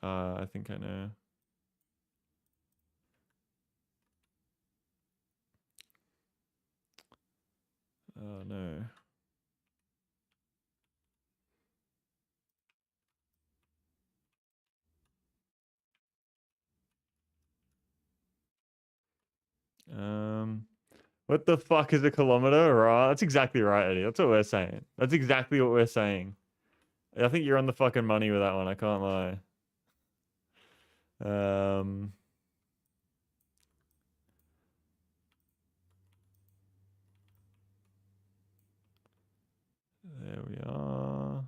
Speaker 1: I think I know. Oh no. Um, what the fuck is a kilometer? Right, that's exactly right, Eddie. That's what we're saying. That's exactly what we're saying. I think you're on the fucking money with that one. I can't lie. Um, there we are.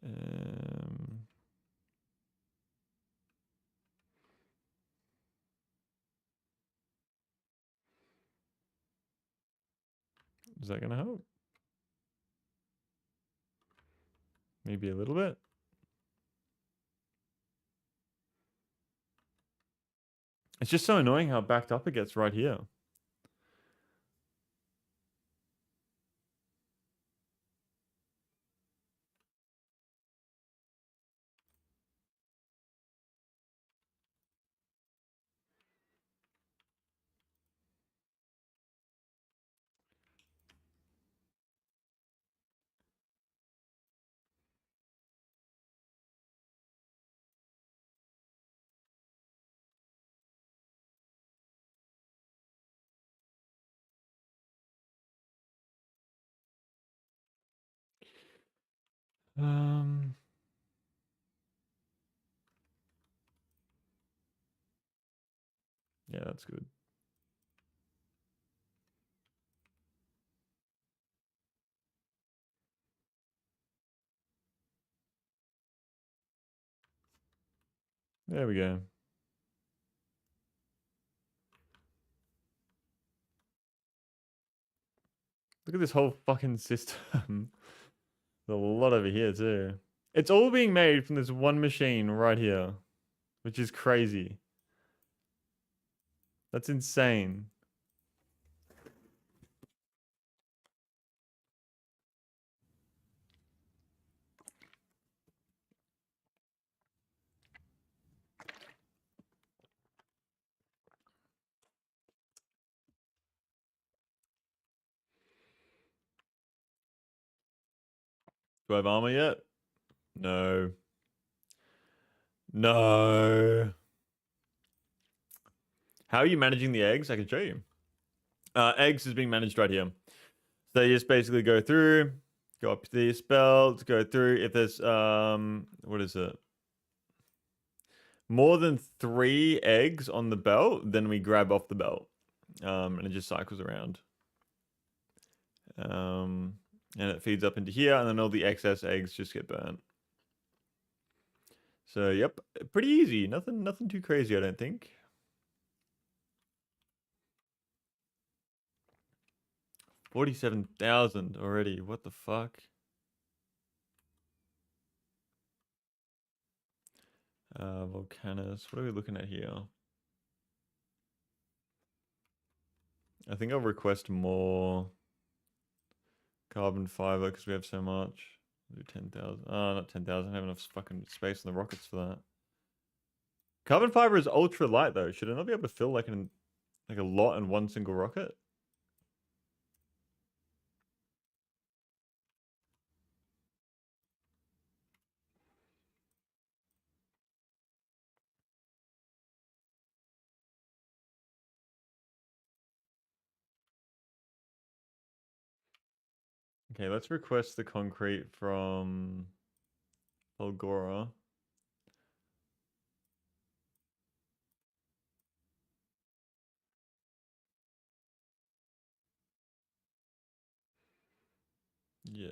Speaker 1: Um, is that gonna help? Maybe a little bit. It's just so annoying how backed up it gets right here. Um, Yeah, that's good. There we go. Look at this whole fucking system. There's a lot over here too. It's all being made from this one machine right here, which is crazy. That's insane. Do I have armor yet? No. No. How are you managing the eggs? I can show you. Eggs is being managed right here. So you just basically go through, go up to this belt, go through. If there's what is it? More than 3 eggs on the belt, then we grab off the belt. And it just cycles around. And it feeds up into here, and then all the excess eggs just get burnt. So yep, pretty easy. Nothing too crazy, I don't think. 47,000 already. What the fuck? Volcanus. What are we looking at here? I think I'll request more carbon fiber because we have so much. Do 10,000. Oh, not 10,000. I have enough fucking space on the rockets for that. Carbon fiber is ultra light though. Should it not be able to fill like a lot in one single rocket? Okay, let's request the concrete from Algora. Yeah.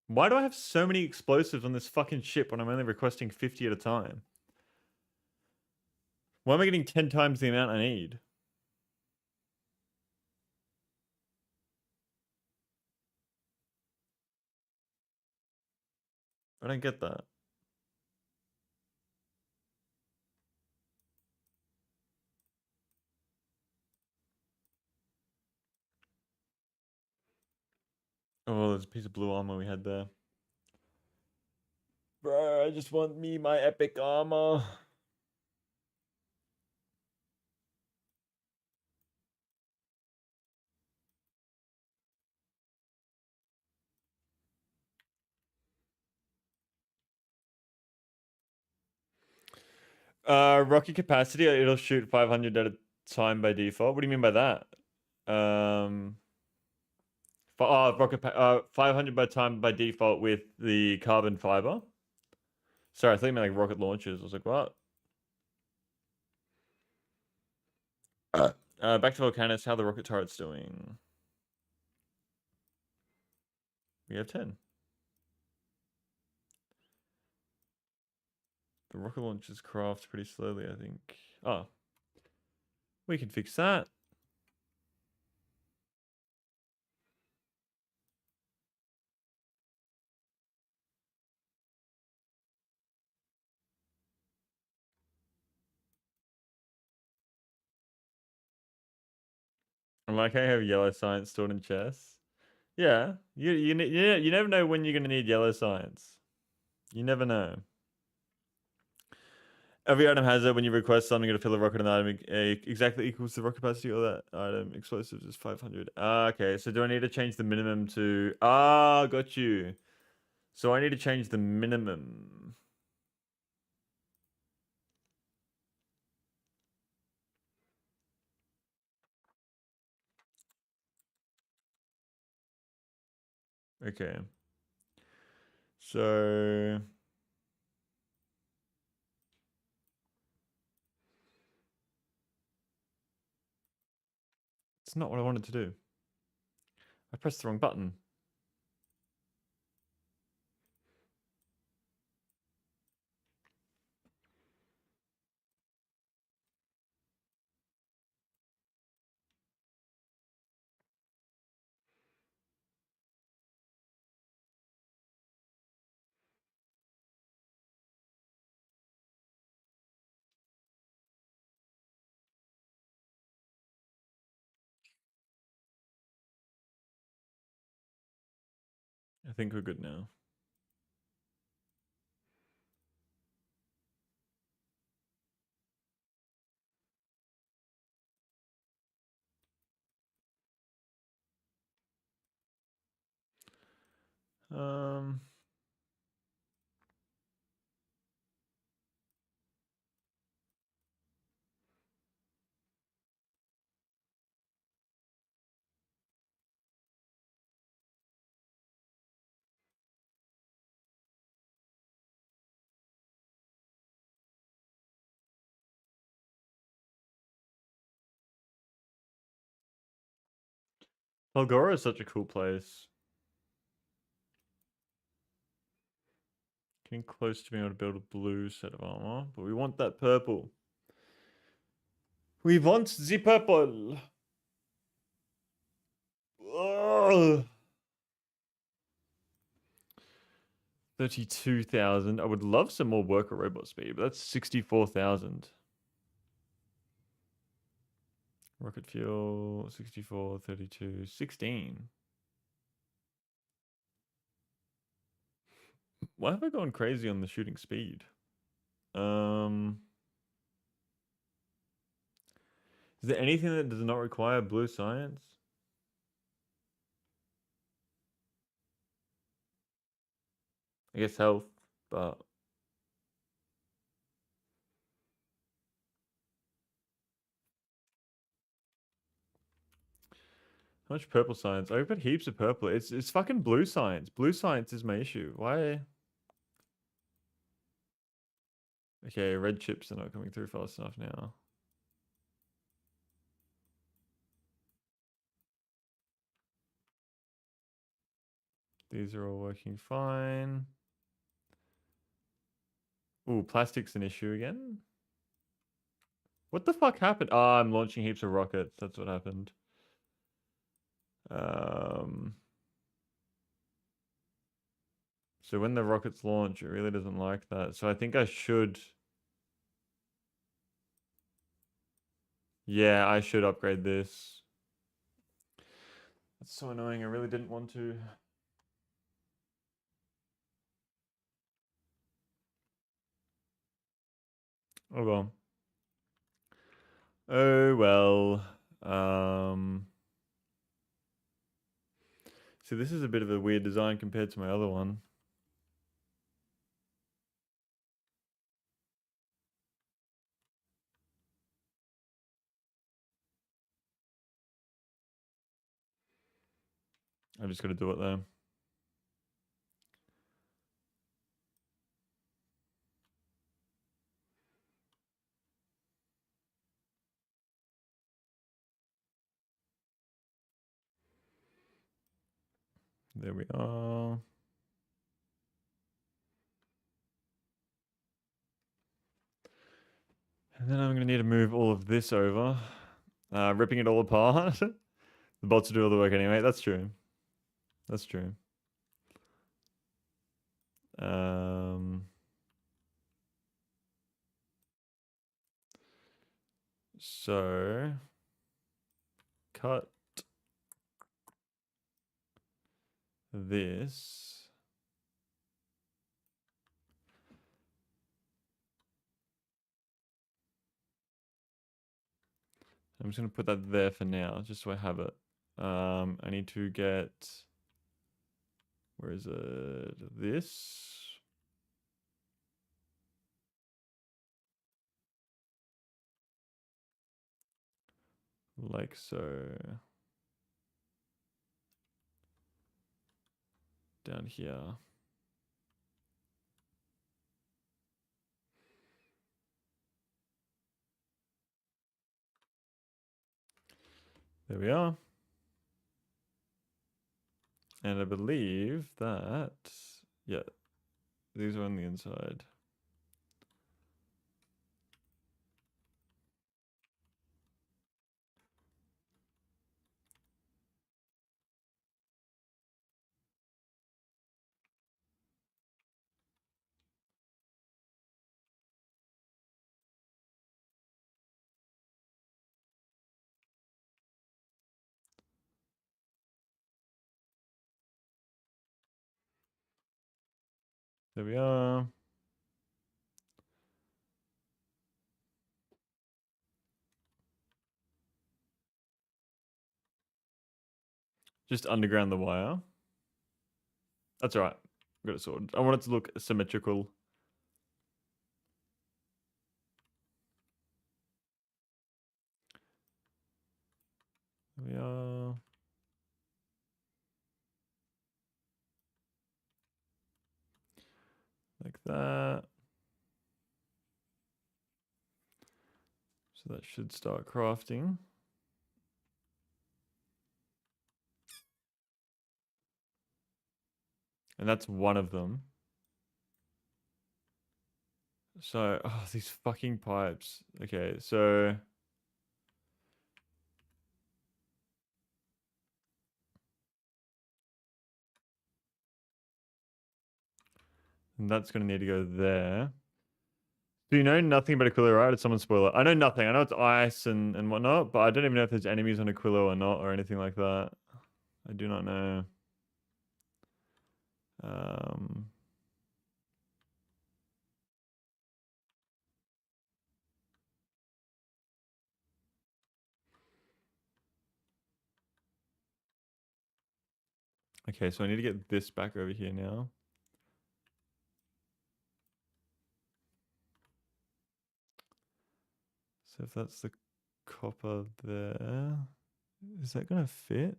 Speaker 1: Why do I have so many explosives on this fucking ship when I'm only requesting 50 at a time? Why am I getting 10 times the amount I need? I don't get that. Oh, there's a piece of blue armor we had there. Bro, I just want me my epic armor. Rocket capacity, it'll shoot 500 at a time by default. What do you mean by that? Rocket 500 by time by default with the carbon fiber. Sorry, I thought you meant like rocket launchers. I was like, what? Back to Volcanus. How the rocket turret's doing? We have 10. The rocket launchers craft pretty slowly, I think. Oh, we can fix that. I like how I have yellow science stored in chests. Yeah, you never know when you're gonna need yellow science. You never know. Every item has it. When you request something to fill a rocket, an item exactly equals the rocket capacity of that item. Explosives is 500. Okay. So do I need to change the minimum to? Got you. So I need to change the minimum. Okay. So It's not what I wanted to do. I pressed the wrong button. I think we're good now. Um, Polgora is such a cool place. Getting close to being able to build a blue set of armor, but we want that purple. We want the purple. Ugh. 32,000. I would love some more worker robot speed, but that's 64,000. Rocket fuel, 64, 32, 16. Why have I gone crazy on the shooting speed? Is there anything that does not require blue science? I guess health, but how much purple science? I've got heaps of purple. It's fucking blue science. Blue science is my issue. Why? Okay, red chips are not coming through fast enough now. These are all working fine. Ooh, plastic's an issue again. What the fuck happened? Ah, I'm launching heaps of rockets. That's what happened. So when the rockets launch, it really doesn't like that. So I think I should. Yeah, I should upgrade this. That's so annoying. I really didn't want to. Oh well. Oh well. So this is a bit of a weird design compared to my other one. I've just got to do it though. There we are. And then I'm going to need to move all of this over. Ripping it all apart. The bots will do all the work anyway. That's true. That's true. So cut this. I'm just going to put that there for now, just so I have it. I need to get, where is it? This. Like so. Down here. There we are. And I believe that, yeah, these are on the inside. There we are. Just underground the wire. That's all right. Got it sorted. I want it to look symmetrical. There we are. Like that. So that should start crafting. And that's one of them. So, oh, these fucking pipes. Okay, so and that's going to need to go there. Do you know nothing about Aquila, right? Did someone spoil it? I know nothing. I know it's ice and whatnot, but I don't even know if there's enemies on Aquila or not or anything like that. I do not know. Um, okay, so I need to get this back over here now. So if that's the copper there, is that going to fit?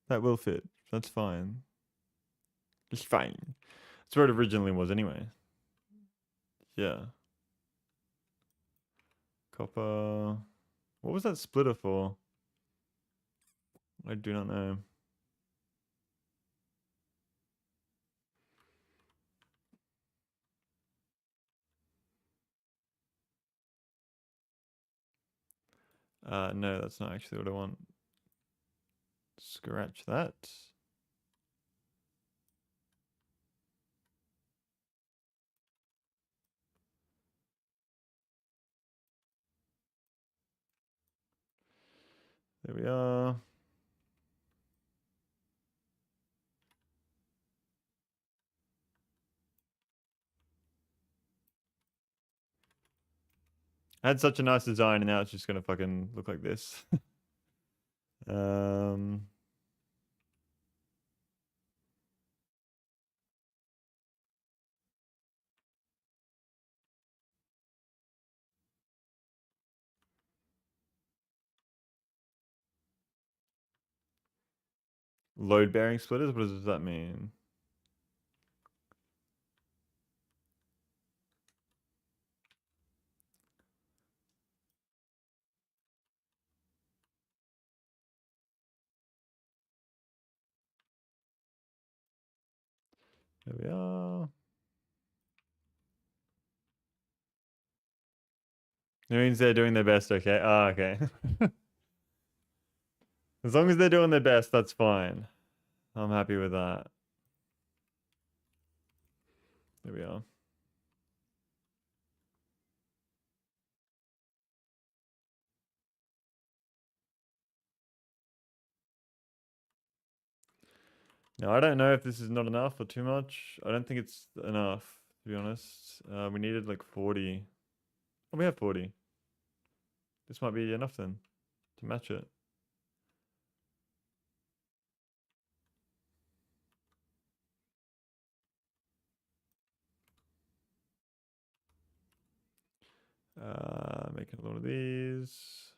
Speaker 1: That will fit. That's fine. It's fine. That's where it originally was anyway. Yeah. Copper. What was that splitter for? I do not know. No, that's not actually what I want. Scratch that. There we are. I had such a nice design and now it's just gonna fucking look like this. um Load bearing splitters, what does that mean? There we are. It means they're doing their best, okay? Ah, okay. As long as they're doing their best, that's fine. I'm happy with that. There we are. Now, I don't know if this is not enough or too much. I don't think it's enough, to be honest. We needed like 40. Oh, we have 40. This might be enough then to match it. Making a lot of these.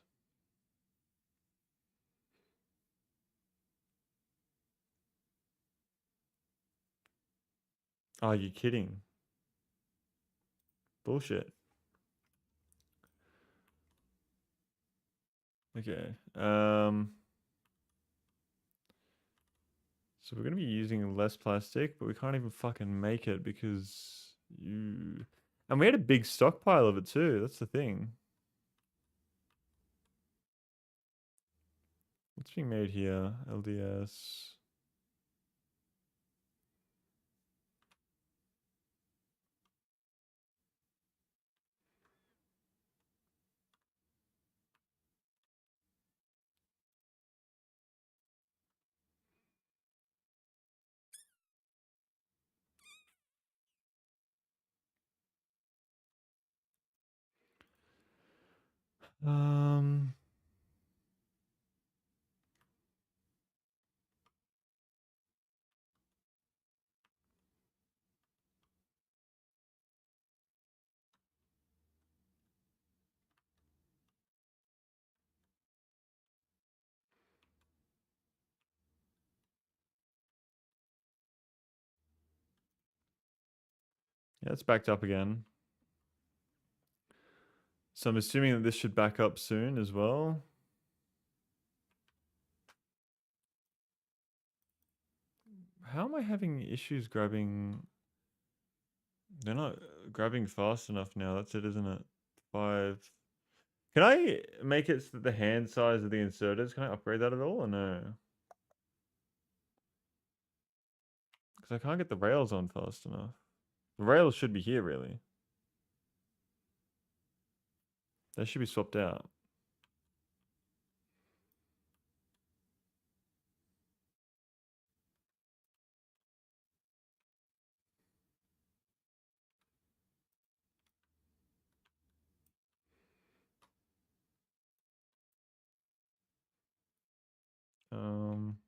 Speaker 1: Oh, you kidding? Bullshit. Okay. So we're gonna be using less plastic, but we can't even fucking make it because you. And we had a big stockpile of it too. That's the thing. What's being made here? LDS. Um. Yeah, it's backed up again. So I'm assuming that this should back up soon as well. How am I having issues grabbing? They're not grabbing fast enough now. That's it, isn't it? 5. Can I make it so that the hand size of the inserters, can I upgrade that at all or no? Because I can't get the rails on fast enough. The rails should be here, really. They should be swapped out. Um,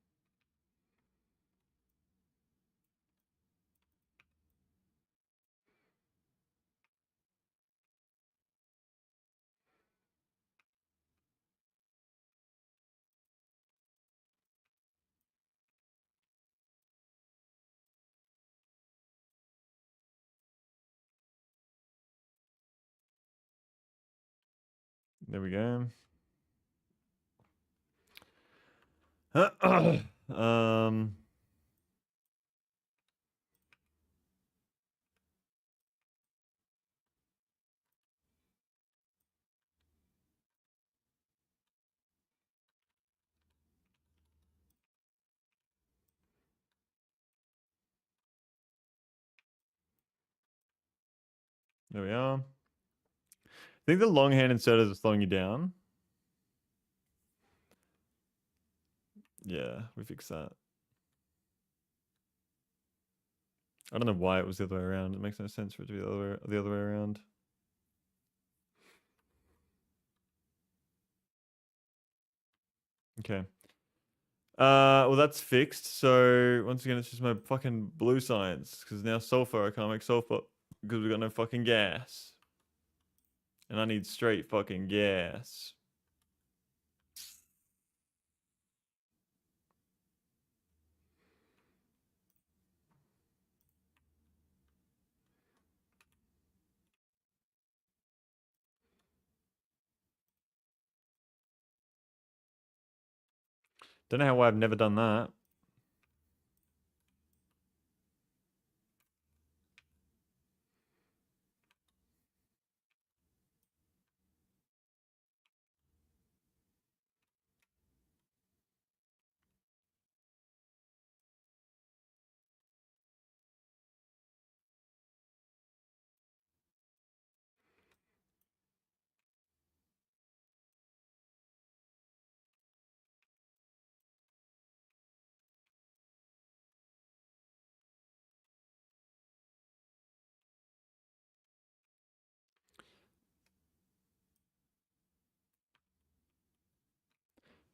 Speaker 1: there we go. um, there we are. I think the long hand inserters are slowing you down. Yeah, we fixed that. I don't know why it was the other way around. It makes no sense for it to be the other way around. Okay. Well, that's fixed. So once again, it's just my fucking blue science because now sulfur. I can't make sulfur because we got no fucking gas, and I need straight fucking gas. Don't know how I've never done that.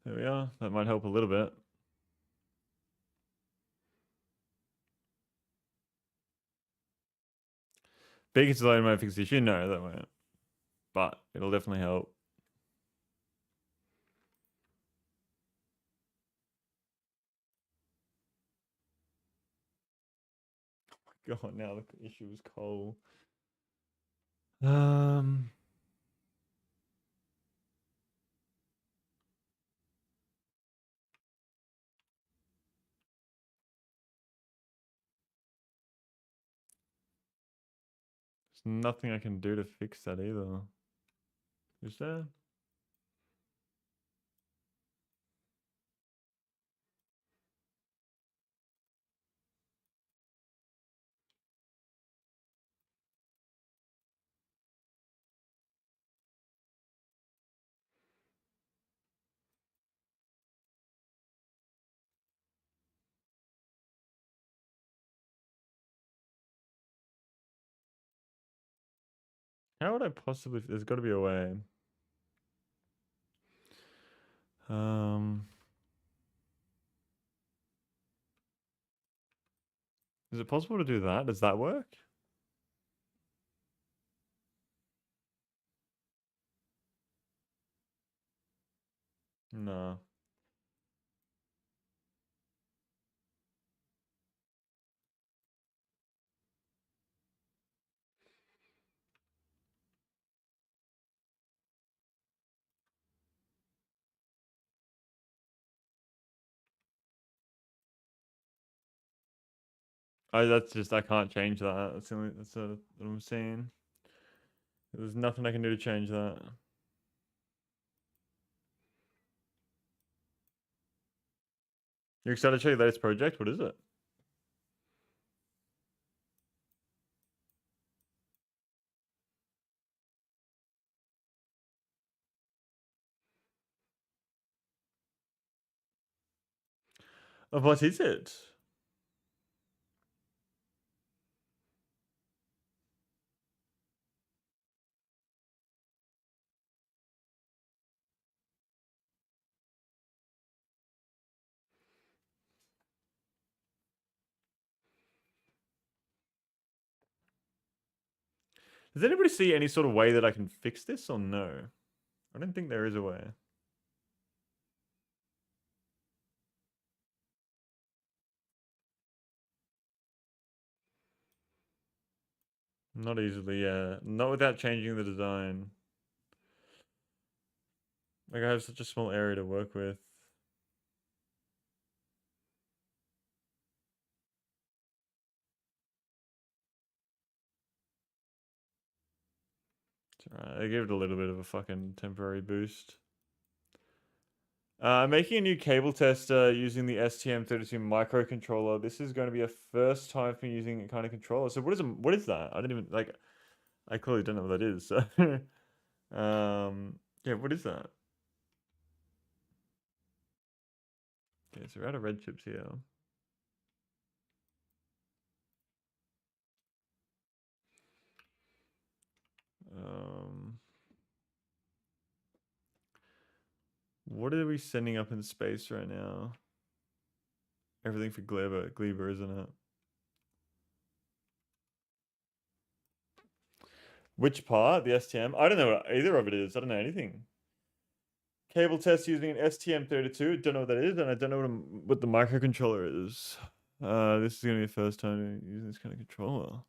Speaker 1: There we are. That might help a little bit. Biggest alone might fix the issue. No, that won't. But it'll definitely help. God, now the issue is coal. Um. nothing I can do to fix that either. Is there? How would I possibly? There's got to be a way. Um, is it possible to do that? Does that work? No. That's just I can't change that. That's the only what I'm saying. There's nothing I can do to change that. You're excited to show your latest project? What is it? What is it? Does anybody see any sort of way that I can fix this or no? I don't think there is a way. Not easily, yeah. Not without changing the design. Like I have such a small area to work with. It's alright. I gave it a little bit of a fucking temporary boost. Making a new cable tester using the STM32 microcontroller. This is going to be a first time for me using a kind of controller. So what is that? I don't even like. I clearly don't know what that is. So, yeah, what is that? Okay, so we're out of red chips here. Um, what are we sending up in space right now? Everything for Gleba, isn't it? Which part? The STM? I don't know what either of it is. I don't know anything. Cable test using an STM32. Don't know what that is, and I don't know what the microcontroller is. This is gonna be the first time using this kind of controller.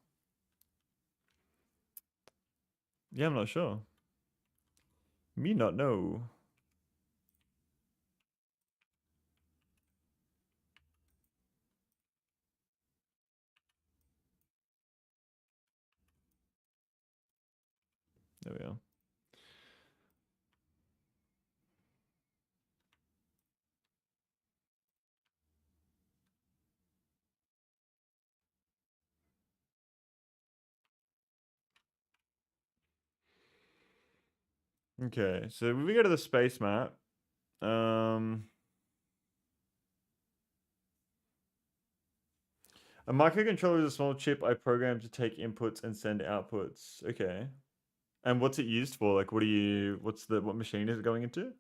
Speaker 1: Yeah, I'm not sure. Me not know. There we are. Okay, so we go to the space map. Um, a microcontroller is a small chip I program to take inputs and send outputs. Okay. And what's it used for? Like, what machine is it going into?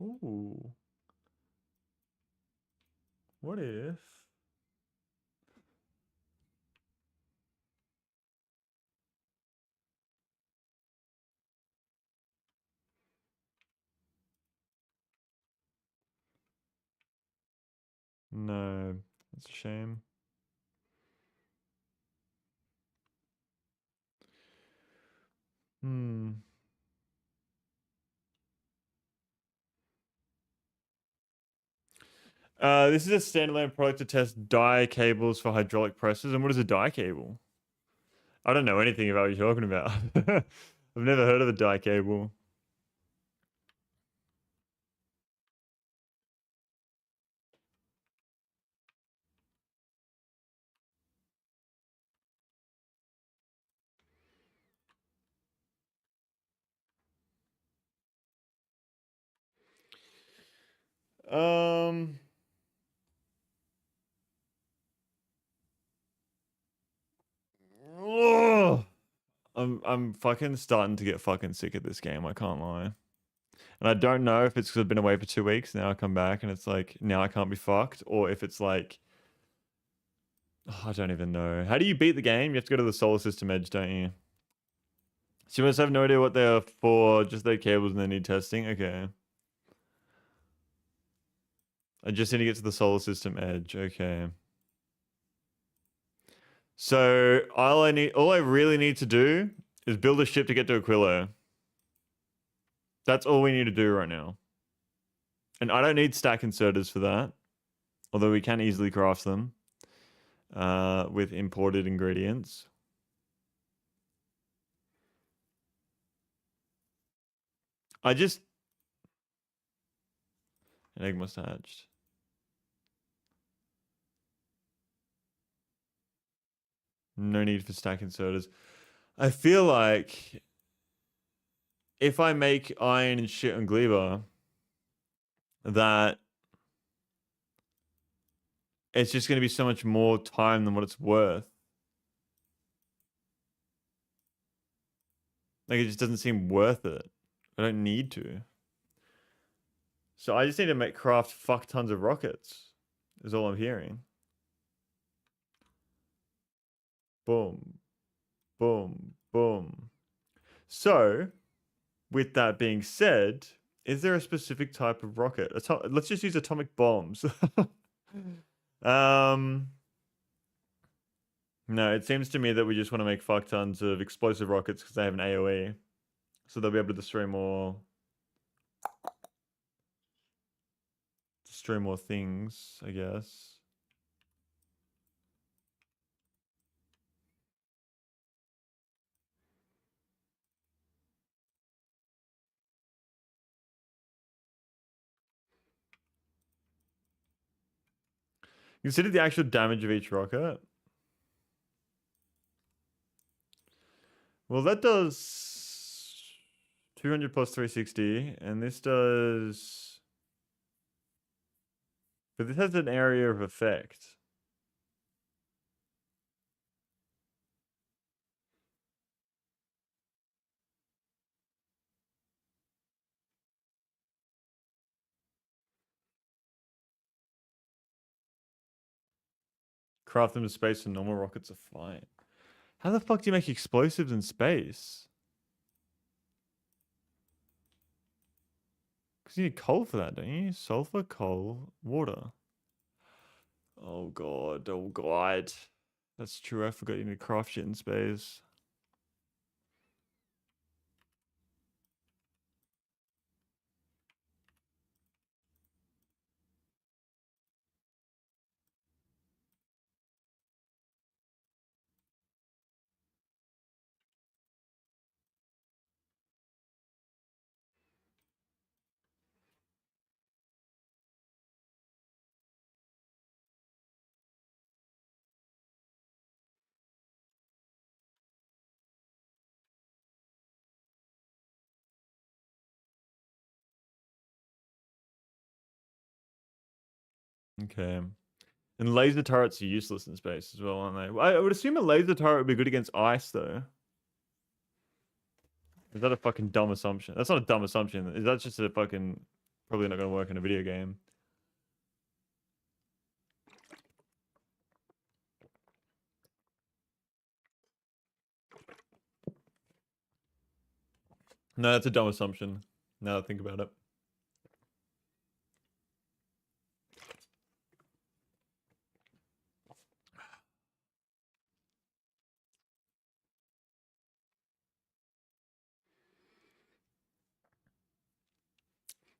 Speaker 1: Ooh. What if? No, that's a shame. Hmm. This is a standalone product to test die cables for hydraulic presses. And what is a die cable? I don't know anything about what you're talking about. I've never heard of a die cable. Um, ugh. I'm fucking starting to get fucking sick of this game. I can't lie. And I don't know if it's because I've been away for 2 weeks. Now I come back and it's like now I can't be fucked, or if it's like I don't even know. How do you beat the game? You have to go to the solar system edge, don't you? So you must have no idea what they're for. Just their cables and they need testing. Okay. I just need to get to the solar system edge. Okay. So all I really need to do is build a ship to get to Aquilo. That's all we need to do right now. And I don't need stack inserters for that, although we can easily craft them with imported ingredients. I just an egg must hatched. No need for stack inserters. I feel like if I make iron and shit on Gleba, that it's just going to be so much more time than what it's worth. Like it just doesn't seem worth it. I don't need to. So I just need to make craft fuck tons of rockets. Is all I'm hearing. Boom, boom, boom. So, with that being said, is there a specific type of rocket? Let's just use atomic bombs. um, no, it seems to me that we just want to make fuck tons of explosive rockets because they have an AoE, so they'll be able to destroy more things, I guess. Consider the actual damage of each rocket. Well, that does 200 plus 360, and this does. But this has an area of effect. Craft them in space and normal rockets are fine. How the fuck do you make explosives in space? Because you need coal for that, don't you? Sulfur, coal, water. Oh god, oh god. That's true, I forgot you need to craft shit in space. Okay. And laser turrets are useless in space as well, aren't they? I would assume a laser turret would be good against ice, though. Is that a fucking dumb assumption? That's not a dumb assumption. Is that just a fucking probably not going to work in a video game? No, that's a dumb assumption. Now that I think about it.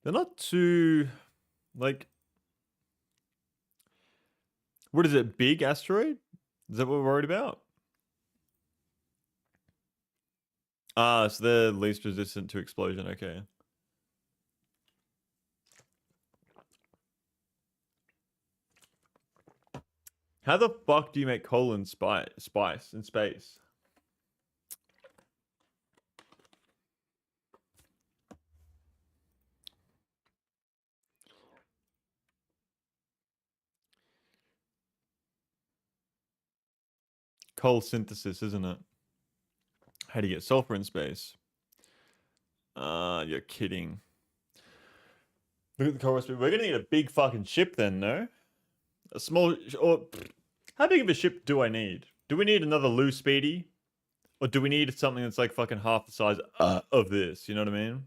Speaker 1: They're not too, like, what is it? Big asteroid? Is that what we're worried about? Ah, so they're least resistant to explosion. Okay. How the fuck do you make coal and spice in space? Coal synthesis, isn't it? How do you get sulfur in space? You're kidding. Look at the coal recipe. We're gonna need a big fucking ship then, no? A small, or how big of a ship do I need? Do we need another Lou Speedy? Or do we need something that's like fucking half the size of this? You know what I mean?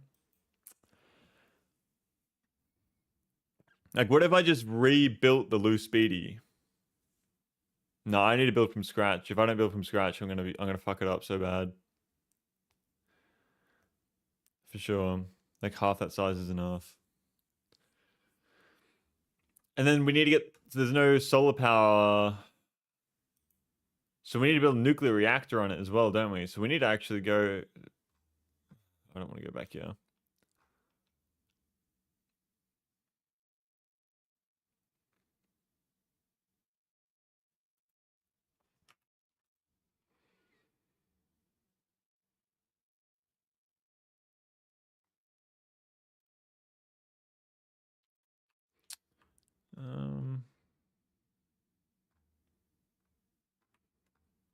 Speaker 1: Like, what if I just rebuilt the Lou Speedy? No, I need to build from scratch. If I don't build from scratch, I'm gonna fuck it up so bad. For sure. Like half that size is enough. And then we need to get, there's no solar power. So we need to build a nuclear reactor on it as well, don't we? So we need to actually go, I don't want to go back here.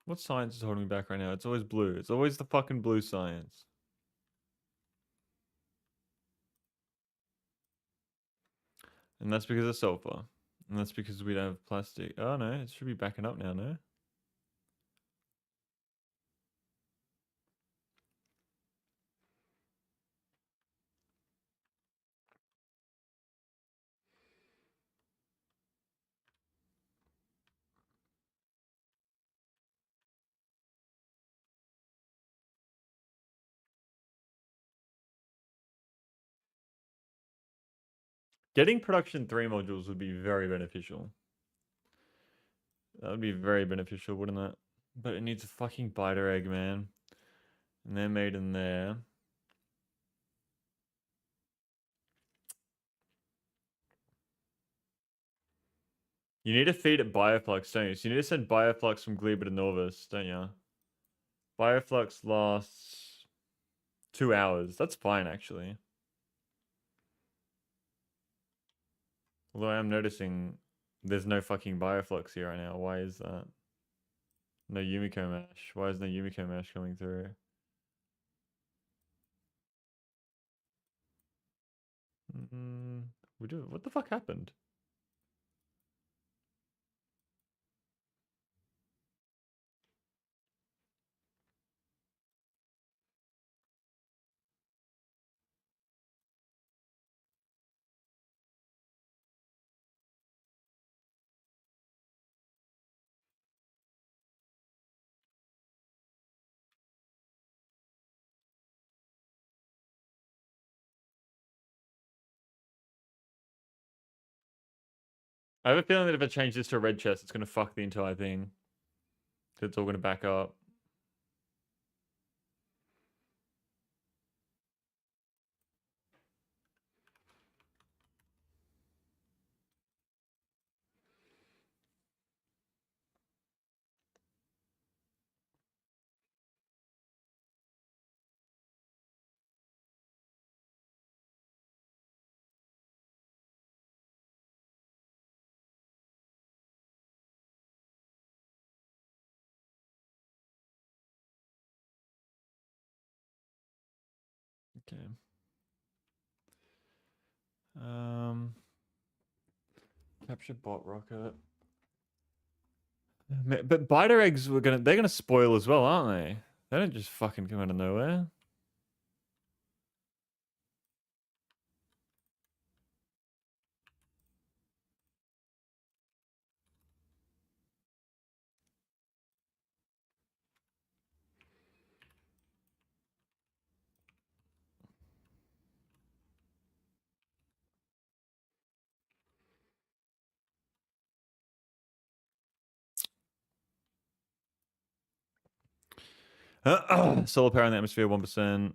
Speaker 1: What science is holding me back right now? It's always blue. It's always the fucking blue science. And that's because of sulfur. And that's because we don't have plastic. Oh no, it should be backing up now, no? Getting production 3 modules would be very beneficial. That would be very beneficial, wouldn't it? But it needs a fucking biter egg, man. And they're made in there. You need to feed it Bioflux, don't you? So you need to send Bioflux from Gleba to Norvis, don't you? Bioflux lasts 2 hours. That's fine, actually. Although I am noticing there's no fucking Bioflux here right now. Why is that? No Yumiko Mash. Why is no Yumiko Mash coming through? What the fuck happened? I have a feeling that if I change this to a red chest, it's gonna fuck the entire thing. It's all gonna back up. Okay. Capture bot rocket. But biter eggs they're gonna spoil as well, aren't they? They don't just fucking come out of nowhere. Solar power in the atmosphere, 1%.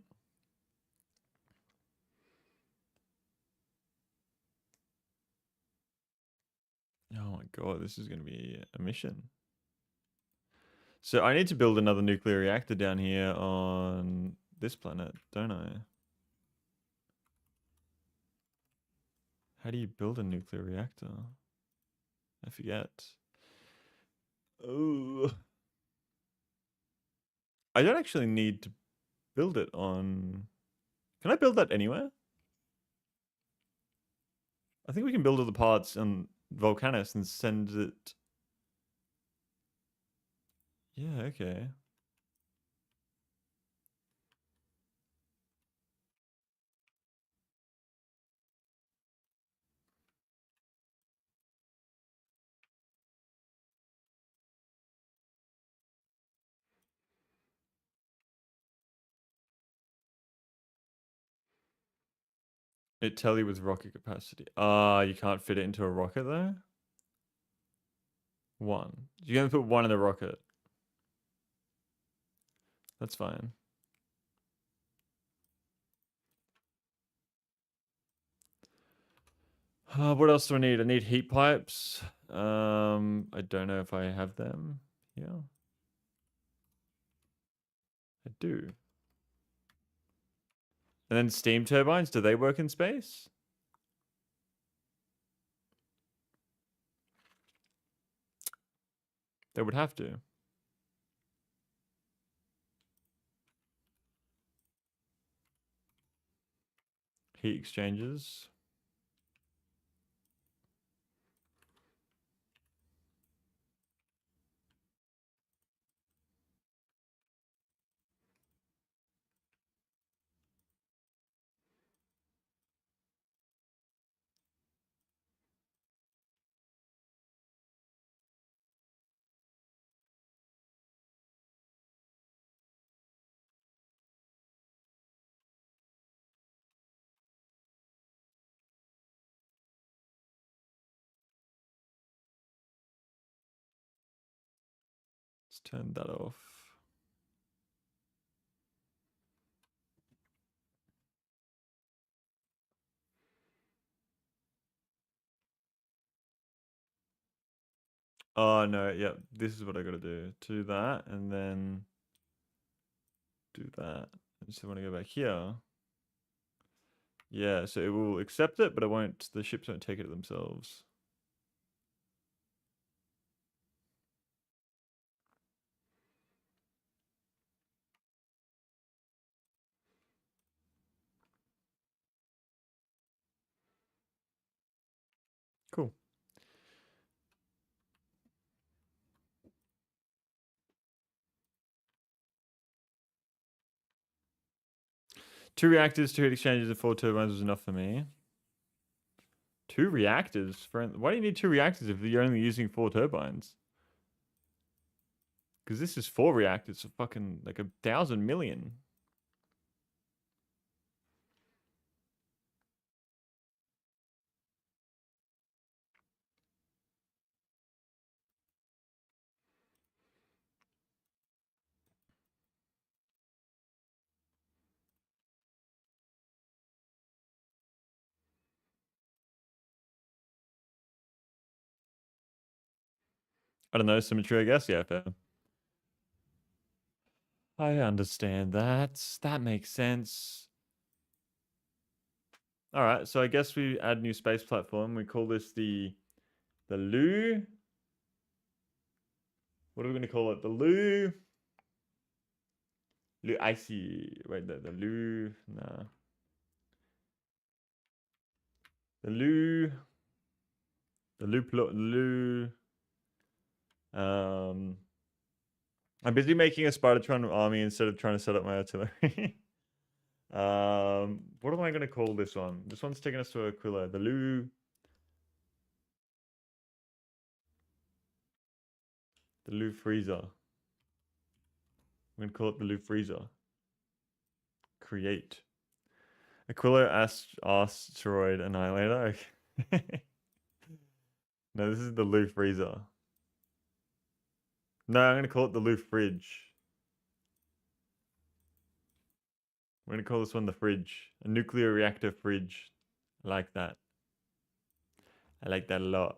Speaker 1: Oh my god, this is going to be a mission. So I need to build another nuclear reactor down here on this planet, don't I? How do you build a nuclear reactor? I forget. Oh. I don't actually need to build it on... Can I build that anywhere? I think we can build all the parts on Volcanus and send it... Yeah, okay. It tell you with rocket capacity. Ah, you can't fit it into a rocket though? One. You're going to put one in the rocket. That's fine. What else do I need? I need heat pipes. I don't know if I have them here. I do. And then steam turbines, do they work in space? They would have to. Heat exchangers. Let's turn that off. Oh no, yeah, this is what I gotta do. Do that and then do that. I just want to go back here. Yeah, so it will accept it, but it won't, the ships won't take it themselves. Cool. Two reactors, two heat exchangers, and four turbines was enough for me. Two reactors? Why do you need two reactors if you're only using four turbines? Because this is four reactors for fucking like 1,000 million. I don't know, symmetry, I guess. Yeah, fair. I understand that. That makes sense. All right, so I guess we add new space platform. We call this the Loo. What are we gonna call it? The Loo. Loo Icy. Wait, the Loo. Nah. The Loo. The Loo. I'm busy making a Spidertron army instead of trying to set up my artillery. What am I gonna call this one? This one's taking us to Aquila. The Loo. The Loo Freezer. I'm gonna call it the Loo Freezer. Create. Aquila Asteroid Annihilator. Okay. No, this is the Loo Freezer. No, I'm gonna call it the Loo Fridge. We're gonna call this one the fridge. A nuclear reactor fridge. I like that. I like that a lot.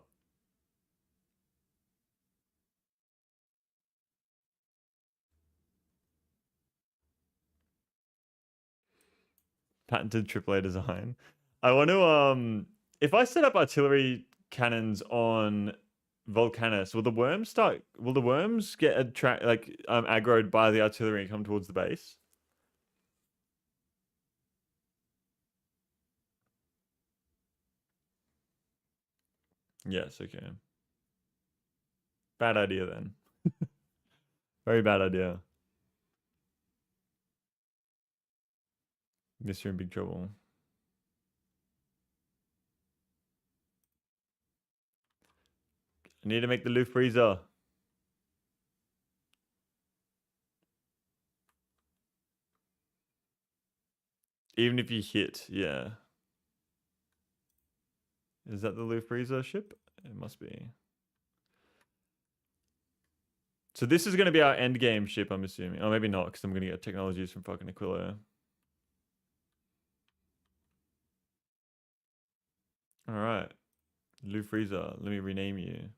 Speaker 1: Patented AAA design. I want to if I set up artillery cannons on Volcanus, will the worms get aggroed by the artillery and come towards the base? Yes, okay. Bad idea then. Very bad idea. Guess you're in big trouble. I need to make the Louvre freezer. Even if you hit, yeah. Is that the Louvre freezer ship? It must be. So this is going to be our end game ship, I'm assuming. Oh, maybe not, because I'm going to get technologies from fucking Aquila. All right. Louvre freezer. Let me rename you.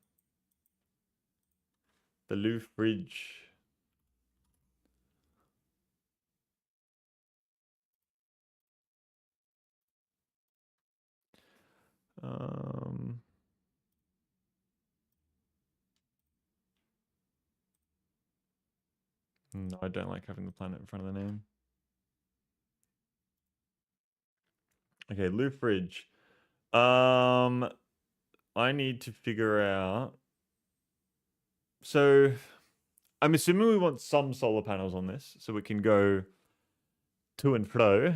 Speaker 1: The Louvre fridge. No, I don't like having the planet in front of the name. Okay, Louvre fridge. I need to figure out. So, I'm assuming we want some solar panels on this, so we can go to and fro.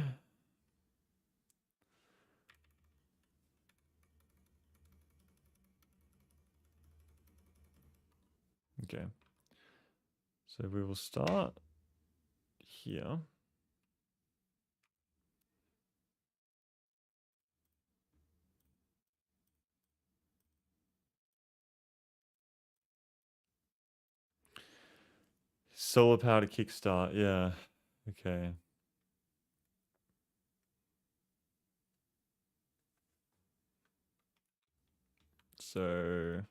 Speaker 1: Okay. So we will start here. Solar power to kickstart, yeah. Okay. So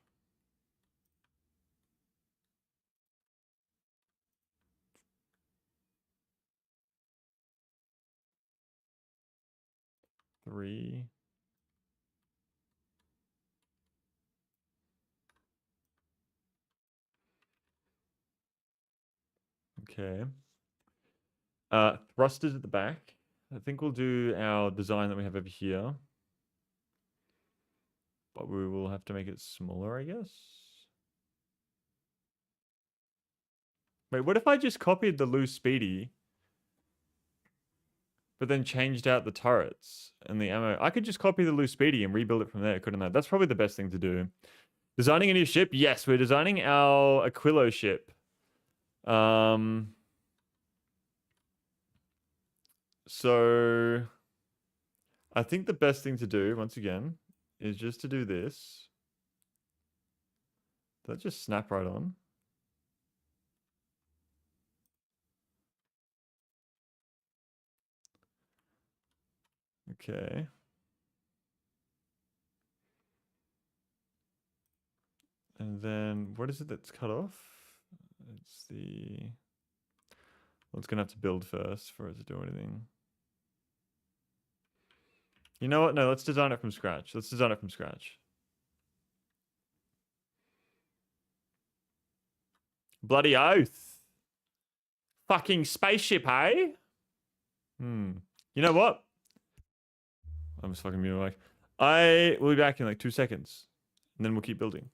Speaker 1: three. Okay. Thrusters at the back. I think we'll do our design that we have over here. But we will have to make it smaller, I guess. Wait, what if I just copied the loose speedy, but then changed out the turrets and the ammo? I could just copy the loose speedy and rebuild it from there, couldn't I? That's probably the best thing to do. Designing a new ship? Yes, we're designing our Aquilo ship. So I think the best thing to do, once again, is just to do this. That just snap right on. Okay. And then what is it that's cut off? It's the... Well, it's going to have to build first for it to do anything. You know what? No, let's design it from scratch. Let's design it from scratch. Bloody oath. Fucking spaceship, hey? You know what? I'm just fucking muted. Like, I will be back in like 2 seconds. And then we'll keep building.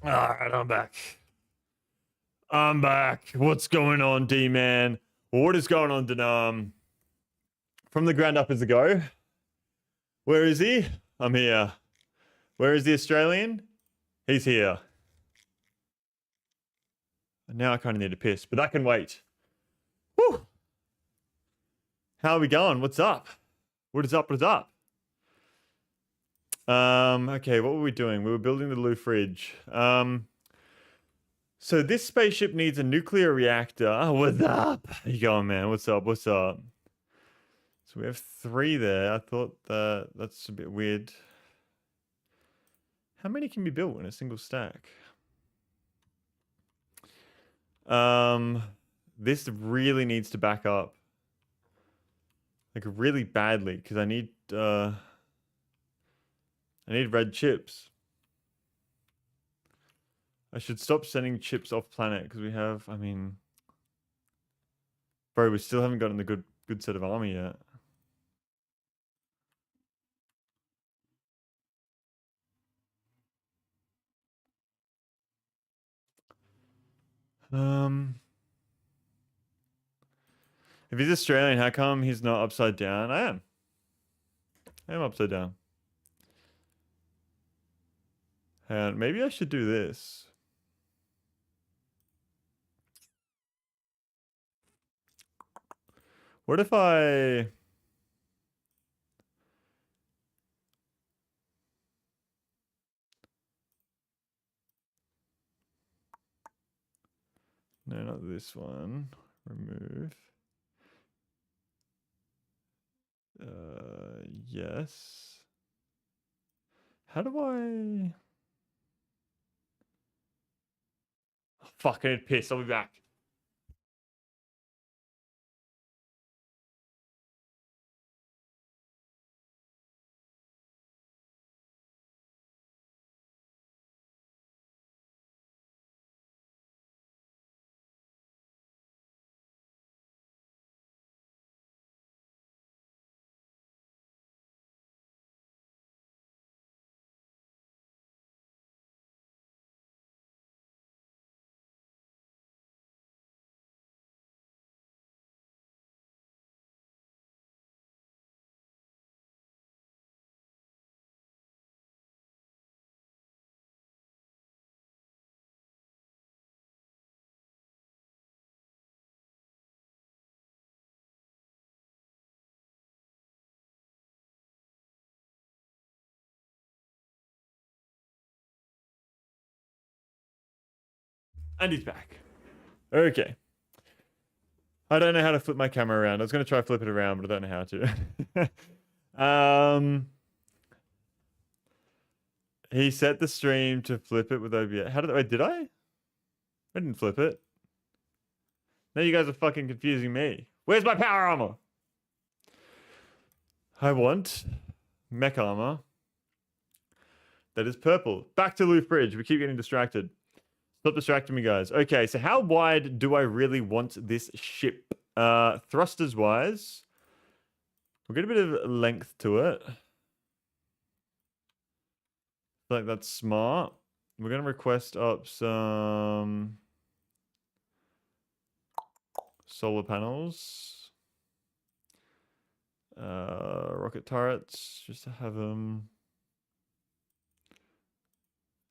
Speaker 1: Alright, I'm back. I'm back. What's going on, D-Man? What is going on, Denam? From the ground up is a go. Where is he? I'm here. Where is the Australian? He's here. Now I kind of need to piss, but that can wait. Whew. How are we going? What's up? What is up? What is up? Okay, what were we doing? We were building the Lou fridge. So this spaceship needs a nuclear reactor. Oh, what's up? How you going, man? What's up? What's up? So we have 3 there. I thought that's a bit weird. How many can be built in a single stack? This really needs to back up. Like really badly, because I need red chips. I should stop sending chips off planet because we have, I mean, bro, we still haven't gotten the good set of army yet. If he's Australian, how come he's not upside down? I am upside down. And maybe I should do this. What if I... No, not this one. Remove. Yes. How do I... Oh, fuck, I need piss. I'll be back. And he's back. Okay. I don't know how to flip my camera around. I was going to try to flip it around, but I don't know how to. He set the stream to flip it with OBS. How did I... Did I? I didn't flip it. Now you guys are fucking confusing me. Where's my power armor? I want mech armor. That is purple. Back to Lou Fridge. We keep getting distracted. Stop distracting me, guys. Okay, so how wide do I really want this ship? Thrusters wise, we'll get a bit of length to it. I feel like that's smart. We're gonna request up some solar panels, rocket turrets, just to have them.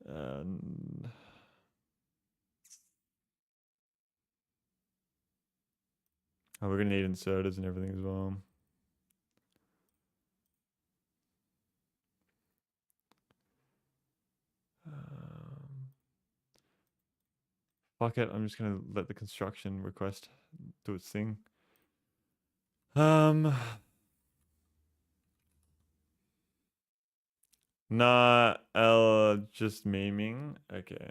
Speaker 1: And oh, we're gonna need inserters and everything as well. Fuck it, I'm just gonna let the construction request do its thing. Nah, just memeing. Okay.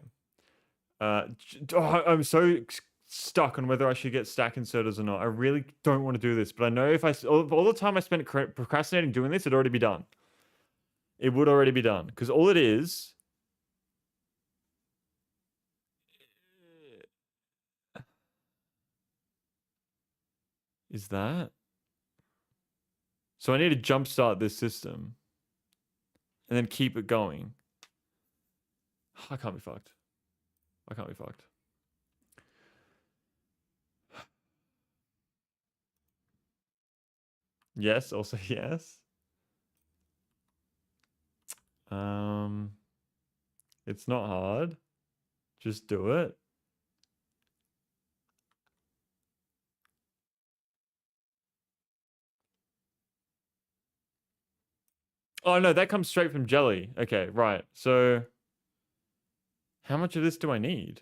Speaker 1: I'm so stuck on whether I should get stack inserters or not. I really don't want to do this, but I know if all the time I spent procrastinating doing this, it'd already be done. It would already be done because all it is that. So I need to jumpstart this system and then keep it going. I can't be fucked. I can't be fucked. Yes, also yes. It's not hard. Just do it. Oh no, that comes straight from jelly. Okay, right. So how much of this do I need?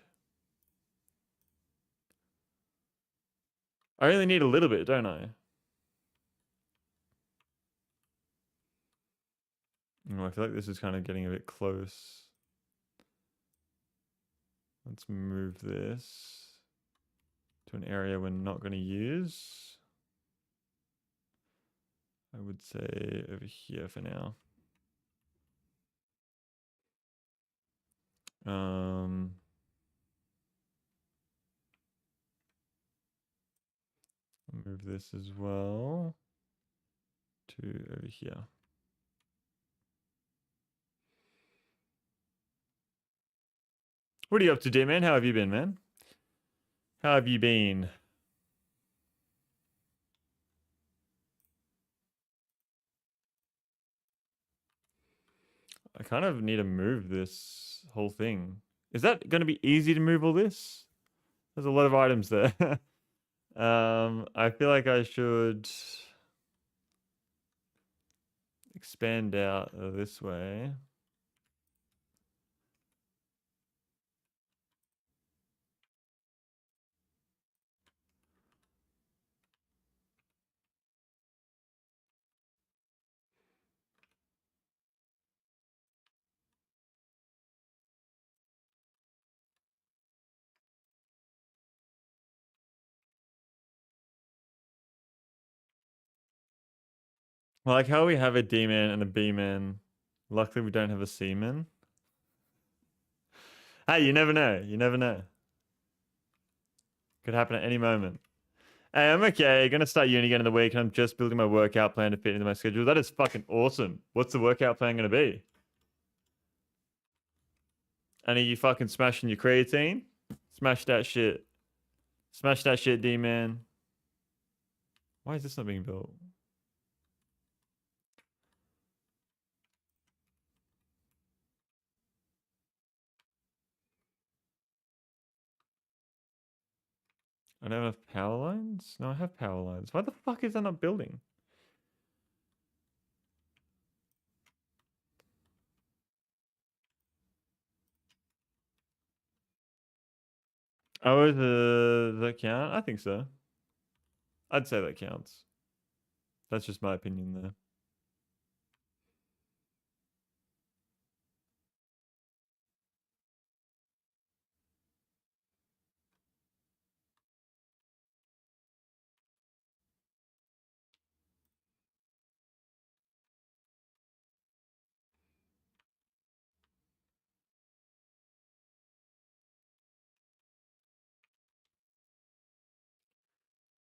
Speaker 1: I only need a little bit, don't I? Oh, I feel like this is kind of getting a bit close. Let's move this to an area we're not going to use. I would say over here for now. Move this as well to over here. What are you up to, D man? How have you been, man? How have you been? I kind of need to move this whole thing. Is that going to be easy to move all this? There's a lot of items there. I feel like I should expand out this way. Like how we have a D man and a B man. Luckily, we don't have a C man. Hey, you never know. You never know. Could happen at any moment. Hey, I'm okay. Gonna start uni again in the week, and I'm just building my workout plan to fit into my schedule. That is fucking awesome. What's the workout plan gonna be? And are you fucking smashing your creatine? Smash that shit. Smash that shit, D-man. Why is this not being built? I don't have power lines? No, I have power lines. Why the fuck is that not building? Oh, the count? I think so. I'd say that counts. That's just my opinion there.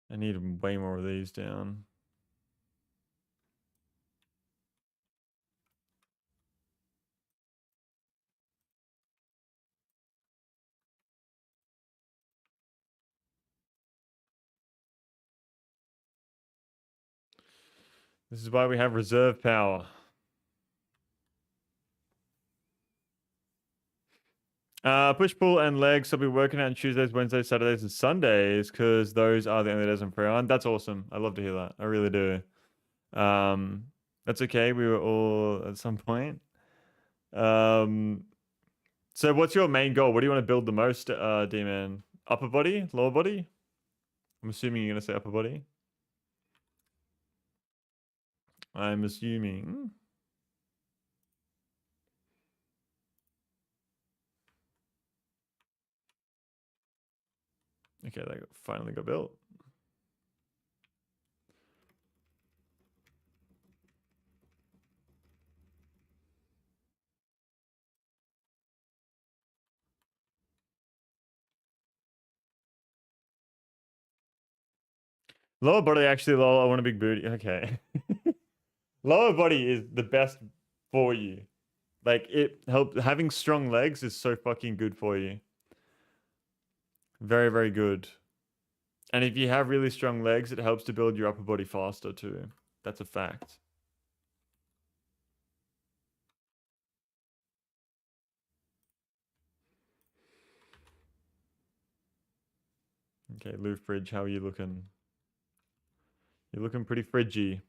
Speaker 1: I need way more of these down. This is why we have reserve power. Push, pull, and legs. I'll be working out on Tuesdays, Wednesdays, Saturdays, and Sundays because those are the only days I'm free on. That's awesome. I love to hear that. I really do. That's okay. We were all at some point. So what's your main goal? What do you want to build the most, D-Man? Upper body? Lower body? I'm assuming you're going to say upper body. I'm assuming. Okay, that finally got built. Lower body, actually, lol, I want a big booty. Okay. Lower body is the best for you. Like, it helps. Having strong legs is so fucking good for you. Very, very good. And if you have really strong legs, it helps to build your upper body faster too. That's a fact. Okay, Lou Fridge, how are you looking? You're looking pretty fridgy.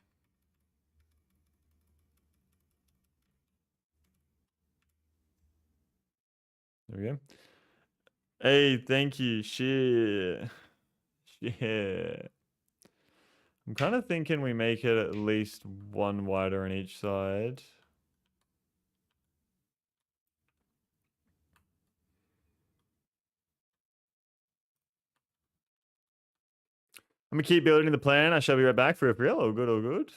Speaker 1: There we go. Hey, thank you. Shit. Shit. I'm kind of thinking we make it at least one wider on each side. I'm gonna keep building the plan. I shall be right back for real. Oh, good, oh, good.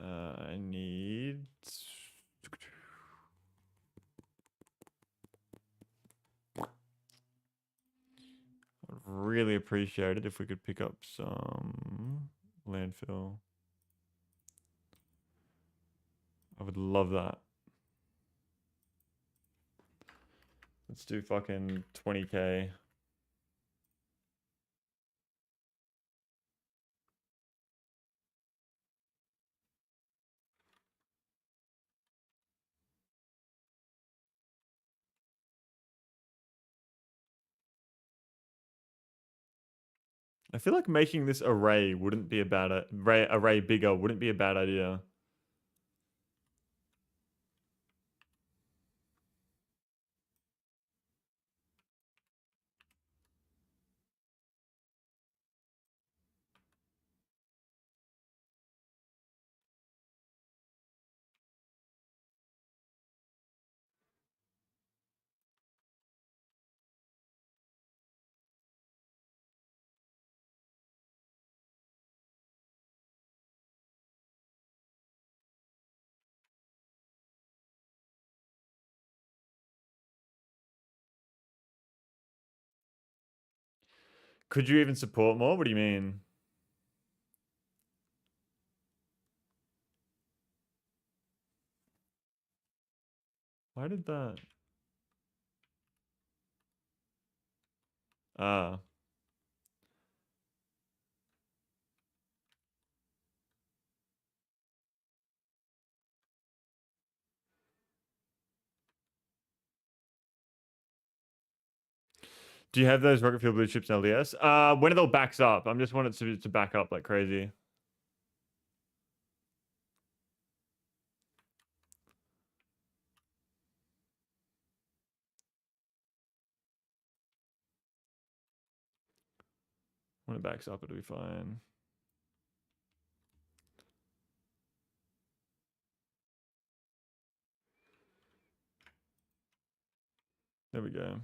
Speaker 1: I need. I'd really appreciate it if we could pick up some landfill. I would love that. Let's do fucking 20k. I feel like making this array wouldn't be a bad array bigger wouldn't be a bad idea. Could you even support more? What do you mean? Why did that? Ah. Do you have those rocket fuel blue chips in LDS? When it all backs up. I'm just wanting to back up like crazy. When it backs up, it'll be fine. There we go.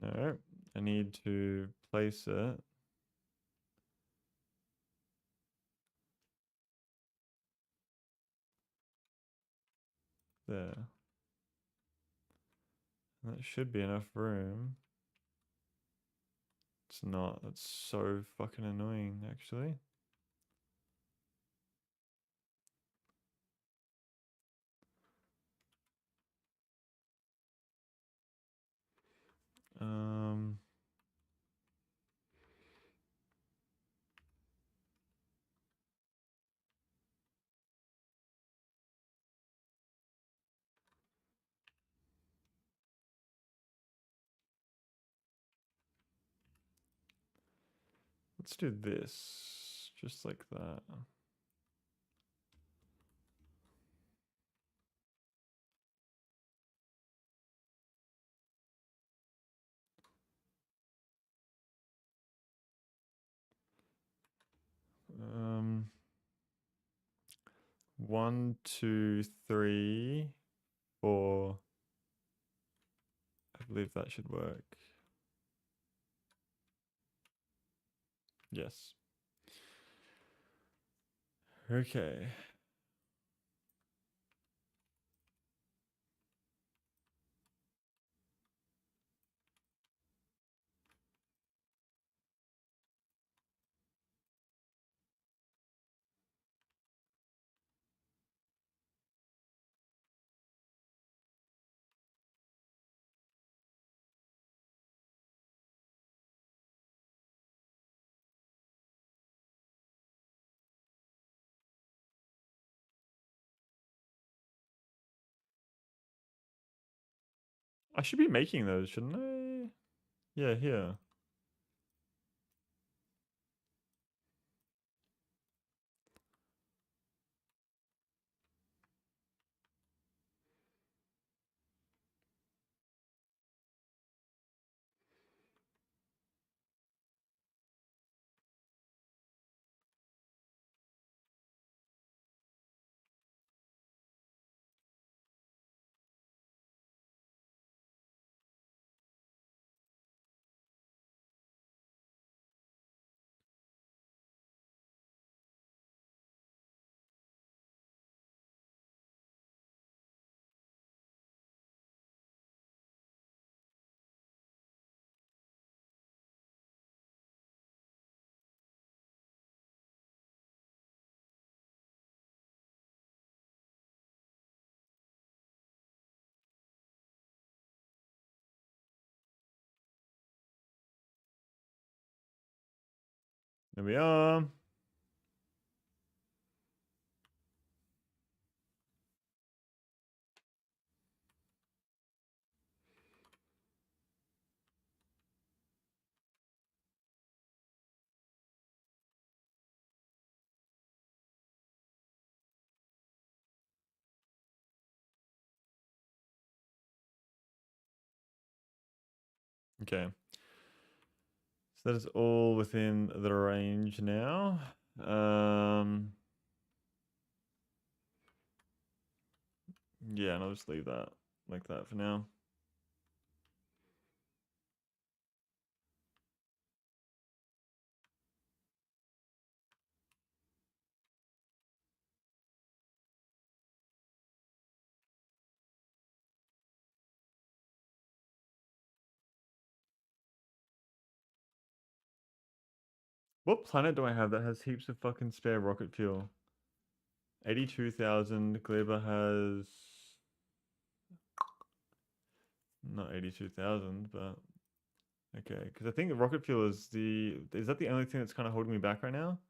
Speaker 1: No, I need to place it there. That should be enough room. It's not. That's so fucking annoying, actually. Um, let's do this. Just like that. Um, 1, 2, 3, 4. I believe that should work. Yes. Okay. I should be making those, shouldn't I? Yeah, here. There we are. Okay. So that is all within the range now. Yeah, and I'll just leave that like that for now. What planet do I have that has heaps of fucking spare rocket fuel? 82,000. Gleba has not 82,000, but okay. Because I think the rocket fuel is is that the only thing that's kind of holding me back right now?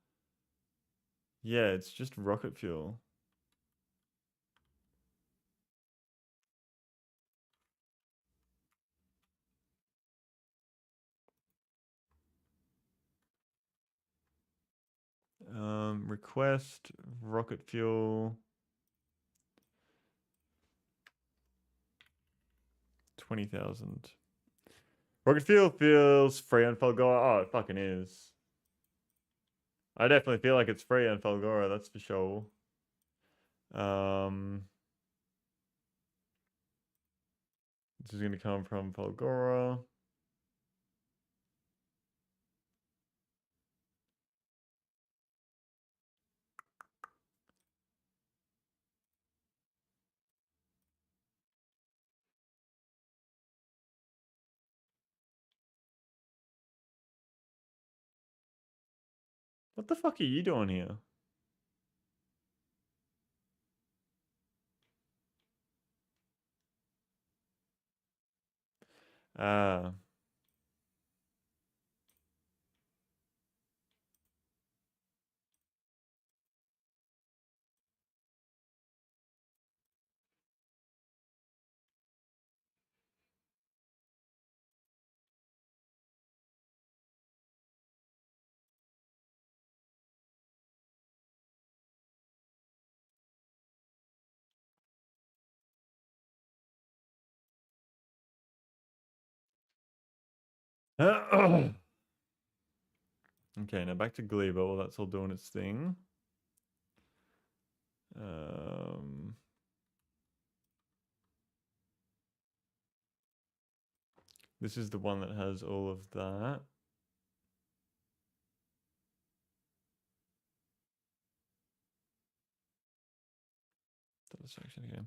Speaker 1: Yeah, it's just rocket fuel. Request rocket fuel 20,000. Rocket fuel feels free on Falgora. Oh, it fucking is. I definitely feel like it's free on Falgora, that's for sure. This is gonna come from Falgora. What the fuck are you doing here? Ah. Okay, now back to Gleba while that's all doing its thing. This is the one that has all of that. Section again.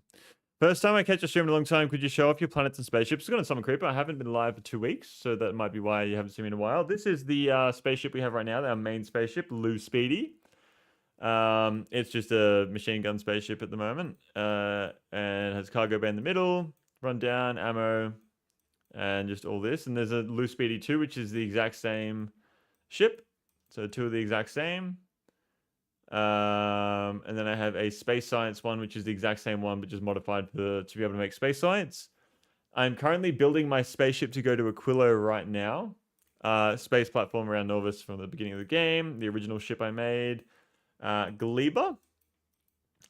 Speaker 1: First time I catch a stream in a long time. Could you show off your planets and spaceships? It's got a Summon Creeper. I haven't been live for 2 weeks, so that might be why you haven't seen me in a while. This is the spaceship we have right now, our main spaceship, Lou Speedy. It's just a machine gun spaceship at the moment, and has cargo bay in the middle, rundown, ammo, and just all this. And there's a Lou Speedy 2, which is the exact same ship. So 2 of the exact same. And then I have a space science one, which is the exact same one, but just modified to be able to make space science. I'm currently building my spaceship to go to Aquilo right now. Space platform around Norvis from the beginning of the game. The original ship I made. Gleba.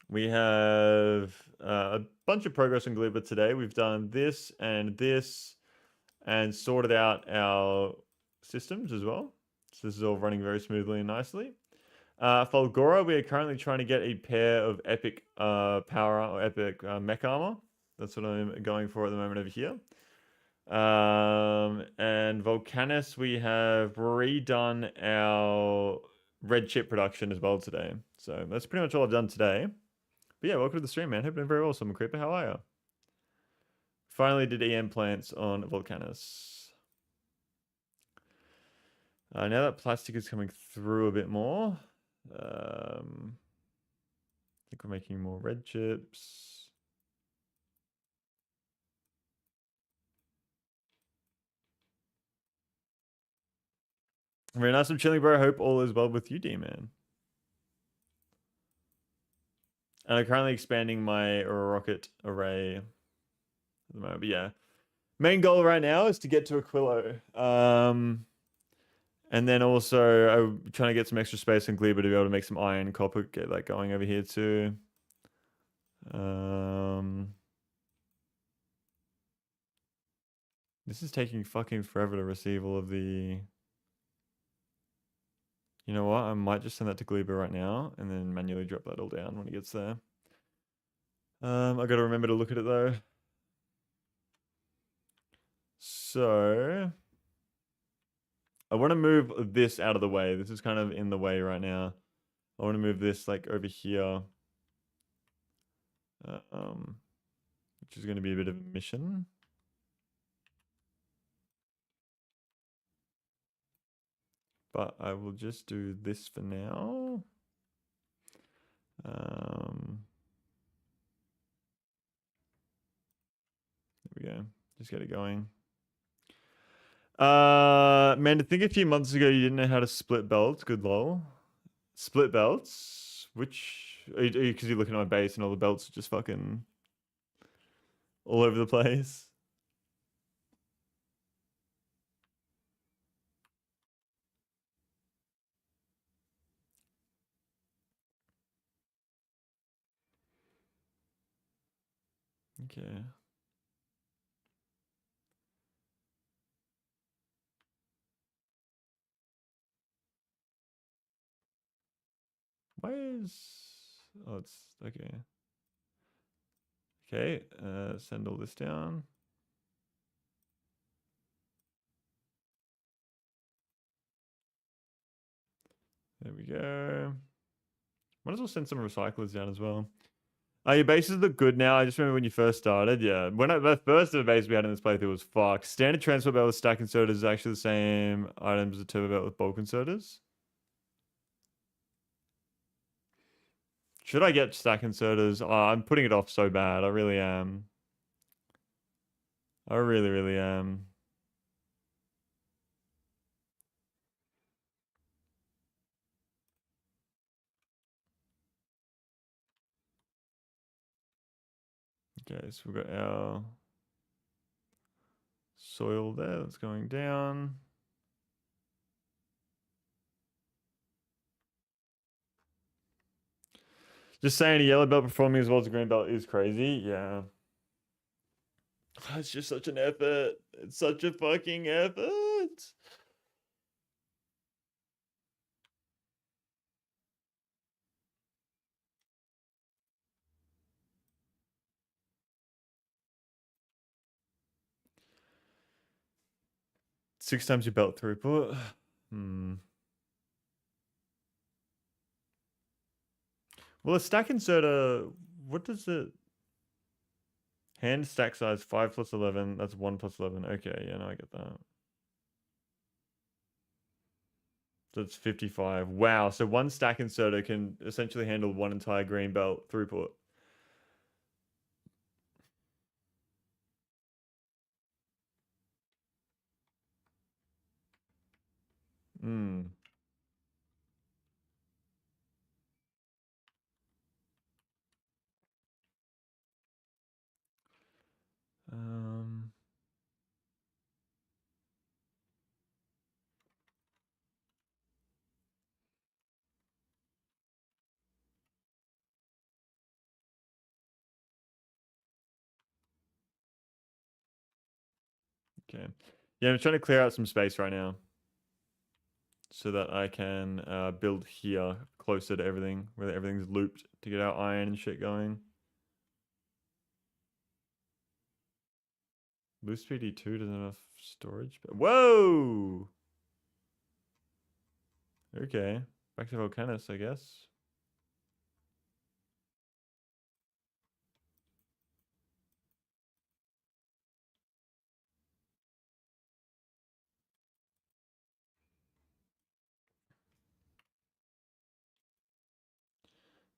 Speaker 1: We have a bunch of progress on Gleba today. We've done this and sorted out our systems as well. So this is all running very smoothly and nicely. Fulgora, we are currently trying to get a pair of epic power or epic mech armor. That's what I'm going for at the moment over here. And Volcanus, we have redone our red chip production as well today. So that's pretty much all I've done today. But yeah, welcome to the stream, man. Hope you're doing very well, Summer Creeper. How are you? Finally did EM plants on Volcanus. Now that plastic is coming through a bit more. I think we're making more red chips. Very nice. I'm chilling, bro. Hope all is well with you, D-Man. And I'm currently expanding my rocket array at the moment. But yeah, main goal right now is to get to Aquilo. And then also I'm trying to get some extra space in Gleba to be able to make some iron, copper, get that going over here too. This is taking fucking forever to receive all of the... You know what? I might just send that to Gleba right now and then manually drop that all down when it gets there. I gotta remember to look at it though. So I want to move this out of the way. This is kind of in the way right now. I want to move this like over here. Which is going to be a bit of a mission. But I will just do this for now. There we go. Just get it going. Man, I think a few months ago you didn't know how to split belts. Good lol. Split belts? Which... Because you're looking at my base and all the belts are just fucking all over the place. Okay. Why is... Oh, it's... Okay. Okay, send all this down. There we go. Might as well send some recyclers down as well. Your bases look good now. I just remember when you first started. Yeah, the first base we had in this playthrough was fucked. Standard transport belt with stack inserters is actually the same items as a turbo belt with bulk inserters. Should I get stack inserters? Oh, I'm putting it off so bad. I really am. I really, really am. Okay, so we've got our soil there that's going down. Just saying a yellow belt performing as well as a green belt is crazy. Yeah. It's just such an effort. It's such a fucking effort. 6 times your belt throughput. Well, a stack inserter, what does it... Hand stack size 5 plus 11. That's 1 plus 11. Okay, yeah, no, I get that. So it's 55. Wow, so one stack inserter can essentially handle one entire green belt throughput. Hmm. Okay. Yeah, I'm trying to clear out some space right now so that I can build here closer to everything, where everything's looped to get our iron and shit going. Loose PD2 doesn't have enough storage. Whoa! Okay. Back to Volcanus, I guess.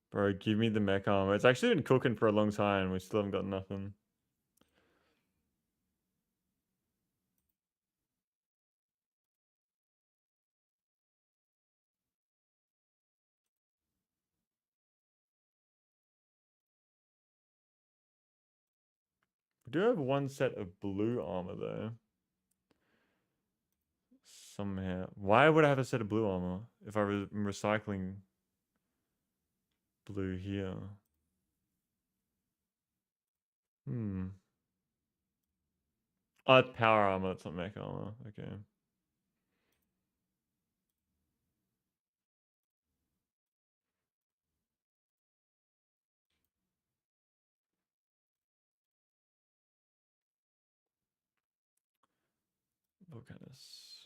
Speaker 1: Bro, give me the mech armor. It's actually been cooking for a long time. We still haven't got nothing. We do have one set of blue armor, though. Somehow. Why would I have a set of blue armor if I was recycling blue here? Hmm. Oh, it's power armor. It's not mech armor. Okay. Volcanus.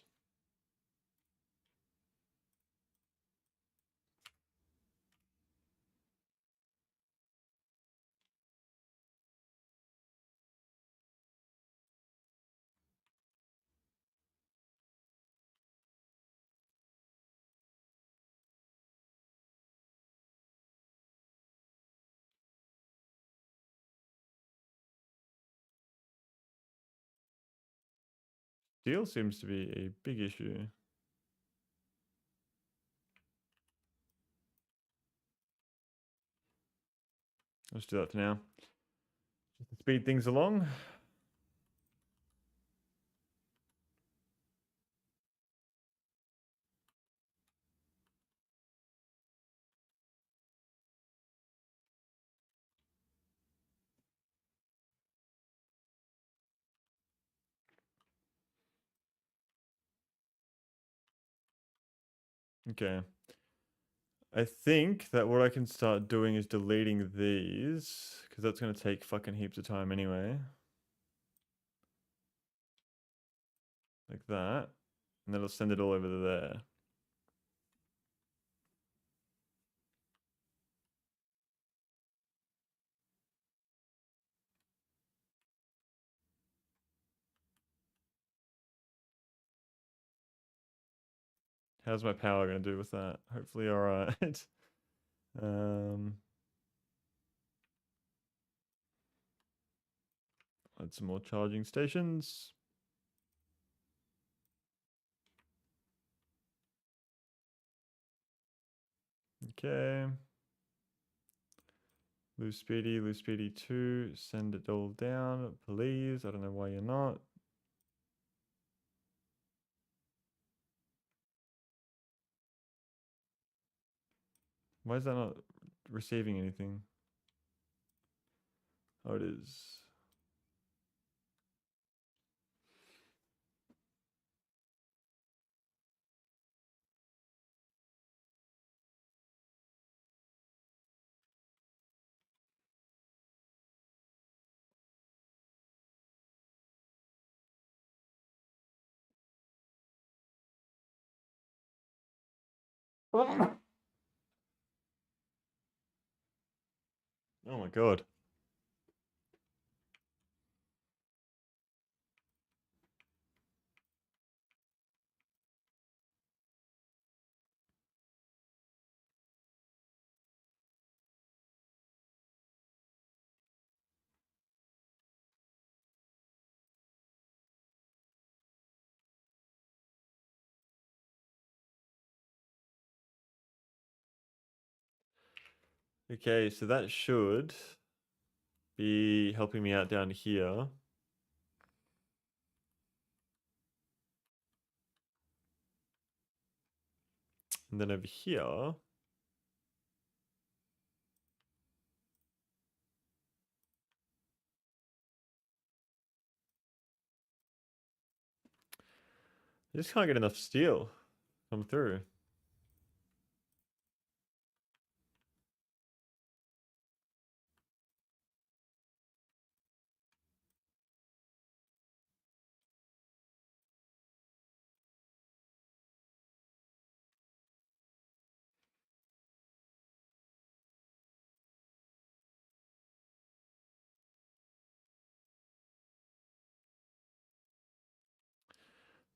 Speaker 1: Steel seems to be a big issue. Let's do that for now. Just to speed things along. Okay. I think that what I can start doing is deleting these, because that's going to take fucking heaps of time anyway. Like that. And then it'll send it all over to there. How's my power going to do with that? Hopefully alright. um, add some more charging stations. Okay. Lose speedy 2. Send it all down, please. I don't know why you're not. Why is that not receiving anything? Oh, it is. Oh my god. Okay, so that should be helping me out down here. And then over here. I just can't get enough steel come through.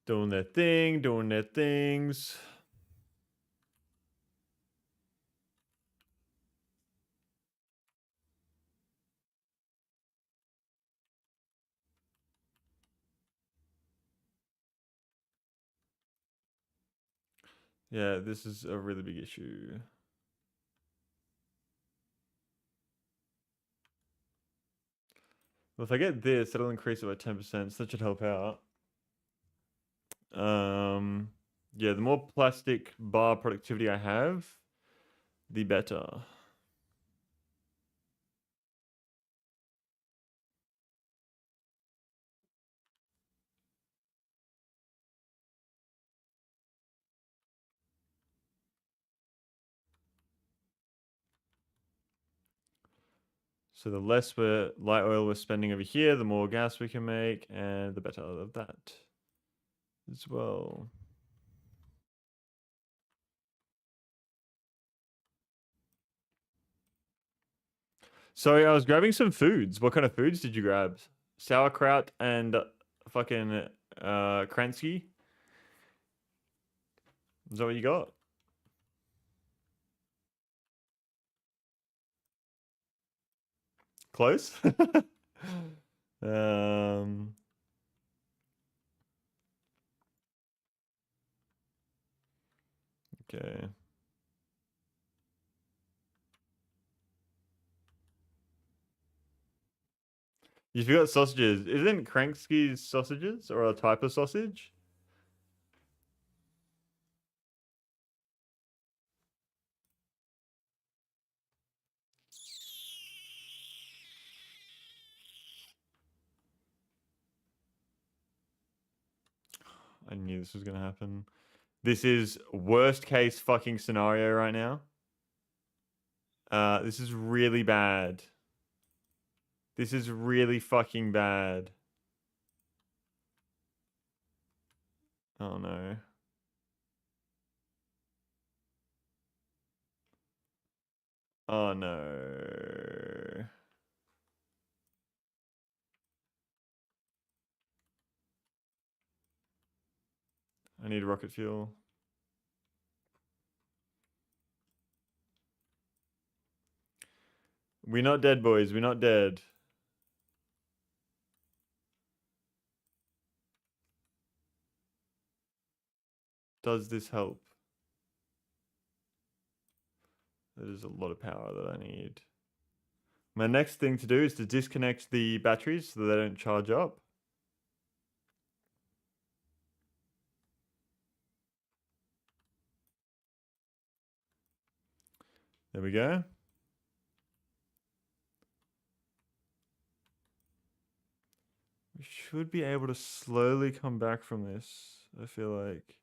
Speaker 1: Doing their thing, doing their things. Yeah, this is a really big issue. Well, if I get this, it'll increase it by 10%, so that should help out. Yeah, the more plastic bar productivity I have, the better. So the less light oil we're spending over here, the more gas we can make, and the better of that as well. Sorry, I was grabbing some foods. What kind of foods did you grab? Sauerkraut and fucking Kransky? Is that what you got? Close? um, okay. You forgot sausages. Isn't Kransky's sausages or a type of sausage? I knew this was gonna happen. This is worst case fucking scenario right now. This is really bad. This is really fucking bad. Oh no. Oh no. I need rocket fuel. We're not dead, boys. We're not dead. Does this help? There's a lot of power that I need. My next thing to do is to disconnect the batteries so that they don't charge up. There we go. We should be able to slowly come back from this, I feel like.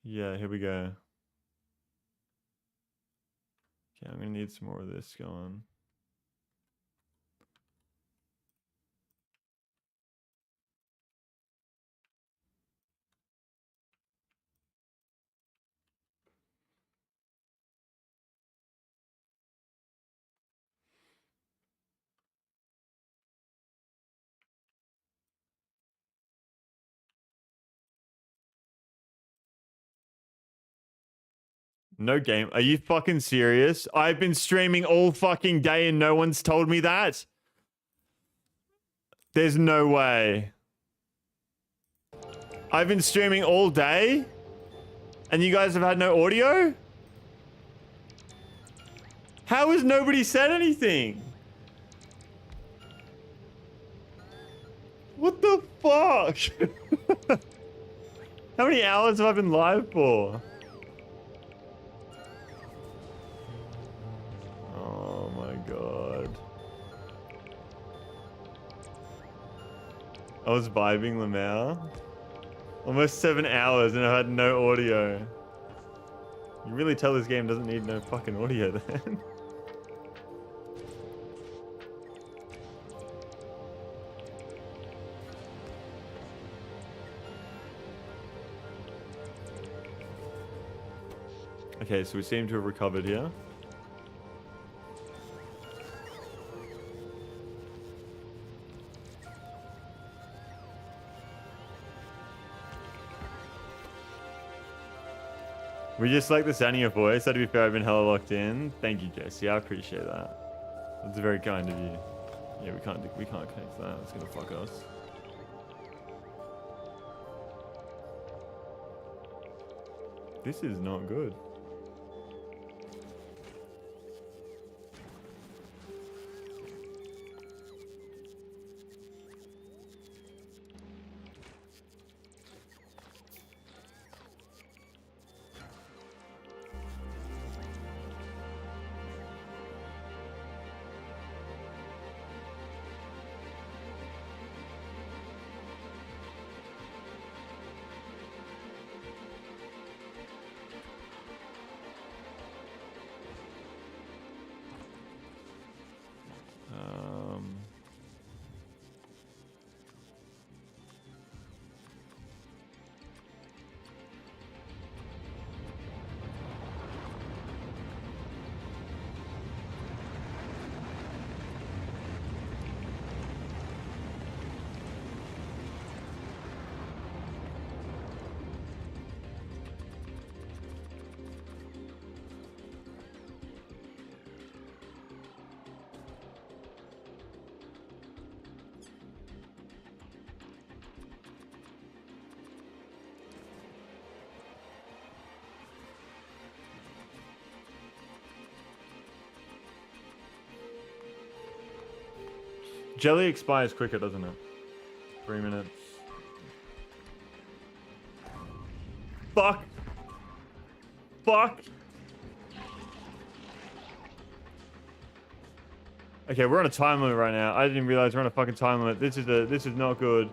Speaker 1: Yeah, here we go. Okay, I'm gonna need some more of this going. No game. Are you fucking serious? I've been streaming all fucking day and no one's told me that? There's no way. I've been streaming all day and you guys have had no audio? How has nobody said anything? What the fuck? How many hours have I been live for? Oh my god. I was vibing Lamau. Almost 7 hours and I had no audio. You really tell this game doesn't need no fucking audio then. Okay, so we seem to have recovered here. We just like the sound of your voice. So to be fair, I've been hella locked in. Thank you, Jesse. I appreciate that. That's very kind of you. Yeah, we can't connect that. It's gonna fuck us. This is not good. Jelly expires quicker, doesn't it? 3 minutes. Fuck! Fuck! Okay, we're on a time limit right now. I didn't realize we're on a fucking time limit. This is not good.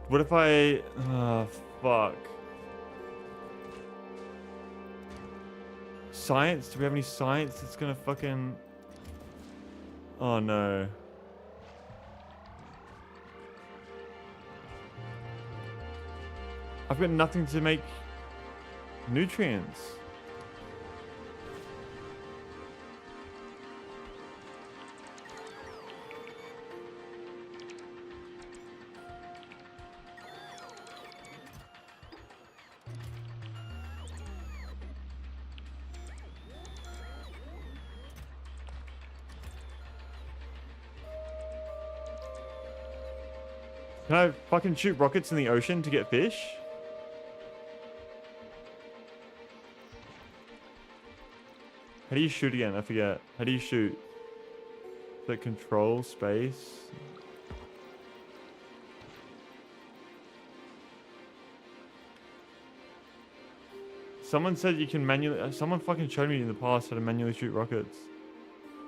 Speaker 1: What if I... fuck. Science? Do we have any science that's gonna fucking... Oh no. I've got nothing to make nutrients. Can I fucking shoot rockets in the ocean to get fish? How do you shoot again? I forget. How do you shoot? Is that control space? Someone said you can manually... Someone fucking showed me in the past how to manually shoot rockets.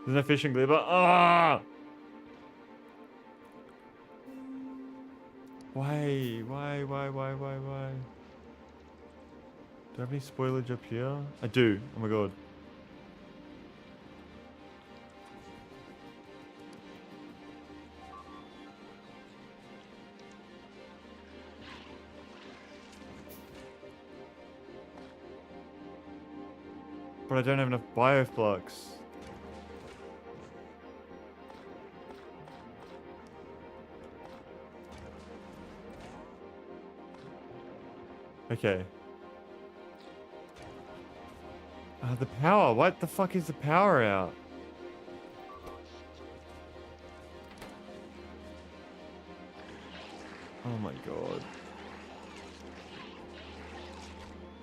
Speaker 1: There's no fish in Gleba. Ah! Why? Why? Do I have any spoilage up here? I do. Oh my god. But I don't have enough bioflux. Okay. The power. What the fuck is the power out? Oh my god.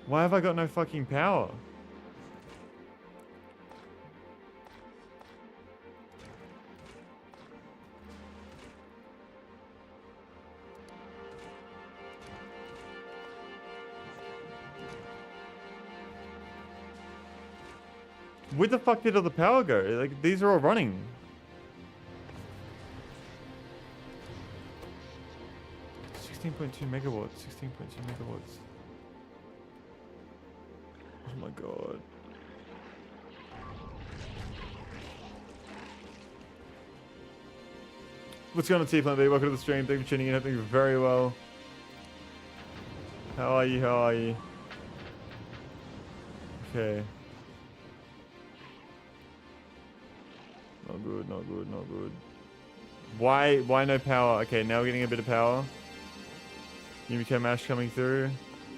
Speaker 1: Why have I got no fucking power? Where the fuck did all the power go? Like, these are all running. 16.2 megawatts. 16.2 megawatts. Oh my god. What's going on, T-Plan B? Welcome to the stream. Thank you for tuning in. I think you're very well. How are you? How are you? Okay. Not good, not good, not good. Why no power? Okay, now we're getting a bit of power. Yumiko mash coming through.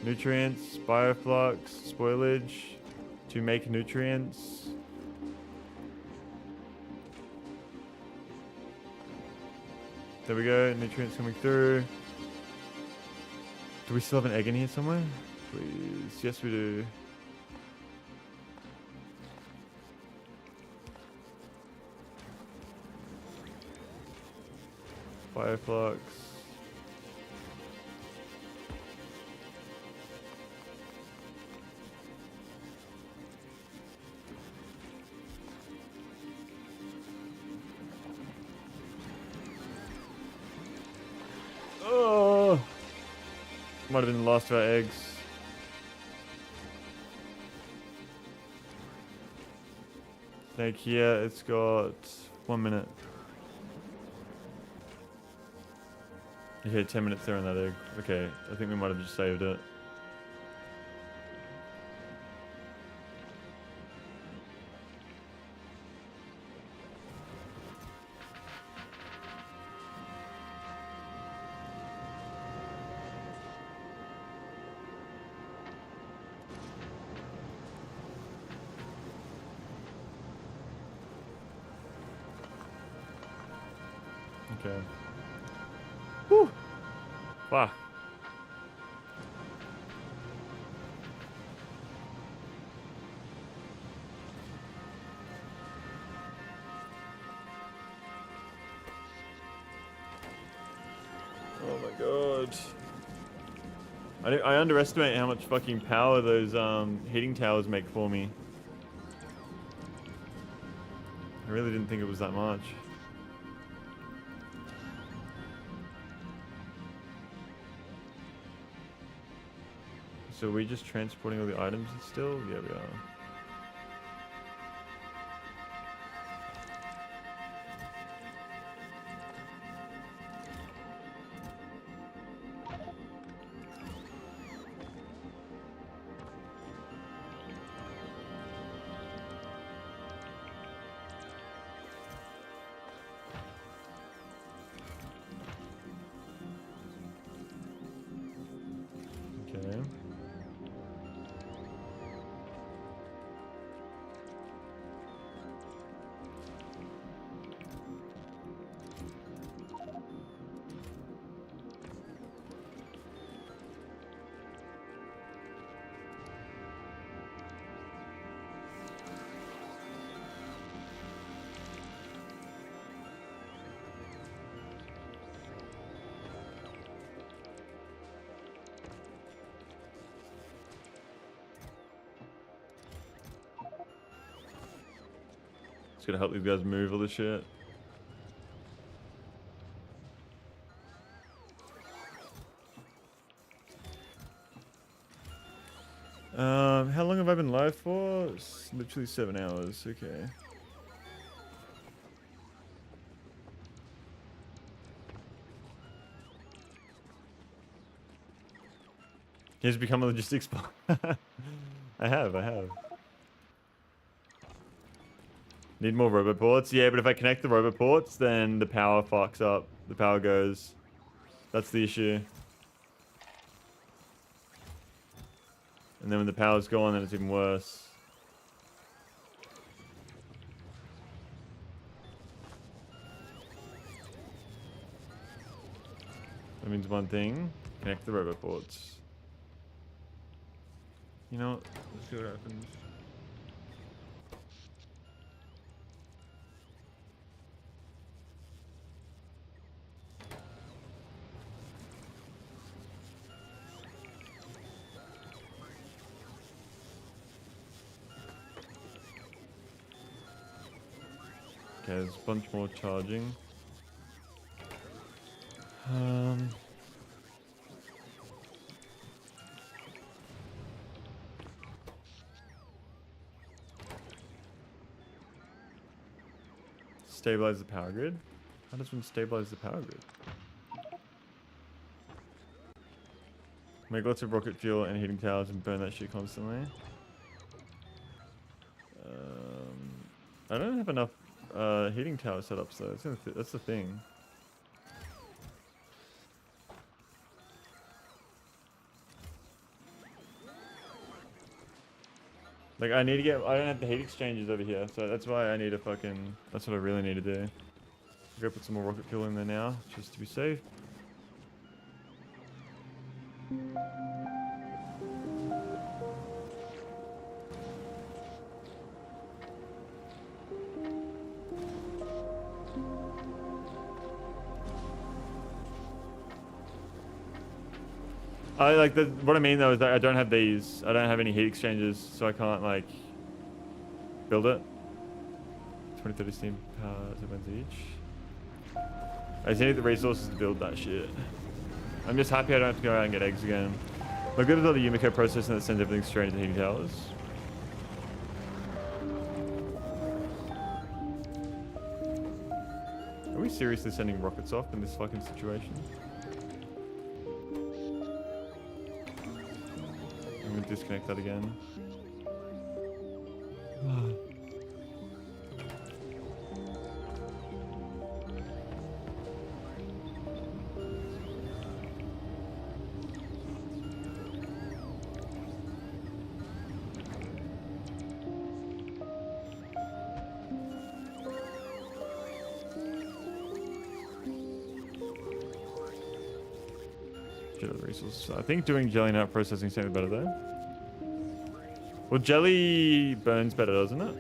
Speaker 1: Nutrients, bioflux, spoilage to make nutrients. There we go, nutrients coming through. Do we still have an egg in here somewhere? Please, yes we do. Bioflux. Oh! Might have been the last of our eggs. Snake here, it's got 1 minute. Okay, 10 minutes there on that egg. Okay, I think we might have just saved it. Okay. Whew. Fuck. Oh my god. I underestimate how much fucking power those heating towers make for me. I really didn't think it was that much. So are we just transporting all the items still? Yeah, we are. Okay. It's gonna help these guys move all the shit. How long have I been live for? It's literally 7 hours. Okay. He's become a logistics bot. I have. Need more roboports? Yeah, but if I connect the roboports, then the power fucks up. The power goes. That's the issue. And then when the power's gone, then it's even worse. That means one thing. Connect the roboports. You know what? Let's see what happens. Okay, there's a bunch more charging. Stabilize the power grid? How does one stabilize the power grid? Make lots of rocket fuel and heating towers and burn that shit constantly. I don't have enough heating tower setups though. That's the thing. Like I need to get, I don't have the heat exchangers over here, so that's why I need to fucking, that's what I really need to do. I'll go put some more rocket fuel in there now, just to be safe. I like what I mean though is that I don't have these. I don't have any heat exchangers, so I can't like build it. 20-30 steam power turbines each. I just need the resources to build that shit. I'm just happy I don't have to go out and get eggs again. My good is all the Yumiko processing that sends everything straight into the heating towers. Are we seriously sending rockets off in this fucking situation? I'm gonna disconnect that again. Resources. I think doing jelly nut processing is better though. Well, jelly burns better, doesn't it?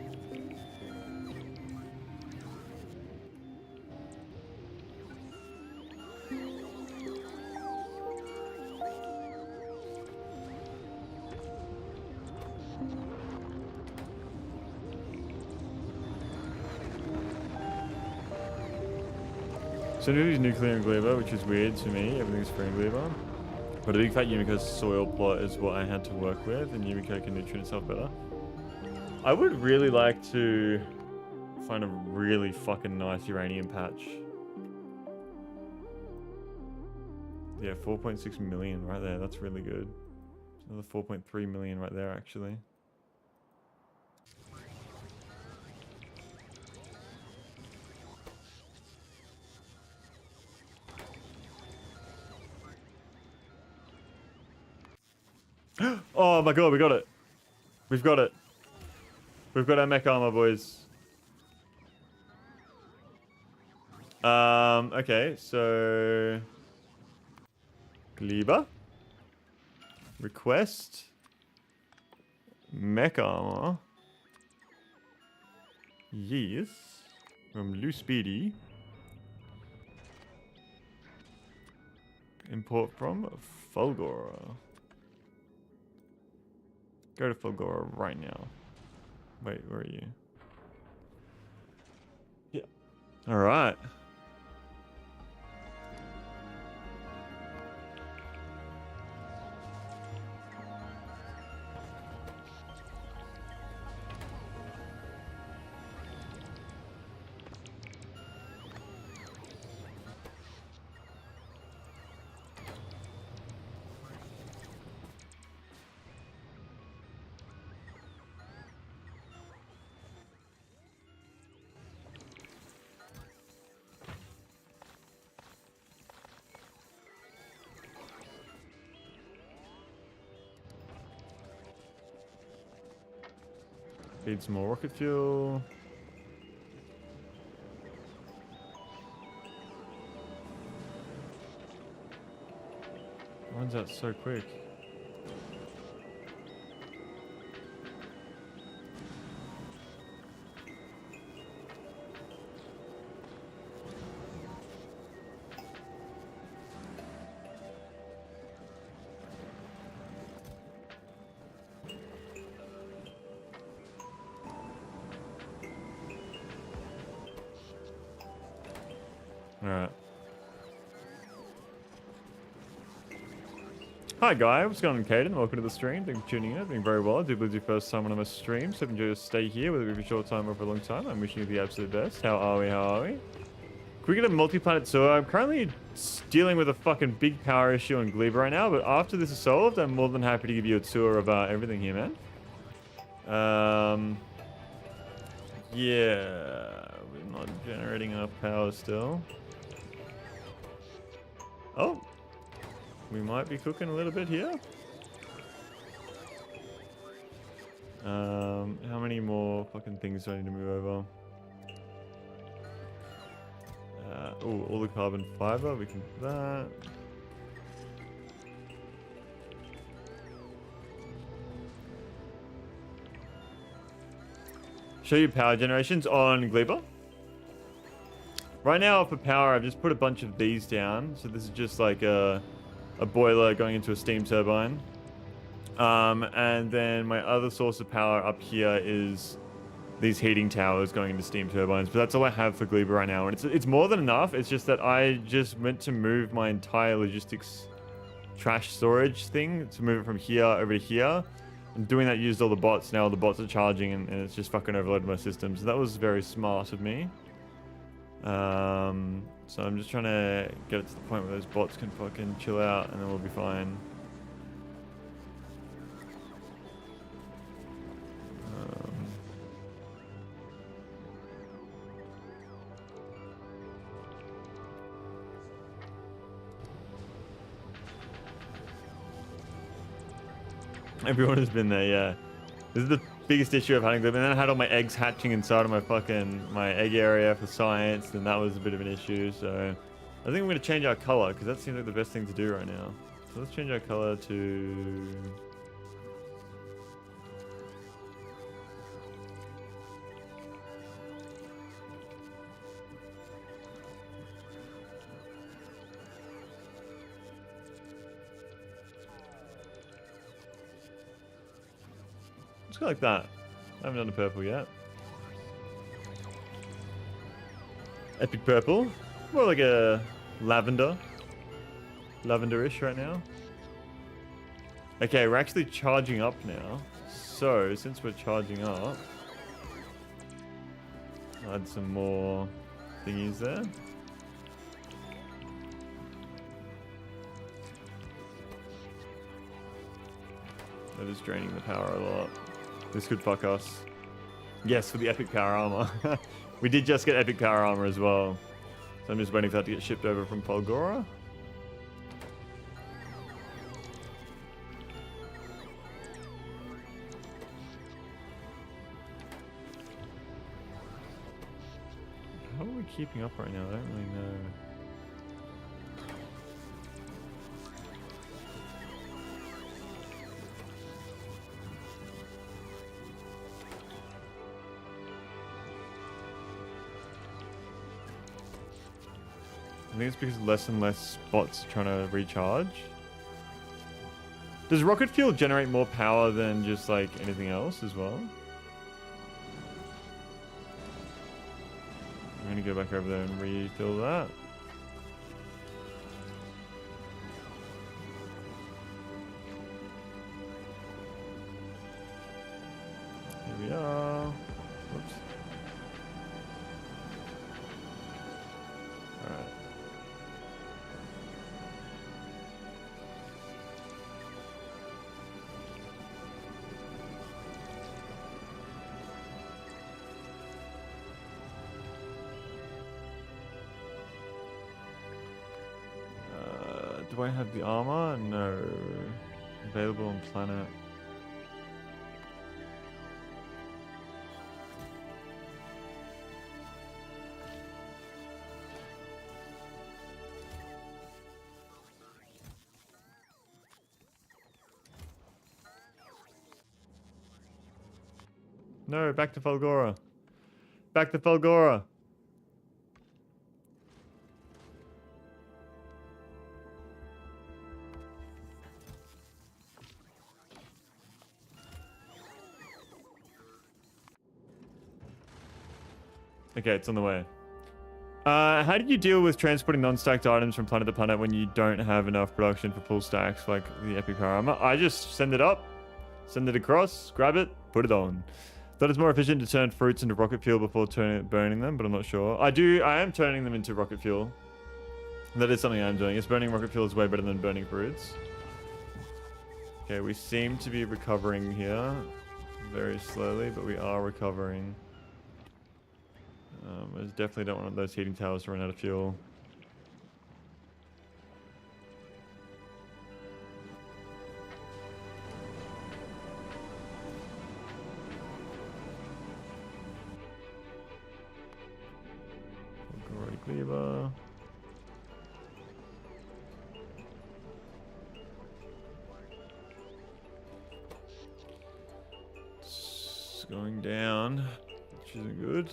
Speaker 1: So Noob is nuclear and Gleba, which is weird to me. Everything's free in Gleba. But a big fat Yumiko's soil plot is what I had to work with, and Yumiko can nutrient itself better. I would really like to find a really fucking nice uranium patch. Yeah, 4.6 million right there. That's really good. Another 4.3 million right there, actually. Oh my god, we got it. We've got it. We've got our mech armor, boys. Okay, so... Gleba. Request. Mech armor. Yes. From Lou Speedy. Import from Fulgora. Go to Fulgora right now. Wait, where are you? Yeah. All right. Need some more rocket fuel. Runs out so quick. Hi Guy, what's going on, Caden? Welcome to the stream. Thank you for tuning in. Doing very well. I do believe it's your first time on my stream, so enjoy your stay here, whether it be for a short time or for a long time. I'm wishing you the absolute best. How are we? How are we? Can we get a multi-planet tour? I'm currently dealing with a fucking big power issue on Gleba right now, but after this is solved, I'm more than happy to give you a tour of everything here, man. Yeah, we're not generating enough power still. Oh, we might be cooking a little bit here. How many more fucking things do I need to move over? Oh, all the carbon fiber, we can do that. Show you power generations on Gleba. Right now for power, I've just put a bunch of these down. So this is just like a boiler going into a steam turbine. And then my other source of power up here is these heating towers going into steam turbines. But that's all I have for Gleba right now. And it's more than enough. It's just that I just went to move my entire logistics trash storage thing to move it from here over to here. And doing that used all the bots. Now all the bots are charging and it's just fucking overloaded my system. So that was very smart of me. So I'm just trying to get it to the point where those bots can fucking chill out and then we'll be fine. Everyone has been there, yeah. This is the biggest issue of hunting them. And then I had all my eggs hatching inside of my egg area for science, and that was a bit of an issue. So I think I'm going to change our color because that seems like the best thing to do right now. So let's change our color to... Let's go like that. I haven't done the purple yet. Epic purple. More like a lavender. Lavender-ish right now. Okay, we're actually charging up now. So, since we're charging up, I'll add some more thingies there. That is draining the power a lot. This could fuck us. Yes, for the epic power armor. We did just get epic power armor as well. So I'm just waiting for that to get shipped over from Falgora. How are we keeping up right now? I don't really know. I think it's because less and less bots are trying to recharge. Does rocket fuel generate more power than just like anything else as well? I'm gonna go back over there and refill that. Here we are. Whoops. Alright. Do I have the armor? No. Available on planet. No, back to Falgora. Back to Falgora. Okay, it's on the way. How do you deal with transporting non-stacked items from planet to planet when you don't have enough production for full stacks, like the epic power armor? I just send it up, send it across, grab it, put it on. Thought it's more efficient to turn fruits into rocket fuel before burning them, but I'm not sure. I am turning them into rocket fuel. That is something I'm doing. It's burning rocket fuel is way better than burning fruits. Okay, we seem to be recovering here. Very slowly, but we are recovering. I definitely don't want those heating towers to run out of fuel. Gleba. It's going down, which isn't good.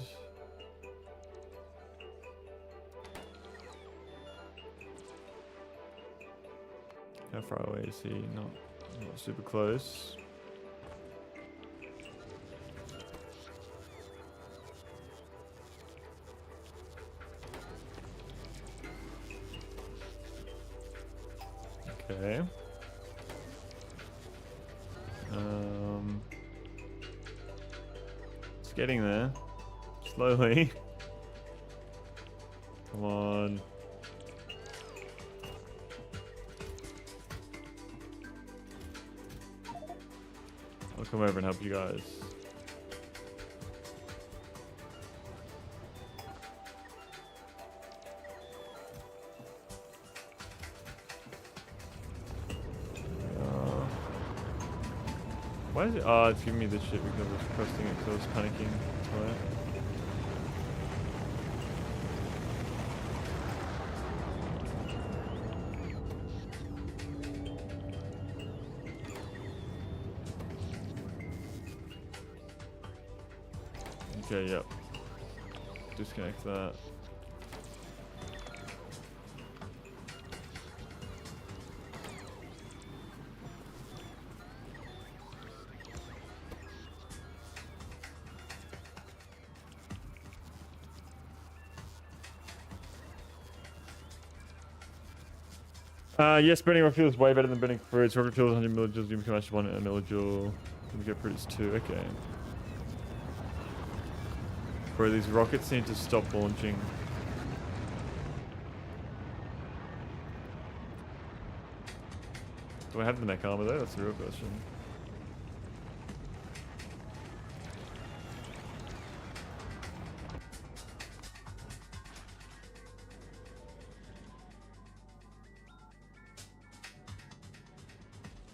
Speaker 1: How far away is he? Not super close. Okay. It's getting there. Slowly. Come on. I'll come over and help you guys. Why is it? Oh, it's giving me this shit because I was pressing it because I was panicking. That's why. Okay, yep. Disconnect that. Yes, burning rocket fuel is way better than burning fruits. Rocket fuel is 100 millijoules. You become actually 1 millijoule. You get fruits too. Okay. Bro, these rockets need to stop launching. Do I have the mech armor though? That's the real question.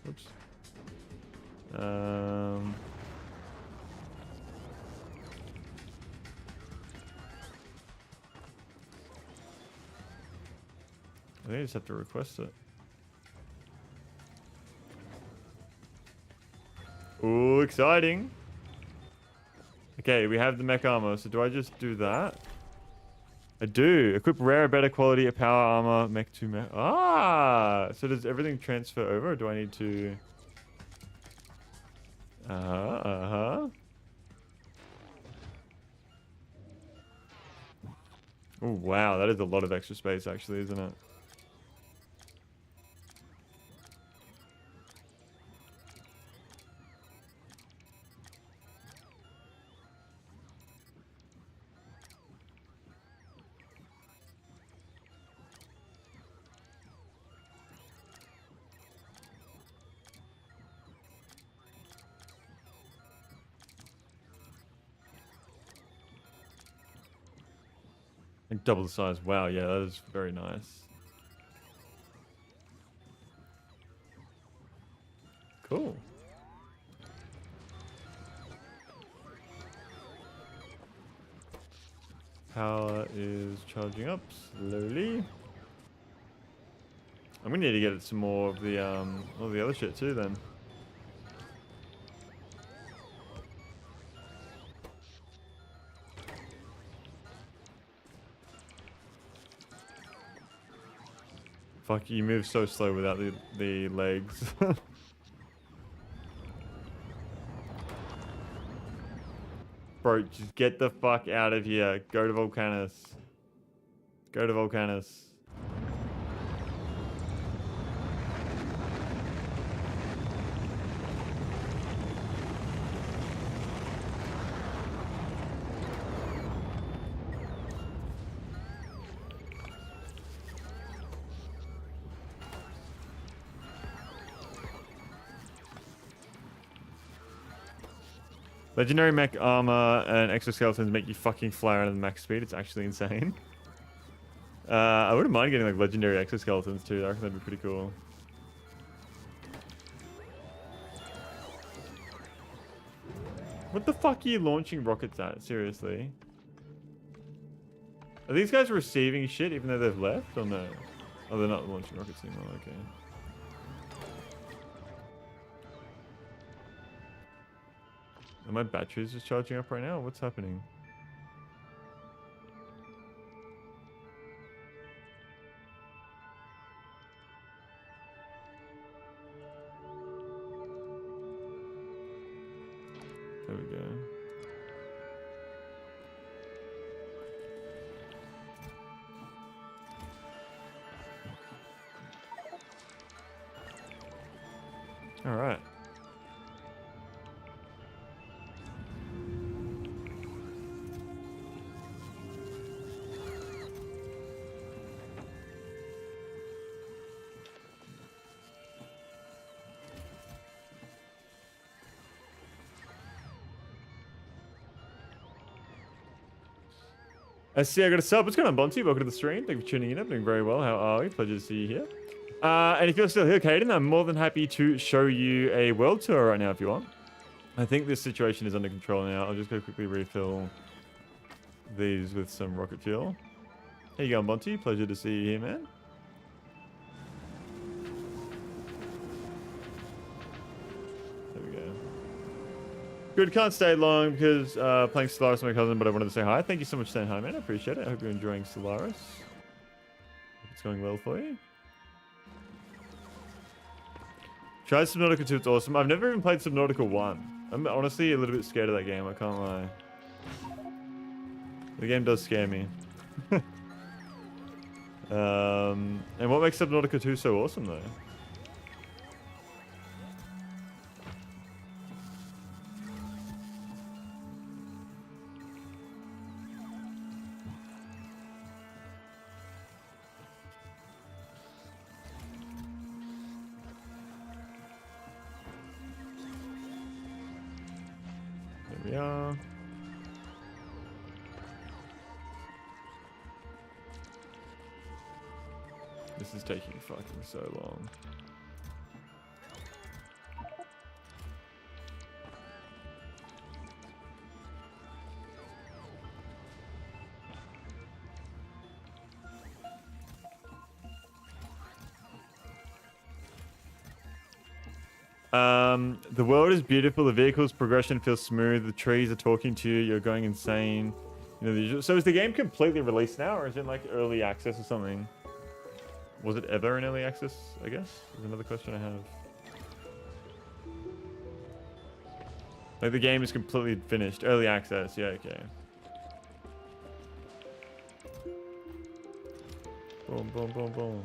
Speaker 1: Oops. I think I just have to request it. Ooh, exciting. Okay, we have the mech armor, so do I just do that? I do. Equip rare, better quality of power armor, mech to mech. Ah! So does everything transfer over, or do I need to... Uh-huh. Oh, wow. That is a lot of extra space, actually, isn't it? And double the size. Wow, yeah, that is very nice. Cool. Power is charging up slowly. I'm gonna need to get some more of the all the other shit too then. Fuck, you move so slow without the legs. Bro, just get the fuck out of here. Go to Volcanus. Go to Volcanus. Legendary mech armor and exoskeletons make you fucking fly around at max speed. It's actually insane. I wouldn't mind getting like legendary exoskeletons too. I reckon that'd be pretty cool. What the fuck are you launching rockets at? Seriously? Are these guys receiving shit even though they've left or no? Oh, they're not launching rockets anymore. Okay. Are my batteries just charging up right now? What's happening? There we go. All right. I see I got a sub. What's going on, Bonty? Welcome to the stream. Thank you for tuning in. I'm doing very well. How are we? Pleasure to see you here. And if you're still here, Caden, I'm more than happy to show you a world tour right now if you want. I think this situation is under control now. I'll just go quickly refill these with some rocket fuel. How you going, Bonty? Pleasure to see you here, man. There we go. Good, can't stay long because playing Stellaris with my cousin, but I wanted to say hi. Thank you so much for saying hi, man. I appreciate it. I hope you're enjoying Stellaris. Hope it's going well for you. Try Subnautica 2, it's awesome. I've never even played Subnautica 1. I'm honestly a little bit scared of that game, I can't lie. The game does scare me. And what makes Subnautica 2 so awesome, though? There we are. This is taking fucking so long. The world is beautiful. The vehicle's progression feels smooth. The trees are talking to you. You're going insane. You know, the usual. So is the game completely released now, or is it like early access or something? Was it ever in early access, I guess? Is another question I have. Like the game is completely finished. Early access, yeah, okay. Boom, boom, boom, boom.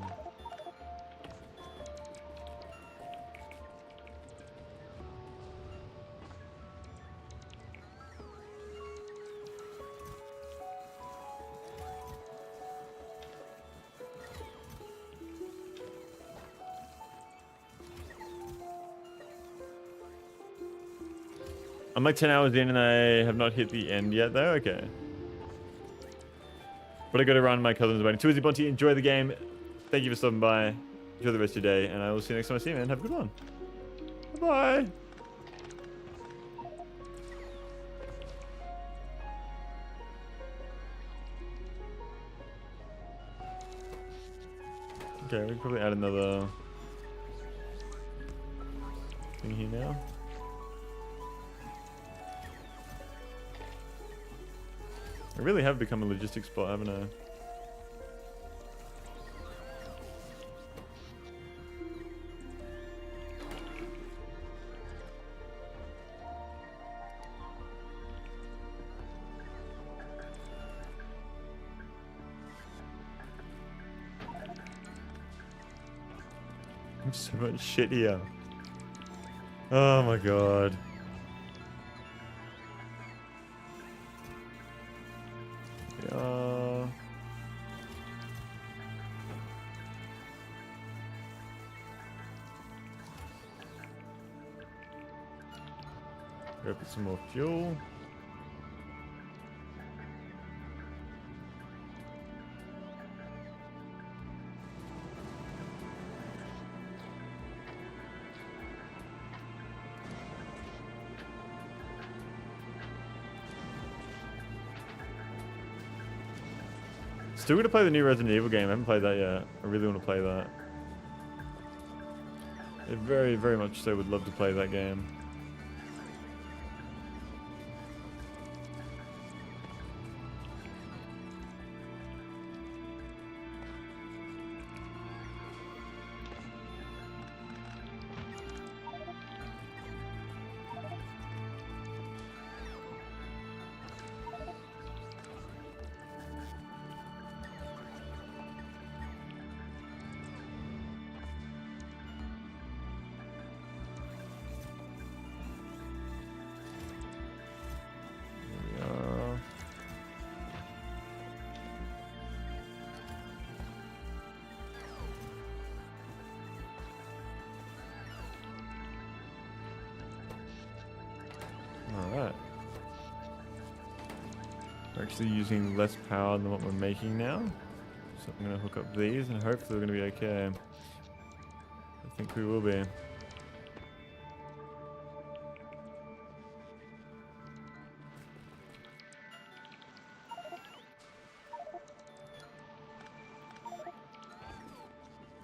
Speaker 1: I'm like 10 hours in and I have not hit the end yet though, okay. But I gotta run, my cousin's waiting. Too easy, Bonty, enjoy the game. Thank you for stopping by. Enjoy the rest of your day, and I will see you next time I see you, man. Have a good one. Bye-bye. Okay, we can probably add another thing here now. I really have become a logistics spot, haven't I? So much shit here. Oh my god. Yeah. Go put some more fuel. Still gonna play the new Resident Evil game. I haven't played that yet. I really want to play that. I very, very much so would love to play that game. Alright. We're actually using less power than what we're making now. So I'm going to hook up these and hopefully we're going to be okay. I think we will be.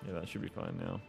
Speaker 1: Yeah, that should be fine now.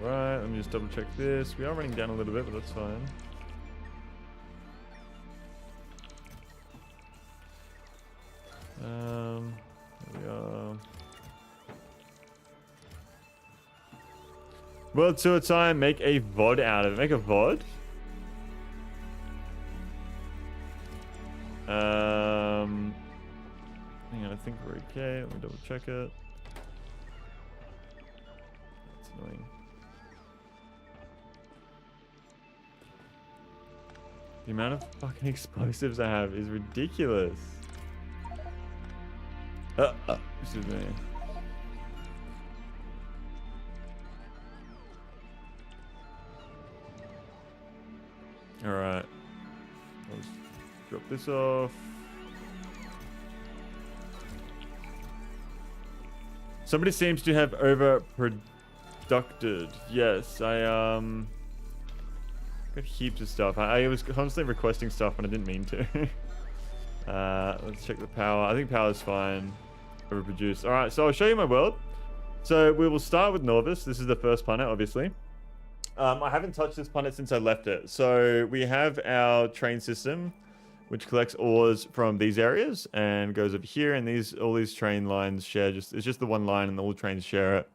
Speaker 1: Alright, let me just double check this. We are running down a little bit, but that's fine. Here we are. World Tour time, make a VOD out of it. Make a VOD? Hang on, I think we're okay. Let me double check it. That's annoying. The amount of fucking explosives I have is ridiculous. Excuse me. Alright. I'll just drop this off. Somebody seems to have overproducted. Yes, I got heaps of stuff. I was constantly requesting stuff and I didn't mean to. Let's check the power. I think power is fine. Overproduced. Alright, so I'll show you my world. So we will start with Norvis. This is the first planet, obviously. I haven't touched this planet since I left it. So we have our train system, which collects ores from these areas and goes over here. And all these train lines share it's just the one line, and all the trains share it.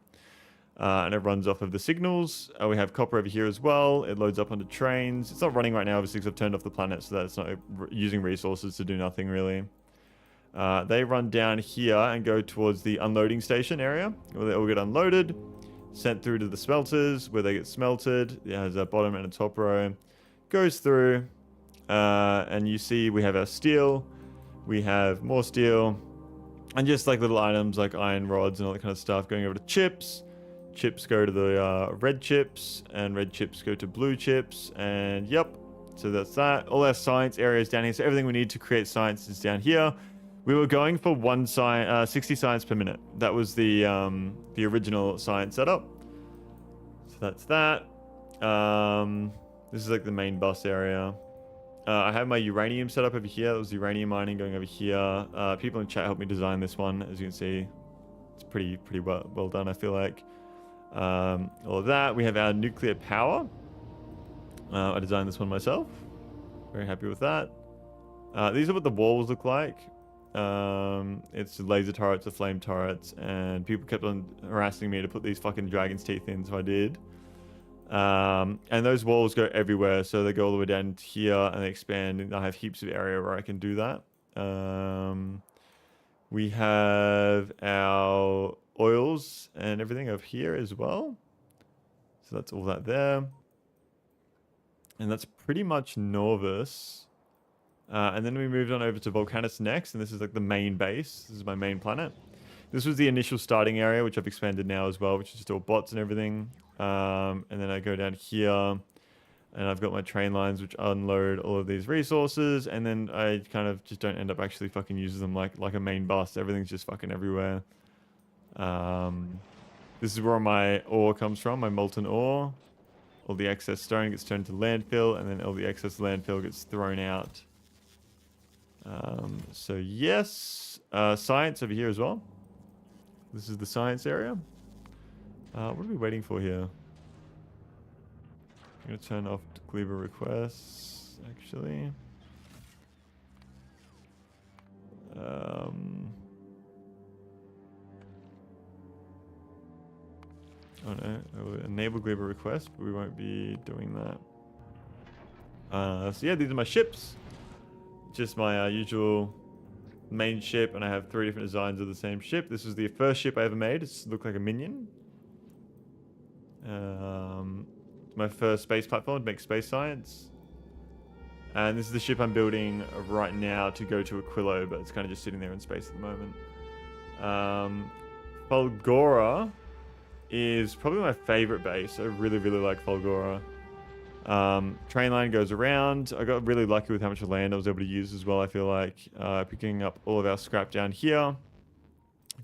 Speaker 1: And it runs off of the signals. We have copper over here as well. It loads up onto trains. It's not running right now, obviously, because I've turned off the planet, so that it's not using resources to do nothing really. They run down here and go towards the unloading station area, where they all get unloaded, sent through to the smelters, where they get smelted. It has a bottom and a top row. Goes through, and you see we have our steel. We have more steel, and just like little items like iron rods and all that kind of stuff going over to chips. Chips go to the red chips, and red chips go to blue chips, and yep. So that's that. All our science areas down here. So everything we need to create science is down here. We were going for 60 science per minute. That was the original science setup. So that's that. This is like the main bus area. I have my uranium set up over here. That was uranium mining going over here. People in chat helped me design this one. As you can see, it's pretty well done, I feel like. All of that. We have our nuclear power. I designed this one myself. Very happy with that. These are what the walls look like. It's laser turrets, the flame turrets, and people kept on harassing me to put these fucking dragon's teeth in, so I did. And those walls go everywhere, so they go all the way down to here and they expand, and I have heaps of area where I can do that. We have our oils and everything over here as well. So that's all that there. And that's pretty much Norvis. And then we moved on over to Volcanus next, and this is like the main base. This is my main planet. This was the initial starting area, which I've expanded now as well, which is just all bots and everything. And then I go down here, and I've got my train lines, which unload all of these resources, and then I kind of just don't end up actually fucking using them like a main bus. Everything's just fucking everywhere. This is where my ore comes from, my molten ore. All the excess stone gets turned to landfill, and then all the excess landfill gets thrown out. So yes, science over here as well. This is the science area. What are we waiting for here? I'm going to turn off Gleba requests, actually. Oh no, I will enable Gleba request, but we won't be doing that. So yeah, these are my ships. Just my usual main ship, and I have 3 different designs of the same ship. This is the first ship I ever made. It looked like a minion. My first space platform to make space science. And this is the ship I'm building right now to go to Aquilo, but it's kind of just sitting there in space at the moment. Fulgora is probably my favorite base. I really like Fulgora. Train line goes around. I got really lucky with how much land I was able to use as well, I feel like. Picking up all of our scrap down here.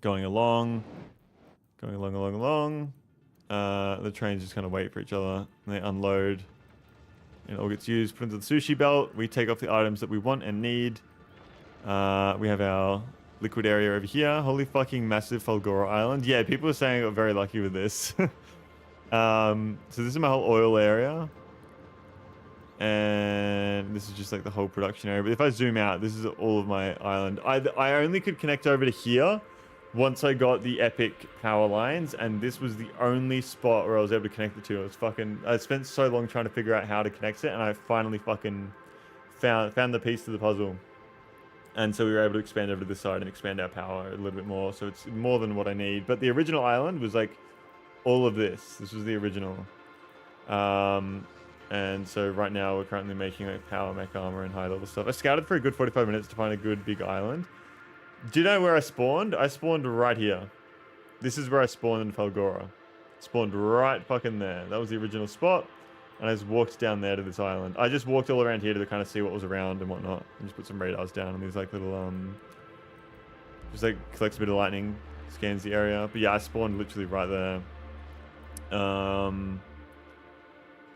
Speaker 1: Going along. The trains just kind of wait for each other, and they unload. And it all gets used, put into the sushi belt. We take off the items that we want and need. We have our liquid area over here. Holy fucking massive Fulgora Island. Yeah, people are saying I got very lucky with this. So this is my whole oil area. And this is just like the whole production area. But if I zoom out, this is all of my island. I only could connect over to here once I got the epic power lines, and this was the only spot where I was able to connect the two. I spent so long trying to figure out how to connect it, and I finally fucking found the piece to the puzzle. And so we were able to expand over to this side and expand our power a little bit more. So it's more than what I need. But the original island was like all of this. This was the original. And so right now we're currently making like power mech armor and high level stuff. I scouted for a good 45 minutes to find a good big island. Do you know where I spawned? I spawned right here. This is where I spawned in Fulgora. Spawned right fucking there. That was the original spot. And I just walked down there to this island. I just walked all around here to kind of see what was around and whatnot. And just put some radars down and these like little, just like collects a bit of lightning, scans the area. But yeah, I spawned literally right there.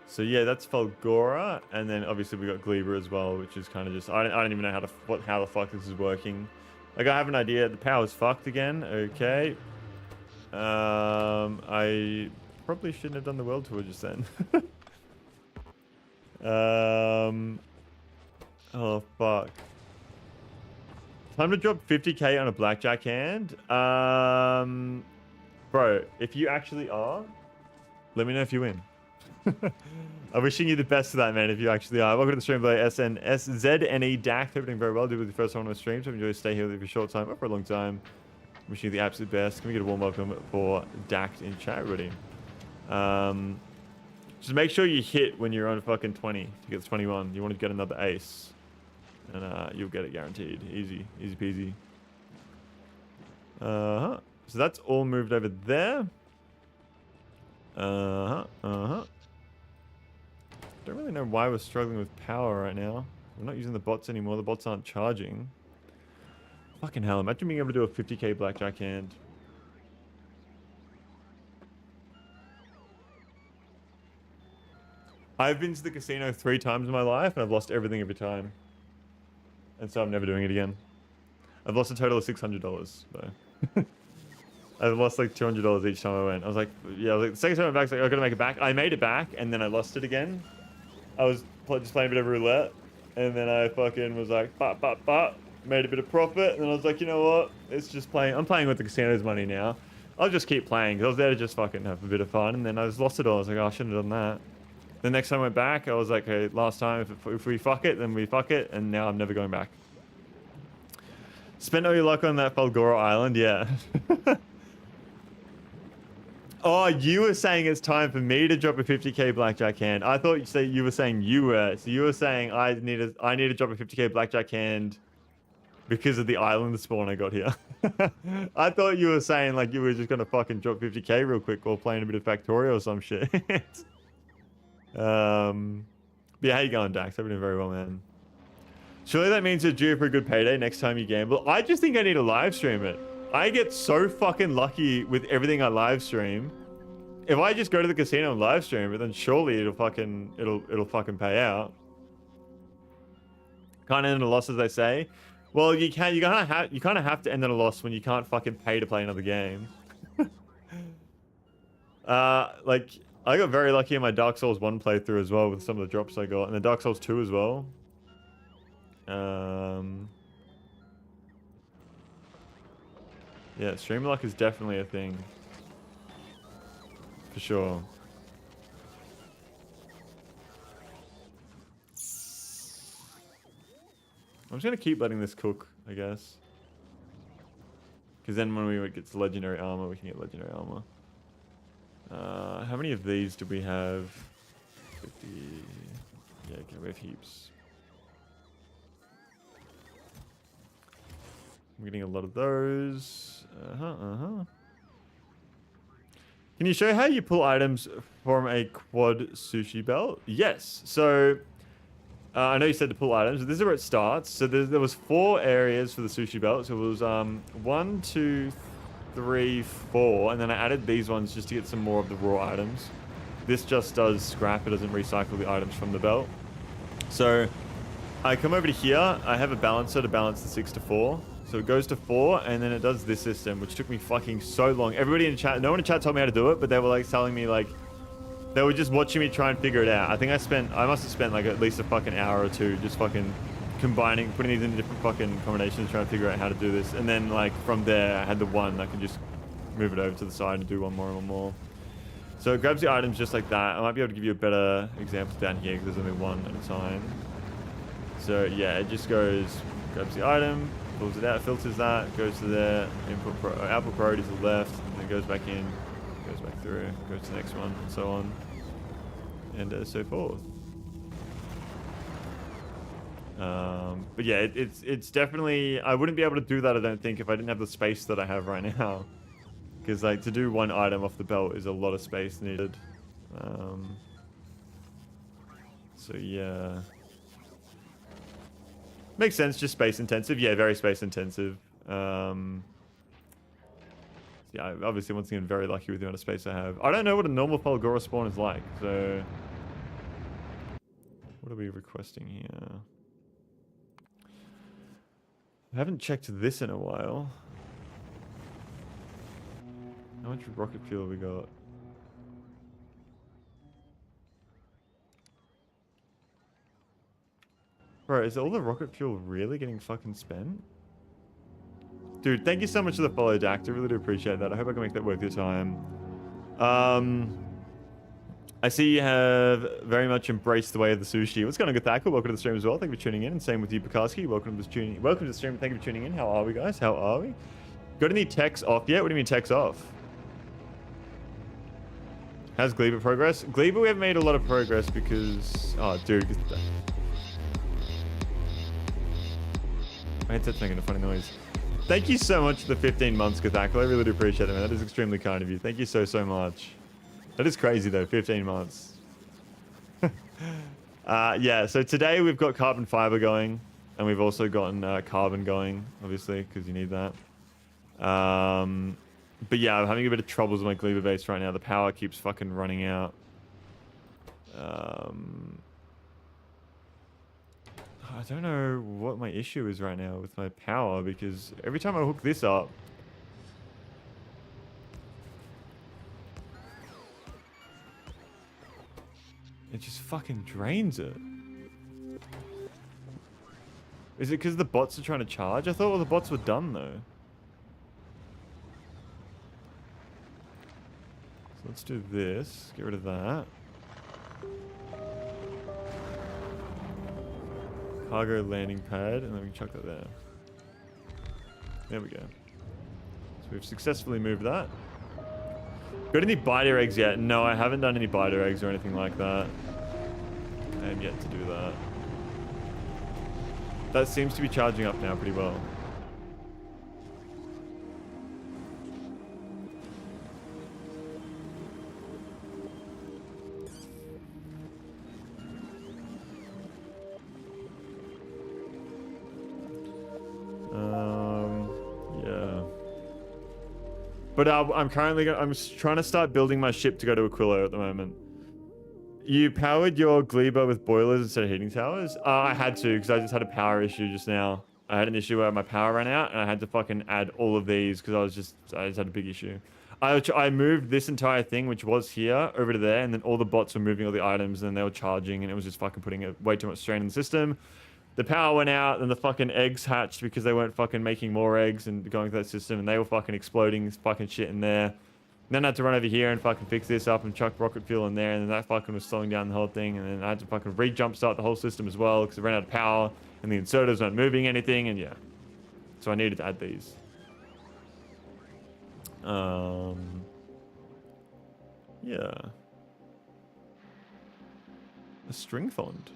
Speaker 1: So yeah, that's Fulgora. And then obviously we got Gleba as well, which is kind of just, I don't even know how the fuck this is working. Like, I have an idea. The power's fucked again. Okay. I probably shouldn't have done the world tour just then. Oh, fuck. Time to drop 50k on a blackjack hand. Bro, if you actually are, let me know if you win. I'm wishing you the best of that, man, if you actually are. Welcome to the stream by SNSZNE DAC. Hope you're doing very well. Do with the first one on the stream. So enjoy to stay here with you for a short time or for a long time. Wishing you the absolute best. Can we get a warm welcome for DAC in chat, everybody? Just make sure you hit when you're on fucking 20 to get to 21. You want to get another ace. And you'll get it guaranteed. Easy peasy. So that's all moved over there. Don't really know why we're struggling with power right now. We're not using the bots anymore. The bots aren't charging. Fucking hell. Imagine being able to do a 50k blackjack hand. I've been to the casino 3 times in my life, and I've lost everything every time. And so I'm never doing it again. I've lost a total of $600, though. I've lost like $200 each time I went. I was like, yeah, the second time I went back, I was like, I gotta make it back. I made it back, and then I lost it again. I was just playing a bit of roulette, and then I fucking was like, made a bit of profit, and then I was like, you know what? It's just playing. I'm playing with the casino's money now. I'll just keep playing, because I was there to just fucking have a bit of fun, and then I just lost it all. I was like, oh, I shouldn't have done that. The next time I went back, I was like, okay, last time, if we fuck it, then we fuck it, and now I'm never going back. Spent all your luck on that Falgora Island? Yeah. Oh, you were saying it's time for me to drop a 50k blackjack hand. I thought you were saying you were. So you were saying I need to drop a 50k blackjack hand because of the island spawn I got here. I thought you were saying like you were just gonna fucking drop 50k real quick while playing a bit of Factorio or some shit. But yeah, how you going, Dax? I've been doing very well, man. Surely that means you're due for a good payday next time you gamble. I just think I need to live stream it. I get so fucking lucky with everything I live stream. If I just go to the casino and live stream it, then surely it'll fucking pay out. Can't end in a loss, as they say. Well, you kind of have to end in a loss when you can't fucking pay to play another game. Like I got very lucky in my Dark Souls 1 playthrough as well with some of the drops I got, and the Dark Souls 2 as well. Yeah, stream luck is definitely a thing. For sure. I'm just gonna keep letting this cook, I guess. Because then when we get to legendary armor, we can get legendary armor. How many of these do we have? 50. Yeah, okay, we have heaps. I'm getting a lot of those. Can you show how you pull items from a quad sushi belt? Yes. So I know you said to pull items. This is where it starts. So there was 4 areas for the sushi belt. So it was 1, 2, 3, 4, and then I added these ones just to get some more of the raw items. This just does scrap. It doesn't recycle the items from the belt. So I come over to here. I have a balancer to balance the 6 to 4. So it goes to 4, and then it does this system, which took me fucking so long. Everybody in chat, no one in chat told me how to do it, but they were like telling me like, they were just watching me try and figure it out. I think I must have spent like at least a fucking hour or 2 just fucking combining, putting these in different fucking combinations, trying to figure out how to do this. And then like from there, I had the one I could just move it over to the side and do one more and one more. So it grabs the items just like that. I might be able to give you a better example down here because there's only one at a time. So yeah, it just goes, grabs the item, pulls it out, filters that, goes to there, output priority to the left, and then goes back in, goes back through, goes to the next one, and so on, and so forth. But yeah, it's definitely, I wouldn't be able to do that, I don't think, if I didn't have the space that I have right now. Because like to do one item off the belt is a lot of space needed. So yeah. Makes sense, just space intensive. Yeah, very space intensive. Yeah, obviously once again very lucky with the amount of space I have. I don't know what a normal Falgora spawn is like, so what are we requesting here? I haven't checked this in a while. How much rocket fuel have we got? Bro, is all the rocket fuel really getting fucking spent? Dude, thank you so much for the follow, Dact. I really do appreciate that. I hope I can make that worth your time. I see you have very much embraced the way of the sushi. What's going on, Gathaka? Welcome to the stream as well. Thank you for tuning in. And same with you, Pekarski. Welcome to the stream. Thank you for tuning in. How are we, guys? How are we? Got any techs off yet? What do you mean techs off? How's Gleba progress? Gleba, we haven't made a lot of progress because... Oh, dude. My headset's making a funny noise. Thank you so much for the 15 months, Gathaka. I really do appreciate it, man. That is extremely kind of you. Thank you so, so much. That is crazy, though. 15 months. Yeah, so today we've got carbon fiber going. And we've also gotten carbon going, obviously, because you need that. But yeah, I'm having a bit of troubles with my Gleba base right now. The power keeps fucking running out. I don't know what my issue is right now with my power, because every time I hook this up, it just fucking drains it. Is it because the bots are trying to charge? I thought all the bots were done though. So let's do this. Get rid of that. Cargo landing pad, and then we can chuck that there. There we go. So we've successfully moved that. Got any biter eggs yet? No, I haven't done any biter eggs or anything like that. I am yet to do that. That seems to be charging up now pretty well. Yeah. But I'm currently I'm trying to start building my ship to go to Aquilo at the moment. You powered your Gleba with boilers instead of heating towers? I had to, because I just had a power issue just now. I had an issue where my power ran out, and I had to fucking add all of these because I just had a big issue. I moved this entire thing, which was here, over to there, and then all the bots were moving all the items, and they were charging, and it was just fucking putting way too much strain on the system. The power went out, and the fucking eggs hatched because they weren't fucking making more eggs and going through that system, and they were fucking exploding fucking shit in there. Then I had to run over here and fucking fix this up and chuck rocket fuel in there, and then that fucking was slowing down the whole thing, and then I had to fucking re-jump start the whole system as well because it ran out of power, and the inserters weren't moving anything, and yeah. So I needed to add these. Yeah. A string font.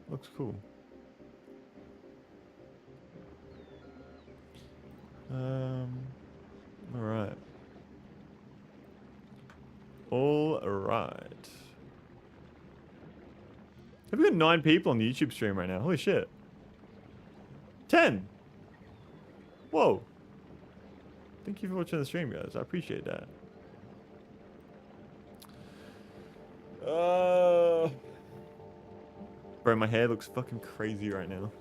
Speaker 1: Looks cool. Alright. All right. Have we got 9 people on the YouTube stream right now? Holy shit. 10. Whoa. Thank you for watching the stream, guys. I appreciate that. Bro, my hair looks fucking crazy right now.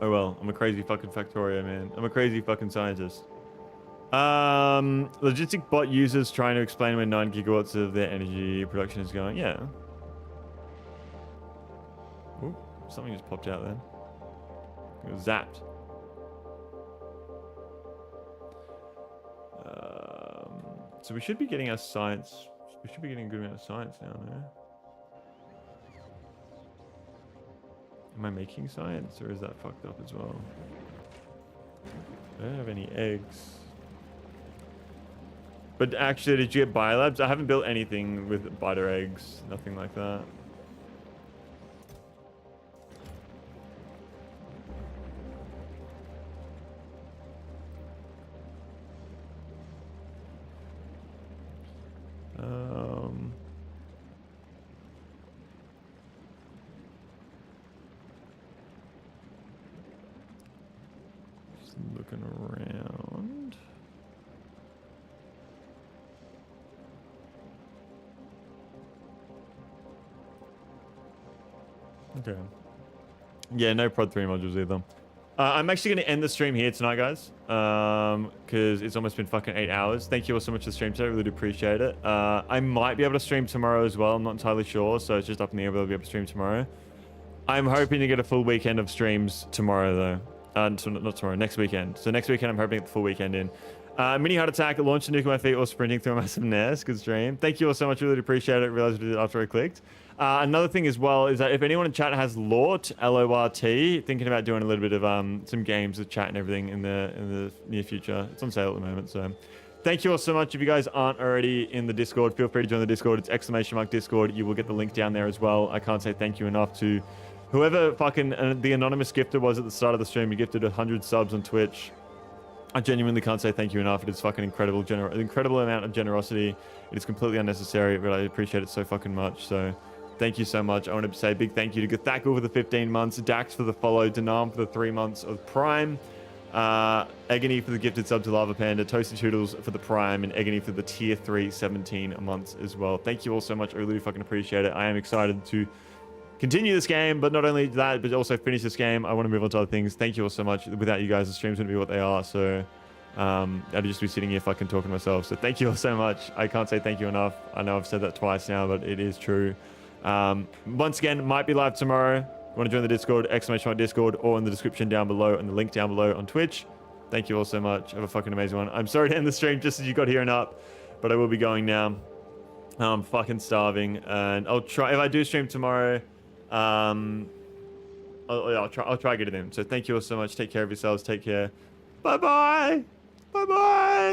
Speaker 1: Oh well, I'm a crazy fucking Factorio, man. I'm a crazy fucking scientist. Logistic bot users trying to explain where 9 gigawatts of their energy production is going. Yeah. Ooh, something just popped out then. It was zapped. So we should be getting our science. We should be getting a good amount of science now, no? Am I making science, or is that fucked up as well? I don't have any eggs. But actually, did you get biolabs? I haven't built anything with biter eggs. Nothing like that. Just looking around. Okay. Yeah, no Prod 3 modules either. I'm actually going to end the stream here tonight, guys. Because it's almost been fucking 8 hours. Thank you all so much for the stream today. I really do appreciate it. I might be able to stream tomorrow as well. I'm not entirely sure. So it's just up in the air whether I'll be able to stream tomorrow. I'm hoping to get a full weekend of streams tomorrow, though. So not tomorrow, next weekend. So next weekend, I'm hoping to get the full weekend in. Mini heart attack, launch a nuke on my feet or sprinting through a massive nest. Good stream. Thank you all so much. Really appreciate it. Realized I did it after I clicked. Another thing as well is that if anyone in chat has LORT, L-O-R-T, thinking about doing a little bit of some games with chat and everything in the near future. It's on sale at the moment, so thank you all so much. If you guys aren't already in the Discord, feel free to join the Discord. It's !Discord. You will get the link down there as well. I can't say thank you enough to whoever fucking the anonymous gifter was at the start of the stream. You gifted 100 subs on Twitch. I genuinely can't say thank you enough. It is fucking incredible amount of generosity. It is completely unnecessary, but I appreciate it so fucking much. So thank you so much. I want to say a big thank you to Gathakul for the 15 months, Dax for the follow, Denam for the 3 months of Prime, Agony for the gifted sub to Lava Panda, Toasty Toodles for the Prime, and Agony for the tier 3 17 months as well. Thank you all so much. I really fucking appreciate it. I am excited to continue this game, but not only that, but also finish this game. I want to move on to other things. Thank you all so much. Without you guys, the streams wouldn't be what they are. So I'd just be sitting here fucking talking to myself. So thank you all so much. I can't say thank you enough. I know I've said that twice now, but it is true. Once again, might be live tomorrow. Want to join the Discord, exclamation mark Discord, or in the description down below and the link down below on Twitch. Thank you all so much. Have a fucking amazing one. I'm sorry to end the stream just as you got here and up, but I will be going now. I'm fucking starving, and I'll try, if I do stream tomorrow, I'll try to get it in. So thank you all so much. Take care of yourselves. Take care. Bye-bye. Bye-bye.